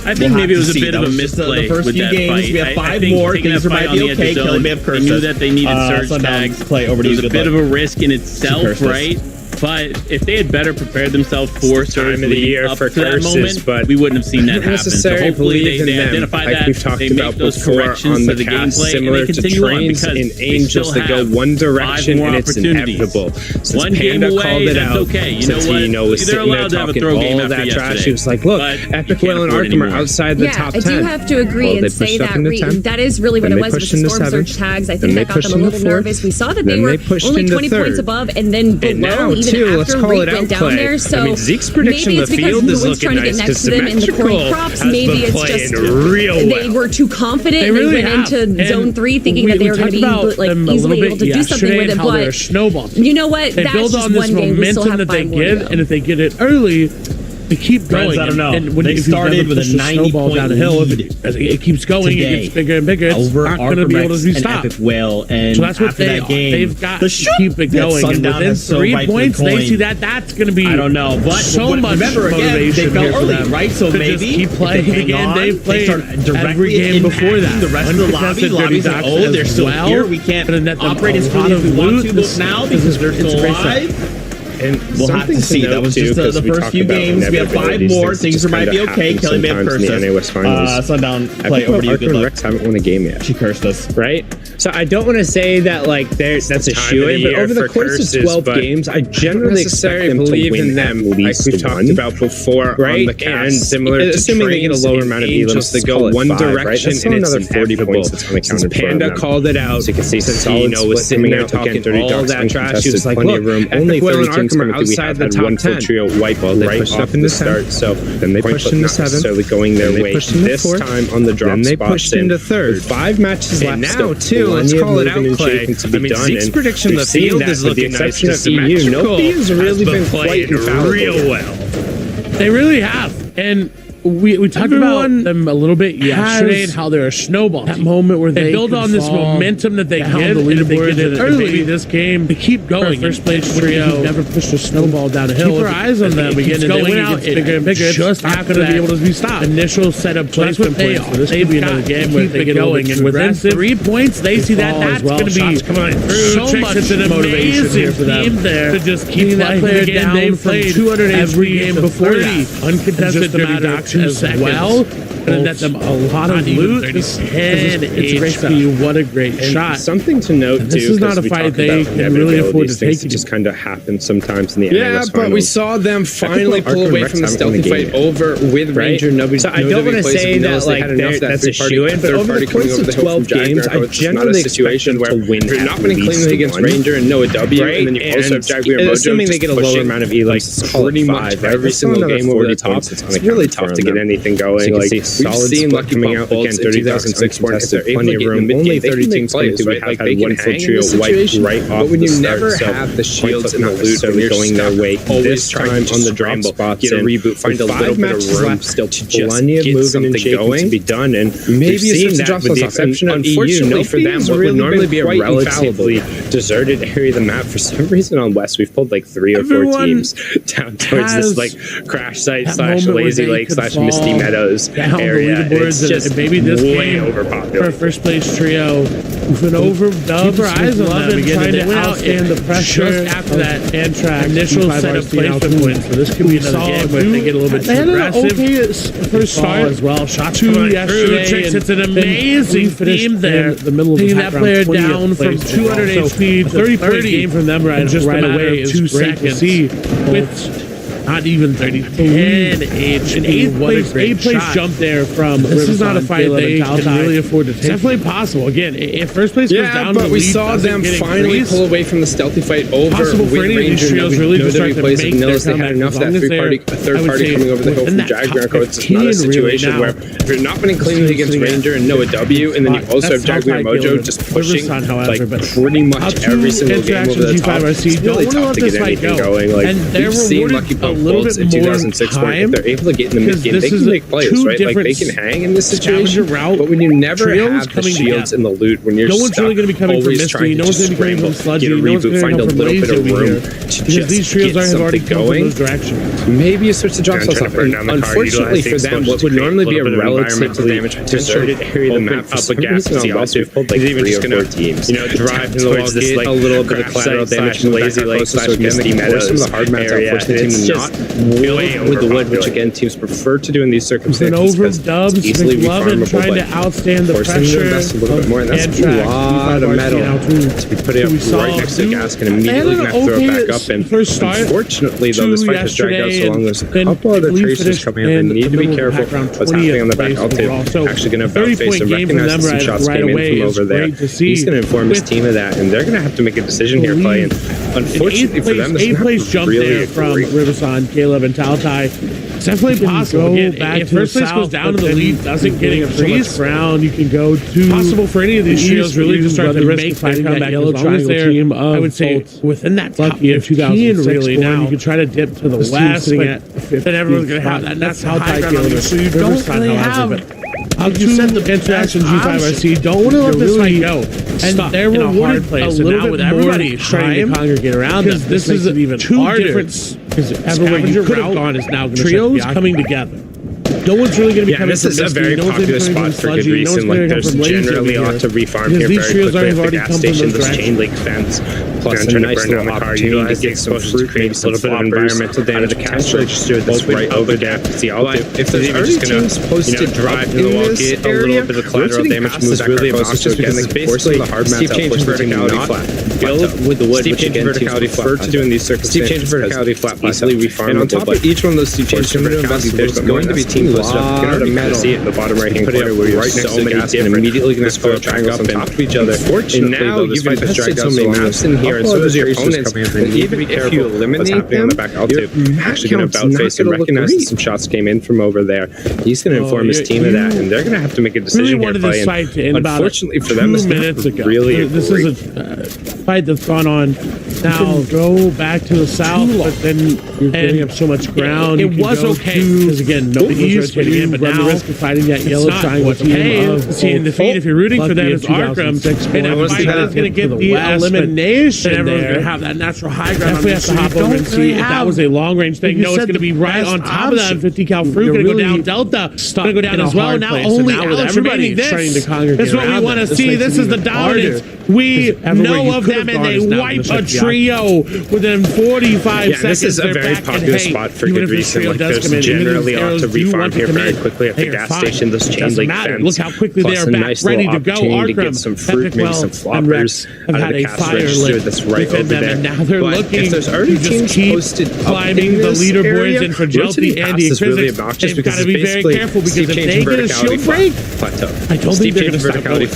I think maybe it was a bit of a misplay the first with few that games. fight. We have I 5 think more. taking Things that might fight be on the okay. edge of Kelly zone, may have they cursed knew us. that they needed surge Sundown, tags. play over to It was you. a bit of a risk in itself, cursed us. right? But if they had better prepared themselves for time of the year up for to that curses, moment, but we wouldn't have seen that happen. So necessarily hopefully believe in they them. identify Like that, we've talked they make about those before corrections on to the the cast, gameplay, similar and they to continue on trains because and they angels still that go have one 5 direction more and it's opportunities. inevitable. Since One game Panda away, called it that's out, okay. You since know what? Eno was They're sitting there allowed to have a talking throw game all after that trash, yesterday. he was like, look, But Epic you can't Whale and afford Arkham are anymore. outside the top 10. I do have to agree Well, and they say pushed up that into 10. that is really what Then it they was with pushed the into storm 7. surge tags. I Then think they that got pushed them a into little 4. nervous. We saw that they Then were they pushed only into 20 3rd. points above and then And below now, even too, let's after call Reek it went down outplay. there. So I mean, Zeke's prediction maybe of it's the because field no is one's trying looking to get nice next to them in the coin Symmetrical props. has Maybe been it's playing just real well. they were too confident. They really went have. into zone 3 thinking that they were going to be like easily able to do something with it. But you know what? They That's build just on this one game. We still momentum have that they 5 more to get, go. and if they get it early, they keep going. Friends, I don't know. And when They if you've started never with a pushed 90 snowball point down a hill, lead as it keeps going, today it gets bigger and bigger. It's over not going to be able to be and stopped. Epic Whale, and So that's what after that game, they've got the to keep it going. And Sundown within has so 3 rightfully points, they coined. see that that's going to be I don't know, but so much remember again, motivation they fell here for early, them right? So to maybe just keep if playing they the hang game on, they've played start directly every game before that. the rest of the lobby. Uncontested Lobby's dirty like, docks oh, they're as still well. here. We can't Gonna net them operate a as lot freely as we of want loot. to, but This now is- because they're it's still great alive. And We'll have to see. That was just the first few games. We have 5 more. Things might be okay. Kelly may have cursed us. Sundown, play over to you. Good luck. Rex haven't won a game yet. She cursed us. Right? So I don't want to say that like that's a shoe-in, but over the course of 12 games, I generally expect them to win at least like we've talked about before, right? On the cast, and similar to assuming they get a lower amount of elims to go one direction, and it's another 40 points that's unaccounted for. Panda called it out. So you can see since Eno was sitting there talking all that trash, he was like, "Look, only 30 teams coming through. We have had one full trio wipe right off the start." So then they pushed into 7, so going their way this time on the drop. Then they pushed into 3rd. 5 matches left. Now too. Let's call it out, Clay. I mean, Zeke's prediction the field is looking nice. With the exception of EU, nobody has really been quite real well. They really have. And we talked about them a little bit yesterday and how they're a snowball. That moment where they build on this momentum that they get, the leaderboard it early. Maybe this game, they keep going. First place trio never pushed a snowball down a hill. Keep our eyes on them again. They went out bigger and bigger. It's just not going to be able to be stopped. Initial setup placement points for this could be another game where they get going. And within 3 points, they see that that's going to be so much motivation here for them to just keep that player down. They've played 200 every game before that. Uncontested dirty docks as well. And net them a lot of loot. It's HP. What a great shot. Something to note, too. This is not a fight they can really afford to take. It just kind of happens sometimes in the Yeah, but we saw them finally pull away from the stealthy fight over with Ranger. Nobody. So I don't want to say that like that's a shoe-in, but over the course of 12 games, I generally expect them to win. If you're not winning cleanly against Ranger and no W, and then you also have Jaguar Mojo, assuming they get a lower amount of elims, pretty much every single game over the top. It's really tough to get anything going. Like solid split coming out again. 30,006 contested, plenty of room. Only 30 teams coming through. We have had one full trio wipe right off the start. So have the shields and the loot when you're going their way. This time on the drop spots, get a reboot, find a little bit of room, still plenty of moving and shaking to be done. And maybe it's that with the exception of EU, no for them, what would normally be a relatively deserted area of the map. For some reason on West, we've pulled like 3 or 4 teams down towards this like crash site / lazy lake / / Misty Meadows area. It's just maybe this way game overpopulated. for first place trio. We've been over Dubs, eyes on them again. Trying to outstand the pressure just after that Antrax initial set of placement points. So this could be another game where they get a little bit too aggressive. They had an okay first start as well. Shot 2 yesterday. It's an amazing theme there. The middle of taking that player down from 200 HP to 30-point game from them right away is 2 seconds. With not even 30, 10 HP. An 8th place jump there from this is not a fight they can really afford to take. It's definitely possible. Again, if first place goes down, but we saw them finally pull away from the stealthy fight over. Possible for any of these trios really to start to make their they had enough that third party coming over the hill from Jaguar. It's not a situation where if you're not winning cleanly against Ranger and no W, and then you also have Jaguar Mojo just pushing like pretty much every single game over the top. It's really tough to get anything going. Like we've seen Lucky Pump Bolts in 2006 where if they're able to get in the mid game, they can make plays, right? Like they can hang in this situation. But when you never have the shields and the loot, when you're stuck, always trying to just scramble, get a reboot, find a little bit of room to just get something going, maybe you switch the drop cells up. Unfortunately for them, what would normally be a relatively deserted area of the map up against the also like even just gonna drive towards this like a little bit of collateral damage from Lazy Lake / Misty Meadows. Some of the hard maps are forcing the team to not build with the wood, which again teams prefer to do in these circumstances because it's easily refarmable, trying to outstand the pressure to invest a little bit more, and that's a lot of metal to be putting up right next to gas and immediately gonna throw it back up. And unfortunately though, this fight has dragged out so long. There's a couple other tracers coming up and need to be careful what's happening on the back altitude. Actually gonna about face and recognize that some shots came in from over there. He's gonna inform his team of that, and they're gonna have to make a decision here, Clay. And unfortunately for them, this is place jump there from Riverside, Caleb, and Taltai. It's definitely possible. Again, if first place goes down to the lead, doesn't get so much ground, you can go to possible for any of these trios really to start to make that comeback. Yellow triangle team, I would say within that top 15 really now. You can try to dip to the west, but then everyone's going to have that. That's how tight Caleb. So you don't really have. How you said the interaction G5RC don't want to let this fight go, and they're in a hard place. A little bit everybody trying to congregate around because this is even two different. Because everywhere you could have gone is now going to trios coming together. No one's really going to be coming from Misty. This is a very popular spot for good reason. Like there's generally a lot to refarm here very quickly at the gas station. This chain link fence, plus a nice little opportunity to get some fruit, maybe a little bit of environmental damage. Potentially just do this right over there. See, if there's already teams posted drive to the wall, get a little bit of collateral damage, move really obnoxious again. Like basically, the hard maps change verticality flat. Build with the wood, which again verticality flat to do in these circumstances. Steep change verticality flat, easily refarmable. And on top of each one of those steep change verticality, there's going to be teams listed up. You can already see it in the bottom right hand corner where you're right next to the gas and immediately going to score triangles on top of each other. Fortunately, though, this fight has dragged out so many maps in here, and so does your opponents. And even if you eliminate them, on the back altitude, actually going to about face and recognize that some shots came in from over there. He's going to inform his team of that, and they're going to have to make a decision here. Unfortunately for them, this is a fight that's gone on. Now go back to the south, but then you're getting up so much ground. It was okay because again, nobody was rotating in, but now the risk of fighting that yellow triangle team. See, in defeat, if you're rooting for them, it's Arkham. And a fight that's going to get the elimination. Then everyone's going to have that natural high ground. Definitely have to hop over and see if that was a long range thing. No, it's going to be right on top of that. 50 cal fruit going to go down Delta. Going to go down as well. Now only Alex remaining. This is what we want to see. This is the dominance. We know of them, and they wipe a trio within 45 seconds. This is a very popular spot for good reason. Like there's generally a lot to refarm here very quickly at the gas station. This chain link fence. Look how quickly they are back, ready to go. Arkham to get some fruit, maybe some floppers out of the cash register. That's right over there. And now they're looking to just keep climbing the leaderboards in Fragility and the Physics. They've got to be very careful because if they get a shield break, I don't think they're going to stop going.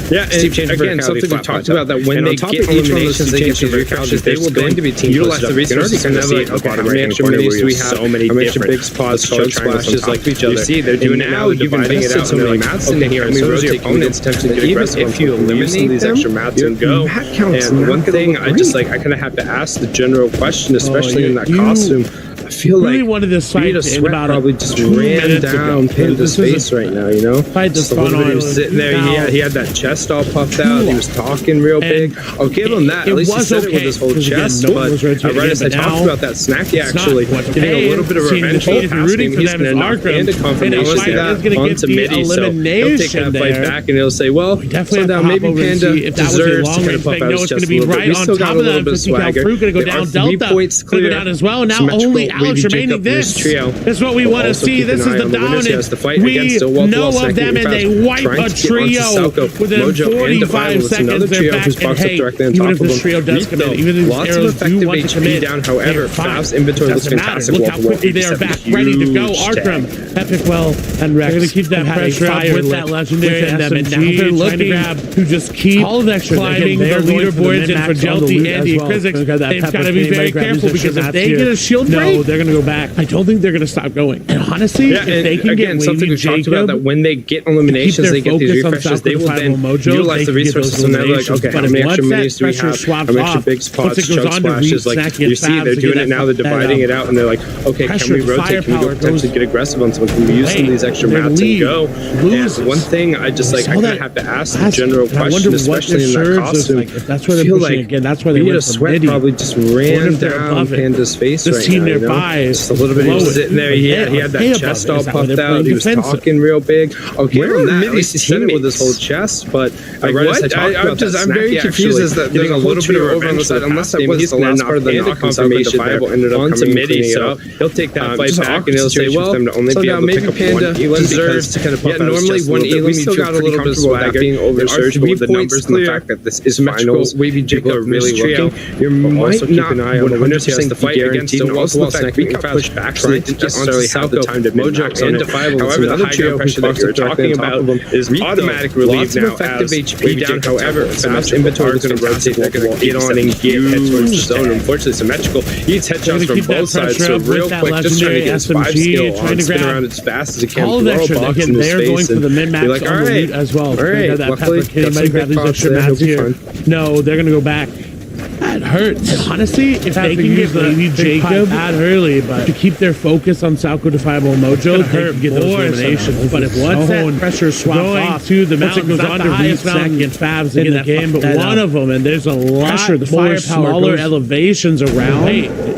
Yeah, and again, something we talked about that when they get eliminations, they get verticalities, they will going to be team utilize the resources and see how many extra minis do we have, so many different big spots, choke splashes like each other. You see, they're doing now, you've invested it out so many mats into here, and so is your opponent's tempted to even if you eliminate these extra mats and go. And one thing I just like, I kind of have to ask the general question, especially in that costume, I feel really wanted this fight to end about probably just ran down Panda's face right now, you know? Just a little bit, he was sitting there, he had that chest all puffed out, he was talking real big. I'll give him that, at least he said it with his whole chest, but right as I talked about that snacky actually, getting a little bit of revenge for passing, he's going to knock Panda confident, I want to see that onto Midi, so he'll take that fight back and he'll say, well, so maybe Panda deserves to kind of puff out his chest a little bit. We still got a little bit of swagger. There are 3 points clear down as well. Now only Alex remaining. This is what we want to see. This is the dominant. We know of them, and they wipe a trio within 45 seconds. They're back, and hey, even if this trio does commit, even if these arrows do want to commit, however, Fav's inventory looks fantastic. Look how quickly they are back, ready to go. Arkram, Epic Well, and Rex. They're going to keep that pressure up with that legendary SMG. They're looking to just keep climbing the leaderboards, and for Jelty, Andy, and Krizix, they've got to be very careful, because if they get a shield break, they're going to go back. I don't think they're going to stop going. And honestly, if they can get something we talked about, that when they get eliminations, they get these refreshes, they will then utilize the resources, and they're like, okay, how many extra minis do we have? How many extra big spots, chug splashes? Like, you see, they're doing it now, they're dividing it out, and they're like, okay, can we rotate? Can we go potentially get aggressive on someone? Can we use some of these extra mats and go? And one thing I just like, I kind of have to ask the general question, especially in that costume. If that's where they're pushing again, that's where they went from Sweat probably just ran down Panda's face right now. This team nearby, just a little bit. He was sitting there. He had that chest all puffed out. He was talking real big. Okay, on that, at least he said it with his whole chest. But I'm very confused as that there's a little bit of over on the side. Unless that was the last part of the knock confirmation there onto Midi, so he'll take that fight back and he'll say, well, so now maybe Panda deserves to kind of puff out his chest a little bit. We still got a little bit of swagger. Being oversurged with the numbers and the fact that this is finals. People are really looking. You might not keep an eye on the winners. He has to fight against the also the fact we got pushed back, so they didn't necessarily have the time to Mojo into 5. However, the high ground pressure that you're talking about is automatic relief now. Effective HP down. However, Fast inventory is going to rotate. They're going to get on and get head towards the zone. Unfortunately, symmetrical. He hits headshots from both sides. So real quick, just trying to get his 5 skill on, spin around as fast as he can. Blow a box in his face and be like, all right, as well. All right. Luckily, got some great props there. He'll be fine. No, they're going to go back. That hurts. And honestly, if they can get maybe Jacob at early, but to keep their focus on Salco Defiable Mojo, they can get those eliminations. But if once that pressure swaps off to the mountain, goes on to reach second Favs in the game, but one of them, and there's a lot more smaller elevations around.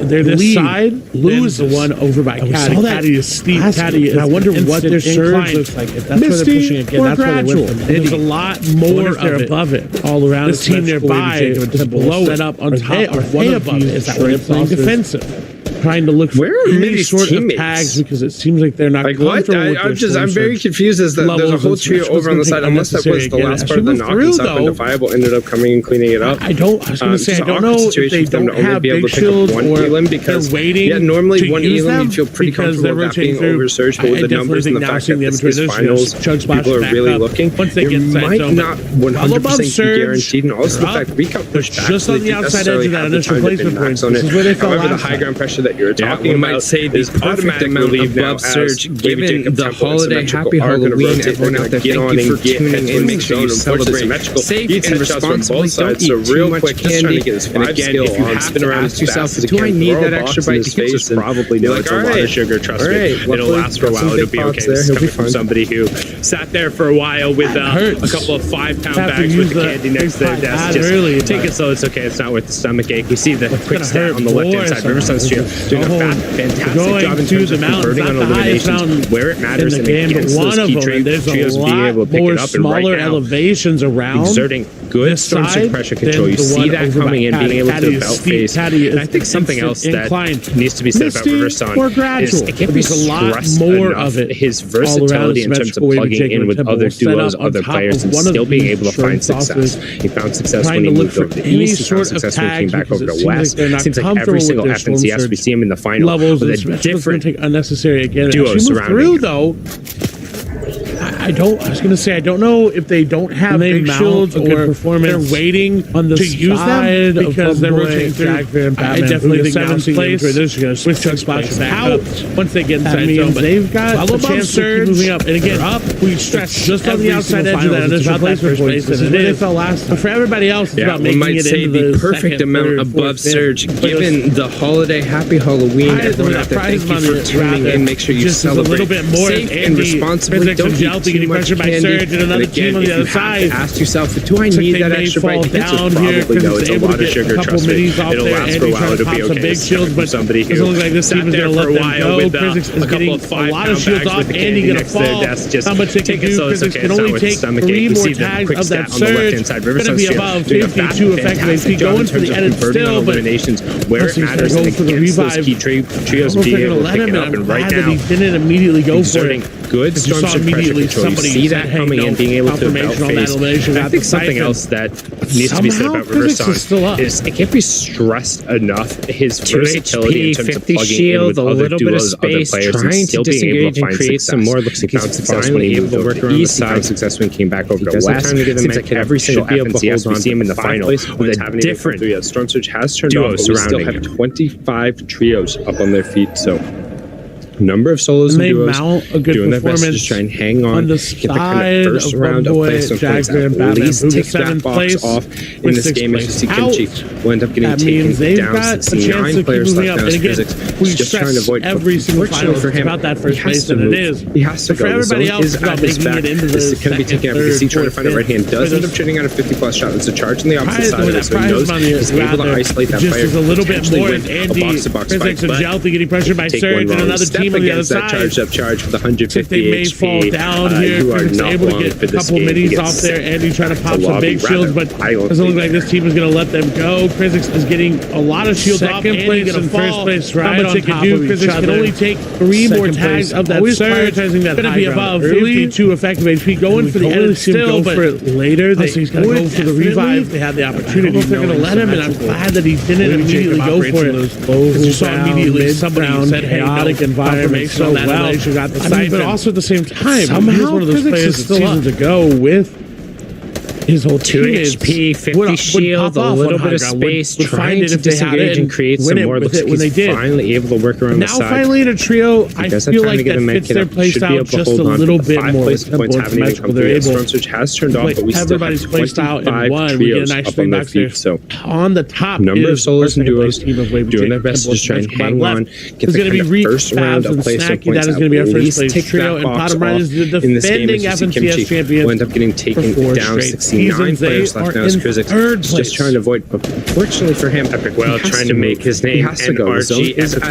They're this side, lose the one over by Caddy. Caddy is steep. Caddy is. I wonder what their surge looks like. If that's where they're pushing again, that's where they went. There's a lot more of it above it all around. This team nearby is below it. Up on top or way above it. Is that where they're playing defensive? Trying to look for any sort of tags, because it seems like they're not comfortable with their I'm very confused as that there's a whole trio over on the side, unless that was the last part of the knock and Salco Defiable ended up coming and cleaning it up. I was going to say, I don't know if they don't have big shields or they're waiting. Normally one Elam you'd feel pretty comfortable with that being oversurged, but with the numbers and the fact that this is finals, people are really looking. You might not 100% be guaranteed, and also the fact we got pushed back, just on the outside edge of that initial placement point. This is where they fell. However, the high ground pressure that you're talking about might say the automatic amount of buff surge, given the holiday happy Halloween, everyone out there, thank you for tuning in, make sure you celebrate safe and responsibly, don't eat too much candy, and again, if you have to ask yourself, do I need that extra bite to get this? Probably no, it's a lot of sugar, trust me, it'll last for a while, it'll be okay. This is coming from somebody who sat there for a while with a couple of 5-pound bags with the candy next to their desk, just take it slow, it's okay, it's not worth the stomach ache. We see the quick stat on the left-hand side, Riversun's trio doing a fantastic job in terms of converting on eliminations where it matters in the game, but one of them, there's a lot more smaller elevations around, exerting good storm surge pressure control. You see that coming in, being able to belt face. And I think something else that needs to be said about Riversun is it can be stressed enough his versatility in terms of plugging in with other duos, other players, and still being able to find success. He found success when he moved over to the East. He found success when he came back over to West. It seems like every single FNCS we see him in the final levels with a different unnecessary again. duos surrounding through though. was going to say, I don't know if they don't have big shields or they're waiting on to use them because they're rotating through. I definitely think seventh place. They're just going to switch to splash out once they get inside zone. But they've got a chance to keep moving up. And again, we stress just on the outside edge of that initial placement place. This is where they fell last. But for everybody else, it's about making it into the perfect amount above surge, given the holiday. Happy Halloween, everyone out there. Thank you for tuning in. Make sure you celebrate a little bit more safe and responsibly. Don't eat too much candy. Surge and another team on the other side. Ask yourself, do I need that extra bite? The answer is probably no. It's a lot of sugar. Trust me. It'll last for a while. It'll be okay. Big shields, but somebody who looks like this team is going to let them go. with a couple of 5-pound shields off. Andy going to fall. How much they can do? Physics can only take 3 more tags of that surge. Going to be above 52 effective HP. Going for the edit still, but where it matters against those key trios being able to pick it up. And right now, he didn't immediately go for it. Good storm surge pressure control. You see that coming in, being able to about phase. I think something else that needs to be said about Riverson is it can't be stressed enough. His versatility in terms of plugging in with other duos, other players, and still being able to find success. He's finally able to work around the side. Success when he came back over to West. Seems like every single FNCS we see him in the final with a different Storm Surge has turned off, but we still have 25 trios up on their feet. So number of solos and duos doing their best to just try and hang on, the get the kind of first round of placement points, at least tick that box off in this game. As you see, Kimchi will end up getting taken down. 69 players left now as Physics. Just trying to avoid every single final for him. About that first place than it is. He has to go. For everybody else, is at his back. This is going to be taken out because he's trying to find a right hand. Does end up shooting out a 50+ shot. It's a charge on the opposite side of it, so he knows he's able to isolate that player. Just a little bit more. Andy, Physics and Jalti getting pressured by Surge and another team on the other side. Charge with 150 they may HP. Fall down here. You are not able to get a couple minis off there. Andy trying to pop some big shields, but it doesn't look like this team is going to let them go. Physics is getting a lot of shields off. Second place and first place, right on top of each other. Can only take 3 more tags of that surge. Going to be above 52 effective HP. Going for the edit still, but later he's going to go for the revive. They had the opportunity. They're going to let him, and I'm glad that he didn't immediately go for it. Because you saw immediately somebody said, chaotic environment. So well, but also at the same time, he's one of those players that seasons ago with his whole 2 HP, 50 shield, a little bit of space, trying to disengage and create some more. Looks like he's finally able to work around the side. Now finally in a trio, I feel like that fits their playstyle just a little bit more. They're able has turned off, but we still have 25 trios up on their feet. So on the top, number of solos and duos doing their best to just try and hang on, get the kind of first round of placement points out. At least take that box off in this game. As you see, Kimchi will end up getting taken down 69 players left now as Physics just trying to avoid, but fortunately for him, Epic Whale trying to make his name. He has to go. Epic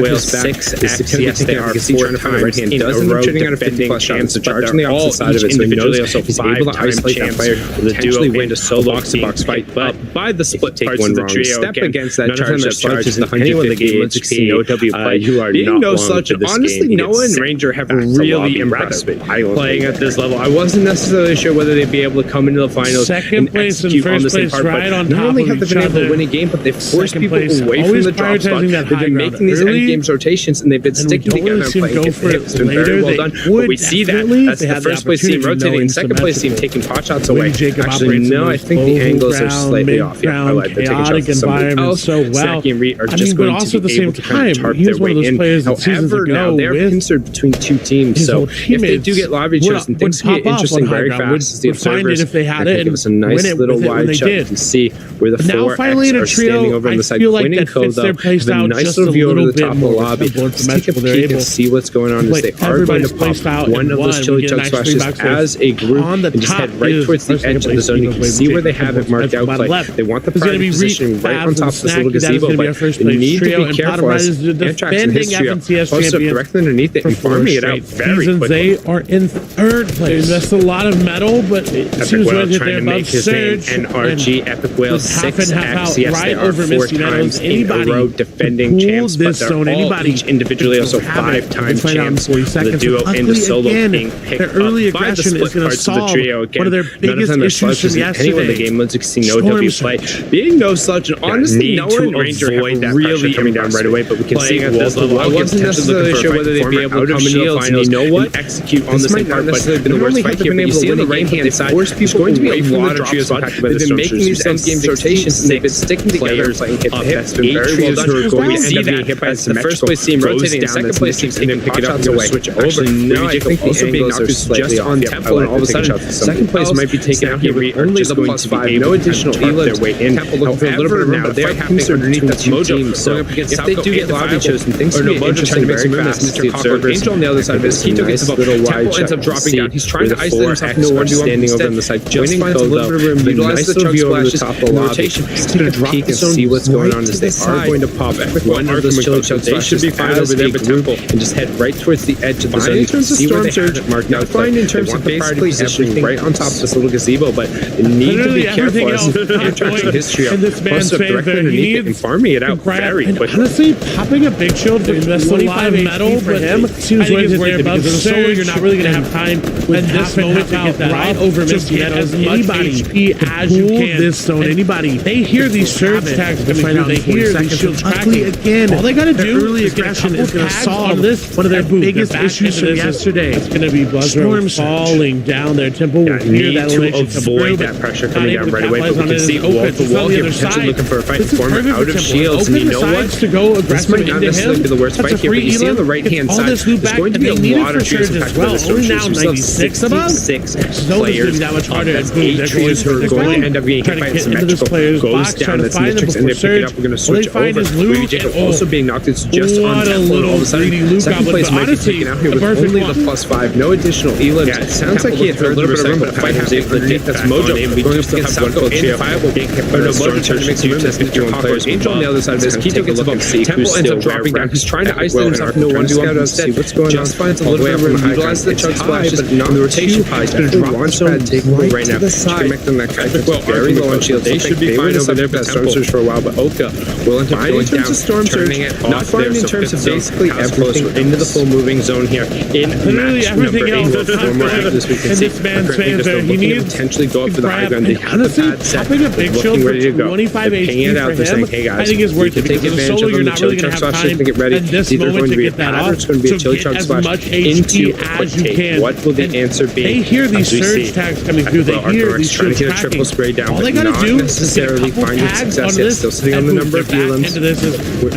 Whale 6x. Yes, they are 4 times in a row defending champs. It's a charge on the opposite side of it, so he knows he's able to isolate that player, potentially win a solo box-to-box fight, but by the split parts of the trio, step against that charge. That charge is the 150 HP, no W play. You are being no such. Honestly, Noah and Ranger have really impressed me playing at this level. I wasn't necessarily sure whether they'd be able to come into the finals second place and first place right on top of each other. Not only have they been able to win a game, but they've forced people away from the drop spot. They've been making these end games rotations, and they've been sticking together and playing it. It's been very well done. But we see that. That's the first place team rotating, and second place team taking pot shots away. Actually, no, I think the angles are slightly off. Yeah, I like they're taking shots to somebody else. Zachy and Reed are just going to be able to kind of tarp their way in. However, now they're pincered between 2 teams, so if they do get lobby shows and things get interesting very fast, as the observers give us a nice little wide shot. You can see where the 4X are standing over on the side. Winning code, though, have a nice little view over the top of the lobby. Let's take a peek and see what's going on as they are going to pop one of those chili chug splashes as a group and just head right towards the edge of the zone. You can see where they have it marked out play. They want the prime position right on top of this little gazebo, but they need to be careful as Antrax and his trio post up directly underneath it and farming it out very quickly. They are in third place. That's a lot of metal, but it seems like they're about Make his name NRG Epic Whale 6X. Yes, they are 4 times in a row defending champs, but they're all each individually also 5-time champs. The duo in the solo being picked up by the split parts of the trio again. One of their biggest issues from yesterday. Anyone in the game, let's see no W play. Being no slouch, and honestly, no one Ranger avoid that really coming down right away, but we can see at this level. I wasn't necessarily sure whether they'd be able to come into the finals. You know what? Execute on the same part, but the normally fight here, you see on the right hand side, there's going to be a lot of trios impacted by the storm. Making these end game rotations, and they've been sticking together, playing hit to hit. That's been very well done. Who are going to end up being hit by the first place team rotating, the second place team can pick it up and switch it over. No, I think also being knocked just on tempo, and all of a sudden, second place might be taken out here with only the +5, no additional elims. Temple looking for a little bit of room, but they're happening underneath that Mojo. So if they do get lobby shows and things, no, Mojo trying to make some room as Mr. Cockroach Angel on the other side of his Kito gets the little wide. Temple ends up dropping down. He's trying to isolate himself. No one standing over on the side. Just finds a little bit of room. Utilize the chug splashes in the rotation. He's going to drop the zone. See what's going on as they are going to pop one of those chili chug splashes. They should be fine over there, but Temple and just head right towards the edge of the zone. In terms of storm surge, marked out. Fine in terms of basically everything right on top of this little gazebo, but you need to be careful as you're trying his trio. Close up directly underneath it and farming it out very quickly. Honestly, popping a big shield for 25 metal for him seems worth it there because in the solo you're not really going to have time with this moment to get that right over Misty Metal as much HP as you can. This zone, anybody, they hear these surge tags coming through, they hear these shields cracking again. All they got to do is aggression is going to solve this. One of their biggest issues from yesterday. It's going to be Bloodstone falling down there. Temple will hear that elevation come through, avoid that pressure coming down right away, but we can see wall to wall here, potentially looking for a fight for him out of shields, and you know what? This might not necessarily be the worst fight here, but you see on the right-hand side, there's going to be a lot of trios impacted by the storm surge. Now 66 players of 8 trios who are going to end up getting hit by symmetrical. Goes down, that's Matrix, and they pick it up, we're going to switch over. Baby Jacob also being knocked, it's just on Temple, and all of a sudden, second place might be taken out here with only the +5, no additional elims. Yeah, it sounds like he had heard a little bit of room, but the fight happening underneath, that's Mojo. Going up against Salco and Fireball being hit by the storm surge to make some room, that's Mr. Cockroach Angel on the other side of this. Keto gets above, Temple ends up dropping down, he's trying to isolate himself, no one scout instead, just finds a little bit of room, utilize the chug splash, but not the rotation pie, he's going to drop launch pad, take right now, connecting that guy, very low on shield, they should be fine over there for storm surge for a while, but Oka will end up going down, turning it off there, in terms of basically everything into the full moving zone here in match number 8. One more after this we can see he needs to potentially go up for the high ground. They have the pad set, looking ready to go. They're paying it out, they're saying, hey guys, you can take advantage of them, the chili chug splash to get ready. It's either going to be a pad or it's going to be a chili chug splash into a quick take. What will the answer be? They hear these surge tags coming through, they hear these trying to get a triple spray down, but not necessarily finding success yet. Still sitting on the number of elims.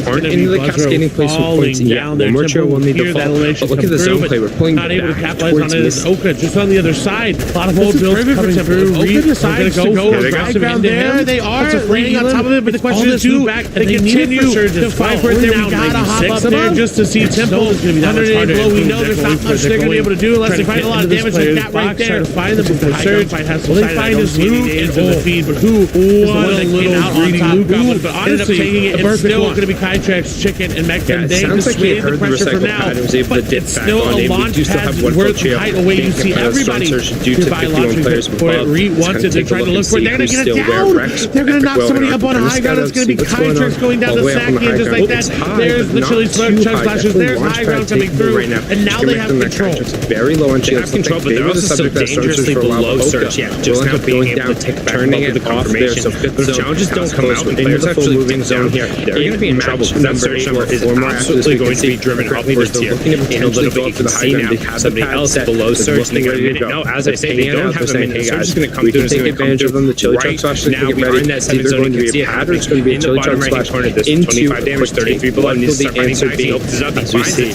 Aren't into the cascading place with points yet. One more trio will need to fall. But look at the zone play. We're pulling not able to capitalize on it as Oka just on the other side. A lot of old builds coming through. Oka decides to go aggressive there. They are laying on top of it, but the question is who back. They continue to fight for it there. We gotta hop up there just to see Temple. 108 blow. We know there's not much they're gonna be able to do unless they find a lot of damage like that right there. Find them before Surge. Will they find his Luke into the feed? But who is the one that came out on top? But honestly, the still going to be Kytrex, Chicken, and Mecton. They dissuaded the pressure for now, but it's still a launch pad worth height away. You see everybody by launching for it. Re-wanted, they're trying to look for it. They're going to get it down. They're going to knock somebody up on high ground. It's going to be Kytrex going down the Saki, and just like that, there's the Chili Chug Splashes. There's high ground coming through, and now they have control. Very low on shields. They have control, but they're also so dangerously below Surge. Yeah, just not being able to take turning it off there. So the challenges don't come out into the full moving zone here. They're going to be in trouble. That Surge number is absolutely going to be driven upwards here. In a little bit, you can see now somebody else below Surge. No, as I say, they don't have a minute. Surge is going to come through. Take advantage of them. The Chili Chug Splash is going to get ready. It's either going to be a pad or it's going to be a Chili Chug Splash into 25 damage, 33 below. What will the answer be? As we see,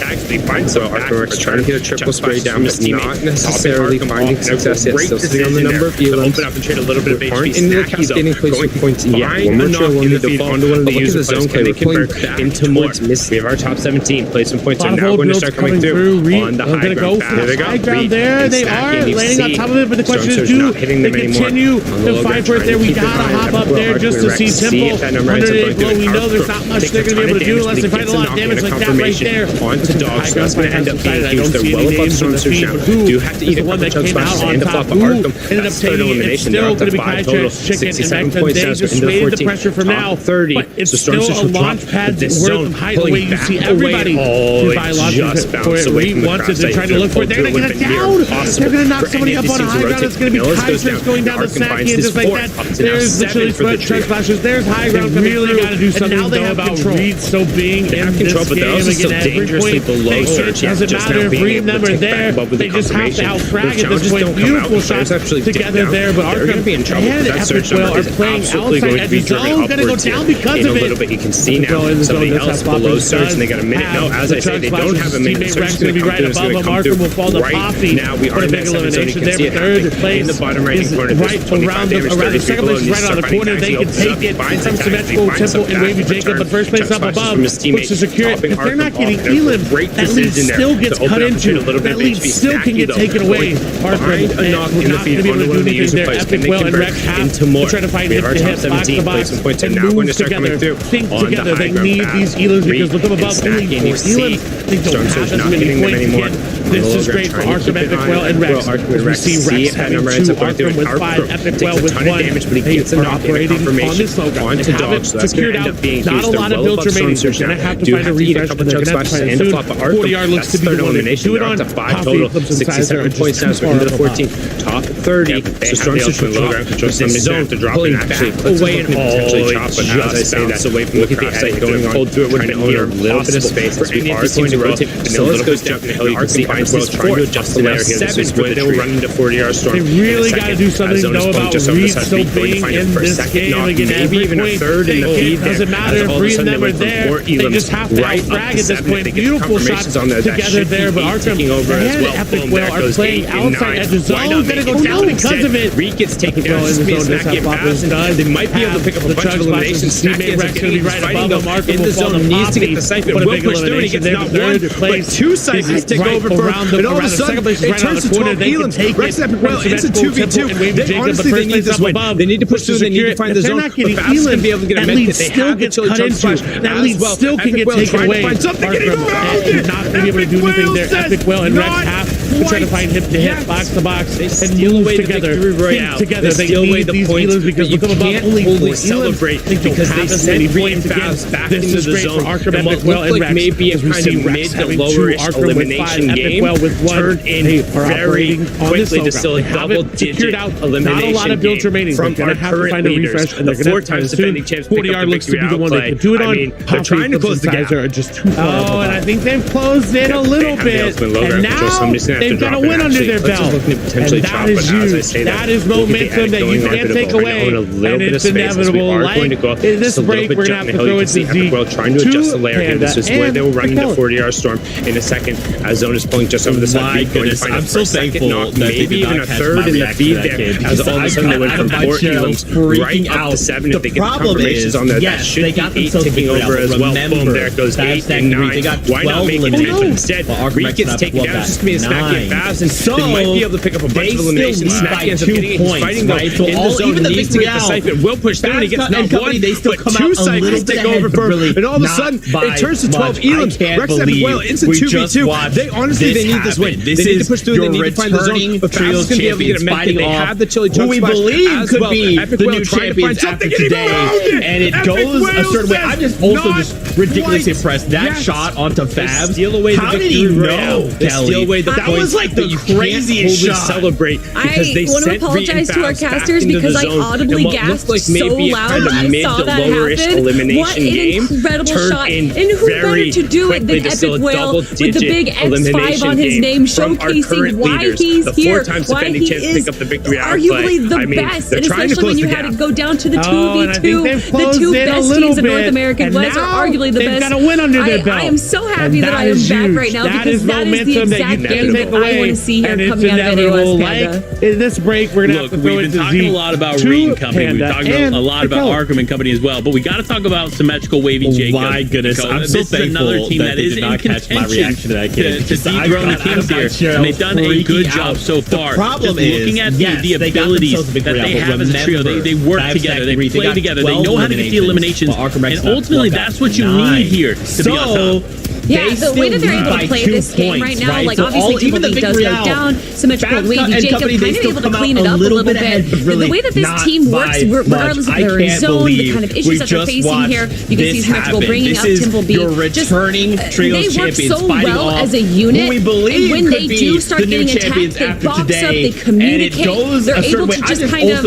so Arthur's trying to get a triple spray down, but not necessarily finding success yet. Still sitting on the number of elims. Open up and trade a little bit of HP. Into the cascading place with points. Yeah, one more trio will need to fall onto one of the users. Zone play. We're pulling back into more. We have our top 17. Play some points are now going to start coming through on the high ground. High ground there. They are landing on top of it, but the question is, do they continue to fight for it there? We gotta hop up there just to see Temple. 108 blow. We know there's not much they're going to be able to do unless they fight a lot of damage like that right there. Onto Dogs. That's going to end up being huge. They're well above Storm Surge now. Do have to eat a couple chug splashes and to flop a Arkham. Ended up taking elimination. They're up to 5 total, 67 points now, so into the 14. The pressure from now, 30. It's still a launch pad's worth of height away. You see everybody just bounced away from the cross. They're trying to look for it. They're going to get it down. They're going to knock somebody up on a high ground. It's going to be Kaiser's going down to Snacky and just like that. There's the chili chug splashes. There's high ground. Really got to do something about Reed still being in this game again at every point. It doesn't matter if Reed and them are there. They just have to out-frag at this point. Beautiful shots together there, but Arkham and Epic Whale are playing outside at the zone. Going to go down because of it. A little bit, you can see now somebody else below Surge, and they got a minute. No, as I say, they don't have a minute. Surge is going to come through. It's going to come through right now. We are in that 7 zone. You can see it happening in the bottom right corner. Right around the second place is right on the corner. They can take it from Symmetrical, Temple, and Wavy Jacob, but first place up above looks to secure it. If they're not getting Elam, that lead still gets cut into. That lead still can get taken away. Arkham and we're not going to be able to do anything there. Epic Whale and Rex have to try to find hit to hit, box to box, and move together. Think together. They need these Elams because look up above. Only 4 Elams. They don't have as many points anymore. This is great for Arkham, Epic Whale, and Rex. We see Rex having 2, Arkham with 5, Epic Whale with 1. They are operating on this low ground. They have it secured out. Not a lot of builds remaining. They're going to have to find a refresh, and they're going to have to find it soon. 40-yard looks to be the one to do it on. 5 total, 67 points now, so into the 14. Top 30. So Storm Central low ground control. This zone pulling back away and potentially chop, but as I say, that's away from the cross site going on. Hold through it with an ear, a little bit of space as we are going to rotate. Vanilla goes down the hill. You can see Arkham well trying to adjust the layer here. This is where they will run into 40-yard Storm. They really got to do something though about Reed still being in this game again. Maybe even a third in the feed. Doesn't matter if Reed and them are there. They just have to out-frag at this point. Beautiful shots together there, but Arkham and Epic Whale are playing outside at the zone. Going to go down because of it. Reed gets taken down. Snacky fast. They might be able to pick up a bunch of eliminations. Snacky ends up getting fighting though. In the zone, needs to get the siphon. Will push through, and he gets not one, but 2 siphons take over for him. And all of a sudden, it turns to 12 Elams. Rex Epic Whale into 2v2. Honestly, they need this win. They need to push through. They need to find the zone. But Fab's going to be able to get a med. They have the chili chug splash that lead still can get taken away. Arkham not going to be able to do anything there. Epic Whale and Rex have to try to find hit to hit, box to box, and move together. Think together. They need these Elams because look above only 4 celebrate because they send Reed and Fabs back into the zone. And what looked like maybe a kind of mid to lower-ish elimination game turned in very quickly to still a double-digit elimination game from our current leaders. The 4-time defending champs pick up the victory outplay. I mean, they're trying to close the gap. Oh, and I think they've closed in a little bit. And now they've got a win under their belt. And that is huge. That is momentum that you can't take away. And it's inevitable. Like in this break, we're going to have to throw it to Zeke. Trying to adjust the layer here. This is where they will run into 40-yard Storm in a second as Zone is pulling just over the side. I'm so thankful that maybe even a third in the feed there. As all of a sudden they went from 4 Elams right up to 7. If they get confirmations on that, that should be 8 ticking over as well. Boom, there it goes. 8 and 9. Why not make it 10? But instead, Reed gets taken down. It's just going to be a Snacky and Fabs, and they might be able to pick up a bunch of eliminations. Snacky ends up getting it. He's fighting though in the zone. Needs to get the siphon. Will push through and he gets not 1, but 2 siphons take over for him. And all of a sudden, it turns to 12 Elams. Rex Epic Whale into 2v2. They honestly, they need this win. They need to push through. They need to find the zone. But Fabs is going to be able to get a med. They have the chili chug splash as well. Epic Whale trying to find something today, and it goes a certain way. I'm just ridiculously impressed. That shot onto Fabs. How did he know? That was like the craziest shot. Celebrate because they want to apologize to our casters because I audibly gasped so loud when I saw that happen. What an incredible shot! And who better to do it than Epic Whale with the big X5 on his name, showcasing why he's here, why he is arguably the best, and especially when you had it go down to the 2v2. The 2 best teams in North American West are arguably the best. I am so happy that I am back right now because that is the exact game that I want to see here coming out of NAOS Panda. In this break, we're going to have to throw it to Zeke. We've been talking a lot about Reed and Company. We've talked a lot about Arkham and Company as well, but we got to talk about Symmetrical Wavy Jacob. My goodness, I'm so thankful another team that is in contention to dethrone the Kings here, and they've done a good job so far. The problem is, looking at the abilities that they have as a trio, they work together, they play together, they know how to get the eliminations, and ultimately that's what you need here to be on top. Yeah, the way that they're able to play this game right now, like obviously Temple League does go down, Symmetrical and Wavy Jacob kind of able to clean it up a little bit. The way that this team works, regardless if they're in zone, the kind of issues that they're facing here, you can see Symmetrical bringing up Temple B. Returning they work so well as a unit, and when they do start getting attacked, they box up, they communicate, they're able to just kind of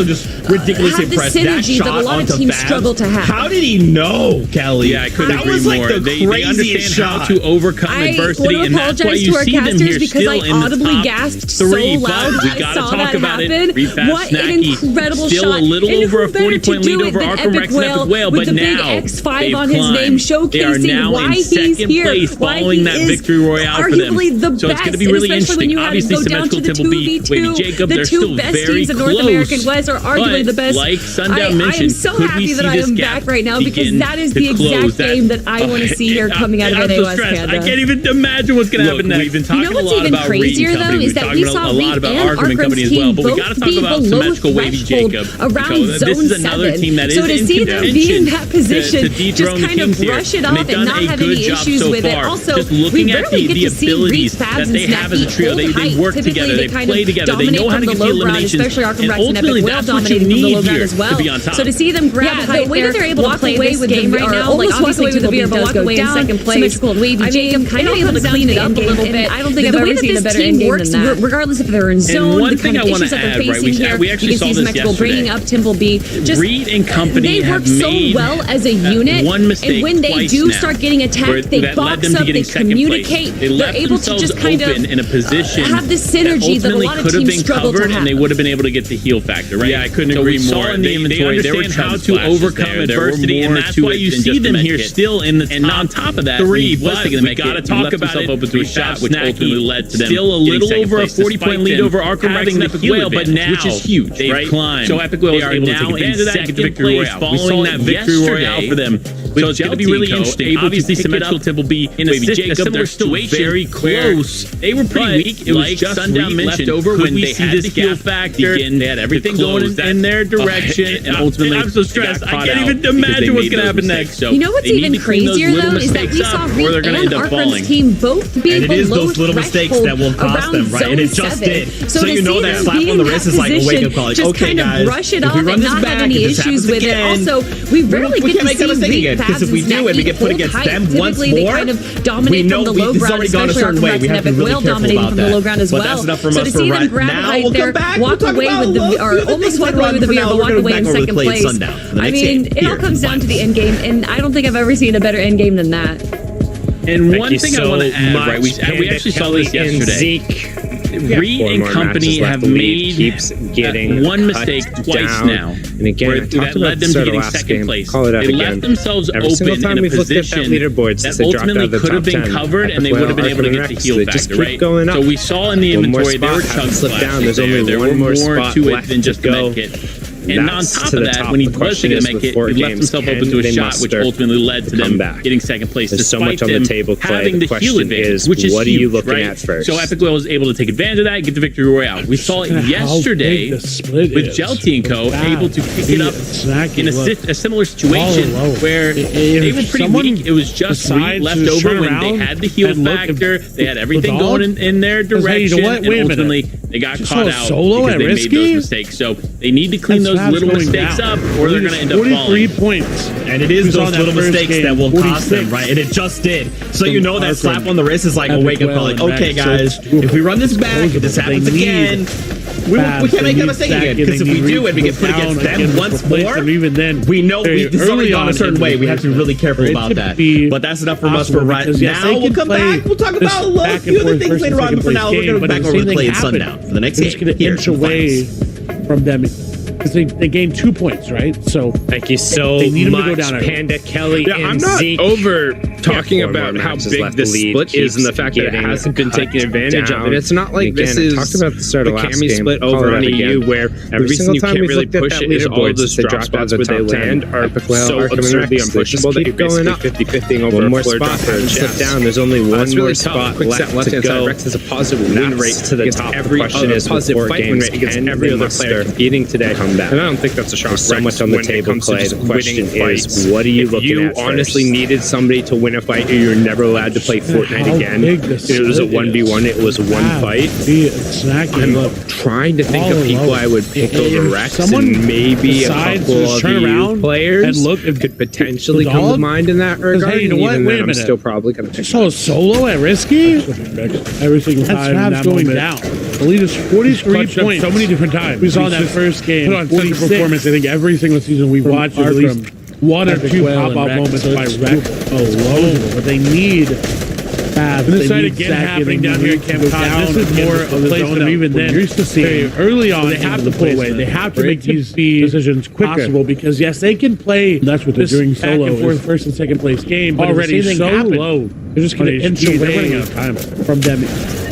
ridiculously have the synergy that a lot of teams struggle to have. How did he know, Kelly? Yeah, I couldn't agree more. They understand how to overcome adversity, and that's why you see them here still in the audibly gasped so loud we I gotta saw talk that about happen. It. What an incredible still shot. A little and over a 40-point lead over Arkham Rex and Epic Whale, with but the now big X5 on his name, showcasing why he's here, following that victory royale for them. The so best, it's going to be really interesting. Obviously, Symmetrical Temple B, Wavy Jacob, they're still best very teams in close. North American West are arguably the best. Like Sundown mentioned, I am so happy that I am back right now because that is the exact game that I want to see here coming out of NA West Canada. I can't even imagine what's going to happen next. We've been talking a lot about crazier though is that we saw Reed and Arkham's team both be below threshold around zone 7. So to see them be in that position, just kind of brush it off and not have any issues with it. Also, we rarely get to see Reed, Fabs, and Snappy hold height. Typically, they kind of dominate from the low ground, especially Arkham Rex and Epic Whale dominating from the low ground as well. So to see them grab height, the way that they're able to play this game right now, like obviously to the VR, but walk away in second place. Symmetrical and Wavy Jacob kind of able to clean it up a little bit. I don't think I've ever seen a better end game than that. Regardless if they're in zone, the kind of issues that they're facing here, you can see Symmetrical bringing up Temple B. Just Reed and company they work so well as a unit, and when they do start getting attacked, they box up, they communicate, they're able to just kind of in a position have the synergy that a lot of teams struggle to have. And they would have been able to get the heal factor, right? Yeah, I couldn't agree more. In the inventory, they understand how to overcome adversity, and that's why you see them here still in the top. And on top of that, we got to talk about it. Open to a shot, which ultimately led to them still a little over a 40-point lead over Arkham Rex and Epic Whale, but now, which is huge, they've climbed. So Epic Whale is able to take advantage of that and get the victory royale. Following that victory royale for them. So it's going to be really interesting. Obviously, Symmetrical Temple B in Wavy Jacob, they're still very close. They were pretty weak. It was just Sundown left over when they had the heal factor. They had everything going in their direction. And ultimately, I'm so stressed. I can't even imagine what's going to happen next. You know what's even crazier, though, is that we saw Reed and Arkham's team both be below those little mistakes that will cost them, right? And it just did. So you know that slap on the wrist is like a wake-up call. Like, okay, guys, brush it off and not have any issues with it. Also, we rarely get to see Reed, because if we do and we get put against them once more, they kind of dominate from the low ground, especially Arkham Rex and Epic Whale dominating from the low ground as well. So to see them grab height there, walk away with the, or almost walk away with the VR, but walk away in second place. I mean, it all comes down to the end game, and I don't think I've ever seen a better end game than that. And one thing I want to add, right? We actually saw this yesterday. Reed and company have made one mistake twice now, and again, that led them to getting second place. They left themselves open in a position that ultimately could have been covered, and they would have been able to get the heal factor, right? So we saw in the inventory there were chunk splashes there were more to it than just a med kit. And on top of that, when he was taking a med kit, he left himself open to a shot, which ultimately led to them getting second place. There's so much on the table, Clay. Having the heal advantage, which is what are you looking right? at first? So Epic Whale was able to take advantage of that and get the victory royale. We saw it yesterday with Jelty and Co. able to pick it up in a similar situation where they were pretty weak. It was just Reed left over when they had the heal factor. They had everything going in their direction, and ultimately they got caught out because they made those mistakes. So they need to clean those little mistakes up, or they're going to end up falling. 43 points. And it is those little mistakes that will cost them, right? And it just did. So you know that slap on the wrist is like a wake-up call. Like, okay, guys, if we run this back, if this happens again, we can't make that mistake again. Because if we do and we get put against them once more, we know this is already gone a certain way. We have to be really careful about that. But that's enough from us for right now. We'll come back. We'll talk about a few other things later on. But for now, we're going to go back over to play Sundown for the next game. It's going to inch away from them. Because they gained 2 points, right? So thank you so much, Panda Kelly. Yeah, I'm not over talking about how big this split is and the fact that it hasn't been taken advantage of. And it's not like this is the Cammy split over on EU, where the reason you can't really push it is all of those drop spots where they land are so absurdly unpushable that you're basically 50-50 over one more spot slip down. There's only one more spot left to go. Rex has a positive win rate to the top. Every question is positive fight win rate against every other player competing today. comeback. And I don't think that's a shock. There's so much on the table, Clay. The question is, what are you looking at? If you honestly needed somebody to win a fight, you're never allowed to play Fortnite again. It was a 1v1. It was one fight. I'm trying to think of people I would pick over Rex, and maybe a couple of you players could potentially come to mind in that regard. Hey, you know what? Even Wait then, a I'm minute. still probably going to pick So solo at risky? Every single time. That's going down. The lead is 43 points. So many different times. We saw that first game. Put on such a performance. I think every single season we've watched at least one or two pop-up moments by Rex alone. But they need fast. And this again happening down here at Campeonato. This is more of a place that even then used to see early on. They have to pull away. They have to make these decisions possible because yes, they can play. That's what they're doing solo. Back and forth, first and second place game, but already so low. They're just going to inch away. They're running out of time from them.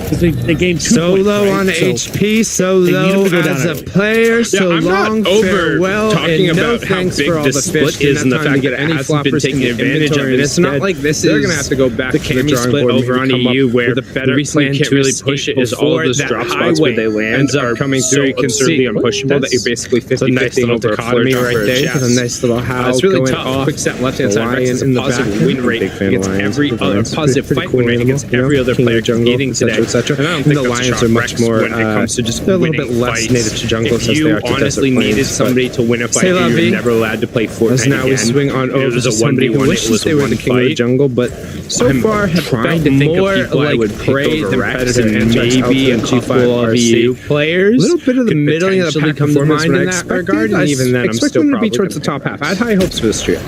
They gained 2 Solo on HP, Solo as a player, so long, farewell, talking and no thanks for all the split is and the fact that it hasn't been taking advantage of it. It's not like this is they're going to have to go back to the drawing board over on EU where the better plan to really push it is all of those drop spots where they land are coming through considerably unpushable that you're basically 50-50 over a dichotomy right there. A nice little howl. It's really tough. Quick set left-hand side. Rex is a positive win rate against every other positive fight win rate against every other player competing today. And I don't think the Lions are much more when it comes to just they're a little bit less native to jungle since they are to honestly needed somebody to win a fight. You're never allowed to play Fortnite now again. We swing on over to somebody who wishes they were the king of the jungle, but so far have trying to think of people I would praise and Predator and maybe a couple of EU players. A little bit of the middle of the pack come to mind in that regard, and even then I'm still probably be towards the top half. I had high hopes for this trio.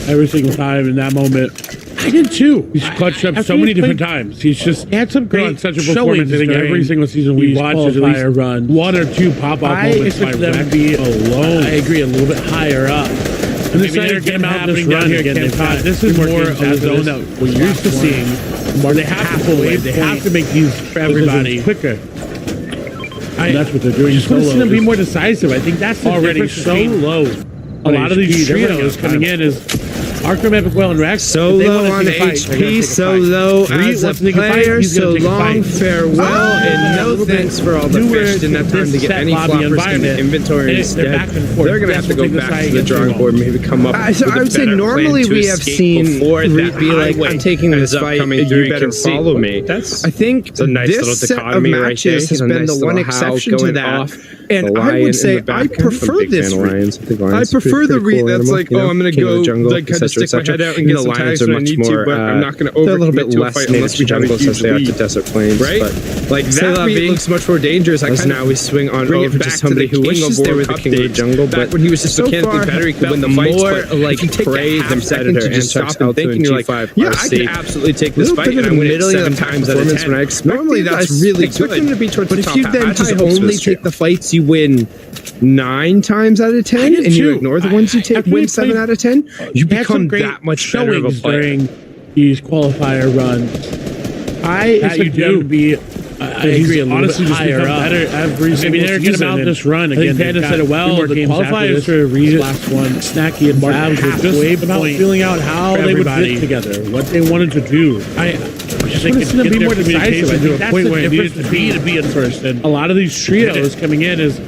Every single time in that moment. I did too. He's clutched up so many different times. He had some great such a performance. I think every single season we watch at least run 1 or 2 pop-up moments by them be alone. I agree, a little bit higher up. And this is getting happening down here again. This is more of a zone that we're used to seeing. Where they have to pull away. They have to make these for everybody quicker. That's what they're doing. Just want to see them be more decisive. I think that's already so low. A lot of these trios coming in is Arkham, Epic Well, and Rex. Solo on HP, Solo as a player, so long, farewell, and no thanks for all the fish. Didn't have time to get any floppers in the inventory instead. They're going to have to go back to the drawing board, maybe come up with a better normally we have seen Reed be like, I'm taking this fight, you better follow me. I think this set of matches has been the one exception to that. And I would say I prefer this Reed. I prefer the Reed that's like, oh, I'm going to go like kind of stick my head out and get some tags when I need to, but I'm not going to overcommit to a fight unless we have a huge lead. Right? Like that Reed looks much more dangerous. Now we swing on over to somebody who wishes they were the king of the jungle, but when he was just mechanically better, he could win the fights. But like praise and Predator and stop and think, and you're like, yeah, I could absolutely take this fight, and I win it 7 times out of 10. Normally that's really good. But if you then just only take the fights you win 9 times out of 10 and you ignore the ones you win 7 out of 10, you become that much better of a player. During these qualifier runs. I expect them to be I agree, a little bit higher up. Better every single they're going about this run again. I think Panda said it well. The qualifiers for the last one, Snacky and Mark were just about feeling out how they would fit together, what they wanted to do. I just want to see them be more decisive to a point where it needed to be at first. And a lot of these trios coming in is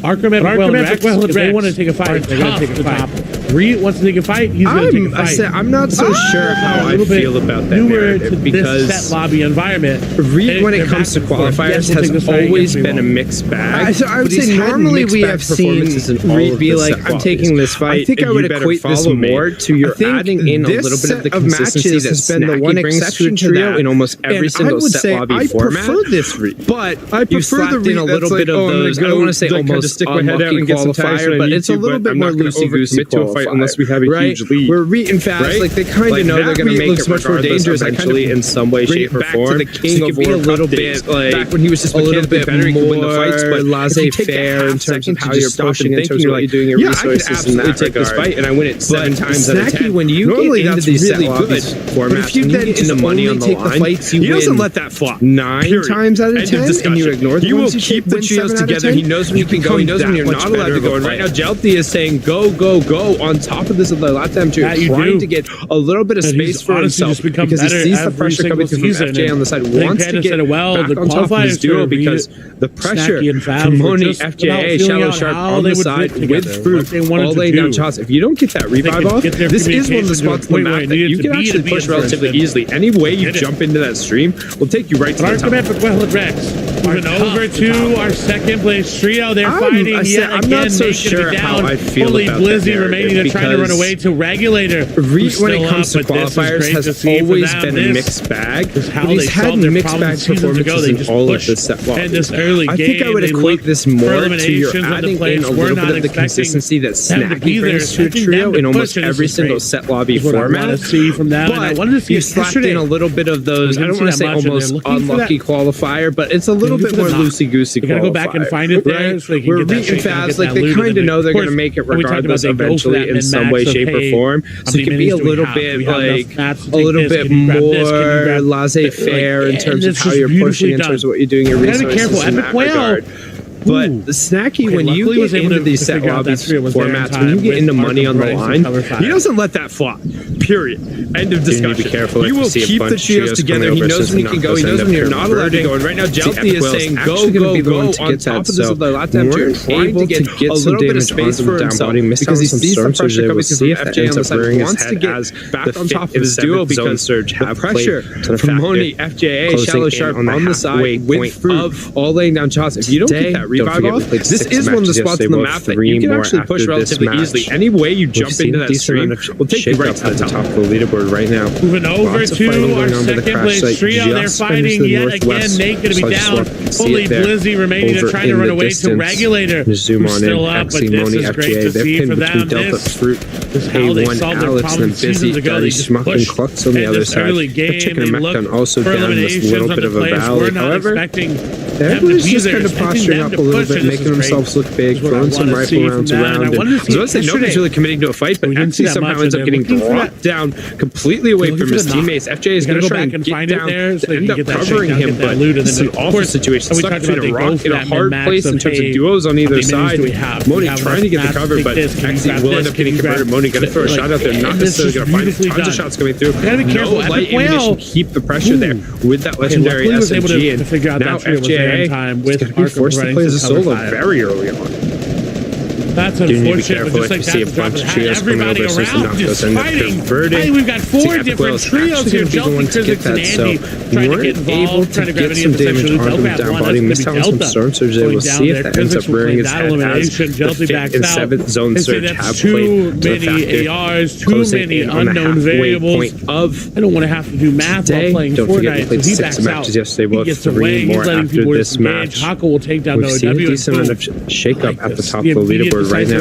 Arkham, Epic Well, if they want to take a fight, they're going to take a fight. Reed wants to take a fight, he's going to take a fight. I'm not so sure how I feel about that narrative because this set lobby environment. Reed, when it comes to qualifiers, has always been a mixed bag. I would say normally we have seen Reed be like, I'm taking this fight, I think I would equate this more to you're adding in a little bit of the consistency that Snacky brings to a trio in almost every single set lobby format. I prefer this Reed, but I prefer the Reed in a little bit of those, I don't want to say almost stick my head out and get some qualifier, but it's a little bit more loosey-goosey qualifier. Unless we have a huge lead. We're Reed and fast, like they kind of know they're going to make it much more dangerous eventually in some way, shape, or form. Back to the king of war a little bit like back when he was just a little bit better, he could win the fights, but laissez-faire in terms of how you're pushing in terms of what you're doing your resources in that regard. Take this fight and I win it 7 times out of 10. When you normally get into these really good formats, you then get the money on the line. He doesn't let that flop 9 times out of 10, and you ignore the ones you keep the trios together. He knows when you can go. He knows when you're not allowed to go. And right now, Jelty is saying go on top of this of the lap time too, trying to get a little bit of space for himself because he sees the pressure coming through from FJ on the side, wants to get back on top of his duo because the pressure from Moni, FJA, Shallow Sharp on the side with Fruit, all laying down shots. If you don't get that revive off, this is one of the spots on the map that you can actually push relatively easily. Any way you jump into that stream will take you right to the top. Moving over to our second place trio. They're fighting yet again. I'm not so sure how I feel only about Blizzy remaining. They're trying to run away to Regulator. When it comes to qualifiers, has always been a mixed bag. But he's had mixed bag performances in all of the set lobbies. I think I would equate this more to you're adding in a little bit of the consistency that Snacky brings to a trio in almost every single set lobby format. But you slapped in a little bit of those, I don't want to say almost unlucky qualifier, but it's a little bit more loosey-goosey qualifier. You gotta go back and find it there so they can get that shit fast. Like, they kind of know they're going to make it regardless eventually in some way, shape, or form. So it can be a little bit like a little bit more laissez-faire in terms of how you're pushing, in terms of what you're doing, your resources in that regard. But the Snacky, when you get into these set lobbies formats, when you get into money on the line, he doesn't let that fly. Period. End of discussion. He will keep the trios together. He knows when he can go. He knows when you're not allowed to go. And right now, Jelty is saying go, go, go on top of this of the lap time turn, trying to get a little bit of space for himself because he sees the pressure coming from FJ on the side. Wants to get back on top of his duo because the pressure from Moni, FJA, Shallow Sharp on the side with Fruit all laying down shots. If you don't get that revive off, this is one of the spots on the map that you can actually push relatively easily. Any way you jump into that stream will take you right to the top of the leaderboard right now. Moving over to our second place trio. They're fighting yet again. Nate going to be down. Only Blizzy remaining. They're trying to run away to Regulator. Zoom on in. Up, but this is great to see for them. Delta Fruit, A1 Alex, and then Busy, Daddy Schmuck, and Klutz on the other side. Chicken and Mecton also down this little bit of a valley. However, everybody's just kind of posturing up a little bit, making themselves look big, throwing some rifle rounds around. I was going to say nobody's really committing to a fight, but FC somehow ends up getting dropped down completely away from his teammates. FJ is going to try and get down to end up covering him, but it's an awful situation. Stuck between a rock in a hard place in terms of duos on either side. Moni trying to get the cover, but Maxi will end up getting converted. Moni going to throw a shot out there, not necessarily going to find tons of shots coming through. No light ammunition, keep the pressure there with that legendary SMG, and now FJ is going to be forced to play as a solo very early on. That's unfortunate, but just like that, everybody around is fighting. Hey, we've got four different trios here. Jelty, Physics, and Andy trying to get involved, trying to grab any of the sexual loot. Delta one, that's going to be Delta. We'll see if that ends up rearing its head as the 5th and 7th zone surge have played too many ARs, too many unknown variables. I don't want to have to do math while playing Fortnite. Played 6 matches yesterday. We'll have 3 more after this match. Haka will take down We've seen a decent amount of shake-up at the top of the leaderboard right now.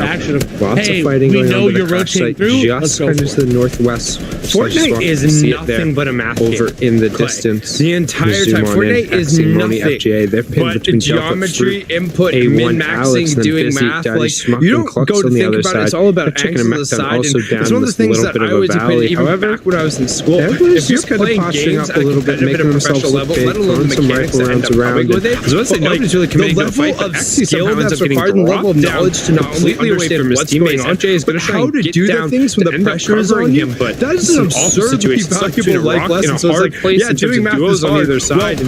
Lots of fighting going on with the crash site just kind of to the northwest. Fortnite is nothing but a math over in the distance. The entire time. Fortnite is nothing They're pinned between geometry, input, min-maxing, doing math. Like, you don't go to think about it. It's all about angles of the side. It's one of the things that I always equated even back when I was in school. If you're playing games at a competitive and professional level, let alone the mechanics that end up coming with it, nobody's really committing to a fight. The level of skill that's required and the level of knowledge to not only understand what's going on, but how to do the things when the pressure is on you. That is an absurdly valuable life lesson. So it's like, yeah, doing math is hard.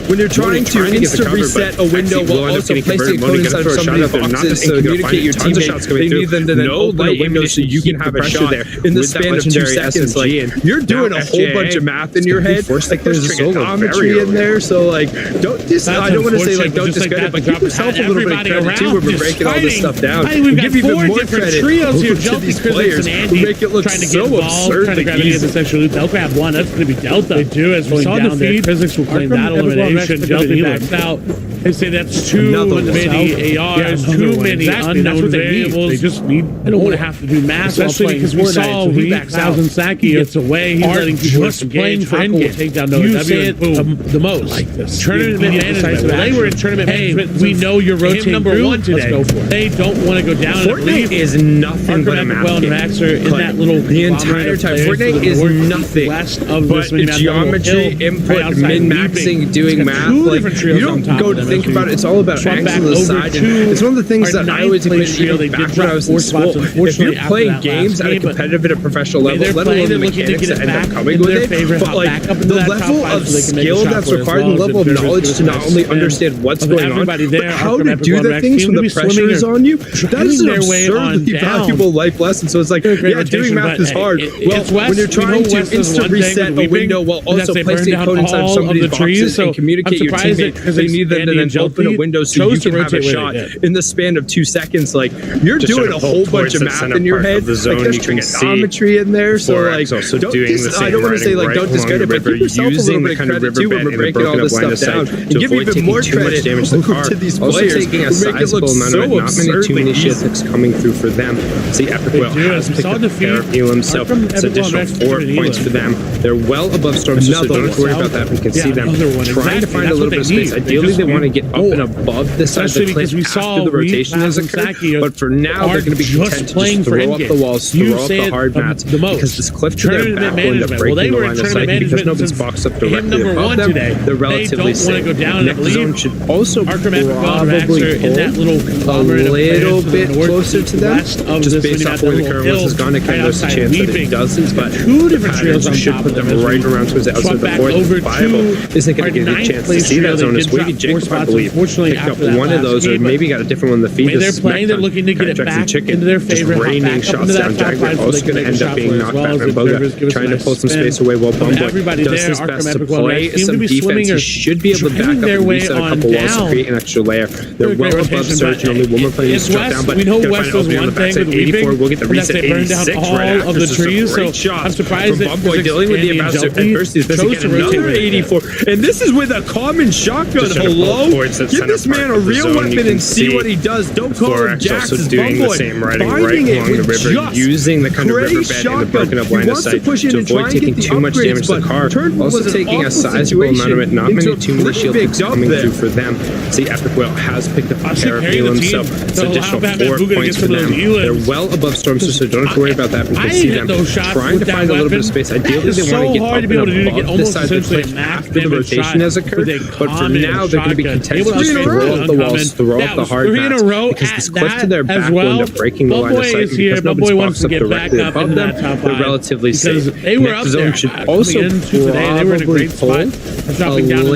When you're trying to instant reset a window while also placing a code inside of so many boxes and communicate your teammates, they need them to then open a window so you can have a shot in the span of 2 seconds. Like, you're doing a whole bunch of math in your head. Like, there's trigonometry in there. So, like, I don't want to say, like, don't discredit, but give yourself a little bit of credit too when we're breaking all this stuff down. Give even more credit to these players who make it look so absurd. Trying to grab any of the sexual loot. They'll grab one. That's going to be Delta. They do as we saw down there. Physics will claim that elimination. Jelty backs out. They say that's too many ARs, too many unknown variables. They just need. I don't want to have to do math, especially because we saw he backs out and Saki gets away. He's letting people just playing for endgame. Take down Noah W. The most. Like this. Tournament management. They were in tournament management. We know you're rotating number 1 today. Let's go for it. They don't want to go down Fortnite is nothing but a map game. The entire time, Fortnite is nothing but geometry, input, min-maxing, doing math. Like, you don't go to think about it. It's all about angles on the side. And it's one of the things that I always equated back when I was in school. If you're playing games at a competitive and a professional level, let alone the mechanics that end up coming with it, but like the level of skill that's required and the level of knowledge to not only understand what's going on, but how to do the things when the pressure is on you, that is an absurdly valuable life lesson. So it's like, yeah, doing math is hard. Well, when you're trying to instant reset a window while also placing a code inside somebody's boxes and communicate your teammate, they need them to then open a window so you can have a shot in the span of 2 seconds. Like, you're doing a whole bunch of math in your head. Like, there's trigonometry in there. So like, I don't want to say like don't discredit, but give yourself a little bit of credit too when we're breaking all this stuff down, and give even more credit to these players. Taking a sizable amount of it, not many too many shield picks coming through for them. See, Epic Whale has picked up a pair of Elam, so it's additional 4 points for them. They're well above Storm, so don't have to worry about that. We can see them trying to find a little bit of space. Ideally, they want to get up and above this side of the cliff after the rotation has occurred, but for now, they're going to be content to just throw up the walls, throw up the hard mats, because this cliff to their back will end up breaking the line of sight because nobody's boxed up directly above them. They're relatively safe. Next zone should also probably pull a little bit closer to them, just based off where the current list has gone. Again, there's a chance that it doesn't, but the patterns should put them right around towards the outside of the fourth. Viable isn't going to get a chance to see that zone. As Wavy Jacob, I believe, picked up one of those, or maybe got a different one in the feed. They're playing, they're looking to get it back into their favor. Just raining shots down. Jaguar also going to end up being knocked back. And Boga trying to pull some space away while Bumboy does his best to play some defense. He should be able to back up and reset a couple walls to create an extra layer. They're well above Surge, and only one more player needs to drop down, but we know West was one thing with 84. We'll get the reset 86 right after. Of the trees, so I'm surprised that Bumboy dealing with the ambassador adversity is supposed to get another 84, and this is with a common shotgun. Hello, give this man a real weapon and see what he does. Don't call him Jax. It's Bumboy finding it with just using the kind of riverbed in the broken up line of sight to avoid taking too much damage to the car. Also taking a sizable amount of it. Not many too many shield picks coming through for them. See, Epic Whale has picked up a pair of Elam, so it's additional 4 points for them. They're well above Storm, so don't have to worry about that. We can see them trying to find a little bit of space. Ideally, they want to get up and above this side of the cliff after the rotation has occurred, but for now, they're going to be content to just throw up the walls, throw up the hard mats, because this cliff to their back will end up breaking the line of sight, because nobody's boxed up directly above them. They're relatively safe. Next zone should also probably pull a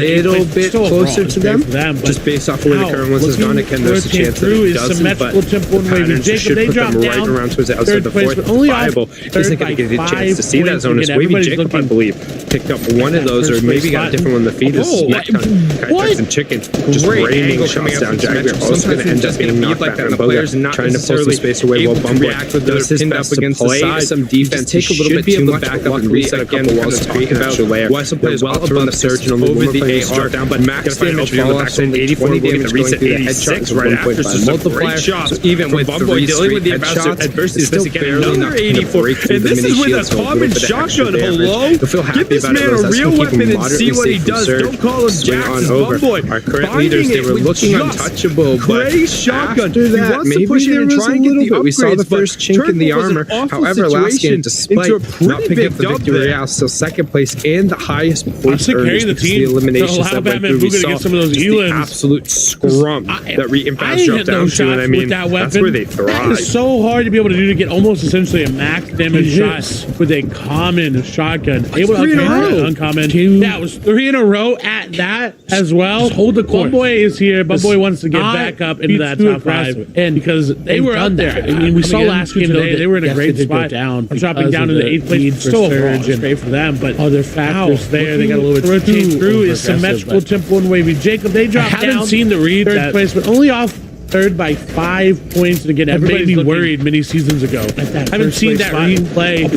little bit closer to them, just based off where the current one has gone. Again, there's a chance that it doesn't, but the patterns should put them right around towards the outside of the fourth. Viable isn't going to get a chance to see that zone, as Wavy Jacob, I believe, picked up one of those, or maybe got a different one in the feed. This is Smackdown, and Chicken, just raining shots down. Jaguar also going to end up being knocked back on Boga, trying to pull some space away while Bumboy does his best to play some defense. Take a little bit too much back up and reset a couple walls to create an extra layer. They're well above the Surge and only over the AR down, but max damage on the backside 84 will get the reset 86 right after. This is a great shot. So even with Bumboy dealing with the adversity, still barely enough to break through the mini shield. So a little bit of extra damage. You'll feel happy about it. That's going to keep him moderately safe from Surge. Swing on over. Our current leaders, they were looking untouchable, but after that, maybe there was a little bit. We saw the first chink in the armor. However, last game, despite not picking up the victory royale, still second place and the highest points earners because the eliminations that went through. We saw the absolute scrum that Re-Impact dropped down to, and I mean, that's where they thrive. It's so hard to be able to do to get almost essentially a max damage shot with a common shotgun. Able to uncommon. That was 3 in a row at that as well. Just hold the course. Bumboy is here. Bumboy wants to get back up into that top 5, and because they were up there. I mean, we saw last game today they were in a great spot. Down, dropping down to the 8th place. Still Surge and great for them, but other factors there. They got a little bit to rotate through. Is symmetrical tempo and Wavy Jacob. They dropped down. I haven't seen the read 3rd place, but only off third by 5 points. And again, everybody be worried many seasons ago. I haven't seen that replay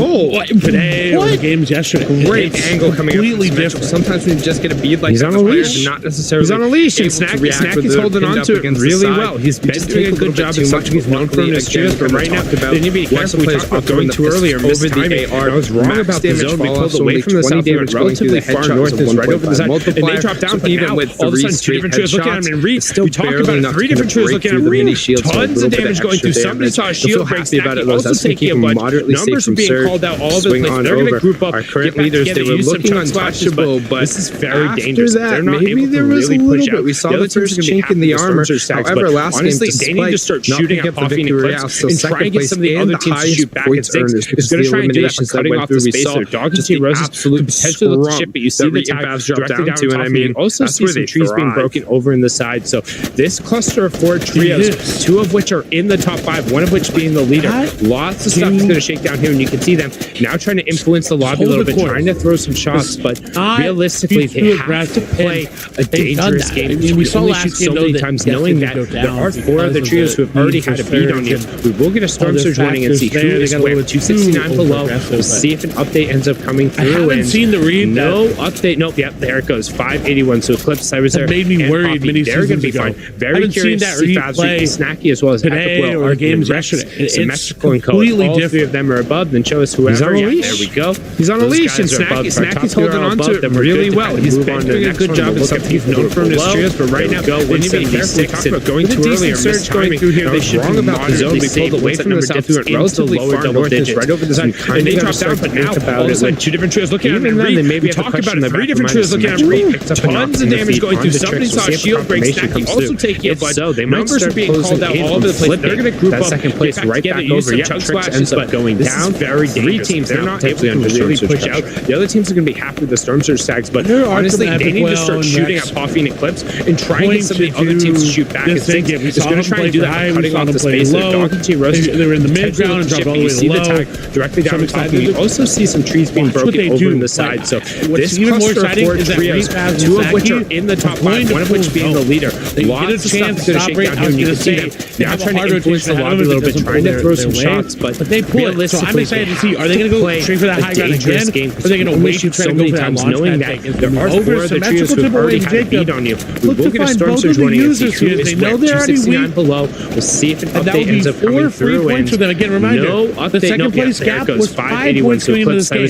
today or the games yesterday. Great angle coming completely different. Sometimes we just get a bead like he's on a leash. Not necessarily. He's on a leash, and Snacky's holding on to it really well. He's been doing a good job. He's known for his experience, but right now, then you be careful. We talked about going too early or over the AR. I was wrong about the zone. We pulled away from the south. We went relatively far north. Is right over the side, and they dropped down. Even with all of a sudden, 3 different trios looking at him and read. We talked about 3 different trios looking looking at Reed. Tons of damage going through. Somebody saw a shield break. Snacky also taking a bunch. Numbers are being called out all over the place. They're going to group up. Our current leaders, they were looking untouchable, but this is very dangerous. They're not maybe there was a little bit. We saw the first chink in the armor. However, last honestly, game, they need to start shooting at Puffy and Eclipse and try and get some of the other teams to shoot back at 6. It's going to try and do that by cutting off the space there. Dog and T Roses could potentially lift the ship, but you see the tag directly down to, and I mean, also see some trees being broken over in the side. So this cluster of 4 trios, 2 of which are in the top 5, 1 of which being the leader. Lots of stuff is going to shake down here, and you can see them now trying to influence the lobby a little bit, trying to throw some shots, but realistically, they have to play a dangerous game. I mean, we saw last last game so many times, knowing that there are 4 other trios who have already had a beat on you. We will get a Storm Surge running and see who is where. 269 below. We'll see if an update ends up coming through. I haven't seen the read. No update. Nope. Yep. There it goes. 581. So Eclipse, Cyrus there. Made me worried. They're going to be fine. Very curious to see Fabstreet, Snacky as well as today or games yesterday. It's completely different. All 3 of them are above. Then show us whoever. He's on a leash. There we go. He's on a leash, and Snacky's holding on to it really well. He's been doing a good job. It's something he's known for in his trios, but right now, they need to be careful. We talked about going too early or surge going through here. They should be wrong about the zone. We pulled away from the south. We went relatively far north, right over the side, and they dropped down. But now, all of a sudden, 2 different trios looking at him. We talk about it. 3 different trios looking at him. Tons of damage going through. Somebody saw a shield break. Snacky also taking it, but numbers are being called out all over the place. They're going to group up. Second place right back over. Chug splashes, but going down. Very 3 teams. They're not able to really push out. The other teams are going to be happy with the Storm Surge tags, but honestly, they need to start shooting at Puffy and Eclipse and try and get some of the other teams to shoot back at 6. It's going to try and do that by cutting off the space. Dog and T Roses, they were in the mid ground and dropped all the way see low. The tag directly down to Puffy. You also see some trees being broken over in the side. So this cluster of 4 trios, 2 of which are in the top 5, 1 of which being the leader. Lots of stuff is going to shake down here, and you can see them now trying to influence the lobby a little bit, trying to throw some shots, but they pull it. So I'm excited to see, are they going to go straight for that high ground again? Are they going to wait to try to go for that launch knowing that there are 4 other trios who have already had a beat on you? We will get a Storm Surge running and see who is where. 269 below. We'll see if an update ends up coming through. Points for them. Again, reminder, no update. the second place gap was 5 points going into this game.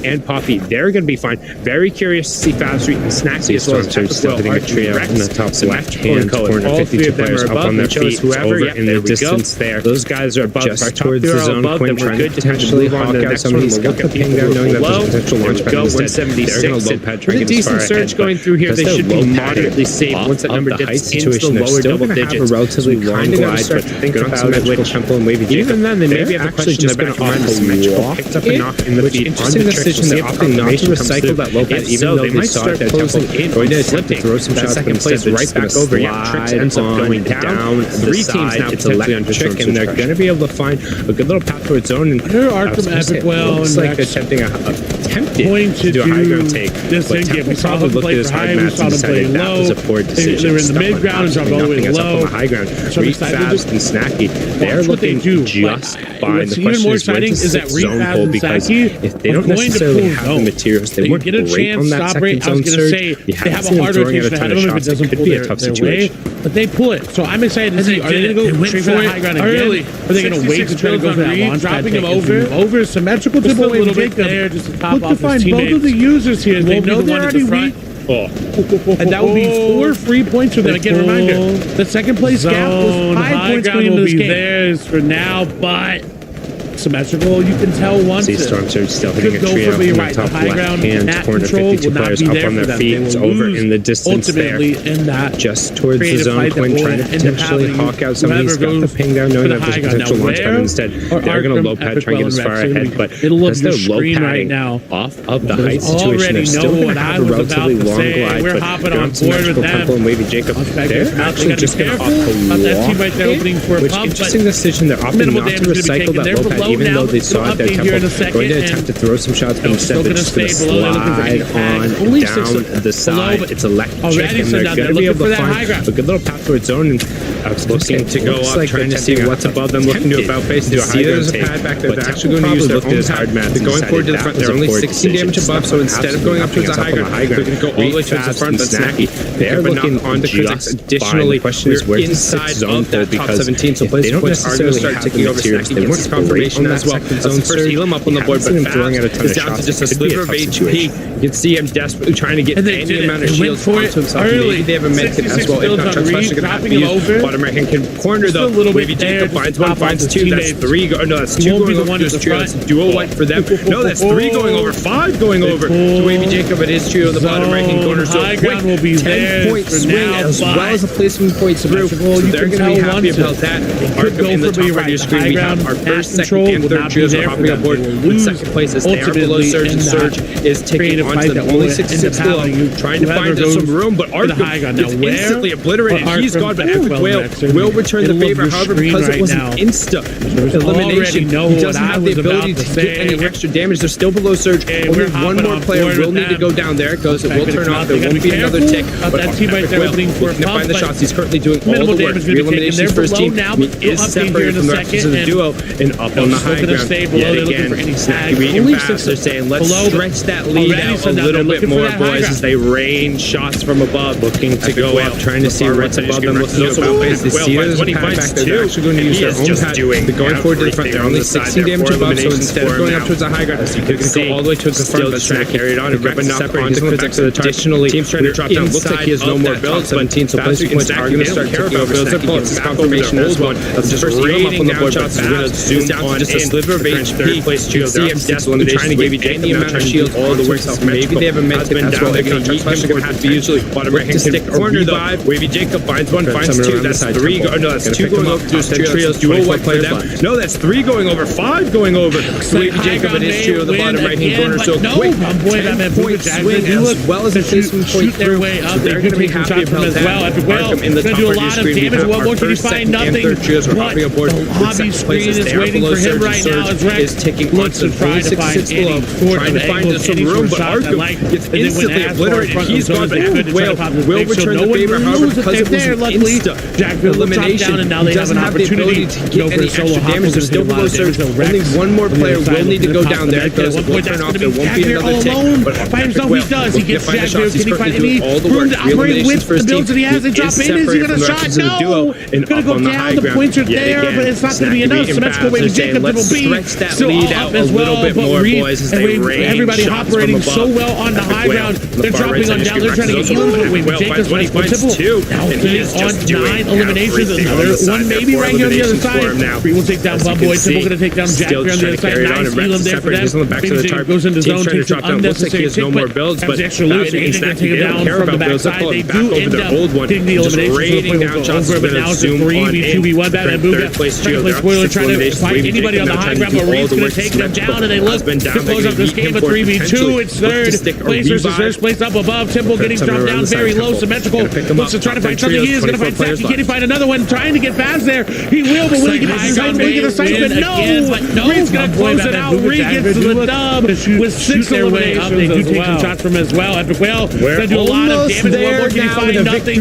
And Puffy, they're going to be fine. Very curious to see Fabstreet and Snacky as well as still hitting a trio in the top left-hand corner. All 3 of them are up on their feet. Whoever in the distance there. Those guys are above. Just towards the zone point, trying to potentially hawk out somebody's got the ping down, knowing that there's a potential launch pad instead. They're going to low pad, try to get as far ahead. Surge going through here, they should be moderately safe once that number gets into the lower double digits. A relatively long glide, but think about it, which Temple and Wavy Jacob. Even then, they maybe have actually just going to offer symmetrical. Picked up a knock in the feet. Interesting decision. They're opting not to recycle that low pad, even though they saw it there. Temple going to attempt to throw some shots, but instead right back over. Tricks ends up going down. 3 teams now potentially on Trick, and they're going to be able to find a good little path towards zone. And looks like attempting to do a high ground take. But Temple probably looked at his hard mats and decided that was a poor decision. They were in the mid ground and dropped all the way low. High ground. Reed, Fabs, and Snacky. They're looking just fine. The question is, where does the zone hold? Because if they don't necessarily have the materials, they weren't great on that second zone surge. You haven't seen them throwing out a ton of shots. It could be a tough situation. But they pull it. So I'm excited to see, are they going to go straight for the high ground again? Are they going to wait to try to go for that launch pad? Dropping him over. Symmetrical to a little bit there. Just to top off his teammates. Look to find both of the users here. They know they're already weak. And that would be 4 free points for them. Again, reminder, the second place gap was 5 points going into this game. Theirs for now, but symmetrical, you can tell once see Storm Surge still hitting a trio from the top left-hand corner, 52 players up on their feet. It's over in the distance there, just towards the zone point, trying to potentially hawk out somebody who's got the ping down, knowing that there's a potential launch pad instead. They're going to low pad, try and get as far ahead, but because they're low padding off of the height situation, they're still going to have a relatively long glide, but they're on symmetrical Temple and Wavy Jacob. They're actually just going to opt to walk, which interesting decision. They're opting not to recycle that low pad, even though they saw it there. Temple going to attempt to throw some shots, but instead they're just going to slide on down the side. It's electric, and they're going to be able to find a good little path towards zone. And looking to go up, trying to see what's above them, looking to about face to do a high ground take. Pad back there. They're actually going to use their own hard mats. They're going forward to the front. They're only 16 damage above, so instead of going up towards a high ground, they're going to go all the way towards the front. But Snacky, they're looking on the critics. Additionally, we're inside of that top 17, so place points are going to start taking over. Snacky gets confirmation as well. That's the first heal him up on the board, but Fabs is down to just a sliver of HP. You can see him desperately trying to get any amount of shields onto himself. Maybe they have a medkit as well. If not, dropping him over. bottom right hand corner though. Wavy Jacob finds one, finds two. That's three. No, that's two going over to his trio. That's a duo one for them. No, that's three going over, five going over to Wavy Jacob and his trio in the bottom right hand corner. So quick 10-point swing as well as a placement point through. So they're going to be happy about that. Arkham in the top right of your screen. We have our first, second, and third trios are hopping on board with second place as they are below Surge, and Surge is taking on to them. Only 66 below, trying to find some room, but Arkham is instantly obliterated. He's gone, but Epic Whale will return the favor. However, because it was an insta elimination, he doesn't have the ability to get any extra damage. They're still below Surge. Only one more player will need to go down. There it goes. It will turn off. There won't be another tick. But Epic Whale looking to find the shots. He's currently doing all the work. Three eliminations for his team. He is separated from the rest of the duo and up on the high ground. Yet again, Snacky and Fast are saying, let's stretch that lead out a little bit more, boys, as they rain shots from above, looking to go up, trying to see what's above them. Looking about base, they see there's a pad back there. They're actually going to use their own pad. They're going forward to the front. They're only 16 damage above, so instead of going up towards the high ground, they're going to go all the way towards the front. But Snack carried on and ripping off onto the back. Additionally, teams trying to drop down. Looks like he has no more builds, but teams will place points are going to start taking over. Snacky gets his confirmation as well. That's just raining down shots. Zoom on just a sliver of HP. CM trying to give you any amount of shield all the way. Maybe they have a med tip as well. If not, Transflexion has to be usually bottom right hand stick corner though. Wavy Jacob finds one, finds two. That's three. No, that's two going over to his trios. Dual white for them. No, that's three going over, five going over. Wavy Jacob and his trio, the bottom right hand corner. So quick 10-point swing as well as a placement point through. So they're going to be happy about that. Arkham in the top of your screen. We have our first, second, and third trios are hopping aboard. Hobby screen is waiting for him right now as Rex is ticking on to try to find trying to find some room, but Arkham gets instantly obliterated. He's gone, but Epic Whale will return the favor. However, because it was an insta elimination, he doesn't have the ability to get any extra damage. They're still below Surge. Only one more player will need to go down there. It goes, it will turn off. There won't be another tick. But Epic Whale will get find the shots. He's currently doing all the work. Re-eliminations for his team. He is separated from the rest of the duo and up on the high ground. Points are there, but it's not going to be enough. So that's going to Jacob will be stretch that lead out a little bit more, boys, as they rain everybody operating so well on the high ground. They're dropping on down. They're trying to get Elam, but Wavy Jacob's finds two. Now he's on 9 eliminations. Another one maybe right here on the other side. Free will take down Bumboy. Simple going to take down Jack on the other side. Nice Elam there for them. Wavy Jacob goes into zone, takes an unnecessary tick, but has extra loot, and he's going to take it down from the backside. They do end up getting the elimination, so the point will go over, but now it's a 3v2v1. Batman Booga, second place spoiler, trying to find anybody on the high ground, but Reed's going to take them down, and they look to close up this game of 3v2. It's third place versus first place up above. Temple getting dropped down very low, symmetrical. Looks to try to find something. He is going to find Zach. Can he find another one? Trying to get fast there. He will, but will he get his zone? Will he get a sight? But no! Reed's going to close it out. Reed gets to the dub with 6 eliminations. They do take some shots from him as well. Epic Whale going to do a lot of damage. One more, can he find nothing?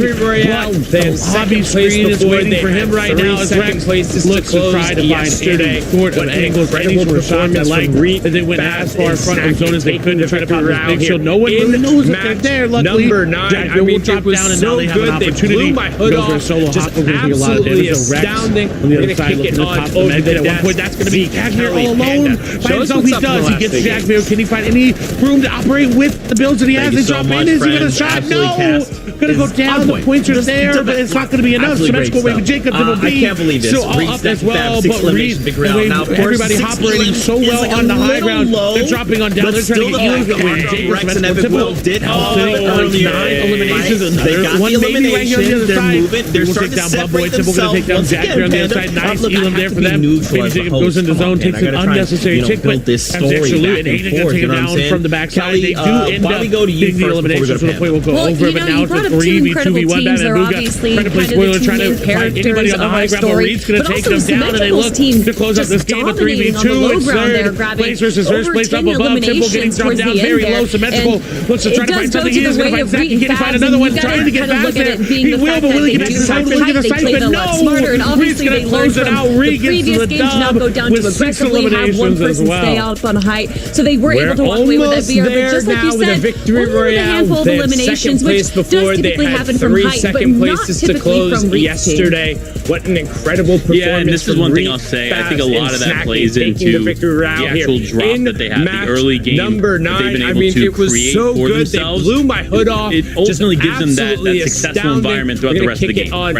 Hobby screen is waiting for him right now as Rex looks to try to find any sort of angles, any sort of shot that like that they went as far front of zone as they could to try to pop this big shield. No one really knows if they're there. Luckily, number 9. Jackville will drop down and now they have an opportunity. They go for a solo hop. We're going to see a lot of damage. So Rex on the other side looking to pop the exit. At one point, that's going to be Jackville all alone. By himself, he does. He gets Jackville. Can he find any room to operate with the builds that he has? They drop in. Is he going to shot? No! Going to go down. The points are there, but it's not going to be enough. So that's what Wavy Jacob will be. I can't believe this. So all up as well, but Reed, everybody operating so well on the high ground. They're dropping on down. They're trying to get Elam, but Wavy Jacob's and Epic Will did earlier. 9 eliminations. They got one the maybe right here on the other side. They're will take down Bumboy. Temple going to take down Jack here on the other side. Nice Elam there for them. Wavy Jacob goes into zone, takes an unnecessary tick, but has extra loot, and Hayden going to take it down from the backside. They do end up getting the elimination, so the point will go over, but now it's a 3v2v1. Batman Booga trying to play spoiler, trying to find anybody on the high ground, but Reed's going to take them down, and they look to close up this game of 3v2. It's third place versus first place up above. Temple getting dropped down very low, symmetrical. Looks to try to find something. He is going to find Zach. Can he find another one? Trying to get past there. He will, but will he get back to the side? Will he get a sight? But no! Reed's going to close it out. Reed gets to the dub with 6 eliminations as well. Stay out on height, so they were able to walk away with that VR. But just like you said, only a handful of eliminations, which does typically happen from height, but not typically from Reed's yesterday. What an incredible performance! Yeah, and this is one thing I'll say. I think a lot of that plays into the actual drop that they have, the early game number 9. that they've been able to create for themselves. They blew my hood off. It ultimately gives them that successful environment throughout the rest of the game. Right?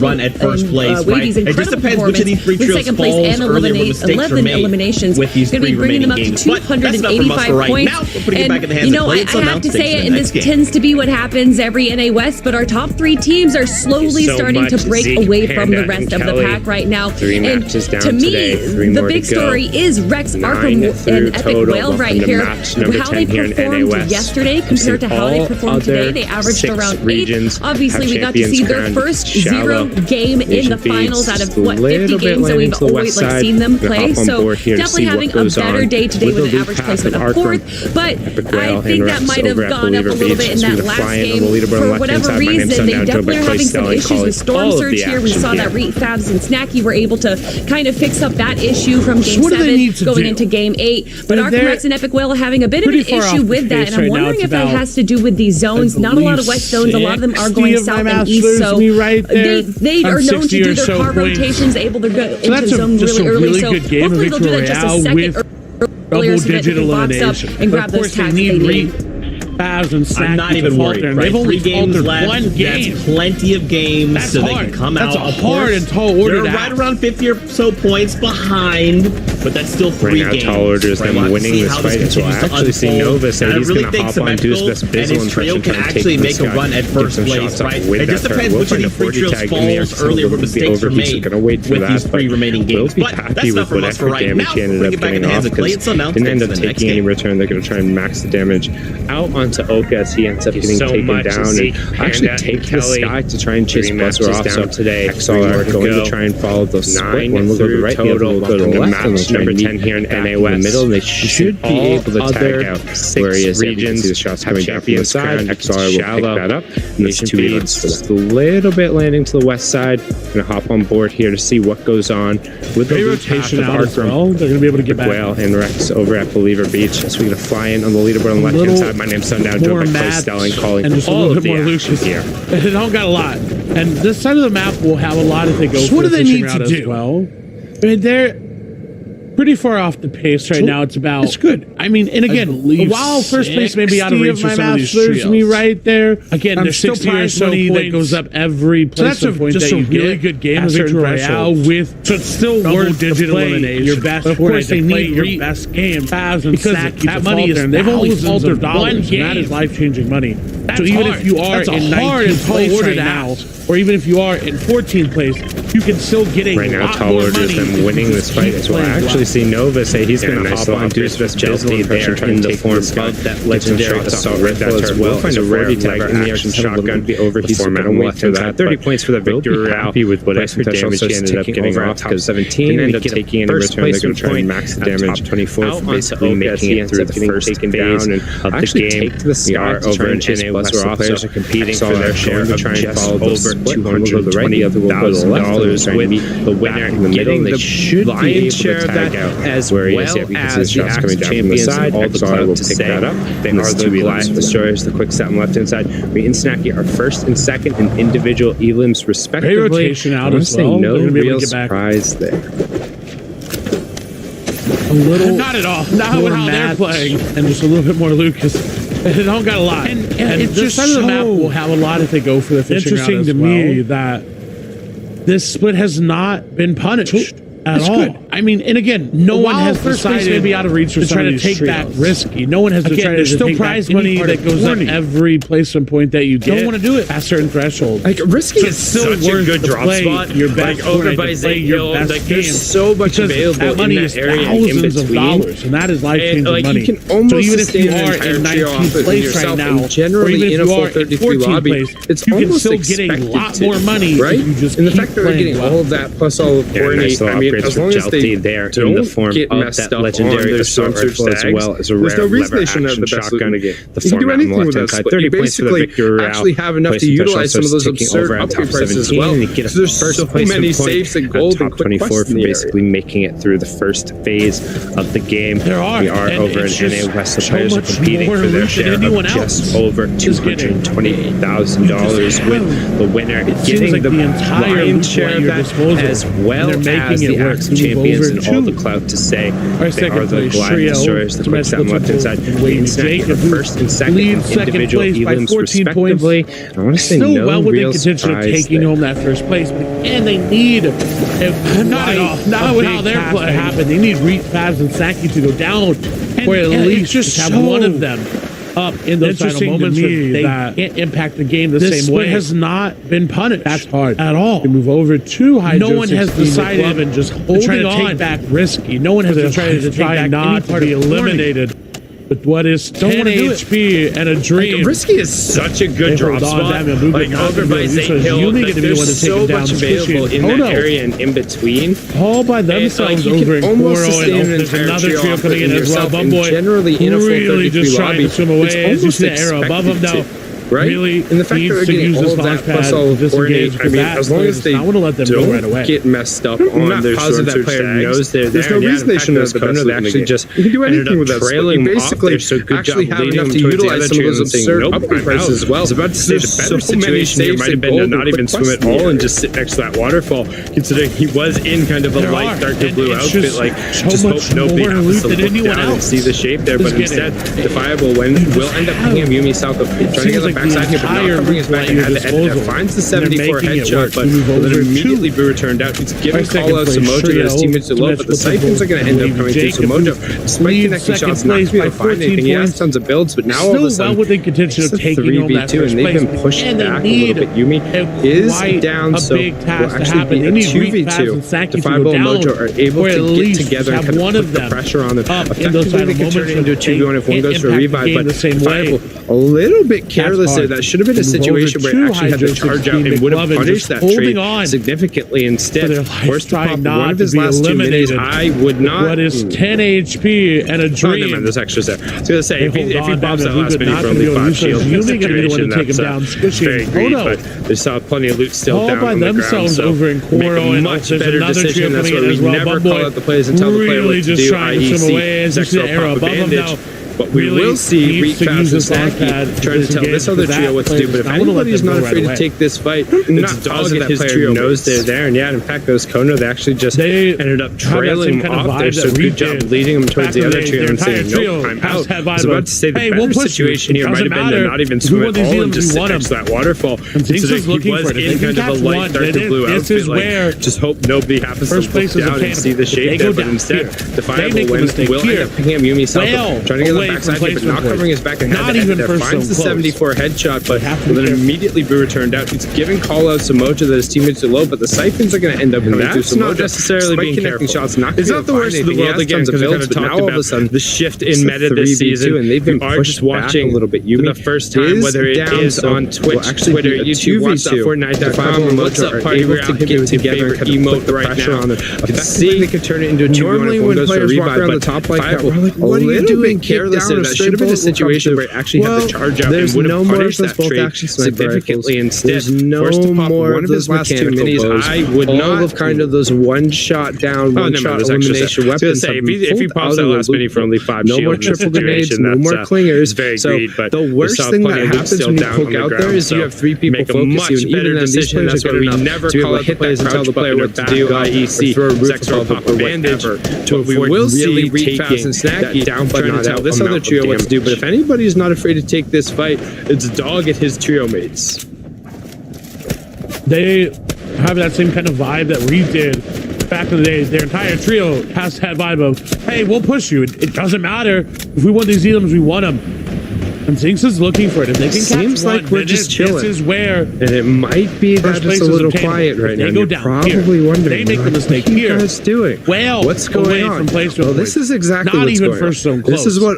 run at first place, right? It just depends which of these three trios falls earlier when mistakes are made with these three remaining games. But that's enough from us for right now. We're putting it back in the hands of Clay and Sundown. I have to say it, and this tends to be what happens every NA West, but our top three teams are slowly starting to break away from the rest of the pack right now. And to me, the big story is Rex, Arkham, and Epic Whale right here. How they performed yesterday compared to how they performed today. They averaged around 8. Obviously, we got to see their first 0 game in the finals out of, 50 games that we've always seen them play. So definitely having a better day today with an average placement of 4th. But I think that might have gone up a little bit in that last game. For whatever reason, they definitely are having some issues with Storm Surge here. We saw that Fabs and Snacky were able to kind of fix up that issue from Game 7 going into Game 8. But Arkham Rex and Epic Whale are having a bit of an issue with that. And I'm wondering if that has to do with these zones. Not a lot of West zones. A lot of them are going south and east. So they are known to do their car rotations, able to go into zones really early. So hopefully they'll do that just a second earlier so that they can box up and grab those tags they need. I'm not even worried. Right? They've only 3 games left. one game. That's plenty of games, That's so hard. they can come That's out. a hard and tall order. They're right around 50 or so points behind, but that's still 3 right games. Now, tall order is them winning this fight. So I actually see Nova say he's going to hop on, do his best Bizzle impression, can actually make a run at first place, right? It just depends which of these free trios falls earlier where mistakes are made with these 3 remaining games. But that's enough from us for right now. Bring it back in the hands of Clay and Sun. Didn't end up taking any return. They're going to try and max the damage out onto Oka as he ends up getting taken down and actually take the Sky to try and chase Buzzer off. So today, XR are going to try and follow the split. One will go to the right, the other will go to the left, and they'll try and meet 10 here in NA West. In the middle, and they should be able to tag out 6 regions. The shots coming down from the side. XR will pick that up. And these 2 leads just a little bit landing to the west side. Going to hop on board here to see what goes on with the rotation of Arkram. They're going to be able to get back. Whale and Rex over at Believer Beach. So we're going to fly in on the leaderboard on the left-hand side. My name's Sundown, joined by Clay Stelling, calling and just all a of little bit the more action here. They don't got a lot. And this side of the map will have a lot if they go So for what do the they fishing need to route do? as well. I mean, they're pretty far off the pace right now. It's about... It's good. I mean, and again, while first place may be out of reach for some of these trios, me right there. Again, there's still prize money that goes up every place point that you get. Really good game of Victory Royale with... So it's still worth digit elimination. Your best. Of course, they need your best game. Because that money is they've only altered one game. That is life-changing money. So even if you are in 19th place right now, or even if you are in 14th place, you can still get a right now, lot Tall more Order money. is them winning this fight as well. I actually see Nova say he's going to hop on, do his best Bizzle impression, trying to take form of that legendary assault rifle as well. Find a rare tag in the action shotgun. Be over. He's going to wait for that. 30 points for the victory. Happy with whatever damage he ended up getting off because 17 ended up taking any return. They're going to try and max the damage. 24 for basically making it through the first phase of the game. We are over in NA West. The players are competing for their share of just over $220,000 with the winner in the middle. They should be able to tag out as well as the shots coming down from the side. All the cloud will pick that up. They are the Goliath Destroyers, the quick set on the left-hand side. Me and Snacky are first and second in individual elims respectively. Rotation out as well. No real surprise there. A little, not at all. Not with how they're playing, and just a little bit more Lucas. They don't got a lot, and it's just side of the map will have a lot if they go for the fishing route as well. Interesting to me that this split has not been punished at all. Good. I mean, and again, no one has decided maybe out of reach to try to take back risky. No one has decided to take prize money that goes up every placement point that you get. Don't want to do it at certain threshold. Like risky is still such a good drop spot. Your best over by Zayhill, like there's so much available that money in is that area thousands in of between. dollars, and that is life-changing money. You can almost so even if you sustain are in 19th place right now, or even if you are in 14th place, it's you can almost still get a lot more money, right? And the fact that they're getting all of that plus all of coordinate, I mean, as long as they there don't in the form get of messed that up legendary on their assault storm rifle as well as a rare there's no reason lever they shouldn't have action the best shotgun. loot. The You can do format on the anything with left-hand that side. split. 30 You points for the basically victory actually have enough to utilize some of those absurd upgrade prices as well. Because there's so many saves and gold and quick quests for basically making it through the first phase of the game. There are. We are over in NA West. The players are competing for their share of just over $220,000 with the winner getting the lion's share of that as well as the Axe Champions and all the clout to say they are the Goliath Destroyers, the quick set on the left-hand side. Wade and Snacky are first and second in individual elims respectively. I want to say still no well within real contention of surprise taking home that first place, and they need not at all. Not with how they're playing. Happen. They need Fabs and Saki to go down, or at least just have one of them up in those final moments where they can't impact the game the same way. This has not been punished. That's hard at all. To move over to Hydro. No one has decided and just holding on. Take back risky. No one has decided to try not to be eliminated. But what is 10 HP and a dream? Like, risky is such a good drop spot. Like over by Zayhill, like, there's so much available in that area and in between. All by themselves over in Koro, and there's another trio coming in as well. Bumboy generally in a full really just trying to swim away. As you see the arrow above him now. right? really And the fact that they're getting all of that plus all of coordinate, I mean, as long as they don't get messed up on their positive that player knows they're there. there's no reason they shouldn't have the best of they them actually again. just You can do ended anything up with that. trailing You basically off there, so good actually job have leading enough them to towards the utilize other some of those trio and saying, absurd nope, upgrade I'm prices out. as well. I was about to say the better situation here might have been to not even swim at all and just sit next to that waterfall, considering he was in kind of a light dark blue outfit. Like, just hope nobody has to look down and see the shape there, but instead, Defiable will end up picking him Yumi South of trying to get the backside here, but not covering his back and had to edit there. Finds the 74 headshot, but then immediately Brewer turned out. He's giving call-outs to Mojo that his teammates are low, but the Siphons are going to end up coming through. So Mojo, despite connecting shots, not going to be able to find anything. He has tons of builds, but now all of a sudden, well within contention of taking home that 3v2, and they've been pushed back a little bit. Yumi is down, so will actually be a 2v2. Defiable and Mojo are able to get together and kind of put the pressure on them. Effectively, they can turn it into a 2v1 if one goes for a revive, but Defiable a little bit careless there. That should have been a situation where it actually had to charge out and would have punished that trade significantly. Instead, forced to pop one of his last 2 minis. I would not. What is 10 HP and a dream? Oh, never mind, there's extras there. I was going to say, if he pops that last mini for only only 5 shields, Yumi going to be the one to take him down. Very great, but they saw plenty of loot still down on the ground, so over in Quoro, make a much better decision. That's why we never call out the plays and tell the player what to do, i.e. Zexo pop a bandage. But we will see Reek Fast and Snacky trying to tell this other trio what to do. But if anybody's not afraid to take this fight, it's Dog that his trio knows they're there. And yeah, in fact, those Kono, they actually just ended up trailing him off there. So good job leading them towards the other trio and saying, nope, I'm out. I was about to say the better situation here might have been to not even swim at all and just sit next to that waterfall. Considering he was in kind of a light dark blue outfit. Like, just hope nobody happens to look down and see the shape there. But instead, Defiable will end up picking up Yumi South, trying to get the backside here, but not covering his back and had to edit there. Finds the 74 headshot, but then immediately Brewer turned out. He's giving call-outs to Mojo that his teammates are low, but the Siphons are going to end up coming through. So not necessarily being connecting shots. It's not the worst of the world again, because we kind of talked about the shift in meta this season, and they've been pushed watching a little bit. For the first time, whether it is on Twitch, Twitter, YouTube, what's up, Fortnite.com, what's up, Party Route, to get together and kind of put the pressure on them. Effectively, they could turn it into a 2v1 normally when players walk around the top like that, we're like, what are you doing? Careless there. That should have been a situation where it actually had to charge out and would have punished that trade significantly. Instead, forced to pop one of his last 2 minis. I would not. All of kind of those one-shot down, one-shot elimination weapons. If he pops that last mini for only 5 no more triple grenades, no more clingers. So the worst thing that happens when you poke out there is you have 3 people focus you, and even then these players are good enough to be able to hit that and tell the player what to do, i.e. throw a roof above or whatever, to avoid really Fast and Snacky down, but not tell this other trio what to do. But if anybody is not afraid to take this fight, it's Dog and his trio mates. They have that same kind of vibe that we did back in the day. Their entire trio has that vibe of, hey, we'll push you. It doesn't matter. If we want these items, we want them. And Zinx is looking for it. If they can seems catch like one, we're just chilling. This is where, and it might be that it's a little quiet right now. They go down probably here. Wondering, they make the mistake what here. What are you guys doing? Well, what's going on? From place to well, this is exactly not what's even going first on. zone close. This is what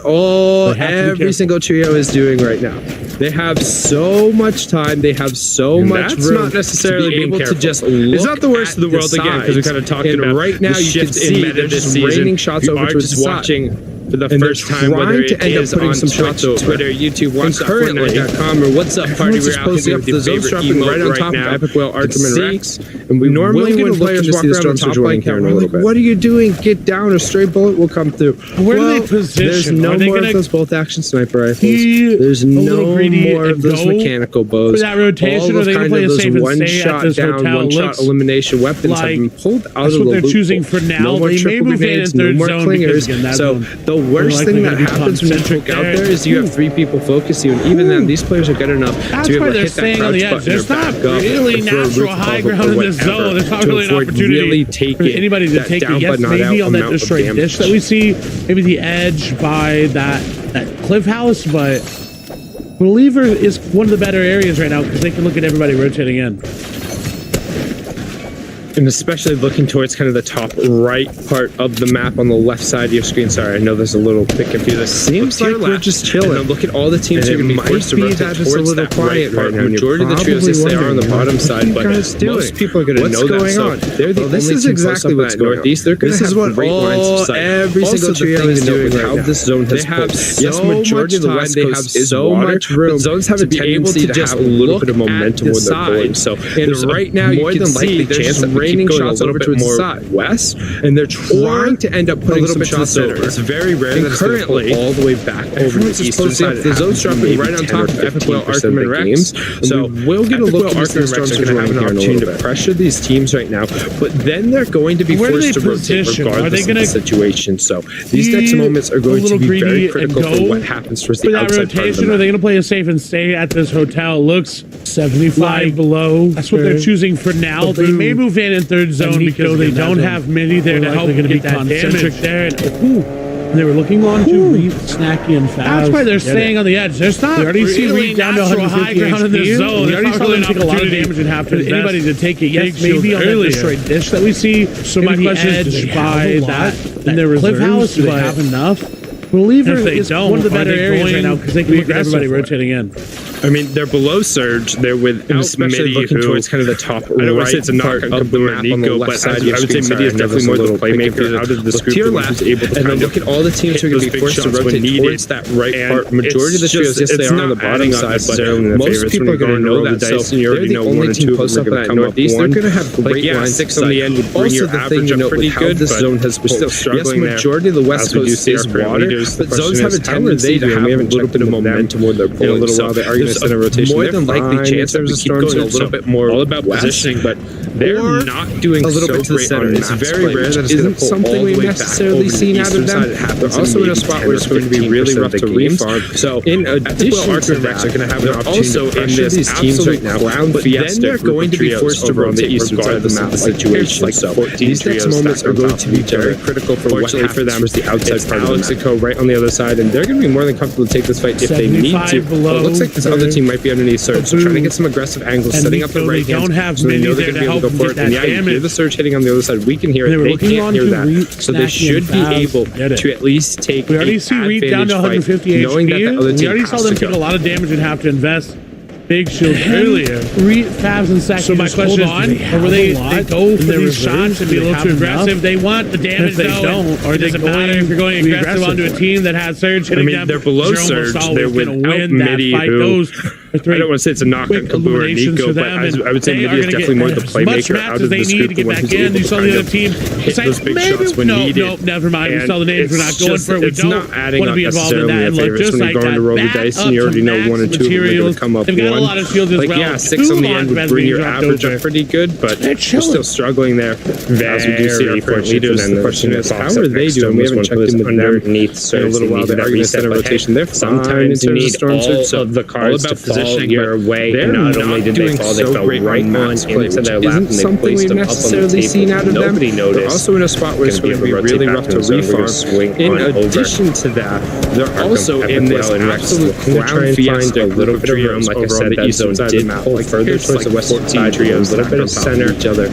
every single trio is doing right now. They have so much time. They have so much room. Not necessarily to be able careful. to just look. It's not the worst of the world again, because we kind of talked about right now. You can see they're just raining shots over to the side. For the first time, whether it is on Twitch, Twitter, YouTube, Fortnite.com, or what's up, Party Route, posting up the zone shopping right on top of Epic Whale, Arkham, and Rex. And we normally when players walk around the top like that, we're like, what are you doing? Get down, a stray bullet will come through. Where do they position? There's no more of those bolt action sniper rifles. There's no more of those mechanical bows. That rotation, all of kind of those one-shot down, one-shot elimination weapons have been pulled out of the loop. That's what they're choosing for now. No more triple grenades, no more clingers. So the worst thing that happens when you poke out there is you have 3 people focus you, and even then, these players are good enough to be able to hit that crouch button. There's not really natural high ground in this zone. There's not really an opportunity for anybody to take it. Yes, maybe on that destroyed dish that we see, maybe the edge by that cliff house, but Believer is one of the better areas right now because they can look at everybody rotating in. And especially looking towards kind of the top right part of the map on the left side of your screen. Sorry, I know there's a little bit confused. It seems like we're just chilling. And look at all the teams who are going to be forced to rotate towards that quiet right now. Majority of the trios, yes, they are on the bottom side, but most people are going to know that. So they're the only team close up at Northeast. They're going to have great lines of sight. Every single trio is doing how this zone has pulled. Yes, majority of the West Coast is so much room. Zones have a tendency to have a little bit of momentum when they're pulling. So right now, more than likely chance that raining shots over towards the side west, and they're trying to end up putting some shots over. It's very rare that it's going to pull all the way back over to the eastern side. The zone's dropping right on top of Epic Whale, Arkham, and Rex. So we'll get a look at Arkham and Rex are going to have an opportunity to pressure these teams right now, but then they're going to be forced to rotate regardless of the situation. So these next moments are going to be very critical for what happens towards the outside part of the map. Are they going to play it safe and stay at this hotel? It looks 75 below. That's what they're choosing for now. They may move in third zone because they don't have many there to help get that damage there. They were looking on to Reed, Snacky, and Faz. That's why they're staying on the edge. There's not. We already see Reed down to 150 ground in this zone. We already saw them take a lot of damage and have to anybody to take it. Yes, maybe on that destroyed dish that we see. So my question is, to buy that in their Cliff House, do they have enough? Believer is one of the better areas right now because they can get everybody rotating in. I mean, they're below Surge. They're with especially looking towards kind of the top right. I don't want to say it's a knock of the map on the left side. I would say Midi is definitely more the playmaker out of the group who's able to kind of look at all the teams who are going to be forced to rotate towards that right part. Majority of the trios, yes, they are on the bottom side, but most people are going to know that. So they're the only team close up at Northeast. They're going to have great lines. 6 on the end would bring your average up pretty good. This zone has been still struggling there. Yes, majority of the West Coast is water, but zones have a tendency to have a little bit of momentum when they're pulling. In a little while, they are going to send a rotation. More than likely chance that we keep going a little bit more all about positioning, but they're not doing a little bit to the center. It's very rare that it's going to pull something we've necessarily seen out of them. They're also in a spot where it's going to be really rough to refarm. So in addition to that, they're going to have an opportunity to pressure these teams right now. But then they're going to be forced to rotate regardless of the situation. So these next moments are going to be very critical for what happens for them. The outside part of Alexico right on the other side, and they're going to be more than comfortable to take this fight if they need to. But it looks like this other team might be underneath Surge, so trying to get some aggressive angles, setting up the right hands, so they know they're going to be able to go for it. And yeah, you hear the Surge hitting on the other side. We can hear it. They can't hear that. So they should be able to at least take an advantage fight, knowing that the other team has to go. We already saw them take a lot of damage and have to invest big shield earlier. Fabs and Sacks. So my question is, or will they go for these shots and be a little too aggressive? They want the damage, they don't. Or does it matter if you're going aggressive onto a team that has Surge hitting them? They're below Surge. They're without Midi, who I don't want to say it's a knock on Kabu or Nico, but I would say Midi is definitely more the playmaker out of this group. The one who's able to kind of hit those big shots when needed. No, never mind. We saw the names. We're not going for it. We don't want to be involved in that. And look, just like that, to roll the dice, and you already know 1 or 2 of them are going to come up. They've got a lot of shields as well. Yeah, 6 on the end would bring your average up pretty good, but you're still struggling there. As we do see our current leaders, the question is, how are they doing? We haven't checked in with them in a little while. They are going to set a rotation there. Sometimes you need all of the cards to fall your way. Not only did they fall, they fell right on into their lap, and they placed them up on the table. Nobody noticed. They're also in a spot where it's going to be really rough to refarm. In addition to that, they're also in this absolute crown fiesta. A little bit of room, like I said, that zone did pull further towards the western side trios, a little bit of center each other.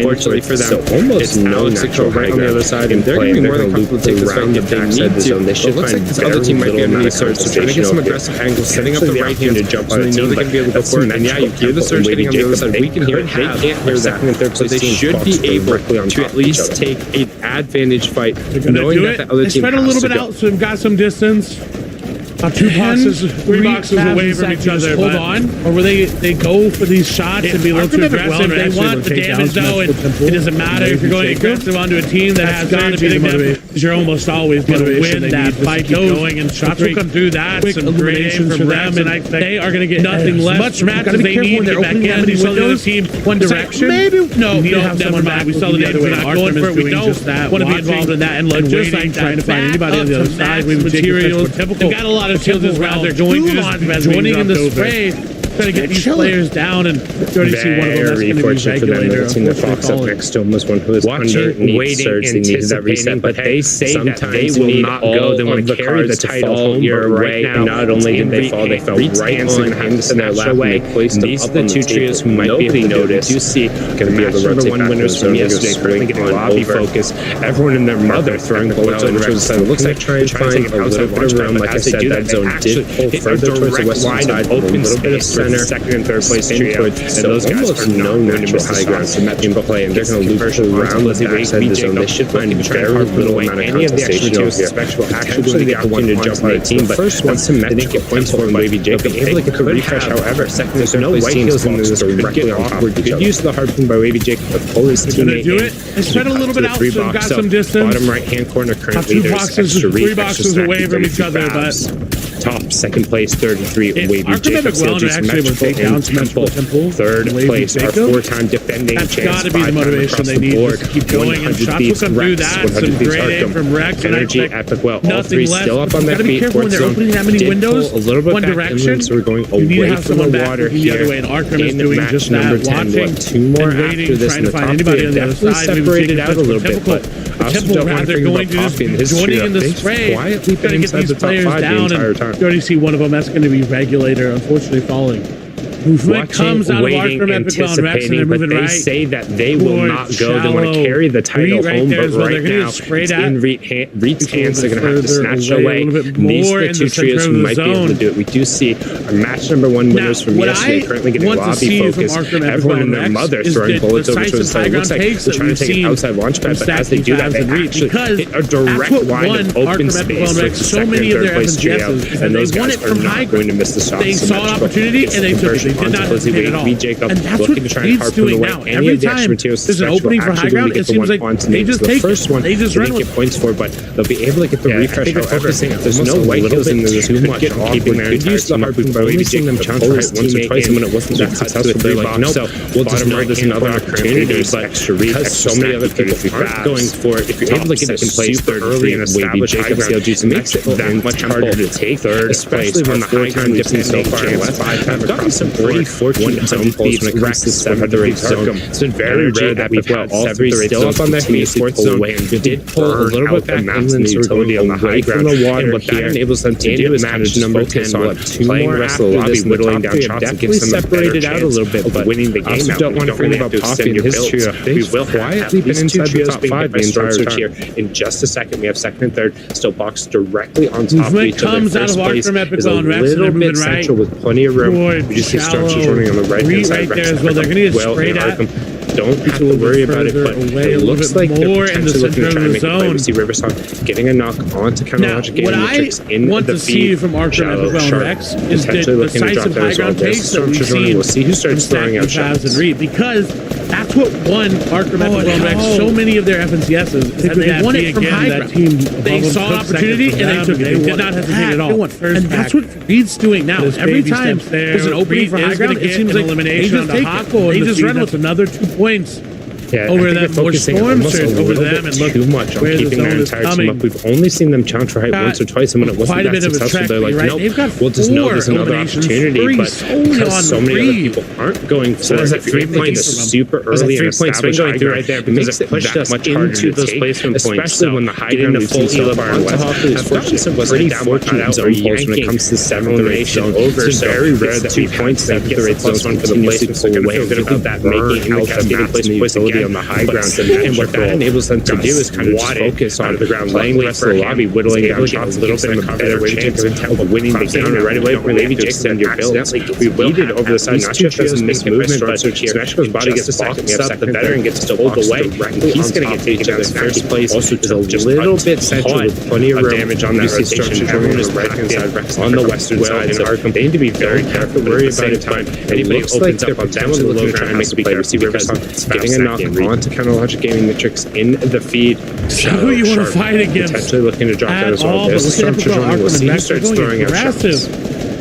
Fortunately for them, it's no natural right on the other side, and they're going to be more than comfortable to take this fight if they need to. It looks like this other team might be underneath Surge, so trying to get some aggressive angles, setting up the right hand to jump on it. They know they're going to be able to go for it. And yeah, you hear the Surge hitting on the other side. We can hear it. They can't hear that. So they should be able to at least take an advantage fight, knowing that the other team has to go. Spread a little bit out, so they've got some distance. 2 boxes, 3 boxes away from each other. Hold on, or will they go for these shots and be a little too aggressive? They want the damage though, and it doesn't matter if you're going aggressive onto a team that has got to be because you're almost always going to win that fight. Going and shots will come through that. Some great aim from them, and they are going to get nothing less. Much match as they need to get back in. We saw the other team one direction. Maybe no, never mind. We saw the other way. We're not going for it. We don't want to be involved in that and just like trying to find anybody on the other side with materials. They've got a lot of shields as well. They're going to just joining in the spray. trying to get these players down, and you already see one of them that's going to be regulator. Seeing the Fox up next to him was one who was underneath surge. They needed that reset, but they say that they will not go. They want to carry the title home your way. And not only did they fall, they fell right on him to snatch away. These are the two trios who might be able to notice. You see, going to be able to rotate number 1 winners from yesterday, currently getting lobby focus. Everyone and their mother throwing bullets over to the side. It looks like trying to find a little bit of room. Like I said, that zone did pull further towards the western side, a little bit of center, second and third place trio. And those guys are known to miss high ground in play, and they're going to loop around the backside of the zone. They should find very little amount of any of the extra teams will actually get the opportunity to jump on the team, but first one they didn't get points for Wavy Jacob. Able to get the refresh, however, second and third place teams directly on top. Good use of the harpoon by Wavy Jacob to pull his teammate in. They spread a little bit out, so got some distance. Bottom right-hand corner currently, there's extra three boxes away from each other, but top, second place, 33, Wavy Jacob, Temple. Third place, our 4-time defending champs. That's got to be the motivation they need to keep going, and shots will come through that. Some great aim from Rex. Energy, Epic Well, all three still up on their feet. Careful when they're opening that many windows. A little bit one direction, so we're going away from the water here. The other way, and Arkham is doing just that, watching, 2 more after this in the top 3. Definitely separated out a little bit, but I also don't want to bring up Coffee in his trio. They've quietly been inside the top 5 the entire time. You already see one of them, that's going to be Regulator, unfortunately falling. Movement comes out of Arkham, Epic Well, and Rex, and they're moving right. They say that they will not go. They want to carry the title home, but right now it's in Reed's hands. They're going to have to snatch away. These are the 2 trios who might be able to do it. We do see our match number 1 winners from yesterday currently getting lobby focus. Everyone and their mother throwing bullets over to the side. It looks like they're trying to take an outside launch pad, but as they do that, they actually hit a direct line of open space with the second and third place trio, and those guys are not going to miss the shots. They saw an opportunity and they took it. They did not hesitate at all. And that's what Reed's doing now. Every time there's an opening for high ground, it seems like they just take it. They just run with it. Points for, but they'll be able to get the refresh. However, there's no white heels in there. There's too much keeping their entire team up. We've only seen them challenge for hit once or twice, and when it wasn't that successful, they're like, nope, we'll just know there's another opportunity. But extra refresh, so many other people aren't going for it. If you're able to get second place, third early and establish high ground, CLG makes it that much harder to take third, especially when the high ground defending so far west. I've gotten some pretty fortunate zone pulls when it comes to 7th or 8th zone. It's been very rare that we've had all 3 still up on their feet, 4th zone, and did pull a little bit back inland, so we're going on the high ground. And what that enables them to do is manage number 10 on playing the rest of the lobby, whittling down shots and gives them a better chance a little bit, but winning the game. I don't want to forget about Coffee and his trio. We will quietly been inside the top 5 the entire time. In just a second, we have second and third still boxed directly on top of each other. First place is a little bit central with plenty of room. We just see structures running on the right-hand side. Right there as well. They're going to get sprayed at. Don't have to worry about it, but it looks like they're potentially looking to try and make a play. We see Riverside getting a knock onto Chronologic getting the tricks in the feed. What I want to see from Arkham, Epic Well, and Rex is the decisive high ground pace that we've seen. We'll see who starts throwing out shots. And Reed, because that's what won Arkham, Epic Well, and Rex so many of their FNCSs. They won it from high ground. They saw an opportunity and they took it. They did not hesitate at all. And that's what Reed's doing now. Every time there's an opening for high ground, it seems like they just take it. They just run with another 2 points. Over them, more storm surge over them, and look too much on keeping their entire team up. We've only seen them challenge for height once or twice, and when it wasn't that successful, they're like, nope, we'll just know there's another opportunity. But because so many other people aren't going for it, if you're able to get super early and establish high ground right there, because it pushed us into those placement points, especially when the high ground we've seen so far in West have gotten some pretty fortunate zone pulls when it comes to 7th or 8th zone over. It's very rare that we points 7th or 8th zone for the placement, so we're going to feel good about that making in the cascading placement points again on the high ground, and what that enables them to do is kind of just focus on the ground, playing the rest of the lobby, whittling down shots a little bit, and a better chance of winning the game right away. For Wavy Jacob and your builds, we weeded over the side, not just as a missed movement, but Smashco's body gets boxed up, the veteran gets pulled away. He's going to get taken down in first place. Also, is a little bit central with plenty of damage on that rotation. Everyone is right hand side on the western side, and Arkham. They need to be very careful, worry about it. Anybody opens up on them, we're looking to try and make a play. We see Riverside getting a knock onto Chronologic Gaming the tricks in the feed. Who you want to fight against? Potentially looking to drop that as well. There's the Stormtrooper running. We'll see who starts throwing out shots.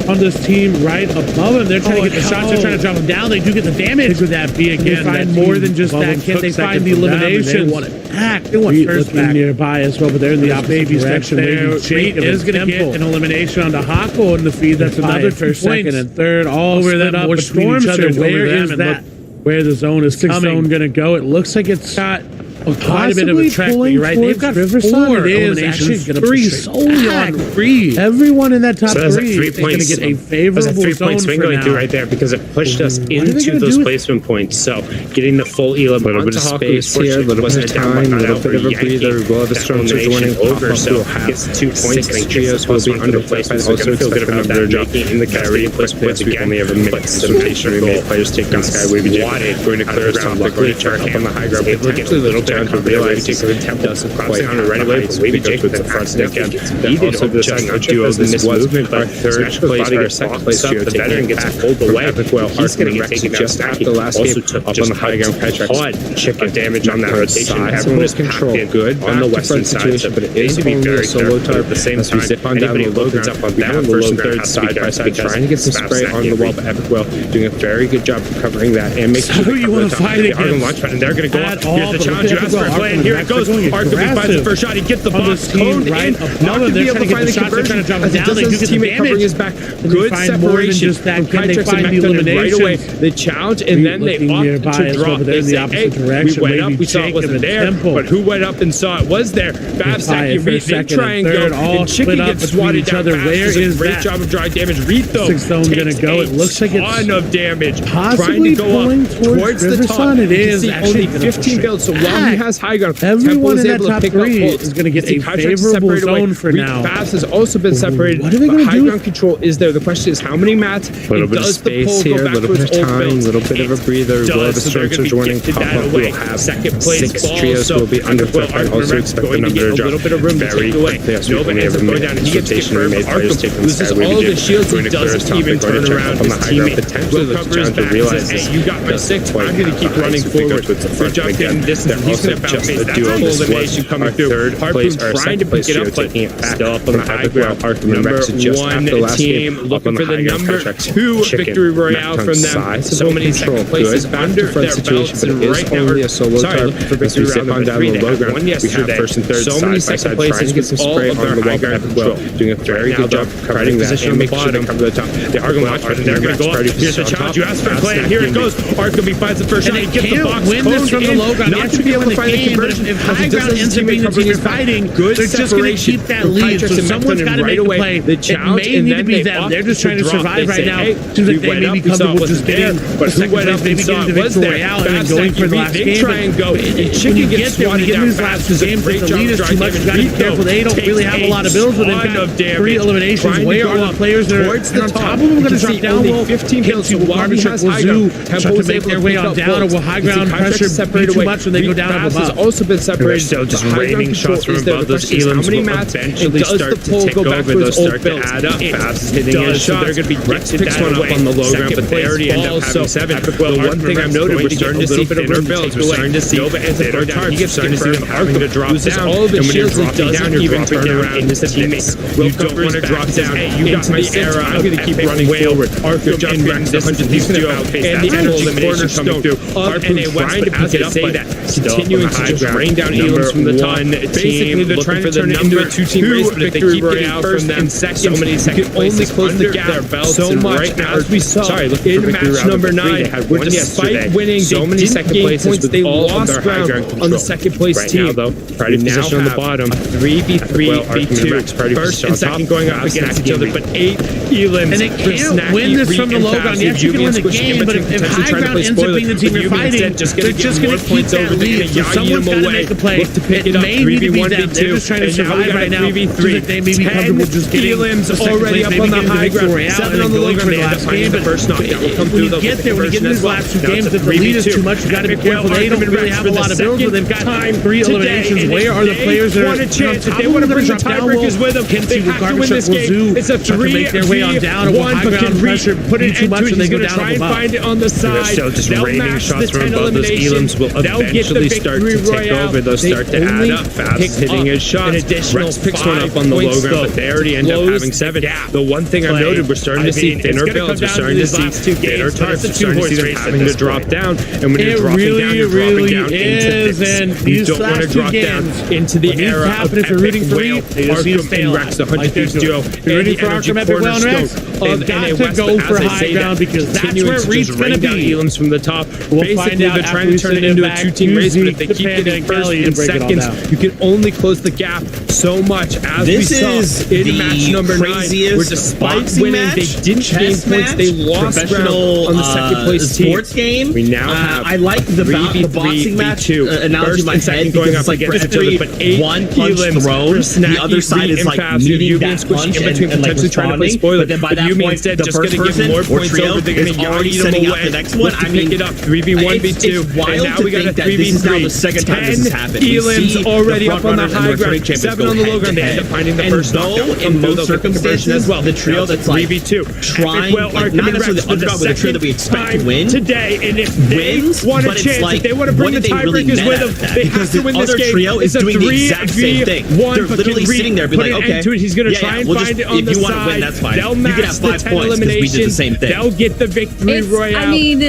on this team right above him. They're trying to get the shots. They're trying to drop them down. They do get the damage. Could that be again? They find more than just that. Can they find the elimination? They want it back. They want first back nearby as well, but they're in the opposite direction. Jake is going to get an elimination onto Hako in the feed. That's another first, second, and third. All split up between each other. Where is that? Where the zone is coming? Zone going to go? It looks like it's got quite a bit of a track, right? They've got four eliminations, three solely on Freeze. Everyone in that top three is going to get a favorable zone for now. Swing going through right there because it pushed us into those placement points. So getting the full elim, a little bit of space here, a little bit of time, a little bit of a breather. We'll have a strong joining over, so gets 2 points. I think trios will be under placement. Also feel good about that making in the carry placements. We only have a mixed rotation. We made players take on Skywave. Going to clear us off quickly. Chark up on the high ground. It looks a little down to realize he could attempt us quite on it right away. But Wavy Jake with the front stick and also the second duo. This movement, but third place, our second place trio, the veteran gets pulled away. He's going to get taken just after the last game. Up on the high ground, Patrick chicken damage on that rotation. Everyone is controlled good on the western side, but it is to be very solo type. At the same time, zip on down the low ground up on that first and third side by side, trying to get some spray on the wall. But Epic Will doing a very good job of covering that and making sure you want to fight against. And they're going to go up. Here's the challenge you asked for. And here it goes. Arkham finds the first shot. He gets the box coned in. Not to be able to find the conversion as he does his teammate covering his back. Good separation from Kytrex and Mechton right away. They challenge and then they opt to drop. They say, hey, we went up. We saw it wasn't there. But who went up and saw it was there? Babsack, they try and go. And Chicken gets swatted down. Where is that? Great job of dry damage. Rito takes going to go. It looks like it's a ton of damage. Trying to go up towards the top. It is only 15 builds. So while he has high ground, everyone in that top three is going to get a favorable zone for now. Babs has also been separated. What are they going to do? High ground control is there. The question is how many mats? A little bit of space here, a little bit of time, a little bit of a breather. We'll have a structure joining pop up. We'll have second place 6 trios will be under flip. I also expect the number to drop very quickly as we only have a minute rotation. We made players take on Skywave. All the shields he doesn't even turn around. His teammate potentially covers back. Hey, you got my 6. I'm going to keep running forward. Good job getting distance. He's going to bounce base. That's a full elimination coming through. Harpoon trying to pick it up, but still up on the high ground. Number 1 team looking for the number 2 victory royale from them. So many second places under their belts, and right now, sorry, looking for victory royale number 3. They had one yesterday. So many second places with all of their high ground control. Doing a very good job covering that and make sure to cover the top. They are going to watch, and they're going to go up. Here's the challenge you asked for, Clay, and here it goes. Arkham finds the first shot. He gets the box. Win this from the low ground. Not to be able to find the conversion. If high ground ends up being the team you're fighting, they're just going to keep that lead. So someone's got to make a play. It may need to be them. They're just trying to survive right now. Seems like they may be comfortable just getting the second place, maybe getting the victory royale and then going for the last game. But when you get there, when you get in these last 2 games, if the lead is too much, you've got to be careful. They don't really have a lot of builds, but they've got 3 eliminations. Where are the players that are on top of them going to drop down? Well, 15 kills. So while he has high ground, start to make their way on down, or will high ground pressure be too much when they go down above? Has also been separated. Still just raining shots from above. Those elims will eventually start to take over. Those start to add up. Fast is hitting in, so they're going to be Rex picks one up on the low ground, but they already end up having 7. Well, one thing I've noted, we're starting to see thinner builds. We're starting to see Nova and Thinner down. He gets starting to see them having to drop down. All of the shields he doesn't even turn around. His teammates will don't want to drop down. You got my Sarah. I'm going to keep running forward. Arthur and Rex, the 100 duo, and the energy corner coming through. Harpoon trying to pick it up, but continuing to just rain down elims from the top. Basically, they're trying to turn it into a 2-team race, but if they keep getting first and second, so many second places only close the gap so much as we saw in match number 9, where despite winning, so many second places, they lost ground on the second place team. Right position on the bottom. 3v3, v2, first and second going up against each other, but 8 elims. And they can't win this from the low ground. Yes, you can win the game, but if high ground ends up being the team you're fighting, they're just going to keep that lead. So someone's got to make the play. It may need to be them. They're just trying to survive right now. So that they may be comfortable just getting elims already up on the high ground. 7 on the low ground. They end up finding the first knockdown. When you get there, when you get in these last 2 games, if the lead is too much, you got to be careful. They don't really have a lot of builds, but they've got 3 eliminations. Where are the players that are chance if they want to bring the tiebreakers with them? They have to win this game. It's a 3v1, but can put it into it. He's going to try and find it on the side. They'll match the 10 eliminations. They'll get the start to take over. They'll start to add up. Fab's hitting his shots. Rex picks one up on the low ground, but they already end up having 7. The one thing I've noted, we're starting to see thinner builds. We're starting to see thinner tarps. We're starting to see them having to drop down. And when you're dropping down, you're dropping down into this. You don't want to drop down into the era of Epic Whale, Arkham and Rex, the 100-piece duo, and the energy cornerstone. And a West, go for high ground because that's where Reed's going to be. Elims from the top. Basically, they're trying to turn it into a 2-team race, but if they keep getting first and seconds, you can only close the gap so much. As we saw in match number 9, where despite winning, they didn't gain points. They lost ground on the second place team. Sports game. We now have I like the boxing match analogy in my head going up like against each other, but 8 one punch thrown, the other side is like meeting that punch and potentially trying to play spoiler. But then by that point, instead the just first going to give more points trio over. They're going is to already setting up the next one. I mean, pick it up 3v1, v2, and now we got a 3v3. This is now the second time this has happened. Elims already up on the high ground, 7 on the low ground. They end up finding the first knockout. In most circumstances, as well, the trio that's like 3v2, trying, like, not necessarily the underdog, but the trio that we expect to win today. And if they want a chance, if they want to bring the tiebreakers with them, they have to win this game. Trio is doing the exact same thing. They're literally sitting there, be like, okay, he's going to try and find it on the side. If you want to win, that's fine. They'll you can have 5 points because we did the same thing. They'll get the victory royale. I mean,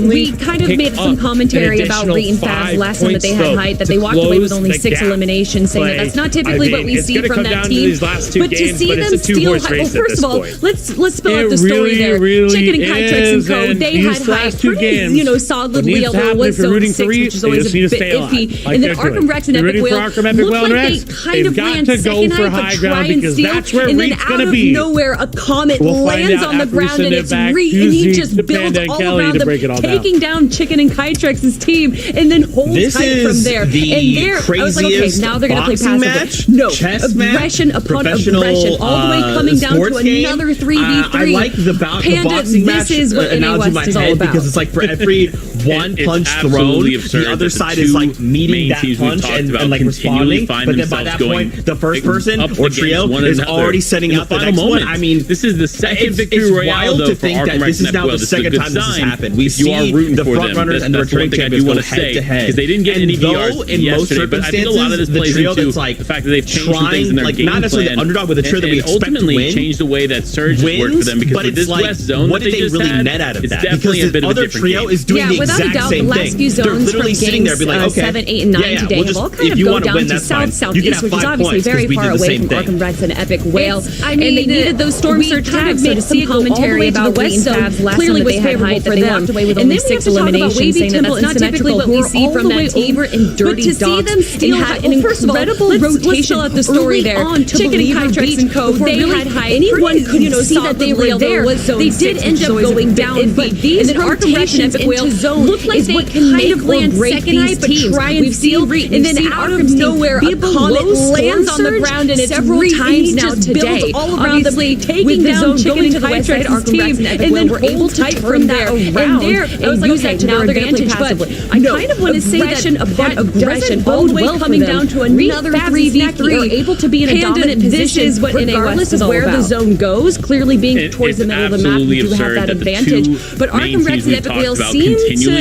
we kind of made some commentary about Reed and Fab last time that they had height, that they walked away with only 6 eliminations, saying that that's not typically what we see from that team. But to see them steal, well, first of all, let's spell out the story there. Chicken and Kytrex and Co. They had height pretty, solidly, although it was zone 6, which is always a bit iffy. And then Arkham Rex and Epic Whale looked like they kind of ran second height, but try and steal, and then out of nowhere a Comet lands on the ground and it's Reed, and he just builds all around them, taking down Chicken and Kytrex's team, and then holds tight from there. And there, I was like, okay, now they're gonna play passively. No, aggression upon aggression, all the way coming down to another 3v3. I like the boxing match analogy in my head because it's like for every one punch thrown, the other side is like meeting that punch and like responding. But then by that point, the first person or trio is already setting up the next one. I mean, this is the second victory royale to think that this is now the second time this has happened. We've seen the front runners and the returning champions go head to head. Because they didn't get any VRs yesterday, but I think a lot of this plays into the fact that they've changed some things in their game not necessarily the underdog, but the trio that we expect to win, changed the way that Surge has worked for them. Because with this West zone that they just had, it's definitely a bit of a different game. Other trio is doing the exact same thing. They're literally sitting there, be like, okay, 7, 8, and 9 today have all kind of go down to south, southeast, which is obviously very far away from Arkham Rex and Epic Whale. And they needed those Storm Surge tags, so to see commentary about West Zone clearly was favorable for them. And then we have to talk about Wavy Temple, and that's not typically what we see from that team. But to see them steal an incredible rotation at the story there, Chicken and Kytrex and Co. They had height. Anyone could see that they were there. They did end up going down, but these rotations into zone look like they kind of land second height, but try and steal. And then out of nowhere, a Comet lands on the ground, and it's several times now today. All around them, taking down Chicken and Kytrex's team, and then able to turn that around. I was like, okay, now they're going to play passively. I kind of want to say that aggression all the way coming down to another 3v3, able to be in a dominant position, regardless of where the zone goes. Clearly, being towards the middle of the map, you do have that advantage. But Arkham Rex and Epic Whale seem to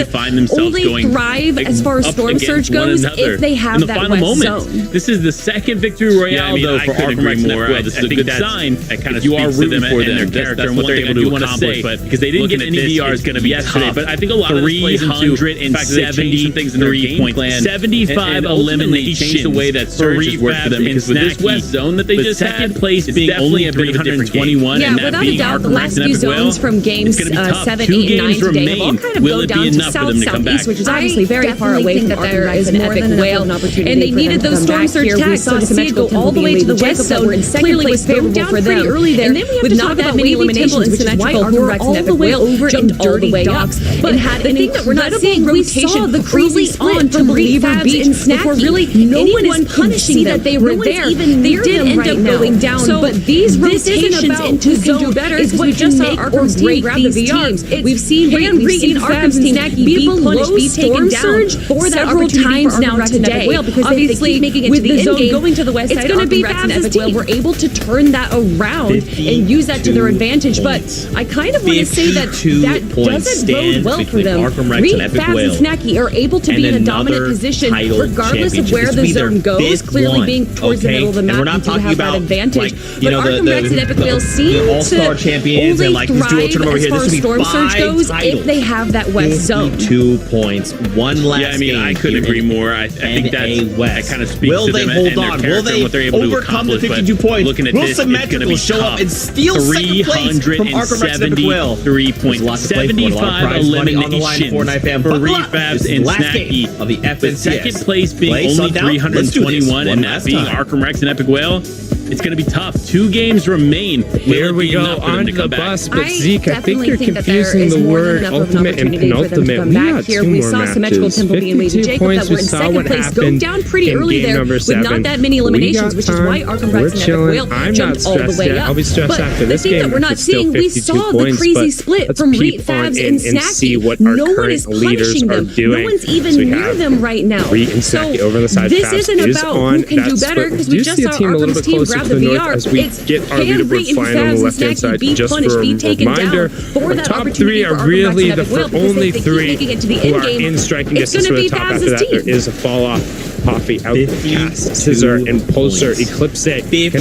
only thrive as far as Storm Surge goes if they have that West zone. This is the second victory royale, though, for Arkham Rex and Epic Whale. This is a good sign. It kind of you are rooting for them and their character and what they're able to accomplish. But because they didn't get any VRs going to be yesterday, but I think a lot of this plays into the fact that they've changed some things in their game plan. 75 eliminations changed the way that Surge has worked for them. Because with this West zone that they just had, it's definitely a bit of a different game. Yeah, without a doubt, the last few zones from games 7, 8, and 9 today have all kind of go down to south, southeast, which is obviously very far away from that there is an Epic Whale. And they needed those Storm Surge tags, so to see it go all the way to the West zone clearly was favorable for them. Early there, and then we have to talk about Wavy Temple and Symmetrical, who were all the way over and dirty dogs, but had an incredible rotation the crazy split from Believer Beach and Snacky. Really, no one could see that they were there. They did end up going down, but these rotations into zone is what just saw Arkham's team grab the teams. We've seen Arkham's team be below Storm Surge several times now today. Because obviously, with the zone going to the west side, it's going to be Fab's team. We're able to turn that around and use that to their advantage. But I kind of want to say that doesn't bode well for them. Reed, Fabs, and Snacky are able to be in a dominant position, regardless of where the zone goes, clearly being towards the middle of the map, you do have that advantage. But Arkham Rex and Epic Whale seem to only thrive as far as Storm Surge goes if they have that west zone. 2 points, one last I mean, I couldn't agree more. I think that kind of speaks to them and their character and what they're able to accomplish. Will they overcome the 52 points? Looking at Will this, it's going to Symmetrical be show tough. up and steal second place from Arkham Rex and Epic Whale? 3.75 eliminations for Refabs and Snacky. Of the But second place being only 321 and that being Arkham Rex and Epic Whale. It's going to be tough. 2 games remain. Here we go on the bus, but Zeke, I think you're confusing the word ultimate and penultimate. We got 2 more matches. 52 points. We saw what happened down pretty early there with not that many eliminations, which is why Arkham Rex and Epic Whale jumped all the way up. I'll be stressed after this game. But the thing that we're not seeing, we saw the crazy split from Refabs and Snacky. No one is punishing them. No one's even near them right now. So this isn't about who can do better, because we just saw Arkham's team grab the VR. As we get our leaderboard flying on the left-hand side, just for a reminder, the top 3 are really the only 3 who are in striking distance for the top. After that, there is a fall-off. Coffee, Outcast, Scissor, and Pulsar, Eclipse kind of being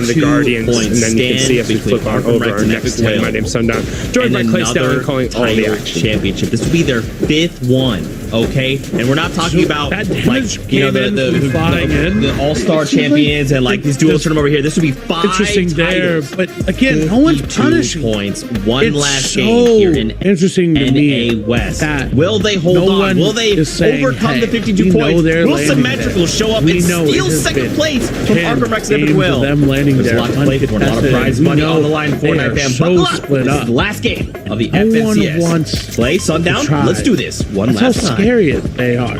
the Guardians, and then you can see as we flip on over our next 10. My name's Sundown, joined by Clay Stelling, calling all the action. Championship. This will be their 5th one, okay? And we're not talking about like the All-Star champions and like these duos tournament over here. This would be 5 interesting titles. there, but again, no one's punishing points. One last so game here in interesting to NA West. Will they hold on? Will they overcome the 52 points? Will Symmetrical show up and steal second place from Arkham Rex and Epic Whale? Them landing There's a lot to play for, a lot of prize money on the line for Fortnite fam. So split up. This is the last game of the FNCS. Play Sundown. Let's do this one last time. How scary they are.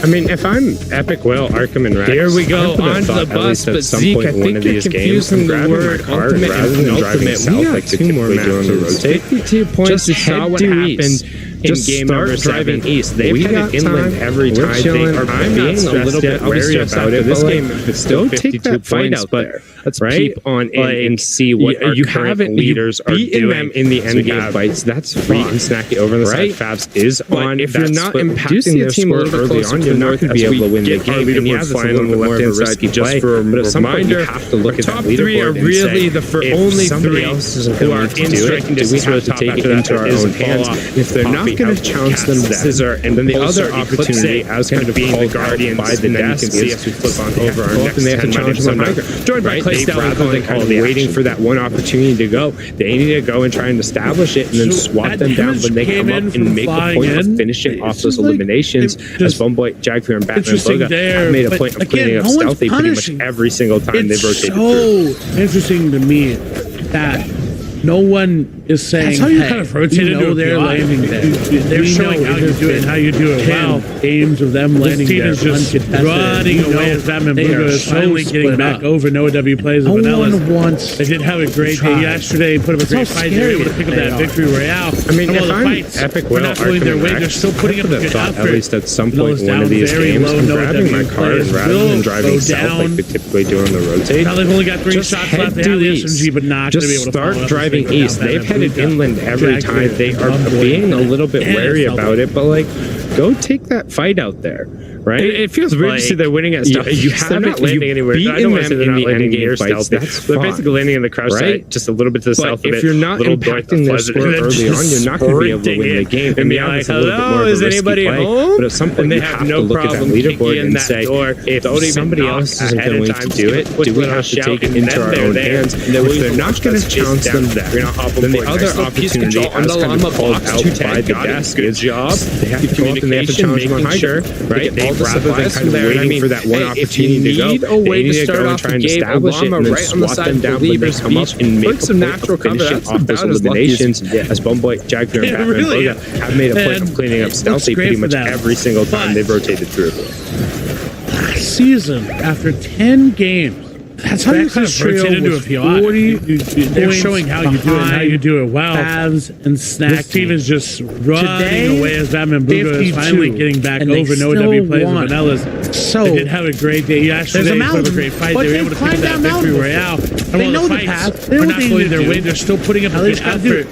I mean, if I'm Epic Whale, Arkham, and Rex, here we go on the bus, but Zeke, I think you're confusing the word ultimate and penultimate. We got 2 more matches. 52 points. Just saw what happened in game number 7. Driving east. They've had inland every time. They are being a little bit wary about it. This game, still take that fight out there. Let's keep on in and see what our current leaders are doing. Them in the end game fights. That's free and Snacky over the side. Fabs is on. If you're not impacting their score early on, you're not going to be able to win the game. And yeah, flying on the left-hand side just for a reminder. You have to look at top 3 are really the only 3 who are in striking distance. We have to take it into our own hands. If they're not going to challenge them, Scissor, and then the other opportunity as kind of being the guardian by the desk. See as we flip on over our next 10 minutes. Joined by Clay Stelling, kind of waiting for that one opportunity to go. They need to go and try and establish it and then swat them down when they come up and make a point of finishing off those eliminations. As Bumboy, Jagfear, and Batman Boga have made a point of cleaning up Stealthy pretty much every single time they've rotated through. It's so interesting to me that no one is saying, that's how you kind of rotate into they're landing there. They're showing how you do it and how you do it well. Games of them landing there. This team is just running away as Batman Booga is finally getting back over. Noah W plays with Vanellas. They did have a great day yesterday. Put up a great fight. They were able to pick up that victory royale. I mean, if I'm Epic Whale, not pulling their weight, they're still putting up a good effort. At least at some point in one of these games, I'm grabbing my car and rather than driving south like we typically do on the rotate, now they've only got 3 shots left. They have the SMG, but not going to be able to start driving east. They've headed inland every time. They are being a little bit wary about it, but like, go take that fight out there, right? It feels weird to see they're winning at stuff. You have not landing anywhere. I don't want to say they're not landing in fights. They're basically landing in the crouch site, just a little bit to the south of it. If you're not impacting their score early on, you're not going to be able to win the game. And beyond, it's a little bit more of a risky play. But at some point, you have to look at that leaderboard and say, if somebody else isn't going to do it, do we have to take it into our own hands? If they're not going to challenge them there, then the other opportunity as kind of called out by the desk is they have to go up and they have to challenge them on higher, right? Rather than kind of waiting for that one opportunity to go, they need to go and try and establish it and then swat them down when they come up and make a point of finishing off those eliminations, as Bumboy, Jagger, and Batman Boga have made a point of cleaning up Stealthy pretty much every single time they've rotated through. Last season, after 10 games, that's how you kind of rotate into a PI. They're showing how you do it and how you do it well. Fabs and Snacky. This team is just running away as Batman Booga is finally getting back over. No W plays with Vanellas. So they did have a great day yesterday. They put up a great fight. They were able to pick up that victory royale. They know the path. They're not pulling their weight. They're still putting up a good effort.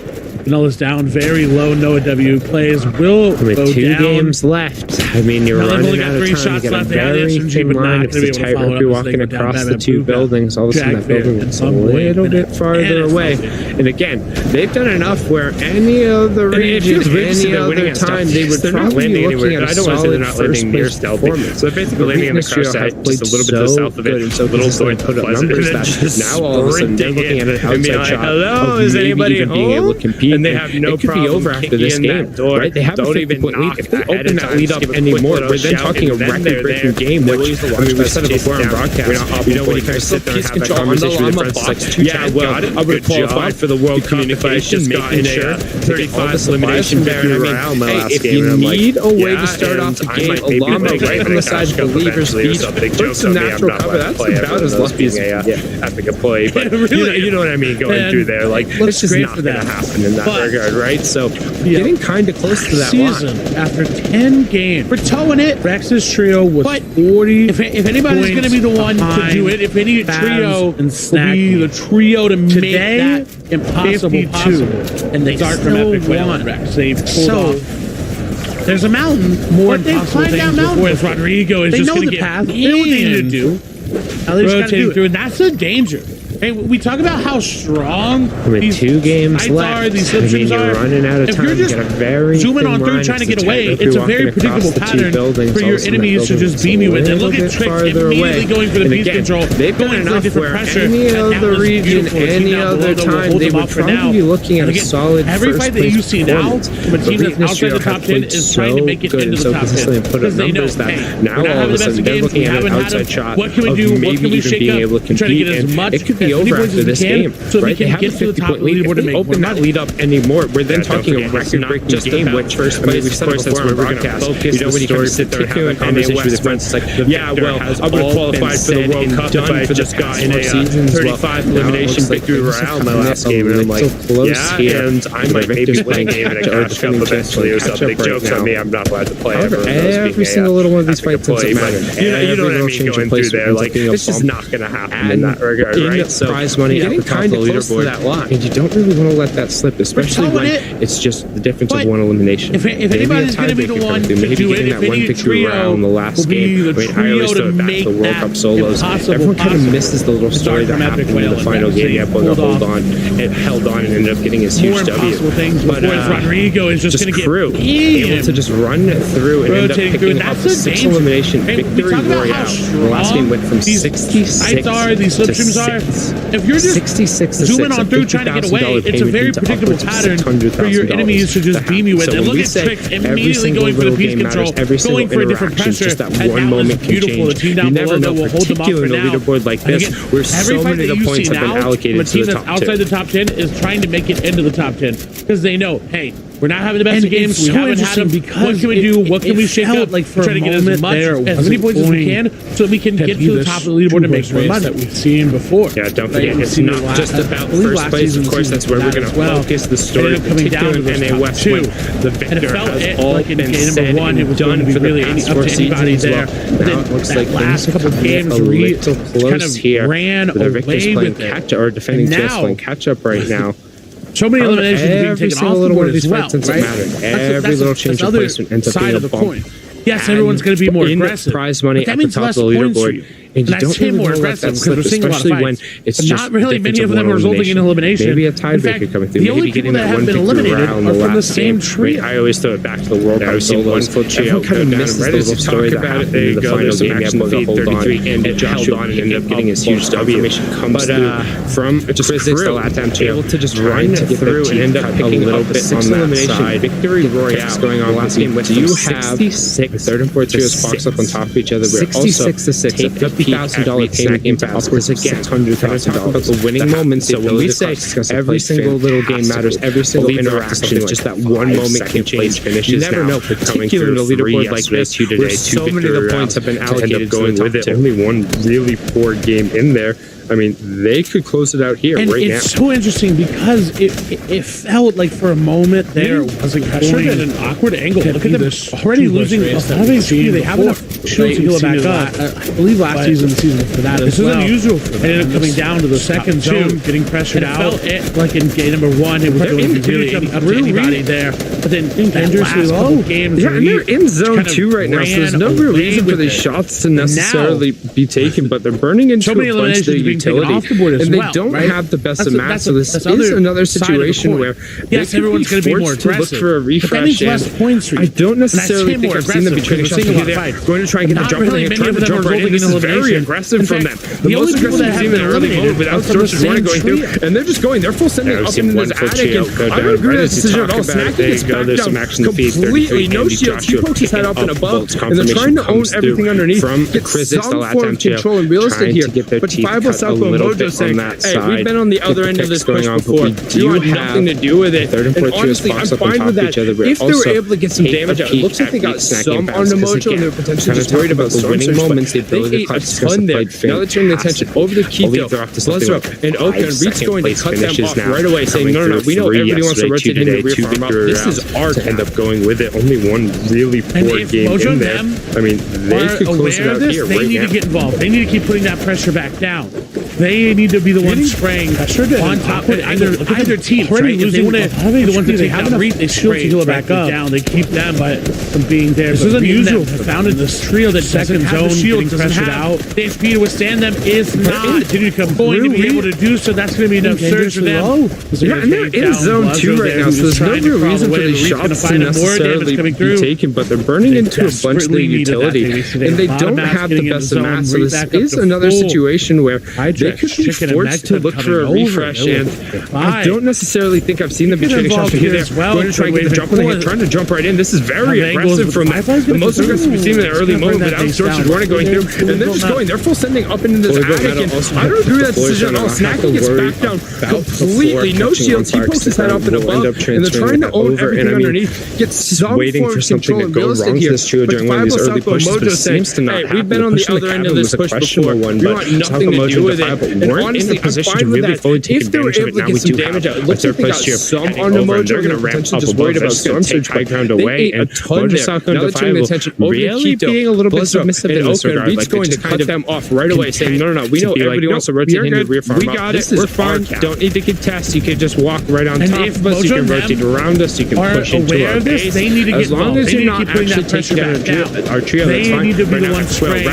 Vanellas down very low. Noah W plays will go 2 down. games left. I mean, you're running out of time. You got a very thin line. If the tightrope you're walking across the two buildings, all of a sudden that building looks a little bit farther away. And again, they've done enough where any other region, any other time, they would probably be looking at a solid first place performance. So they're basically landing in the crush side, just a little bit to the south of it, so little going to put up numbers that now all of a sudden they're looking at an outside shot. Hello, is anybody even being able to compete? And they have no problem. It could be over after this game, right? They have a 50-point lead. If they open that lead up anymore, we're then talking a record-breaking game. Which, I mean, we said it before on broadcast. You know, when you kind of sit there and have that conversation with friends, it's like, yeah, well, I would have qualified for the World Cup if I just making sure 35 elimination victory round my last game. If you need a way to start off the game, Alama right on the side of Believers Beach, put some natural cover. That's about as lucky as epic employee, but you know what I mean, going through there, like, it's just not going to happen in that regard, right? So, getting kind of close to that season line. After 10 games, we're towing it. Rex's trio was 40. If anybody's going to be the one to do it, if any trio will be the trio to make that impossible possible, and they start from Epic Whale and Rex. They've pulled off. There's a mountain, more impossible things before this. Rodrigo is just going to get path. They know what they need to do. Rotating through, and that's a danger. Hey, we talk about how strong these 2 games left. These slip streams you're running out of time. If you're just zooming on through trying to get away, it's a very predictable pattern for your enemies to just beam you with. And look at Tricks immediately going for the beast control, going for a different pressure. Any other region, any other time, they would probably be looking at a solid every fight that you see now from a team that's outside the top 10 is trying to make it into the top 10. Because they know, hey, now all of a sudden they're looking at an outside shot. What can we do? What can we shake up? Try to get as much it could be over after this game, right? They have a 50-point lead. If they open that lead up anymore, we're then talking a record-breaking game, which, I mean, we said it before on broadcast. You know, when you kind of sit there and have a conversation with friends, it's like, yeah, well, I would have qualified for the World Cup if I just gotten a 35 elimination victory royale in my last game, and I'm like, yeah, and I might maybe play a game in a cash cup eventually or something. Jokes on me, I'm not allowed to play ever. Every single little one of these fights doesn't matter. You know what I mean, going through there, like, it's just not going to happen in that regard, right? So, prize money getting kind of close to that line, and you don't really want to let that slip, especially when it's just the difference of one elimination. If anybody's going to be the one to do it, that one victory round in the last game, I always throw it back to the World Cup solos. Everyone kind of misses the little story that happened in the final game. Able to hold on and held on and ended up getting his huge W. But Rodrigo is just going to get able to just run through and end up picking up a 6 elimination victory royale. The last game went from 66 to 6. If you're just 66 to 6, zooming on through trying to get away, it's a very predictable pattern for your enemies to just beam you with. And look at Tricks immediately going for the piece control, going for a different pressure. Just that one moment can change. You never know, particularly in a leaderboard like this, where so many of the points have been allocated to the top 10. Outside the top 10 is trying to make it into the top 10 because they know, hey, we're not having the best of games. We haven't had them. What can we do? What can we shake up? Like for try to get as many points as we can, so we can get to the top of the leaderboard and make more money that we've seen before. Yeah, don't forget, it's not just about first place. Of course, that's where we're going to focus the story. Coming down to NA West when the victor has all been said and done for the past 4 seasons. Now it looks like last couple games a little close here. Ran the victor's playing catch or defending champs playing catch up right now. So many eliminations being taken off the board as well, right? Every little change of placement ends up being a bump. Yes, everyone's going to be more aggressive. Prize money at the top of the leaderboard. And you don't really want to let that slip, especially when it's just not really many of them are resulting in elimination. Maybe a tiebreaker coming through. The only people that have been eliminated are from the same trio. I always throw it back to the World Cup solos. Everyone kind of misses the little story that happened in the final game. He able to hold on and held on and ended up getting his huge W. Comes through from just Krizik, the LATAM champ, able to just run through and end up picking up a 6 elimination victory royale going on last game. Do you have the third and fourth trios box up on top of each other? 66 to 6. $50,000 payment game to upwards of $600,000. About the winning moments. So when we say every single little game matters, every single interaction, just that one moment can change. You never know, particularly in a leaderboard like this, where so many of the points have been allocated going with it. Only one really poor game in there. I mean, they could close it out here and right now. It's so interesting because it felt like for a moment there it wasn't going at an awkward angle. Look at them already losing a lot of HP. They have enough shield to heal it back up. I believe last season, the season for that as well. This is unusual for them. And ended up coming down to the second zone, getting pressured out. Like in game number 1, it was really up to anybody there. But then dangerously low games. Yeah, and they're in zone 2 right now, so there's no real reason for these shots to necessarily be taken, but they're burning into a bunch of the utility, and they don't have the best of math, so this is another situation where everyone's going to be more aggressive. Look for a refresh, I don't necessarily think I've seen them be trading shots here. They're going to try and get the jump in, trying to jump right in. This is very aggressive from them. The most aggressive we've seen in the early mode without Storm's running going through, and they're just going, they're full sending up into this attic, and I don't agree with that decision at all. Snacking is back down completely, no shields, he pokes his head up and above, and they're trying to own everything underneath, get some form of control and real estate here, but Fireball South and Mojo saying, hey, we've been on the other end of this push before, you want nothing to do with it, and honestly, I'm fine with that. If they were able to get some damage out, it looks like they got some on the Mojo, and they were potentially just worried about the winning moments, they ate a ton there. Now they're turning the attention over the Keto, Blizzard, and Oka, and Reed's going to cut them off right away, saying, no, we know everybody wants to rotate in the rear farm up. This is our to end up going with it. Only one really poor game in there. I mean, they could close it out here right now. They need to get involved. They need to keep putting that pressure back down. They need to be the ones spraying on top of either team. Right? They want to be the ones that take that read. They shield to heal it back up. Down. They keep them from being there. This is unusual. I found in this trio that second zone getting pressured out. The HP to withstand them is not going to be able to do so. That's going to be enough surge for them. Yeah, and they're in zone 2 right now, so there's no real reason for these shots to necessarily be taken, but they're burning into a bunch of the utility, and they don't have the best of math, so this is another situation where they could be forced to look for a refresh, and I don't necessarily think I've seen them be trading shots here. They're going to try and get the jump on the hit, trying to jump right in. This is very aggressive from them. The most aggressive we've seen in the early mode without Storch running going through, and they're just going, they're full sending up into this attic, and I don't agree with that decision at all. Snacking gets back down completely, no shields, he pokes his head up and above, and they're trying to own everything underneath, gets some waiting for something to go wrong to this trio during one of these early pushes, but it seems to not happen. We've been on the other end of this push before, we want nothing to do with it, and honestly, I'm fine with that. If they were able to get some damage out, it looks like they got some on the Mojo, they're going to ramp up just worried about Storm Surge, high ground away, and a ton there. Now they're turning the attention over to Keto, being a little bit submissive in this regard, Reed's going to cut them off right away, saying, no, we know everybody wants to rotate into the rear farm. We got it, we're fine, don't need to contest, you can just walk right on top of us, you can rotate around us, you can push into our base, as long as you're not actually taking down our trio, that's fine. They need to be the ones spraying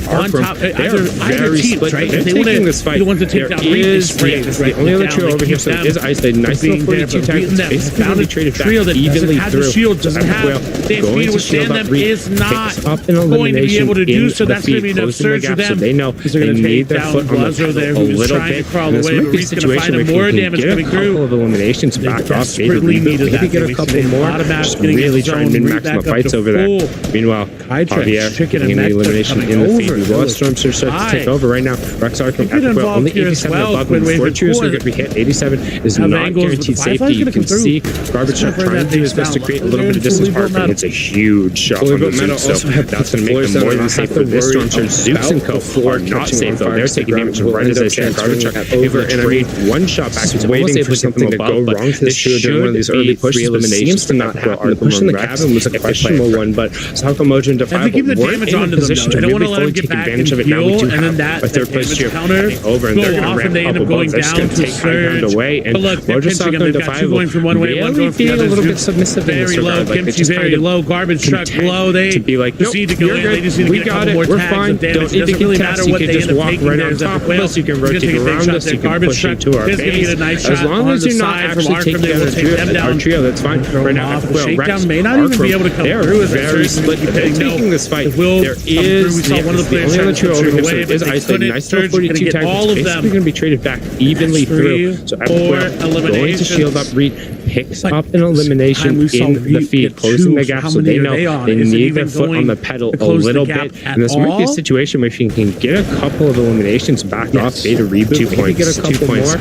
on top, either teams, right? They're taking this fight. The ones that take down the only other trio over here, so it is isolated. Nice little 42 times. Basically, going to be traded back evenly through. Shield doesn't have the speed to withstand them is not going to be able to do so. That's going to be enough surge for them. So they know they need their foot on the pedal a little bit. This might be a situation where you can get a couple of eliminations back off. Maybe get a couple more. Just really try and min-max my fights over there. Meanwhile, Javier getting the elimination in the feed. We will have Storm Surge start to take over right now. Rexar from Epic only 87 above when 4 trios are going to be hit. 87 is not guaranteed safety. You can see Garbage Truck trying to do his best to create a little bit of distance. Parkman hits a huge shot from the Zeus, so that's going to make them more than safe for this Storm Surge. Zeus and Co. are not safe though. They're taking damage right as I said. Garbage Truck able to trade one shot back. He's waiting for something to go wrong to this trio during one of these early pushes, but it seems to not happen. The push in the cabin was a questionable one, but Salco Mojo and Defiable weren't in a position to really fully take advantage of it. Now we do have a third place trio heading over, and they're going to ramp up above. They're just going to take high ground away, and Mojo Salco and Defiable really being a little bit submissive in this regard. Like they just kind of low, Garbage Truck low. They to be like, nope, need to go in. They just need to we got it, we're fine. Don't need to contest. You can just walk right on top of us. You can rotate around us. You can push into our base. As long as you're not actually taking down our trio, that's fine. Right now, Shakedown may not even be able to come through. Very split. They're taking this fight. There is the only other trio over here is isolated. Nice little 42 times. It's basically going to be traded back evenly through. So Epic going to shield up Reed, picks up an elimination in the feed, closing the gap, so they know they need their foot on the pedal a little bit. And this might be a situation where if you can get a couple of eliminations back off, Beta reboot, 2 points, get a couple more,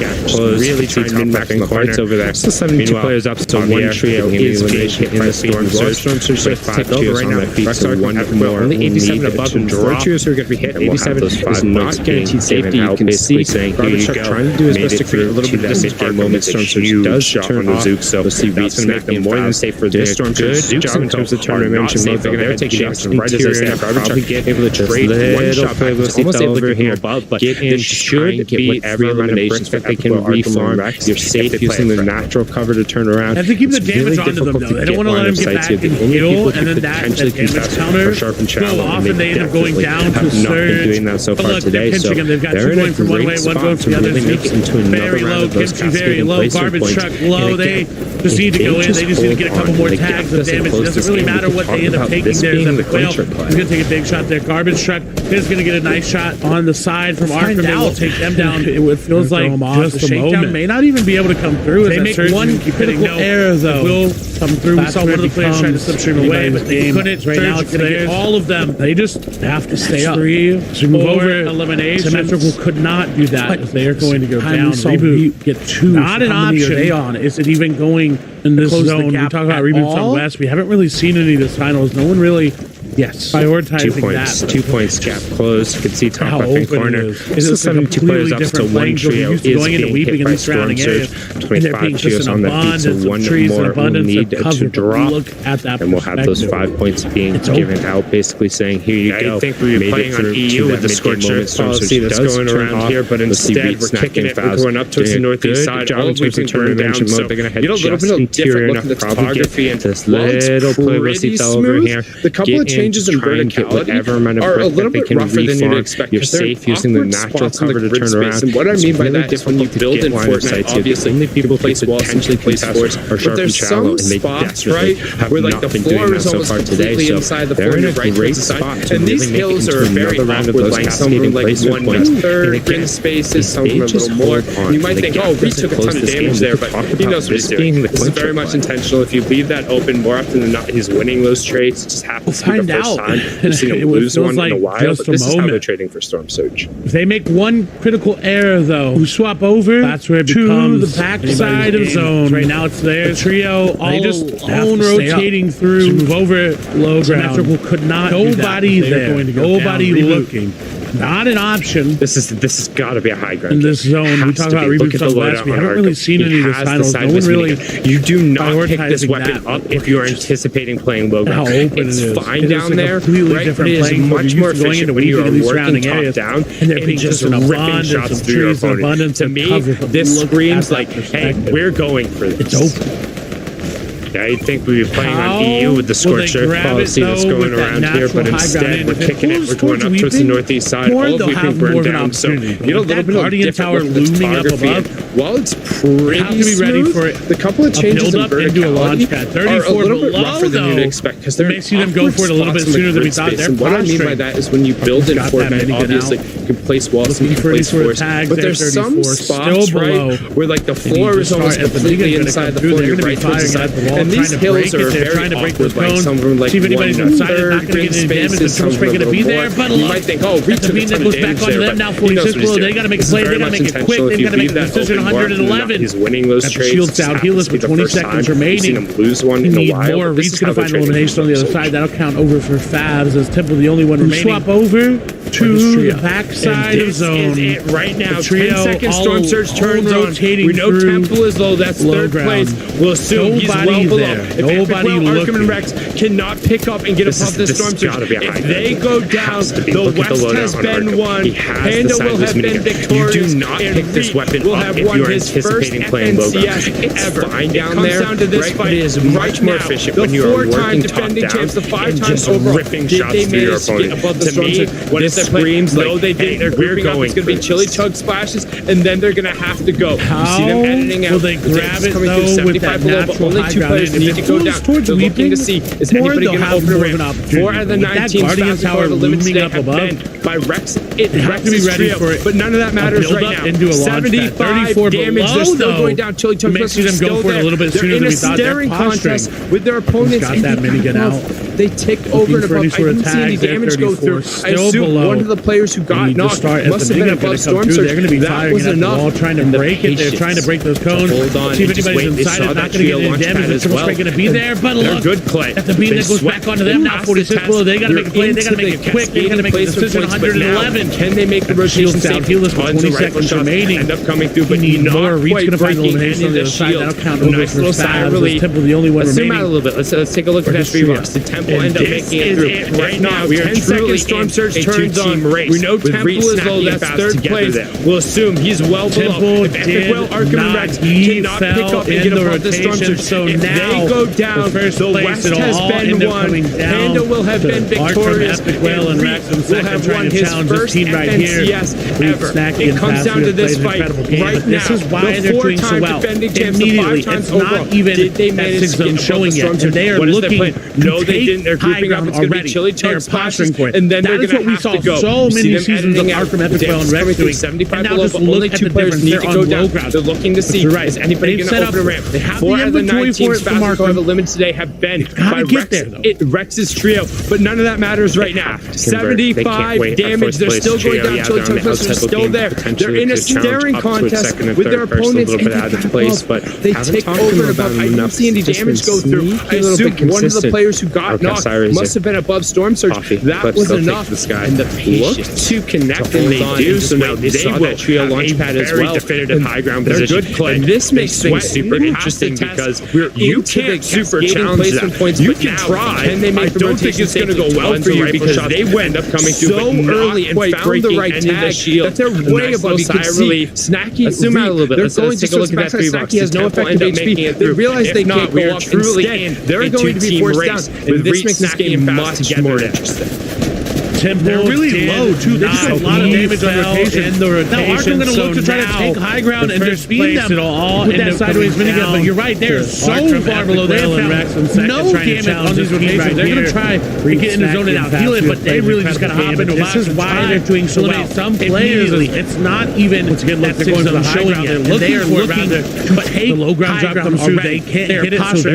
really try and min-max the fights over there. Still 72 players up, so one trio is elimination in the Storm Surge. Storm Surge with 5 trios on that feed, so one more. Only 87 above and 4 trios are going to be hit. 87 is not guaranteed safety. out, basically saying, here you go. Trying to do his best to create a little bit of distance for a moment. Storm Surge does turn off. So we'll see that's going to make them more than safe for this Storm Surge. Good job in terms of turn dimension mode. They're going to take shots right as they say. Probably get able to trade one shot back. Almost able to here, but get in, should get whatever amount of bricks that they can reform. You're safe using the natural cover to turn around. Have to keep the damage onto them, though. They don't want to let them get back and heal, and then that damage counter go off, and they end up going down to surge. Doing that so far today, so they've got two going from one way, one going from the other. Very low, Kimchi very low, garbage truck low. They just need to go in. They just need to get a couple more tags of damage. It doesn't really matter what they end up taking there. The Quail is going to take a big shot there. Garbage truck is going to get a nice shot on the side from Arkham. They will take them down. It feels like just the shakedown may not even be able to come through. They make one critical error, though. Will come through. We saw one of the players trying to slipstream away, but they couldn't. Right now, it's going to get all of them. They just have to stay up. 3, to move over, elimination. Symmetrical could not do that. They are going to go down. Reboot get 2. Not an option. Are they on? Is it even going in this zone? We talk about reboots on West. We haven't really seen any of the finals. No one really. Yes, prioritizing 2 points, that. 2 points, gap closed. You can see top How left hand corner. This is like 72 players up to one trio is going into being weeping hit in by the surrounding Storm areas. Surge. 25 trios on the beat, so one more will need to drop. Look at that, and we'll have those 5 points being given out, basically saying, here you go. I think we were playing on EU with the Scorcher policy that's going around here, but instead we're kicking it. We're going up towards the northeast side. All of we've burned down, so they're going to get a little bit of different look at the topography and this little pretty smooth. The couple of changes in verticality are a little bit rougher than you'd expect. You're safe using the natural cover to turn around. And what I mean by that is when you build in Fortnite, obviously only people place walls potentially place force, are but sharp and there's shallow, some and they spots, right, where like the floor is almost completely inside the floor, you're right towards the side, and these hills are very awkward, like some of them like 1/3 grid spaces, some of them a little more. You might think, oh, we took a ton of damage there, but he knows what he's doing. This is very much intentional. If you leave that open, more often than not, he's winning those trades. It just happens to be the first time we've seen him lose one in a while, but this is how they're trading for Storm Surge. If they make one critical error, though, who swap over, that's where it becomes the backside of zone. Right now, it's there. Trio, all just own rotating through, move over low ground. Symmetrical could not. Nobody there. Nobody looking. Not an option. This has got to be a high ground in this zone. We talk about reboots on West. We haven't really seen any of the finals. No one really. You do not pick this weapon up if you are anticipating playing low ground. It's fine down there, right? But it is much more efficient when you are working top down and just ripping shots through your opponent. To me, this screams like, hey, we're going for this. It's open. I think we'd be playing on EU with the Scorcher policy that's going around here, but instead we're kicking it. We're going up towards the northeast side. All of we've burned down, so you know, a little bit of different look at the topography. While it's pretty smooth, the couple of changes in verticality are a little bit rougher than you'd expect because they're see them go for it a little bit sooner than we thought. And what I mean by that is when you build in Fortnite, obviously you can place walls and you can place force, but there's some spots, right, where like the floor is almost completely inside the floor. You're right towards the side. And these hills are very awkward, like some of them like 1/3 grid spaces, some of them a little more. You might think, oh, we took a ton of damage there, but he knows what he's doing. They got to make a play, they got to make it quick, they got to make a decision. 111. He's winning those trades. Shields down, healers with 20 seconds remaining. Seen him lose one in a while. More Reed's going to find elimination on the other side. That'll count over for Fabs as Temple the only one remaining. Swap over to the backside of zone. This is it right now. 10-second Storm Surge turns on. We know Temple is low. That's third place. We'll assume he's well below. Nobody Arkham and Rex cannot pick up and get above the Storm Surge. If they go down, the West has been won. Panda will have been victorious. You do not pick this weapon will up have if won you're his first anticipating playing low ground. FNCS ever. Fine down comes there, down to this fight. It is much more efficient when you are working top down the 5 and times just overall. ripping shots through your opponent. To me, this screams like, no, they didn't. They're grouping up. It's going to be chili chug splashes, and then they're going to have to go. You see them editing out. Will they grab it, coming though, through with that 75 below, but natural only high 2 ground? players need to go down. They're looking to see, is anybody going to open a ramp? 4 out of the 9 teams Guardian Tower looming up above by Rex. They have to be ready for it, but none of that matters right now. Into a 75 damage. They're still going down. Chili chug makes them go for it a little bit sooner than we thought. They're in a staring contest with their opponents. Got that many get out. They tick over and above. I didn't see any damage go through. I assume one of the players who got knocked must have been above Storm Surge. They're going to be that was enough. Trying to break it. They're trying to break those cones. Hold on. See if anybody's inside. It's not going to get any damage. The triple spray going to be there, but look. Good play. At the beam that goes back onto them now. 46 below. They got to make a play. They got to make it quick. They got to make a decision. but now 111. can they make the rotation down? safety? Healers with Tons 20 of rifle seconds shots remaining. end up coming through, but need not more. Reed's quite gonna find breaking elimination any on of the the other side. shield. That'll count over Nice for little sigh Stabs. of relief. Temple the only one Let's zoom remaining. out a little bit. Let's take a look at that Trio. Reeboks. Did Temple And end up this making it is through? it Right right now, now. we are 10 truly seconds. Storm Surge A turns on. race. We know With Temple Reed, is Snacky, low. and That's Fast third together place. there. We'll assume he's well below. Temple If Epic Will, Arkham, and Rex cannot pick up and get above the Storm Surge. So if now they go down, the West has been won. Panda will have been victorious. Epic Will and Rex will have won his first FNCS ever. It comes down to this fight right now. This is why they're doing so well. Defending champs, Immediately, the 5 times it's overall. not even Did they that manage 6 to zone get showing above the yet. Storm Surge? They are What is their looking plan? No, they didn't. They're grouping up. It's going to be chili They're chug splashes, posturing for it. and then That they're is going what we to saw have to go. so You see many them seasons of editing out. Arkham, Epic Will, and Dan's Rex coming through doing. 75 And now below, just but look only at 2 the players difference. need They're to on go low down. ground. They're looking to see, Right. is anybody They've going set to up open a ramp? they have 4 the out of the 9 inventory for teams it from fastest Arkham. over limit today have been gotta by get there, though. Rex's trio, but none of that matters right now. 75 damage. They're still going down. Chili chug splashes are still there. They're in a staring contest with their opponents. But they take over and above. I don't see any damage go through. I assume one of the players who got knocked must have been above Storm Surge. That was enough. And the patience to connect, and they do. So now they will trio launch pad as well. Definitive high ground position. Good play. And this makes things super interesting because you can't super challenge that. You can try. I don't think it's going to go well for you because they went up coming through so early and found the right tag that they're way above. You can see Snacky. Zoom out a little bit. They're going to take a look at that Snacky has no effective HP. They realize they can't go up. Instead, they're going to be forced down. And this makes this game much more interesting. They're really low too. They just a lot of damage on rotation. Now Arkham going to look to try to take high ground and just speed them with that sideways minigun. But you're right, they're so far below. They have found no damage on these rotations. They're going to try to get in the zone and out heal it, but they really just got to hop into a box. This is why they're doing so well. Some players, it's not even that they're going to the high ground. They're looking to take the low ground drop comes through. They can't hit it. So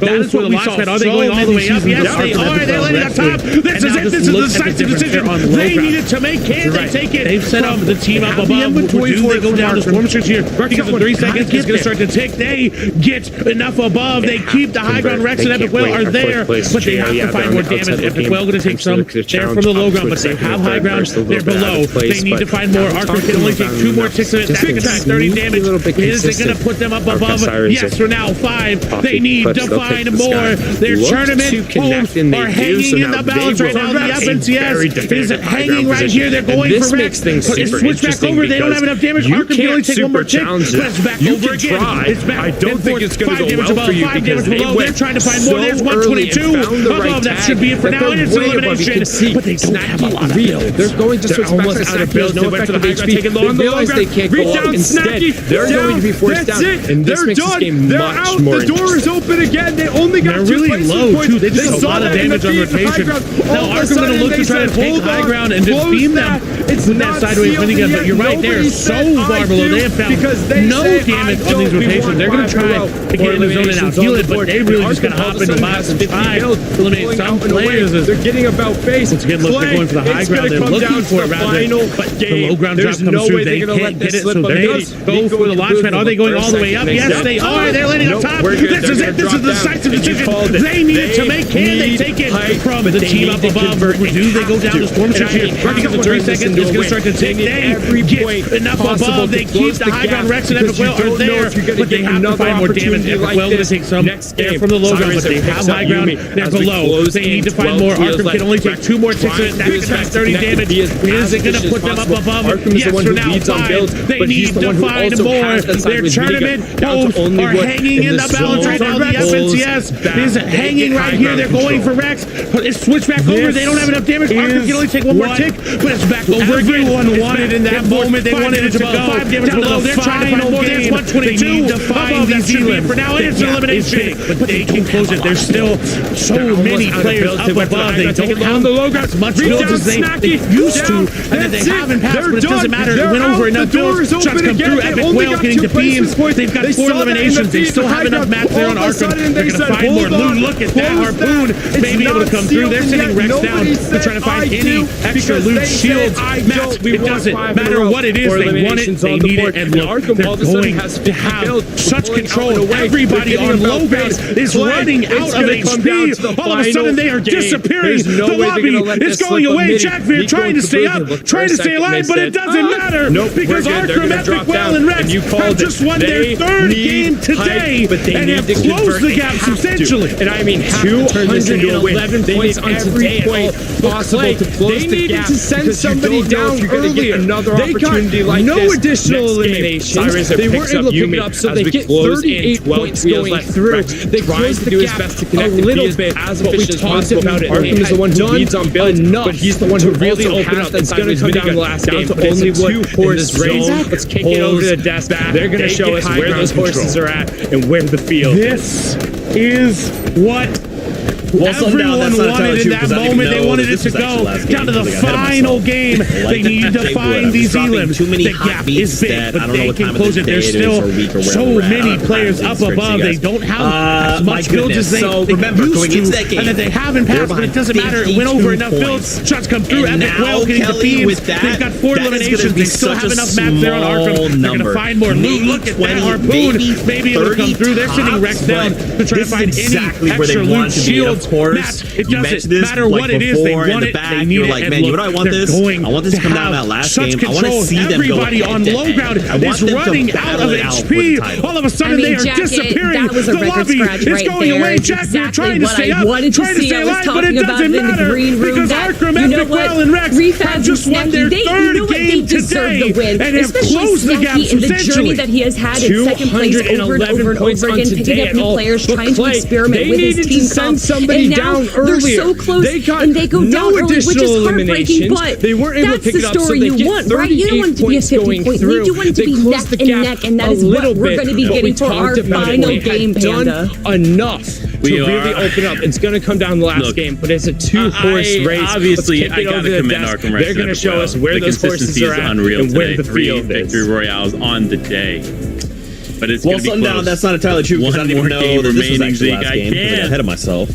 that is what we saw. Are they going all the way up? Yes, they are. They're landing on top. This is it. This is the decisive decision. They needed to make. Can they take it? They've set up the team up above. Do they go down to Storm Surge here? Because in 3 seconds, it's going to start to tick. They get enough above. They keep the high ground. Rex and Epic Will are there, but they have to find more damage. Epic Will going to take some. They're from the low ground, but they have high ground. They're below. They need to find more. Arkham can only take 2 more ticks of it. That's going to take 30 damage. Is it going to put them up above? Yes, for now, 5. They need to find more. Their tournament hopes are hanging in the balance right now. The FNCS is hanging right here. They're going for Rex. Switch back over. They don't have enough damage. Arkham can only take 1 more tick. Press back over again. It's back. I don't think it's going to go well for you because they below. They're trying to find more. There's 122 above. That should be it for now. And it's an elimination. But they don't have a lot of builds. They're going to switch back to Snacky. No effective HP. They realize they can't go up. Instead, they're going to be forced down. And this makes this game much more interesting. The door is open again. They only got 2 really low too. They just have a lot of damage on rotation. Now Arkham going to look to try to take high ground and just beam them with that sideways minigun. But you're right, they're so far below. They have found no damage on these rotations. They're going to try to get in the zone and out heal it, but they really just got to hop into box and try to eliminate some players. They're getting about face. Once again, look, they're going for the high ground. They're looking for it rather than the low ground drop comes through. They can't get it, so they go for the launch pad. Are they going all the way up? Yes, they are. They're landing on top. This is it. This is the decisive decision they needed to make. Can they take it from the team up above? Do they go down to Storm Surge here? Because in 3 seconds, it's going to start to tick. They get enough above. They keep the high ground. Rex and Epic Will are there, but they have to find more damage. Epic Will going to take some. They're from the low ground, but they have high ground. They're below. They need to find more. Arkham can only take 2 more ticks of it. That's going to 30 damage. Is it going to put them up above? Yes, for now, 5. They need to find more. Their tournament hopes are hanging in the balance right now. The FNCS is hanging right here. They're going for Rex. It's switched back over. They don't have enough damage. Arkham can only take 1 more tick, but it's back over again. Everyone wanted in that moment. They wanted it to go. 5 damage below. They're trying to find more. There's 122 above. That should be it for now. It's an elimination, but they can close it. There's still so many players up above. They don't have as much builds as they used to, and that they haven't passed, but it doesn't matter. They went over enough builds. Shots come through. Epic Will getting to beams. They've got 4 eliminations. They still have enough mats there on Arkham. They're going to find more loot. Look at that harpoon. May be able to come through. They're sitting Rex down. They're trying to find any extra loot, shields, mats. It doesn't matter what it is. They want it. They need it. And look, they're going to have such control. everybody on low ground is running out of HP. All of a sudden, they are disappearing. The lobby is going away. Jack Veer trying to stay up, trying to stay alive, but it doesn't matter because Arkham, Epic Well, and Rex have just won their third game today and have closed the gap substantially. And I mean, 211 points on today possible to close they the needed gap to send somebody down earlier. Another opportunity like no this. additional eliminations. They weren't able to pick it up, so they get 38 points going through. They closed the gap a little bit, but we talked about it. Arkham is the one who leads on build enough, but he's the one who really opened up. It's going to come down the last game, but only two-horse race. Let's kick it over to the desk. They're going to show us where those horses are at and where the field. This is what everyone wanted in that moment. They wanted it to go down to the final game. They needed to find these elims. The gap is big, but they can close it. There's still so many players up above. They don't have as much builds as they used to, and that they haven't passed, but it doesn't matter. It went over enough builds. Shots come through. Epic Well getting the beams. They've got 4 eliminations. They still have enough maps there on Arkham. They're going to find more loot. Look at that harpoon. Maybe it'll come through. They're sitting Rex down to try to find any extra loot shields. It doesn't matter what it is, they want it, they need it, like, man, you know what I want this? I want this to come down that last game. I want to see them go everybody on low ground is running out of HP. All of a sudden, they are disappearing. The lobby is going away. Jack, they're trying to stay up, trying to stay alive, but it doesn't matter because Arkham, Epic Well, and Rex have just won their third game today and have closed the gap in the journey that he has had in second place over and over and over again, picking up new players, trying to experiment with his team comp. And now they're so close and they go down early, which is heartbreaking, but that's the story you want, right? You don't want it to be a 50-point lead. You want it to be neck and neck, and that is what we're going to be getting for our final game, Panda. Enough to really open up. It's going to come down the last game, but it's a two-horse race. Obviously, I got to commend Arkham Rex. They're going to show us where those horses are at and where the field is. 3 victory royales on the day. But it's well, something down. That's not entirely true because I didn't even know that this was actually the last game. I got ahead of myself.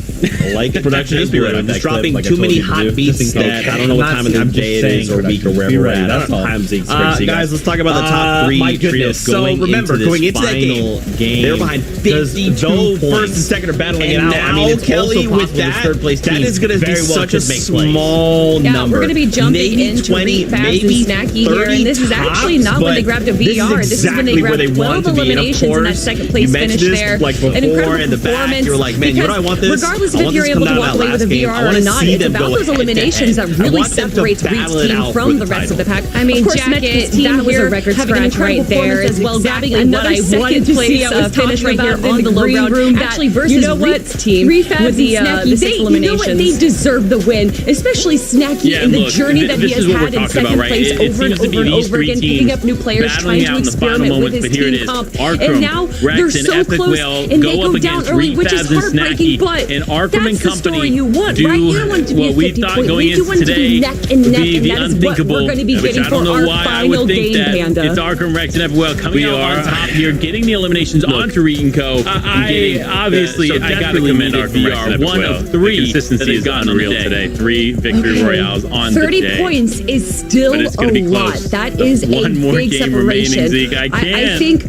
Like production, just be ready. I'm just dropping too many hot beats that I don't know what time of the day it is or week or wherever we're at. That's all. Guys, let's talk about the top 3 trios going into this final game. They're behind 52 points. First and second are battling it out. I mean, it's Kelly with that. Third place that is going to be such a small number. Yeah, we're going to be jumping into Reap Fabs and Snacky here, and this is actually not when they grabbed a VR. This is when they grabbed 12 eliminations in that second place finish there. Like an incredible performance. You're like, man, you know what I want this? Regardless of if you're able to walk away with a VR or not, it's about those eliminations that really separates Reap's team from the rest of the pack. I mean, Jacket, that was a record scratch right there as well, grabbing another second place finish right here on the low ground. Actually, versus Reap's team with the Snacky, you know what? They deserve the win, especially Snacky in the journey that he has had in second place over and over and over again, picking up new players, trying to experiment with his team comp. And now they're so close, and they go down early, which is heartbreaking, but that's the story you want, right? You don't want it to be a 50-point lead. You want it to be neck and neck, and that is what we're going to be getting for our final game, Panda. It's Arkham Rex and Epic coming out on top here, getting the eliminations onto Reed and Co. Obviously, I got to commend Arkham Rex and Epic. One of 3 consistency has gotten real today. 3 victory royales on the day. 30 points is still a lot. That is a big separation. I think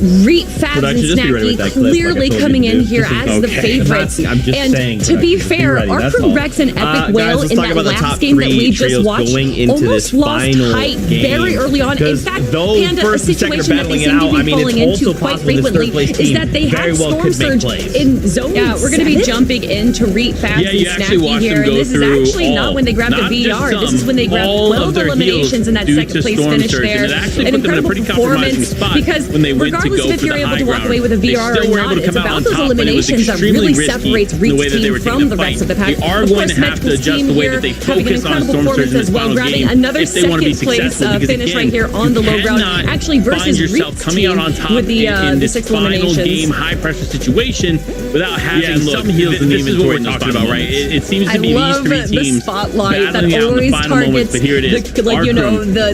Reap, Fabs, and Snacky clearly coming in here as the favorites. And to be fair, Arkham Rex and Epic Whale in that last game that we just watched almost lost height very early on. In fact, Panda, a situation that they seem to be falling into quite frequently is that they had Storm Surge in zone. Yeah, we're going to be jumping into Reap, Fabs, and Snacky here. And this is actually not when they grabbed the VR. This is when they grabbed 12 eliminations in that second place finish there. An incredible performance because regardless of if you're able to walk away with a VR or not, it's about those eliminations that really separates Reap's team from the rest of the pack. They are going to have to adjust the way that they focus on Storm Surge as well, grabbing another second place finish right here on the low ground. Actually, versus Reap's coming out on top with the 6 eliminations. Game high pressure situation without having some heals in the inventory. This is what we're talking about, right? It seems to be these 3 teams spotlight that always targets the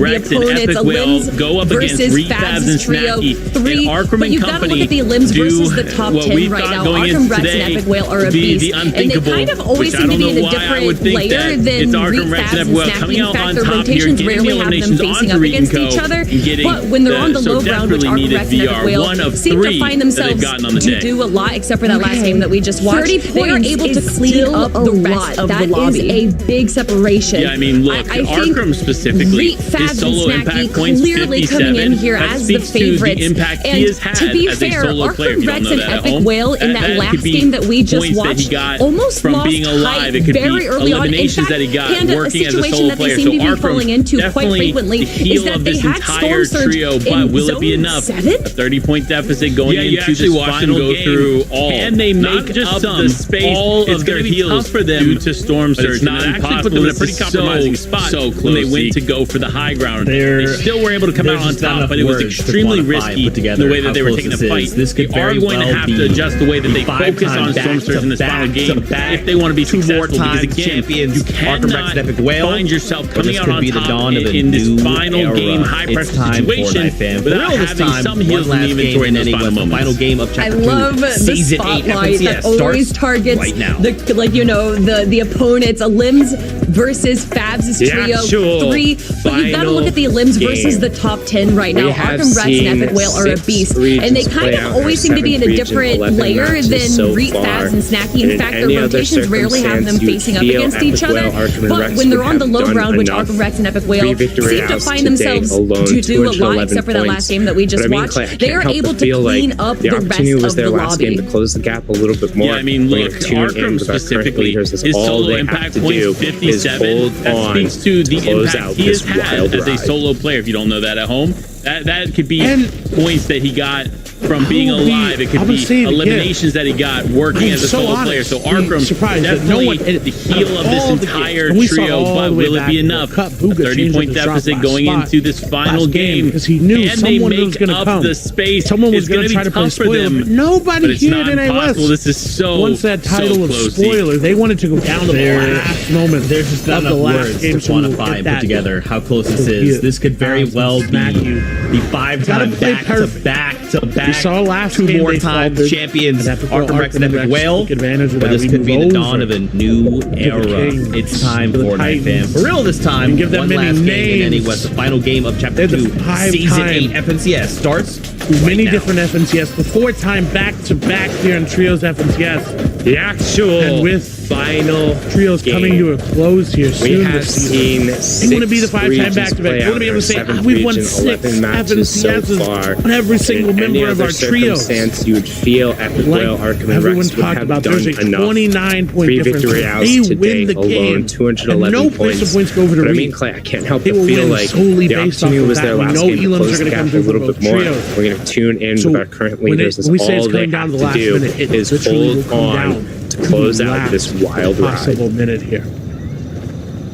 opponent's elims go up against Reap, Fabs, and Snacky. 3 Arkham but you've got to look at the limbs versus the top 10 right now. Arkham Rex and Epic Whale are a beast, and they kind of always seem to be in a different layer than Reef, Fabs, and Snacky. In fact, their rotations rarely have them facing up against each other, but when they're on the low ground, which Arkham Rex and Epic Whale seem to find themselves to do a lot, except for that last game that we just watched. 30 points they are able to clean up the rest of the lobby. That is a big separation. Yeah, I mean, look, I Arkham specifically, his solo impact points, clearly coming in here as the favorites. And to be fair, Arkham Rex and Epic Whale in that last game that we just watched almost lost height very early on. In fact, and a situation that they seem to be falling into quite frequently is that they had Storm Surge in Zone 7. A 30-point deficit going into this final game. And they make up the space of their heals for them due to Storm Surge. It's not actually put them in a pretty compromising spot when they went to go for the high ground. They still were able to come out on top, but it was extremely risky the way that they were taking the fight. They are going to have to adjust the way that they focus on Storm Surge in this final game if they want to be successful. Because again, you cannot find yourself coming out on top in this final game high-pressure situation without having some heals in the inventory in those final moments. Final game of Chapter 2. I love the spotlight that always targets the opponents. Limbs versus Fabs' trio 3, but you've got to look at the Limbs versus the top 10 right now. Arkham Rex and Epic Whale are a beast, and they kind of always seem to be in a different layer than Reef, Fabs, and Snacky. In fact, their rotations rarely have them facing up against each other, but when they're on the low ground, which Arkham Rex and Epic Whale seem to find themselves to do a lot, except for that last game that we just watched, they are able to clean up the rest of the lobby. To close the gap a little bit more. Yeah, I mean, look, Arkham specifically, his solo impact points 57. That speaks to the impact he has had as a solo player. If you don't know that at home, that could be points that he got from being alive. It could be eliminations that he got working as a solo player. So Arkham definitely the heel of this entire trio, but will it be enough? A 30-point deficit going into this final game. Because he knew someone was going to come. The space someone was going to try to play spoiler. Nobody here at NA West. This is so once that title of spoiler, they wanted to go down to the last moment. There's just not enough words to quantify and put together how close this is. This could very well be the 5-time back-to-back we saw last 2 more time champions, Arkham Rex and Epic Whale. But this could be the dawn of a new era. It's time for Night Fam. For real this time, give them one many last names. game in NA West, the final game of Chapter 2, Season 8 FNCS starts many different FNCS. The 4-time back-to-back here in Trios FNCS. The actual and with final Trios game. Coming to a close here soon. We have seen they want to be the 5-time back-to-back. They want to be able to say, we've won 6 FNCSs so far. on every single member of our trios. You would feel Epic Whale, Arkham, and Rex would have done there's a 29-point difference. They win the game, 211 and no place of points go over to Reef. Reef. I mean, Clay, I can't help but feel like the opportunity was their last game to close the gap a little bit more. We're going to tune in with our current leaders. That's all they have to do is hold on to close out this wild ride. Minute here.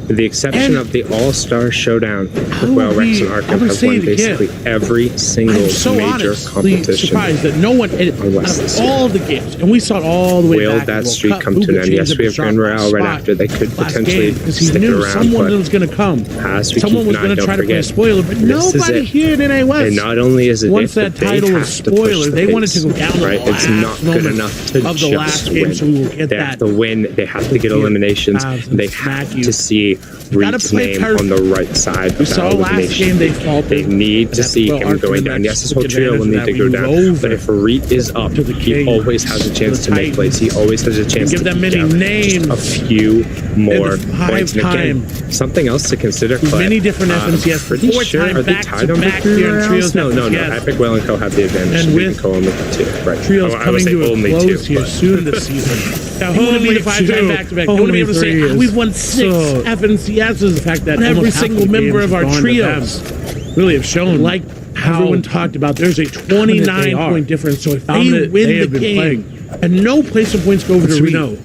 With the exception of the All-Star Showdown, Whale, Rex, and Arkham have won basically every single major competition. Surprised that no one, out of all the games, and we saw it all the way Will back. that streak come to an end? Yes, we have Grand Royale right after. They could potentially stick around, someone was going to come. Someone was going to try to play a spoiler, but nobody here in NA West. And not only is it once that title was spoiler, they wanted to go down the right. It's not good enough to just win. They have to win. They have to get eliminations. They have to see Reed's name on the right side of that elimination. They need to see him going down. Yes, this whole trio will need to go down. But if Reed is up, he always has a chance to make plays. He always has a chance to get down a few more points. And again, something else to consider, many different FNCS. Pretty sure, are they tied on victory rounds? No. Epic Whale and Co have the advantage. And with Co only 2, right? Trios coming to a close here soon this season. Now, who want to be the 5-time back-to-back? Who want to be able to say, we've won 6 FNCSs? The fact that every single member of our trios really have shown, like how everyone talked about, there's a 29-point difference. So if they win the game, and no place of points go over to Reed,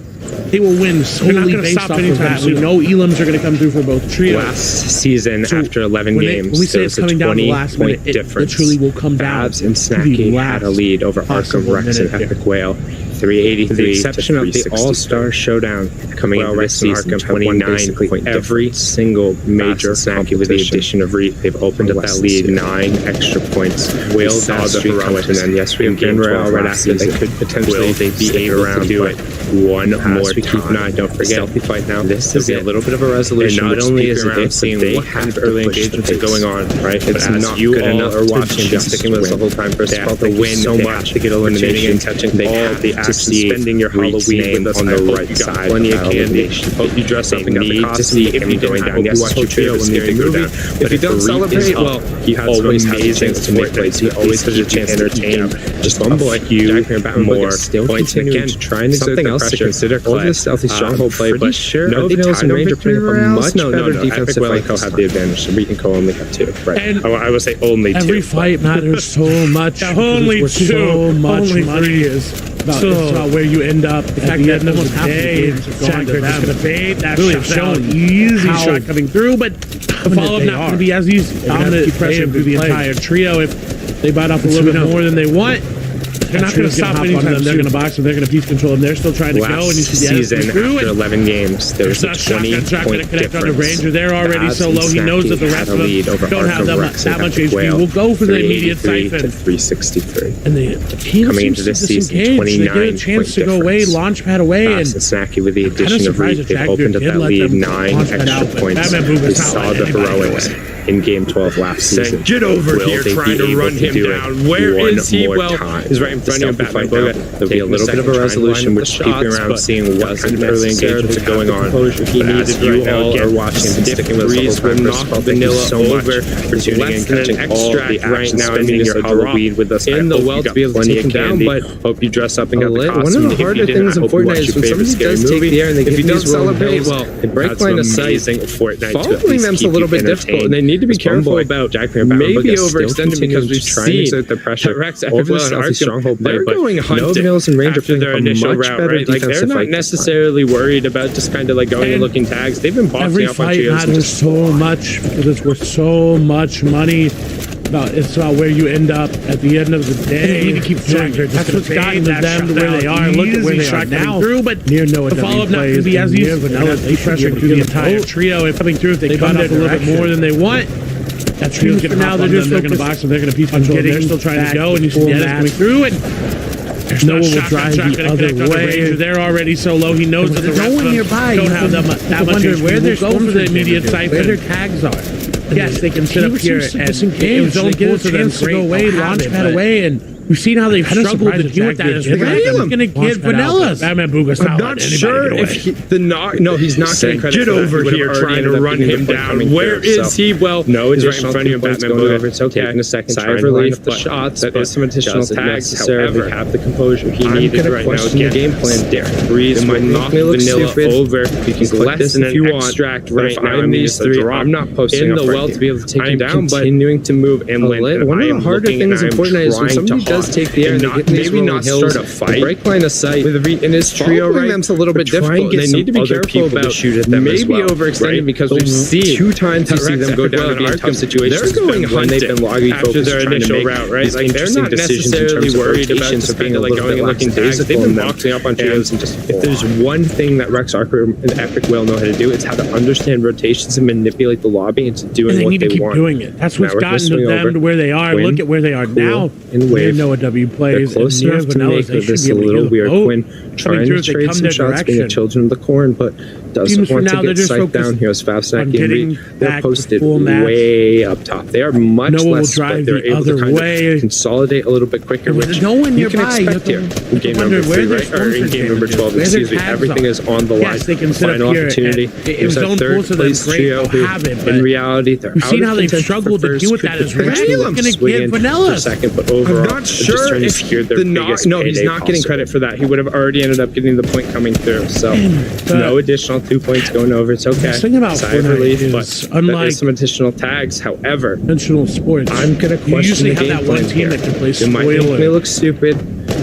they will win solely based off of that. We know Elims are going to come through for both trios. Last season, after 11 games, when we say it's coming down to the last minute, it difference. literally will come down. Fabs and Snacky had a lead over Arkham, Rex, and Epic Whale. 383 with the exception of the All-Star Showdown coming into this season, 29 every single major competition with the addition of Reef. They've opened up that lead 9 extra points. Will that streak come to an end? Yes, we have Game 12 right after. They could potentially be able to do it one more time. Keep an eye. Don't forget, stealthy fight now. This is a little bit of a resolution. Not only is it they've seen what kind of early engagements are going on, right? It's not you all are watching, just sticking with us the whole time. First of all, the win so much to get elimination, touching all the action, spending your Halloween with us on the right side. Plenty of candy. Hope you dress up and got the costume. If you didn't have, you watch your trio when they go down. If you don't celebrate, well, he always has a chance to make plays. He always has a chance to entertain. Just one boy, you more points again. Trying to something else to consider. All this stealthy stronghold play, but sure, no Vanillas and Ranger playing up a much better defensive fight. Epic have the advantage. So Reed and Co only have 2. Right. I would say only 2. Every fight matters so much. Only 2. So much only money 3 is. It's about where you end up. The fact that no one half the games have gone to them. The bait that really have shown easy shot coming through, but the follow-up not going to be as easy. Dominant keep pressure through the entire trio. If they bite off a little bit more than they want, they're not going to stop anytime soon. They're going to box them. They're going to piece control them. They're still trying to go. And you see the season after 11 games, there's a 20-point difference. On the Ranger. They're already so low. He knows that the rest of them don't have that much HP. We'll go for the immediate siphon. 363. And the team coming into this season, 29 they get a chance to go away, launch pad away, and Snacky with the addition of Reed, they've opened up that lead 9 extra points. We saw the heroics in Game 12 last season. Get over here trying to run him down. Where is he? Well, he's right in front of you, Batman Boga. There'll be a little bit of a resolution. We're keeping around, seeing what kind of early engagements are going on. He needed you all are watching and sticking with us the whole time. Vanilla over for tuning in, catching all the action, spending your Halloween with us. In the well to be able to take him down, but hope you dress up and got the costume. One of the harder things in Fortnite is when somebody does take the air and they get these celebrate, well, the break line of sight, following them's a little bit difficult, and they need to be careful about maybe overextending because we've seen that Rex Epic Well and Arkham, they're going hunting after their initial route, right? Like, they're not necessarily worried about just kind of like going and looking tags. They've been boxing up on trios. Every fight matters so much because it's worth so much money. It's about where you end up at the end of the day. You need to keep doing it. That's what's gotten them to where they are. Look at where they are now. Through, but the follow-up not going to be as easy. Vanilla, they pressuring through the entire trio. If coming through, if they cut up a little bit more than they want, that trio's going to now. They're going to box them. They're going to piece control. They're still trying to go, and you see the others coming through, and there's no one will drive the other way. They're already so low. He knows that the rest of them don't have that much. Where they're going for the immediate siphon. Where their tags are. Yes, they can sit up here and it was own pull to them to go away, launch pad away, and we've seen how they've struggled to deal with that. Is going to get Vanillas. I'm not sure if he's not getting credit. Get over here trying to run him down. Where is he? Well, no additional right in front of you, Batman Boga. It's okay. In a second, side of relief, the shots. That is some additional tags. However, have the composure he needed right now. Again, game plan. Breeze might knock Vanilla over. You can click this and then extract right now. I mean, these 3. I'm not posting in the well to be able to take him down, but continuing to move inland. One of the harder things in Fortnite is when somebody does take the air and maybe not start a fight. The break line of sight in his trio, right? Them's a little bit difficult. They need to be careful about maybe overextending because we've seen 2 times you see them go down in tough situations. They're going hunting they've been logging after their initial route, right? Like, they're not necessarily worried about just being like going and looking tags. They've been boxing up on trios and just. If there's one thing that Rex Arkham and Epic Whale know how to do, it's how to understand rotations and manipulate the lobby into doing what they want. Doing it. That's what's gotten them to where they are. Look at where they are now. They know what W plays. They're close enough to make this a little weird. Quinn trying to trade some shots, being the children of the corn, but doesn't want to get sight down here as Fafsack and Reed. They're posted way up top. They are much less, but they're able to kind of consolidate a little bit quicker, which you can expect here in game number 3, right? Or in game number 12, excuse me. Everything is on the line. Final opportunity. There's a third place trio who, in reality, they're out of contention struggled to deal with that as Rex going to get Vanilla second, but overall, I'm not sure if he's not getting credit for that. He would have already ended up getting the point coming through. So no additional 2 points going over. It's okay. Sigh of relief, but unlike some additional tags. However, conventional sports, I'm gonna question the game plan here. It might make me look stupid.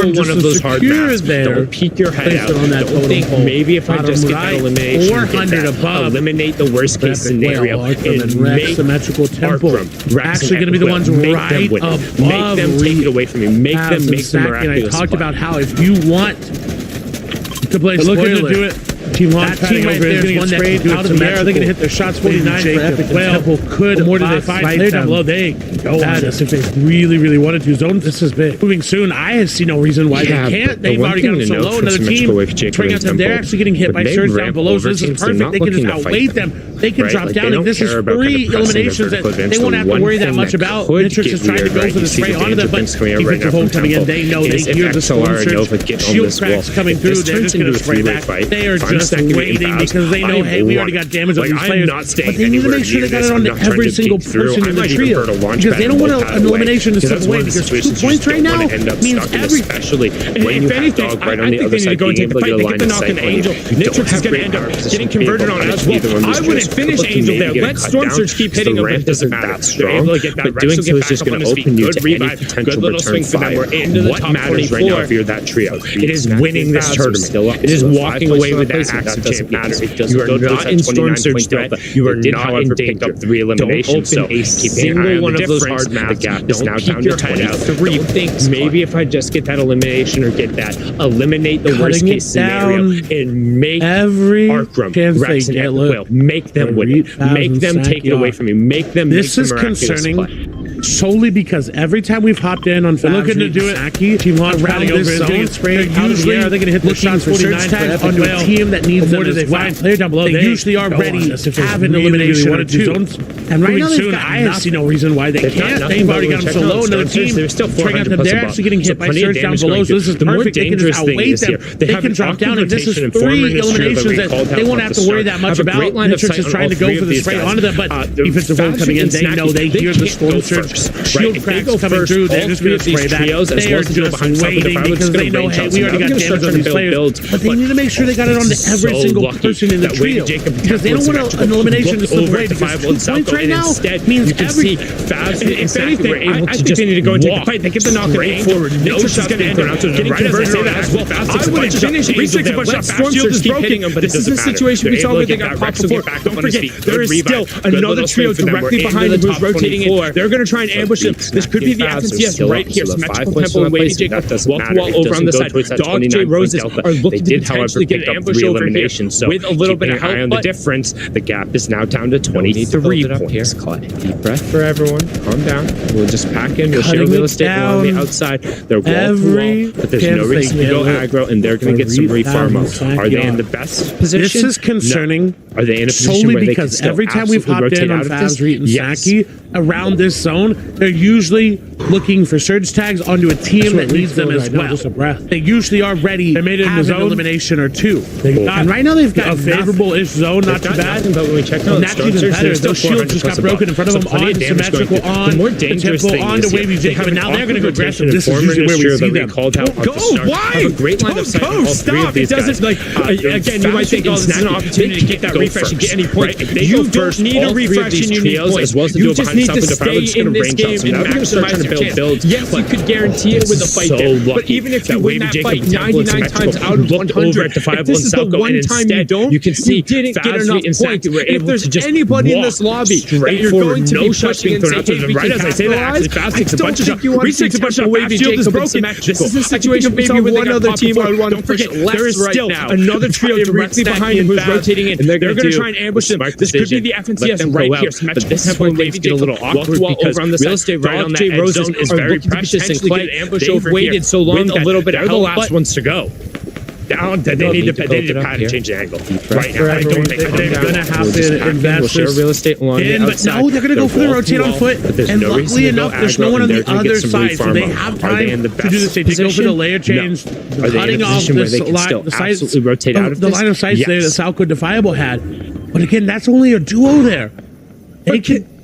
platform one of those hard maps. there. Don't peek your head out. On that Don't think maybe if I just get that elimination, 400 above, eliminate the worst case scenario, and make symmetrical tempo. Rex Actually going to be the ones right above. Make them take it away from you. Make them make the miraculous. I talked about how if you want to play spoilers, to do it. Team That team right there is one that can do out of the air. They're going to hit their shots 49 for Epic Whale. Could more do they find later down below? They go at us if they really, really wanted to. Zone, this is big. Moving soon, I see no reason why they can't. They've already got them so low. Another team bring out them. They're actually getting hit by surge down below. So this is perfect. They can just outweight them. They can drop down. If this is 3 eliminations that they won't have to worry that much about. Matrix is trying to go for the spray onto them, but defensive home coming in. They know they hear the storm surge. Shield cracks coming through. They're just going to spray back. They are just just waiting because they know, hey, we already got damage on these players. But they need to make sure they got it onto every single person in the trio. Because they don't want an elimination to slip away. Because 2 points right now means everything. If anything, I think they need to go and take the fight. They get the knock on Angel. Nitrix is going to end up getting converted on as well. I wouldn't finish Angel there. Let Storm Surge keep hitting him. It doesn't matter. But doing so is just going to open you to any potential return 5. What matters right now if you're that trio? It is winning this tournament. It is walking away with that Axe of Champions. You are not in Storm Surge threat. You are not in danger. Up 3 eliminations. So keeping an eye on the difference. The gap is now down to 23 points. Maybe if I just get that elimination or get that, eliminate the worst case scenario and make Arkham, Rex, and Will, make them win it. Make them take it away from you. Make them make the miraculous play. Solely because every time we've hopped in on looking to do it, Team Launch around this zone, they're usually they're going to hit the shots for surge tag onto a team that needs them as well. Player down below, they usually are ready to have an elimination or 2. And right now they've got, I see no reason why they can't. They've already got them so low. Another team, they're actually getting hit by surge down below, so this is perfect. They can just outweight them. They can drop down, and this is 3 eliminations that they won't have to worry that much about. Nitrix is trying to go for the spray onto them, but defensive roll coming in, they know they hear the Storm Surge shield cracks coming through. They're just going to spray back. They are just waiting because they know, hey, we already got damage on these players. But they need to make sure they got it onto every single person in the trio because they don't want an elimination to slip away. Because 2 points right now means everything. If anything, I think they need to go and take the fight. They get the knock forward. No shot's going to end up getting converted on as well. I would finish Angel there. Let Storm Surge keep hitting him, but this is a situation we saw where they got popped before. Don't forget, there is still another trio directly behind him who's rotating in. They're going to try and ambush him. This could be the FNCS right here. Symmetrical Temple and Wavy Jacob wall-to-wall over on the side. Dog J Roses are looking to potentially get an ambush over here with a little bit of help. On the difference, the gap is now down to 23 points. Deep breath for everyone. Calm down. We'll just pack in. We'll share real estate along the outside. They're wall-to-wall, but there's no reason to go aggro, and they're going to get some refarm up. Are they in the best position? This is concerning. Are they in a position where they can still every time we've hopped in on Faz, Reet, and Saki around this zone, they're usually looking for surge tags onto a team that needs them as well. They usually are ready. They made it in the zone elimination or 2. And right now they've got a favorable-ish zone, not too bad. But when we check out that's even better. Those shields just got broken in front of them on symmetrical, on the temple, on to Wavy Jacob, and now they're going to go aggressive. This is usually where we see them. Go! Why? Don't stop! It doesn't, like, again, you might think, oh, this is an opportunity to get that refresh and get any points. You don't need a refresh and you need points. You just need to stay in this game and maximize your chance. Yes, you could guarantee it with a fight there, but even if you win that fight 99 times out of 100, if this is the one time you don't, you didn't get enough points. If there's anybody in this lobby that you're going to be pushing and say, hey, we can capitalize, I don't think you want to take Wavy Jacob and Symmetrical. This is a situation maybe one other team I would want to push less right now. Another trio directly behind him who's rotating in. They're going to try and ambush him. This could be the FNCS right here. Symmetrical Temple and Wavy Jacob. A little awkward because real estate right on that edge zone is very precious and Clay. They've waited so long a little bit. They're the last ones to go. They need to kind of change the angle right now. I don't think they're going to have to invest this real estate along the outside. But no, they're going to go for the rotate on foot. And luckily enough, there's no one on the other side, so they have time to do this. They go for the layer change, cutting off the sides, the line of sight there that Salco Defiable had. But again, that's only a duo there.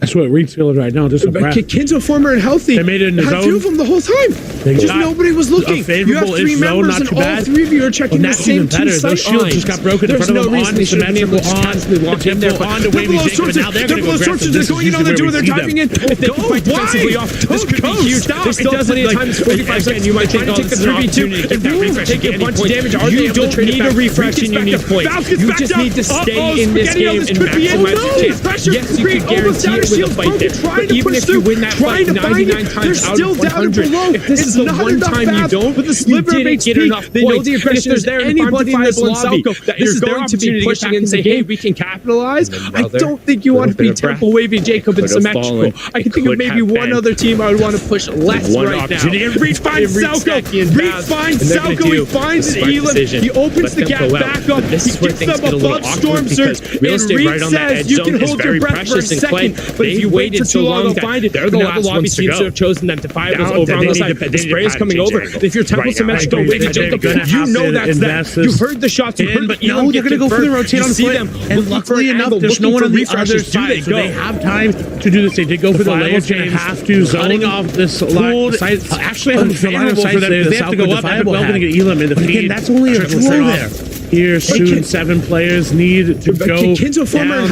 That's what Reed's feeling right now. Just Kids are former and healthy. They made it in the zone. 2 of them the whole time. Just nobody was looking. You have 3 members and all 3 of you are checking the same 2 sight Those shields just got broken in front of them on symmetrical, on the Wavy Jacob, and now they're going to go aggressive. They're going in on the duo. They're diving in. If they can fight defensively off, this could be huge. There's still plenty of time. It's 45 seconds. You might take the 3v2. If you take a bunch of damage, you don't need a refresh and you need points. You just need to stay in this game and maximize your chance. Yes, you can guarantee it with a fight there. But even if you win that fight 99 times out of 100, if this is the one time you don't, you didn't get enough points. If there's anybody in this lobby that you're going to be pushing and say, hey, we can capitalize, I don't think you want to be Temple, Wavy, Jacob, and Symmetrical. I can think of maybe one other team I would want to push less right now. And Reed finds Salco. Reed finds Salco. He finds Elam. He opens the gap back up. He gets them above Storm Surge. And Reed says you can hold your breath for a second, but if you wait too long to find it, they're the last lobby teams to have chosen them to fire those over on the side. spray is coming over. If you're Temple Symmetric, go Wavy Jacob, you know that's that. You heard the shots, you heard but no, they're going to go for the rotate on foot. And luckily enough, there's no one on the other side, so they have time to do this. They did go for the layup. They have to cutting off this line. Actually, unfavorable for them. They have to go up. Epic Well going to get Elam in the feed. That's only a draw there. Here soon, 7 players need to go down.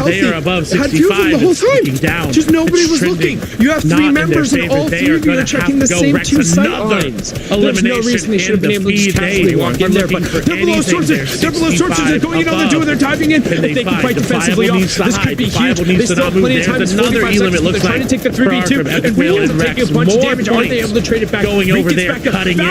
They are above 65. The whole time. Just nobody was looking. You have 3 members and all 3 of you are checking the same 2 sight lines. There's no reason they should have been able to just casually walk in there, but they're below sources. They're below sources. They're going, they're diving in. If they can fight defensively off, this could be huge. They still have plenty of time. It's 45 seconds. They're trying to take the 3v2, and Williams is taking a bunch of damage. Are they able to trade it back? Going over there, cutting in.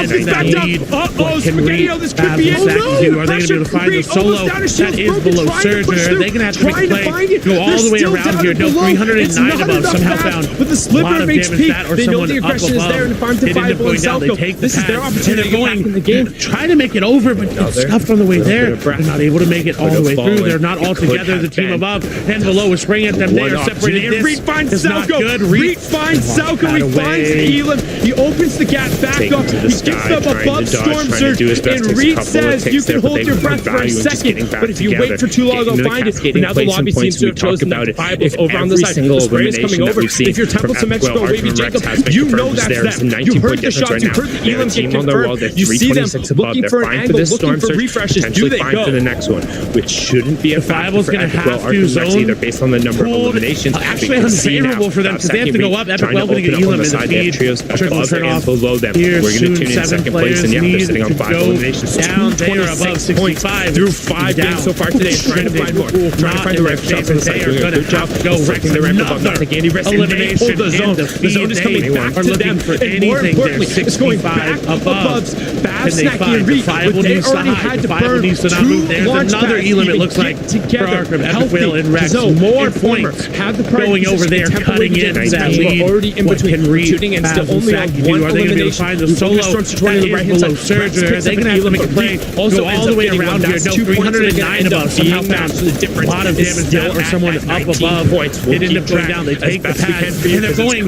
Uh-oh, Spaghetti, this could be it. Are they going to be able to find the solo? That is below Surger. They're going to have to make a play. Go all the way around here. No, 309 above. Somehow found with the sliver of HP. They know the aggression is there, and farm to Fireball and Salco. This is their opportunity to go back in the game. Try to make it over, but get scuffed on the way there. They're not able to make it all the way through. They're not all together. The team above and below is spraying at them. They are separated. Reed finds Salco. Reed finds Salco. He finds Elam. He opens the gap back up. He gets them above Storm Surge. And Reed says you can hold your breath for a second, but if you wait for too long, they'll find it. But now the lobby seems to have chosen that Fireballs over on the side. The spray is coming over. If you're Temple Symmetric or Wavy Jacob, you know that's them. You heard the shots. You heard the Elam get confirmed. You see them looking for an angle, looking for refreshes. Do they go? For the next one, which shouldn't be a Fireball's going to have to zone either based on the number of eliminations. Actually unfavorable for them because they have to go up. Epic Well going to get Elam in the feed. Trickle turn off. Below them. Here we're going to tune in second place, and they're sitting on 5 eliminations. Down, they are above 65 through 5 games so far today. Trying to find more. Trying to find the right shots on the side. Doing a good job. Selecting the right above. Not taking any risk. Elimination the zone. The zone is coming back to them. And more importantly, it's going back above. Bad Snacky and Reed. They already had to burn 2 launch another Elam, it looks like, together. Epic Whale and Rex. More former. Have the going over there, cutting in that lead. Already in between shooting and still only on 1 Are they going to be able to find the solo? That is below Surger. They're going to have to make a play. Go all the way around here. No, 309 above. Somehow found a lot of damage down or someone up above. They didn't go down. They take the pass. And they're going,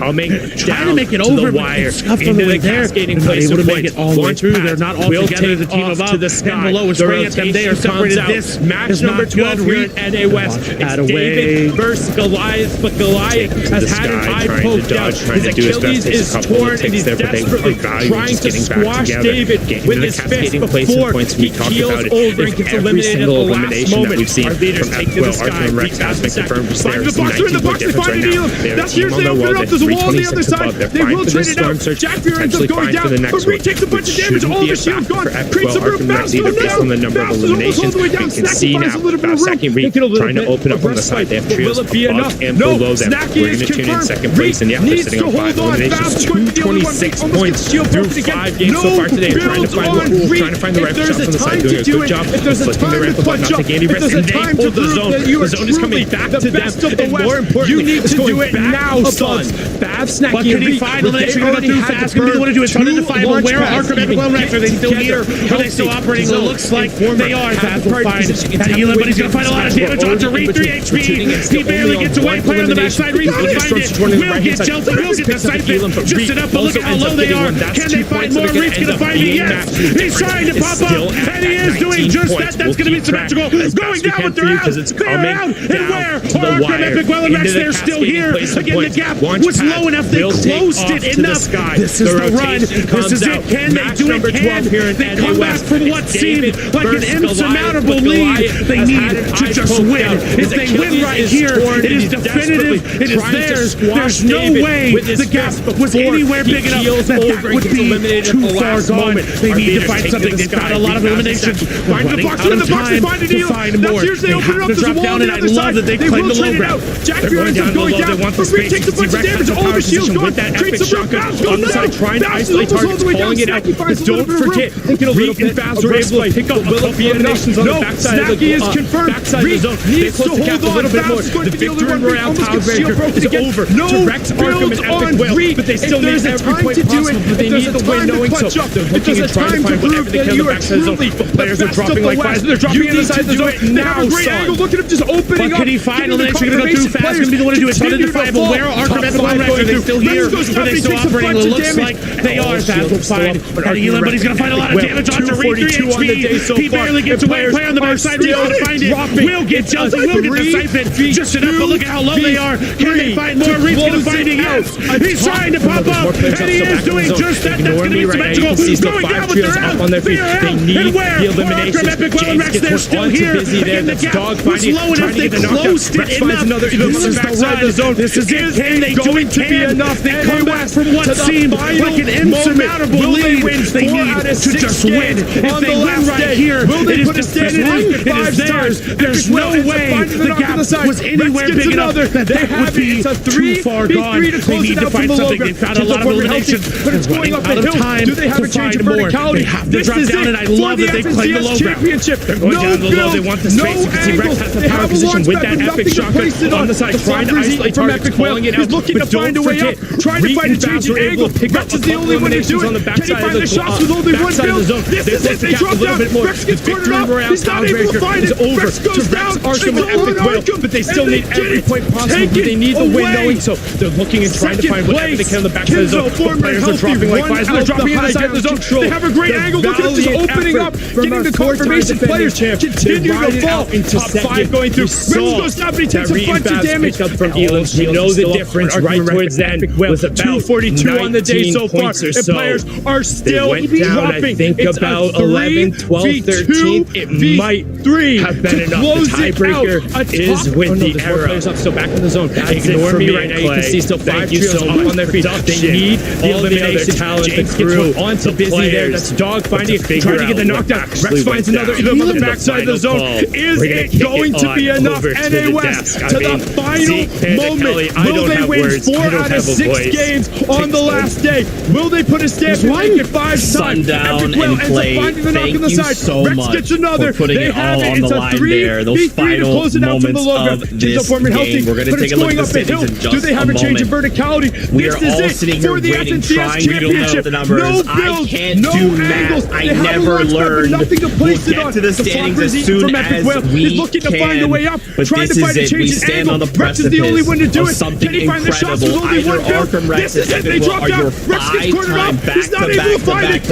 trying to make it over, but it's scuffed on the way there. They're not able to make it all the way through. They're not all together. The team above and below is spraying at them. They are separated. This match number 12 here at NA West. It's David versus Goliath, but Goliath has had an eye poked out. His Achilles is torn, and he's desperately trying to squash David with his fist before he keels over and gets eliminated at the last moment. Our leaders take to the sky. Reed has the second. Find the box, in the box, they find an Elam. That's here, they open it up. There's a wall on the other side. They will trade it out. Jack Fear ends up going down, but Reed takes a bunch of damage. All the shields gone. Creates a room. Fast going down. Fast is almost all the way down. Snacky finds a little bit of room. Trying to open up on the side. They have trios above and below them. We're going to tune in second place, and they're sitting on 5 eliminations. 226 points through 5 games so far today. Trying to find the right shots on the side. Doing a good job. Flicking the right above, not taking any risk. And they pull the zone. The zone is coming back to them. And more importantly, you need to do it now, son. Fab, Snacky, and Reed. They're going to do fast. Going to want to do it. Trying to find where are Arkham Epic Well Rex? Are they still here? Are they still operating? It looks like they are. Fab will find that Elam, but he's going to find a lot of damage onto Reed. 3 HP. He barely gets away. Player on the backside. Reed will find it. Will get Chelsea. Will get the siphon. Just enough, but look at how low they are. Can they find more? Reed's going to find it. Yes. He's trying to pop up, and he is doing just that. That's going to be symmetrical. Going down with their out. They're out. And where are Arkham Epic Well and Rex? They're still here. Again, the gap was low enough. They closed it enough. This is the run. This is it. Can they do it? Can they come back from what seemed like an insurmountable lead? They need to just win. If they win right here, it is definitive. It is theirs. There's no way the gap was anywhere big enough that would be too far gone. They need to find something. They've got a lot of eliminations. Find the box, in the box, they find it. To find more. They have to drop down, and I love that they claim the low ground. Jack Fear ends up going down, but Reed takes a bunch of damage. All the shields gone. Creates a shotgun on the side, trying to isolate targets, calling it out. Don't forget, thinking a little bit fast. We're able to pick up. Will it be enough? No, Snacky is confirmed. Reed needs to hold on. The Victory Royale tiebreaker is over. No build on Reed. But they still need every point possible. But they need the win knowing so. They're looking and trying to find whatever they can on the backside of the zone. Players are dropping dropping like flies. They're dropping in the side of the zone. They have a great angle. Look at him just opening up. But can he find elimination? Going to go too fast. Going to be the one to do it. It's unidentifiable. Where are Arkham Epic Wellness? Are they still here? Are they still operating? It looks like they are. That will find Elam, but he's going to find a lot of damage onto Reed 3 HP. He barely gets away. Play on the backside. Reed's going to find it. Will get Chelsea. Will get the siphon. Just enough, but look at how low they are. Can they find more? Reed's going to find it. Yes. He's trying to pop up. And he is doing just that. That's going to be symmetrical. Going down with their out. They need the elimination. Epic Wellness, they're still here. Again, the gap was low enough. They closed it enough. This is the side of the zone. This is it. Can they do it? To be enough. They come back from what seemed like an insurmountable lead. They need to just win. If they win right here, it is definitive. It is theirs. There's no way the gap was anywhere big enough that would be too far gone. They need to find something. They've found a lot of eliminations. But it's going up out of time to find more. They have to drop down, and I love that they play the low ground. They're going down the low. They want the space. You can see Rex has the power position with that epic shotgun on the side, trying to isolate targets, calling it out. He's looking to find a way up, trying to find a change in angle. Rex is the only one to do it. Can he find the shots with only one build? This is it. They drop down. Rex gets cornered up. He's not able to find it. Rex goes down. Arkham and Epic Will, but they still need every point possible. But they need the win knowing, so they're looking and trying to find whatever they can on the backside of the zone. The players are dropping like flies. They're dropping inside the zone. They have a great angle. Look at him just opening up, getting the confirmation. Players continue to fall. Top 5 going through. Rex goes down, but he takes a bunch of damage. From Elam's, we know the difference right towards the end was about 242 on the day so far. And players are still dropping. I think about 11, 12, 13. It might have been enough. The tiebreaker is with the arrow. Players up, still back in the zone. Ignore me right now. You can see still 5 trios up on their feet. They need the elimination. James gets one onto Busy there. That's dog finding it. Trying to get the knockdown. Rex finds another Elam on the backside of the zone. Is it going to be enough? NA West to the final moment. Will they win 4 out of 6 games on the last day? Will they put a stamp and make it 5 times? Sundown and Clay, thank you so much for putting it all on the line there. Those final moments of this game. We're going to take a look at the standings in just a moment. We are all sitting here waiting, trying to know the numbers. I can't do math. I never learned. We'll get to the standings as soon as we can. But this is it. We stand on the precipice of something incredible. Either Arkham Rex and Epic Will are your 5-time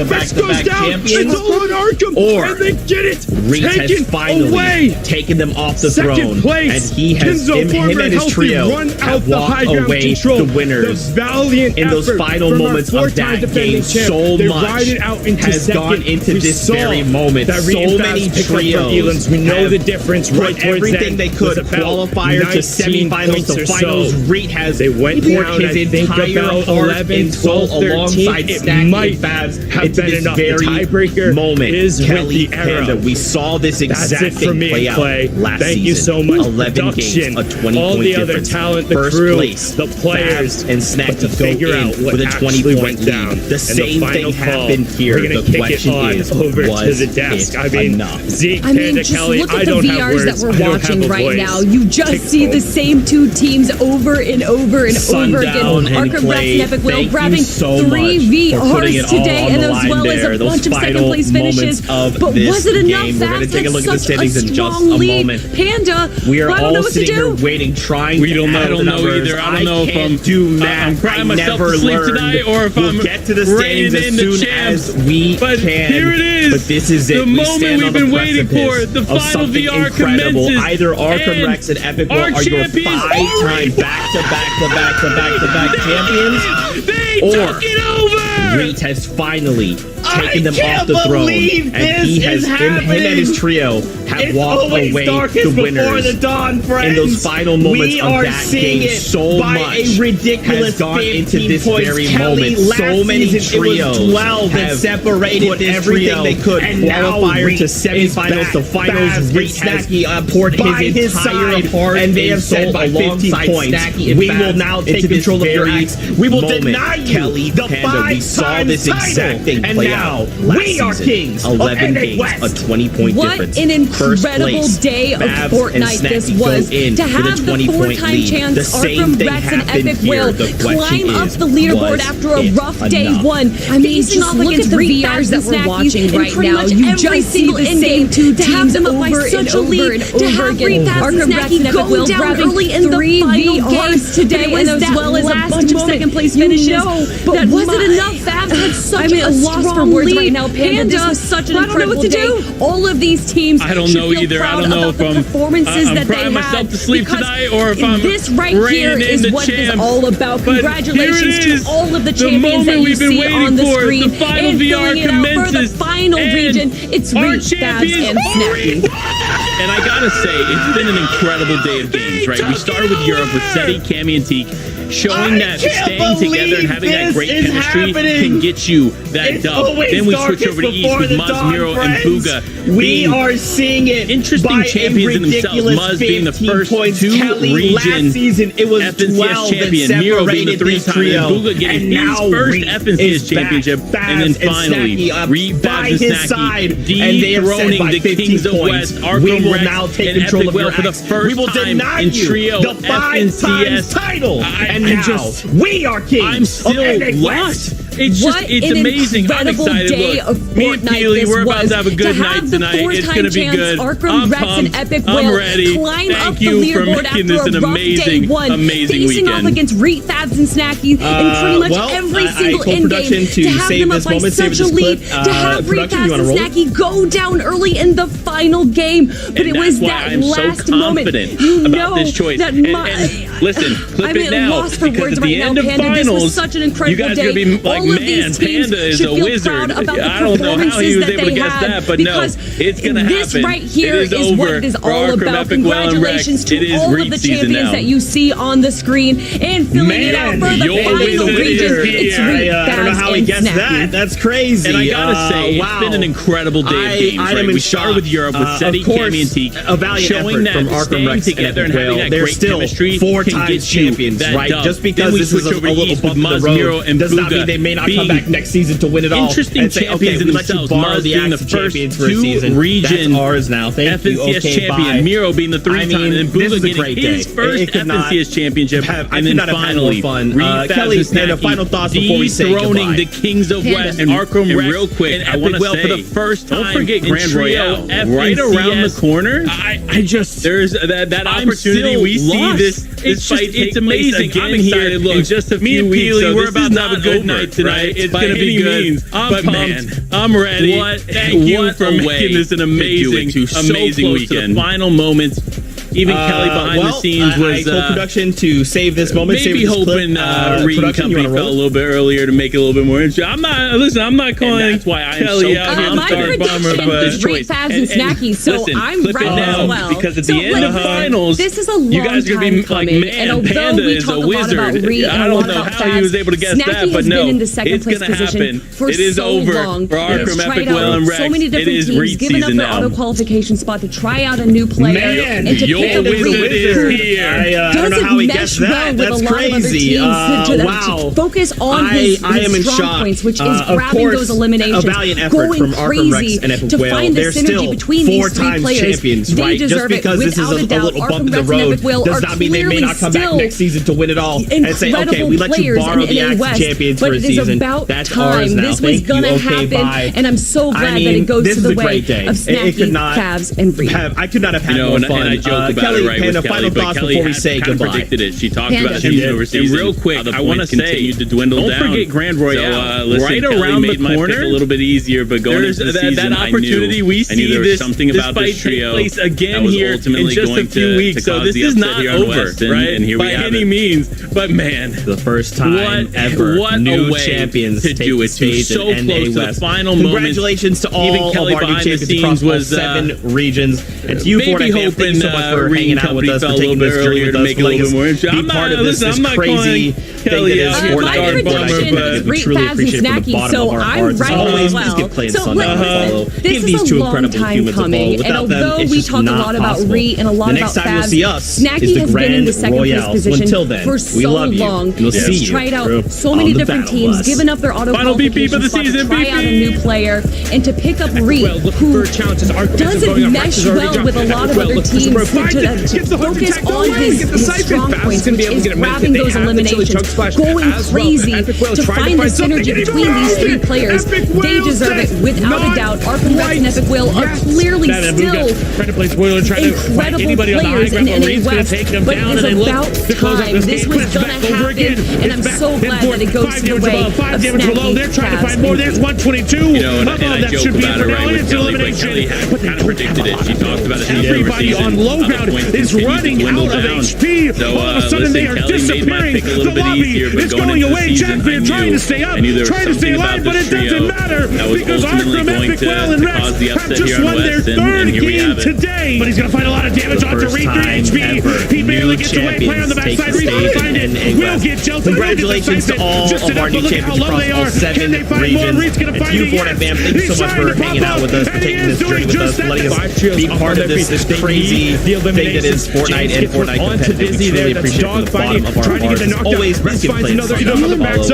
back-to-back champions, or Reed has finally taken them off the throne, and he has him and his trio have walked away the winners. In those final moments of that game, so much has gone into this very moment. So many trios, we know the difference right towards everything they could, qualifier to semifinals to finals. Reed has poured his entire heart and soul alongside Snacky and Babs into this very moment. Kelly Panda, we saw this exact thing play out last season. Thank you so much. 11 games, a 20-point all the other difference. talent, the First crew, place, the players, Babs and Snacky to figure out what with a 20-point down. lead. The same thing happened here. We're going to kick it on over to the desk. I mean, Zeke, Panda, just Kelly, look at the VRs that we're watching right now. You just see the same 2 teams over and over and over again. Arkham Rex and Epic Will grabbing 3 VRs today, and as well as a bunch of second-place finishes. But was it enough? That's such a strong lead. Panda, we are I don't know all what to sitting here do. waiting, trying we don't know. I don't know either. I don't know if I'm do math. I'm crying I myself never to sleep learned. tonight, or if we'll I'm get to the standings as soon as we but can. Here it is. But this is it. The moment we've been waiting for. The final VR commences. Either Arkham Rex and Epic Will are your 5-time back-to-back champions, or Reed has finally taken them off the throne, and he has him and his trio have walked away the winners in those final moments of that game. So much has gone into this very moment. So many trios have put everything they could, qualifier to semifinals to finals. Reed has poured his entire heart and they have said by 15 points, we will now take control of your acts. We will deny you Kelly Panda. We saw this exact thing play out now we are kings. 11 games, a 20-point difference. What an incredible day of Fortnite this was. To have the 4-time chance Arkham Rex and Epic Will climb up the leaderboard after a rough day one. I mean, just look at the VRs that we're watching right now. You just see the same two teams over and over and over again. Arkham Rex and Epic Will grabbing early in the final games today, as well as a bunch of second-place finishes. But was it enough? Fabs had such a strong lead right now. Panda, this was such an incredible day. All of these teams, I don't know either. I don't know if I'm crying myself to sleep tonight or if I'm this right here is what it is all about. Congratulations to all of the champions that you see on the screen. The final and VR filling it out for the final region, it's Reed, Fabs, and Snappy. And I gotta say, it's been an incredible day of games, right? We started with Europe with Seti, Cammy, and Teak, showing that staying together and having that great chemistry can get you that dub. Then we switch over to East with Muzz, Miro, and Bugha. We are seeing it. Interesting champions in themselves. Muzz being the first two-region FNCS champion. Miro being the three-time. And Bugha getting his first FNCS championship. And then finally, Reed, Fabs, and Snacky dethroning the Kings of West, Arkham Rex, now take and control Epic of your Will for the first time in trio the 5-time title. And now we are kings. I'm still lost. It's just, it's amazing. I'm excited. Look, me and Peely, we're about to have a good night tonight. It's going to be good. I'm pumped. I'm ready. Thank you for making this an amazing, amazing facing off weekend. against Reed, Fabs, and Snacky in pretty much every single in-game. To have them up by such a lead. To have Reed, Fabs, and Snacky go down early in the final game. But it was that last moment. You know this choice. That and listen, clip it now, because at the end of finals, such an incredible you guys are going to be like, man, Panda is a wizard. I don't know how he was able to guess that, but no, it's going to happen. This right here is what it is all about. Congratulations to all of the champions that you see on the screen and filling it out for the final region. It's Reed, I don't know how he guessed that. That's crazy. And I gotta say, it's been an incredible day of games. Right? We started with Europe with Seti, Cammy, and Teak, a valiant showing effort that from Arkham Rex together and having that they're great still chemistry 4-time champions, right? Just because this is a little bump in the road does not mean they may not come back next season to win it all. Interesting champions in themselves. Muzz being the first two-region FNCS champion. Miro being the three-time, and Bugha getting his first FNCS championship. And then finally, Reed, Kelly, Fabs, final thoughts before we say dethroning the Kings of West and Arkham Rex. Real quick, I want to say, for the first time, don't forget Grand Royale right around the corner. I just there's that opportunity. We see this fight. It's amazing. I'm excited. Look, just a few weeks. So we're about to have a good night tonight. It's going to be good. I'm pumped. I'm ready. Thank you for making this an amazing weekend. The final moments. Even Kelly behind the scenes was told production to save this moment. Maybe hoping Reed and Company fell a little bit earlier to make it a little bit more interesting. I'm not calling that's why I'm Kelly so out here my prediction is Reed, Fabs, and Snacky, so I'm clip right it now, as well. Because at the end of finals, this is a long you guys are gonna be like, man, Panda is a wizard. I don't know how he was able to guess that, but no, it's gonna happen. It is over for Arkham, Epic, Will, and Rex. It is Reed season now. Given up their auto qualification spot to try out a new player and to pick the wizard is here. I don't know how he guessed that. That's crazy. To focus on his strong points, which is grabbing those eliminations, a valiant effort from Arkham Rex and Epic Will. They're still 4-time champions, right? Just because this is a little bump in the road does not mean they may not come back next season to win it all and say, okay, we let you borrow the Axe champions for a season. That's ours now. This was going to happen, and I'm so glad that it goes to the way of Snacky, Fabs, and Reed. I could not have had more fun. And I joke about it, right, with Kelly, but Kelly before we say goodbye. Predicted it. She talked about it overseas. And real quick, I want to say, to dwindle down. Don't forget Grand Royale. So, right around the corner, a little bit easier, but going into the season, that opportunity we see this something about this trio take place again here in just a few weeks. So this is not over, right? And here by any means. But man, the first time ever, new champions to do it. So close to the final moment. Congratulations to all of our new champions across 7 regions. And to you, Fortnite fans, thank you so much for for hanging out with us, for taking this journey with us, for letting us be part of this crazy thing that is Fortnite. My prediction is Reet, Fabs, and Snacky, so I'm right as well. So this is a long time coming, and although we talk a lot about Reet and a lot about Fabs, Snacky has been in the second place position for so long. He's tried out so many different teams, given up their auto qualification spot to try out a new player, and to pick up Reet, who doesn't mesh well with a lot of other teams, to focus on his strong points, which is grabbing those eliminations, going crazy to find the synergy between these three players. They deserve it without a doubt. Arkham Rex and Epic Will are clearly still incredible players in NA West, but it is about time. This was gonna happen, and I'm so glad that it goes to the way of Snacky. They're trying to find more. There's 122. And I joke about it, right, with Kelly, but Kelly kind of predicted it. She talked about it. Everybody on low ground is running out of HP. All of a sudden, they are disappearing. The lobby is going away. Jackman trying to stay up, trying to stay alive, but it doesn't matter because Arkham, Epic Well, and Rex have just won their third game today. But he's going to find a lot of damage onto Reet, 3 HP. He barely gets away. Player on the backside. Reet will find it. Will get Jelton. Congratulations to all of our new champions across all 7 regions. It's you, Fortnite fam. Thank you so much for hanging out with us, for taking this journey with us, letting us be part of this crazy thing that is Fortnite and Fortnite competitive. We truly appreciate it from the bottom of our hearts. As always, please give play follow.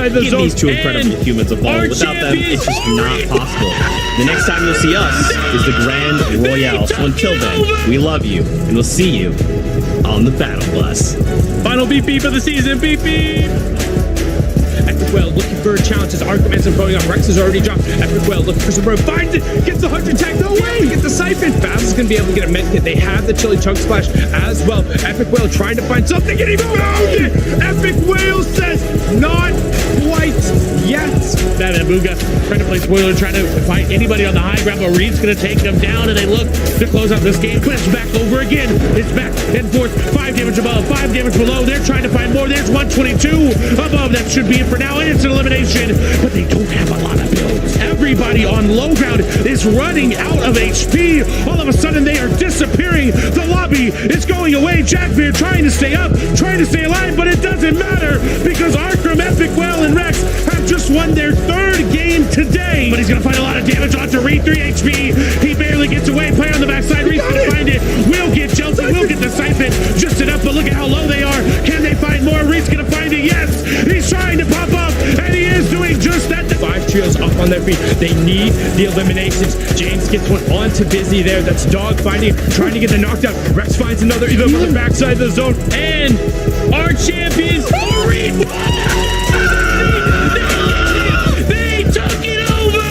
Give these two incredible humans a follow. Without them, it's just not possible. The next time you'll see us is the Grand Royale. So until then, we love you, and we'll see you on the Battle Bus. Final beep beep of the season. Beep beep. Epic Well looking for challenges. Arkham ends up going up. Rex has already dropped. Epic Well looking for some room. Finds it. Gets the 100 tag. No way. Gets the siphon. Fabs is going to be able to get a med kit. They have the chili chunk splash as well. Epic Well trying to find something, and he found it. Epic Well says not quite yet. That Abuga trying to play spoiler, trying to fight anybody on the high ground, but Reed's going to take them down, and they look to close out this game. Clips back over again. It's back and forth. 5 damage above, 5 damage below. They're trying to find more. There's 122 above. That should be it for now, and it's an elimination, but they don't have a lot of builds. Everybody on low ground is running out of HP. All of a sudden, they are disappearing. The lobby is going away. Jackbeard trying to stay up, trying to stay alive, but it doesn't matter because Arkham, Epic Well, and Rex have just won their third game today. But he's going to find a lot of damage onto Reed, 3 HP. He barely gets away. Play on the backside. Reed's going to find it. Will get Chelsea. Will get the siphon. Just enough, but look at how low they are. Can they find more? Reed's going to find it. Yes. He's trying to pop up, and he is doing just that. The 5 trios up on their feet. They need the eliminations. James gets one onto Busy there. That's dog fighting, trying to get the knockdown. Rex finds another either from the backside of the zone. And our champions, Reed. They took it over.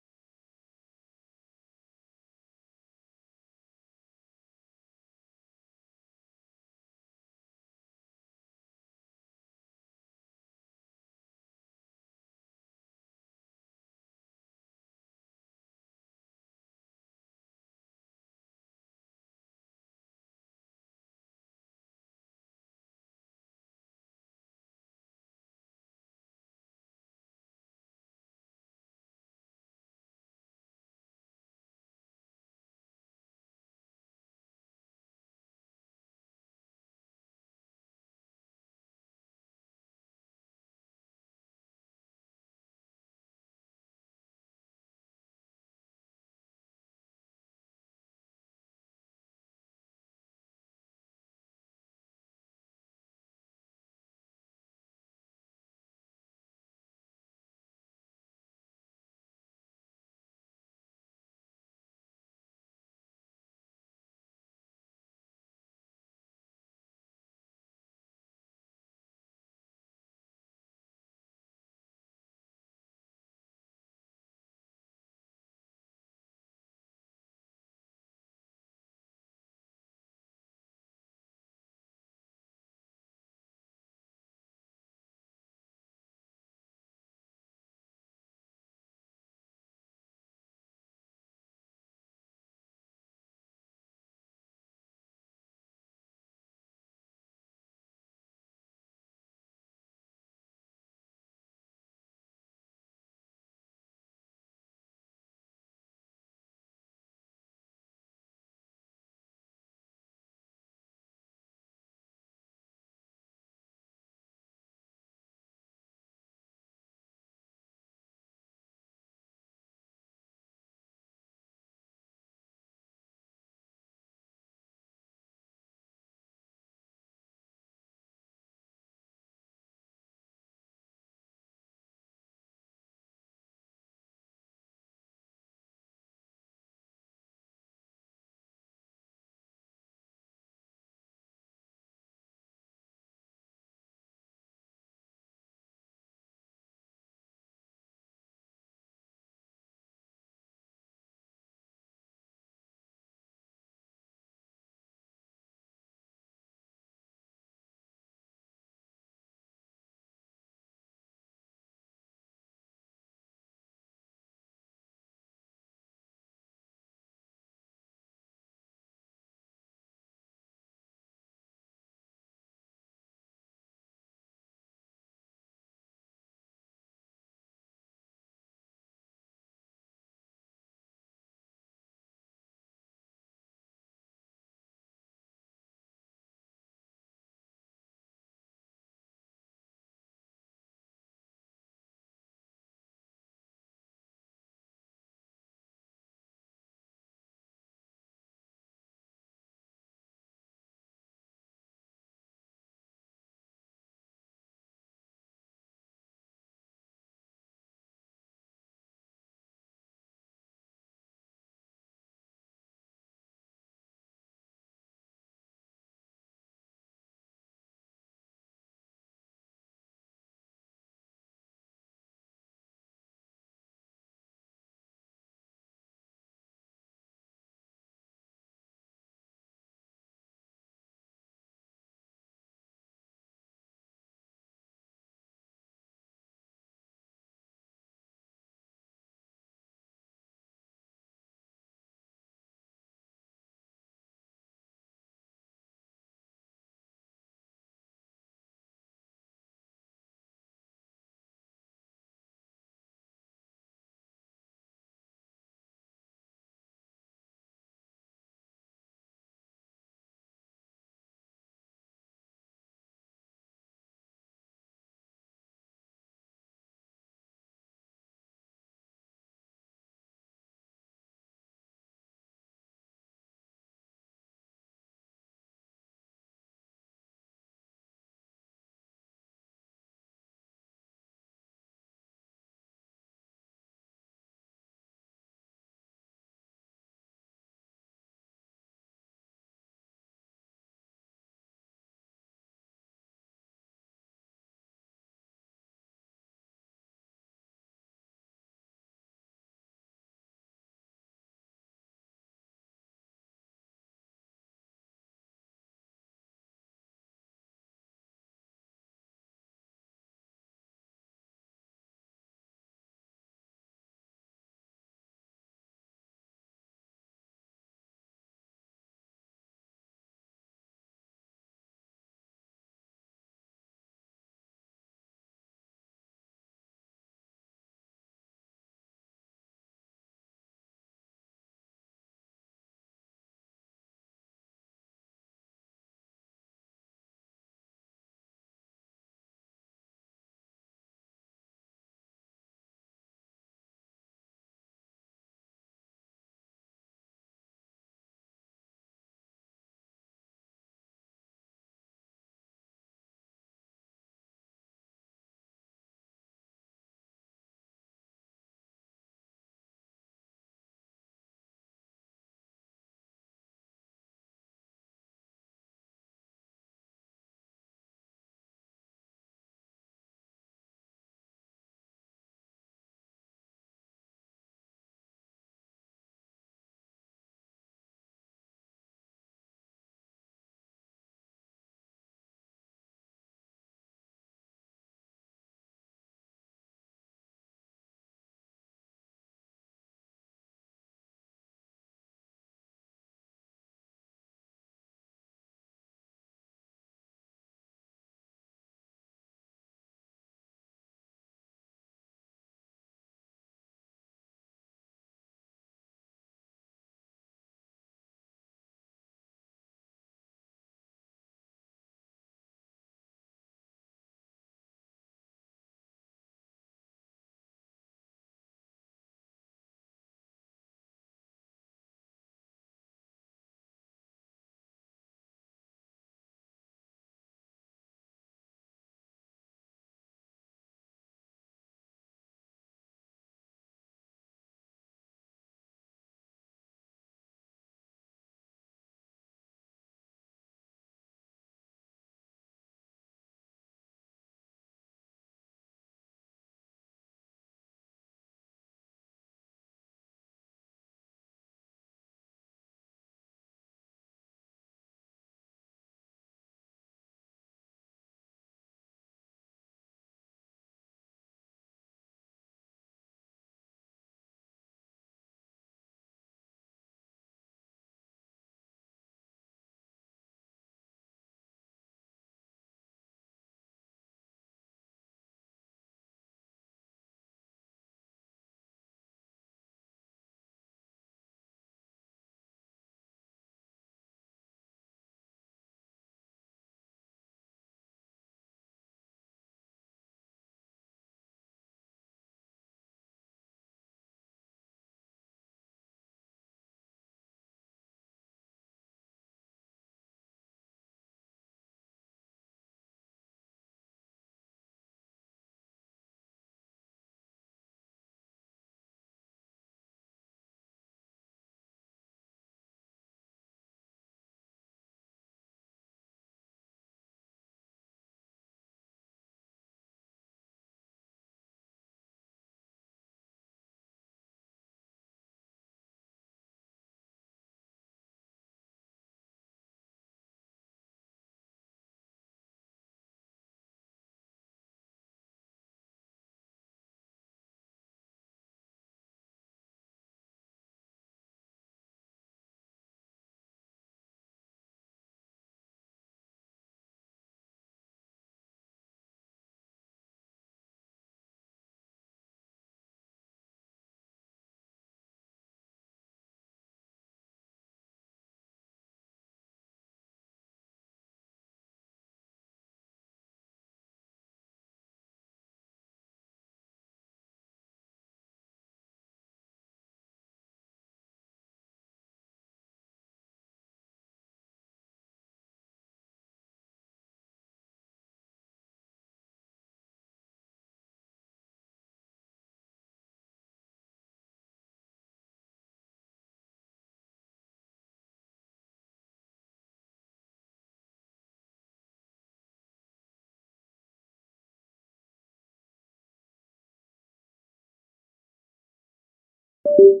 you.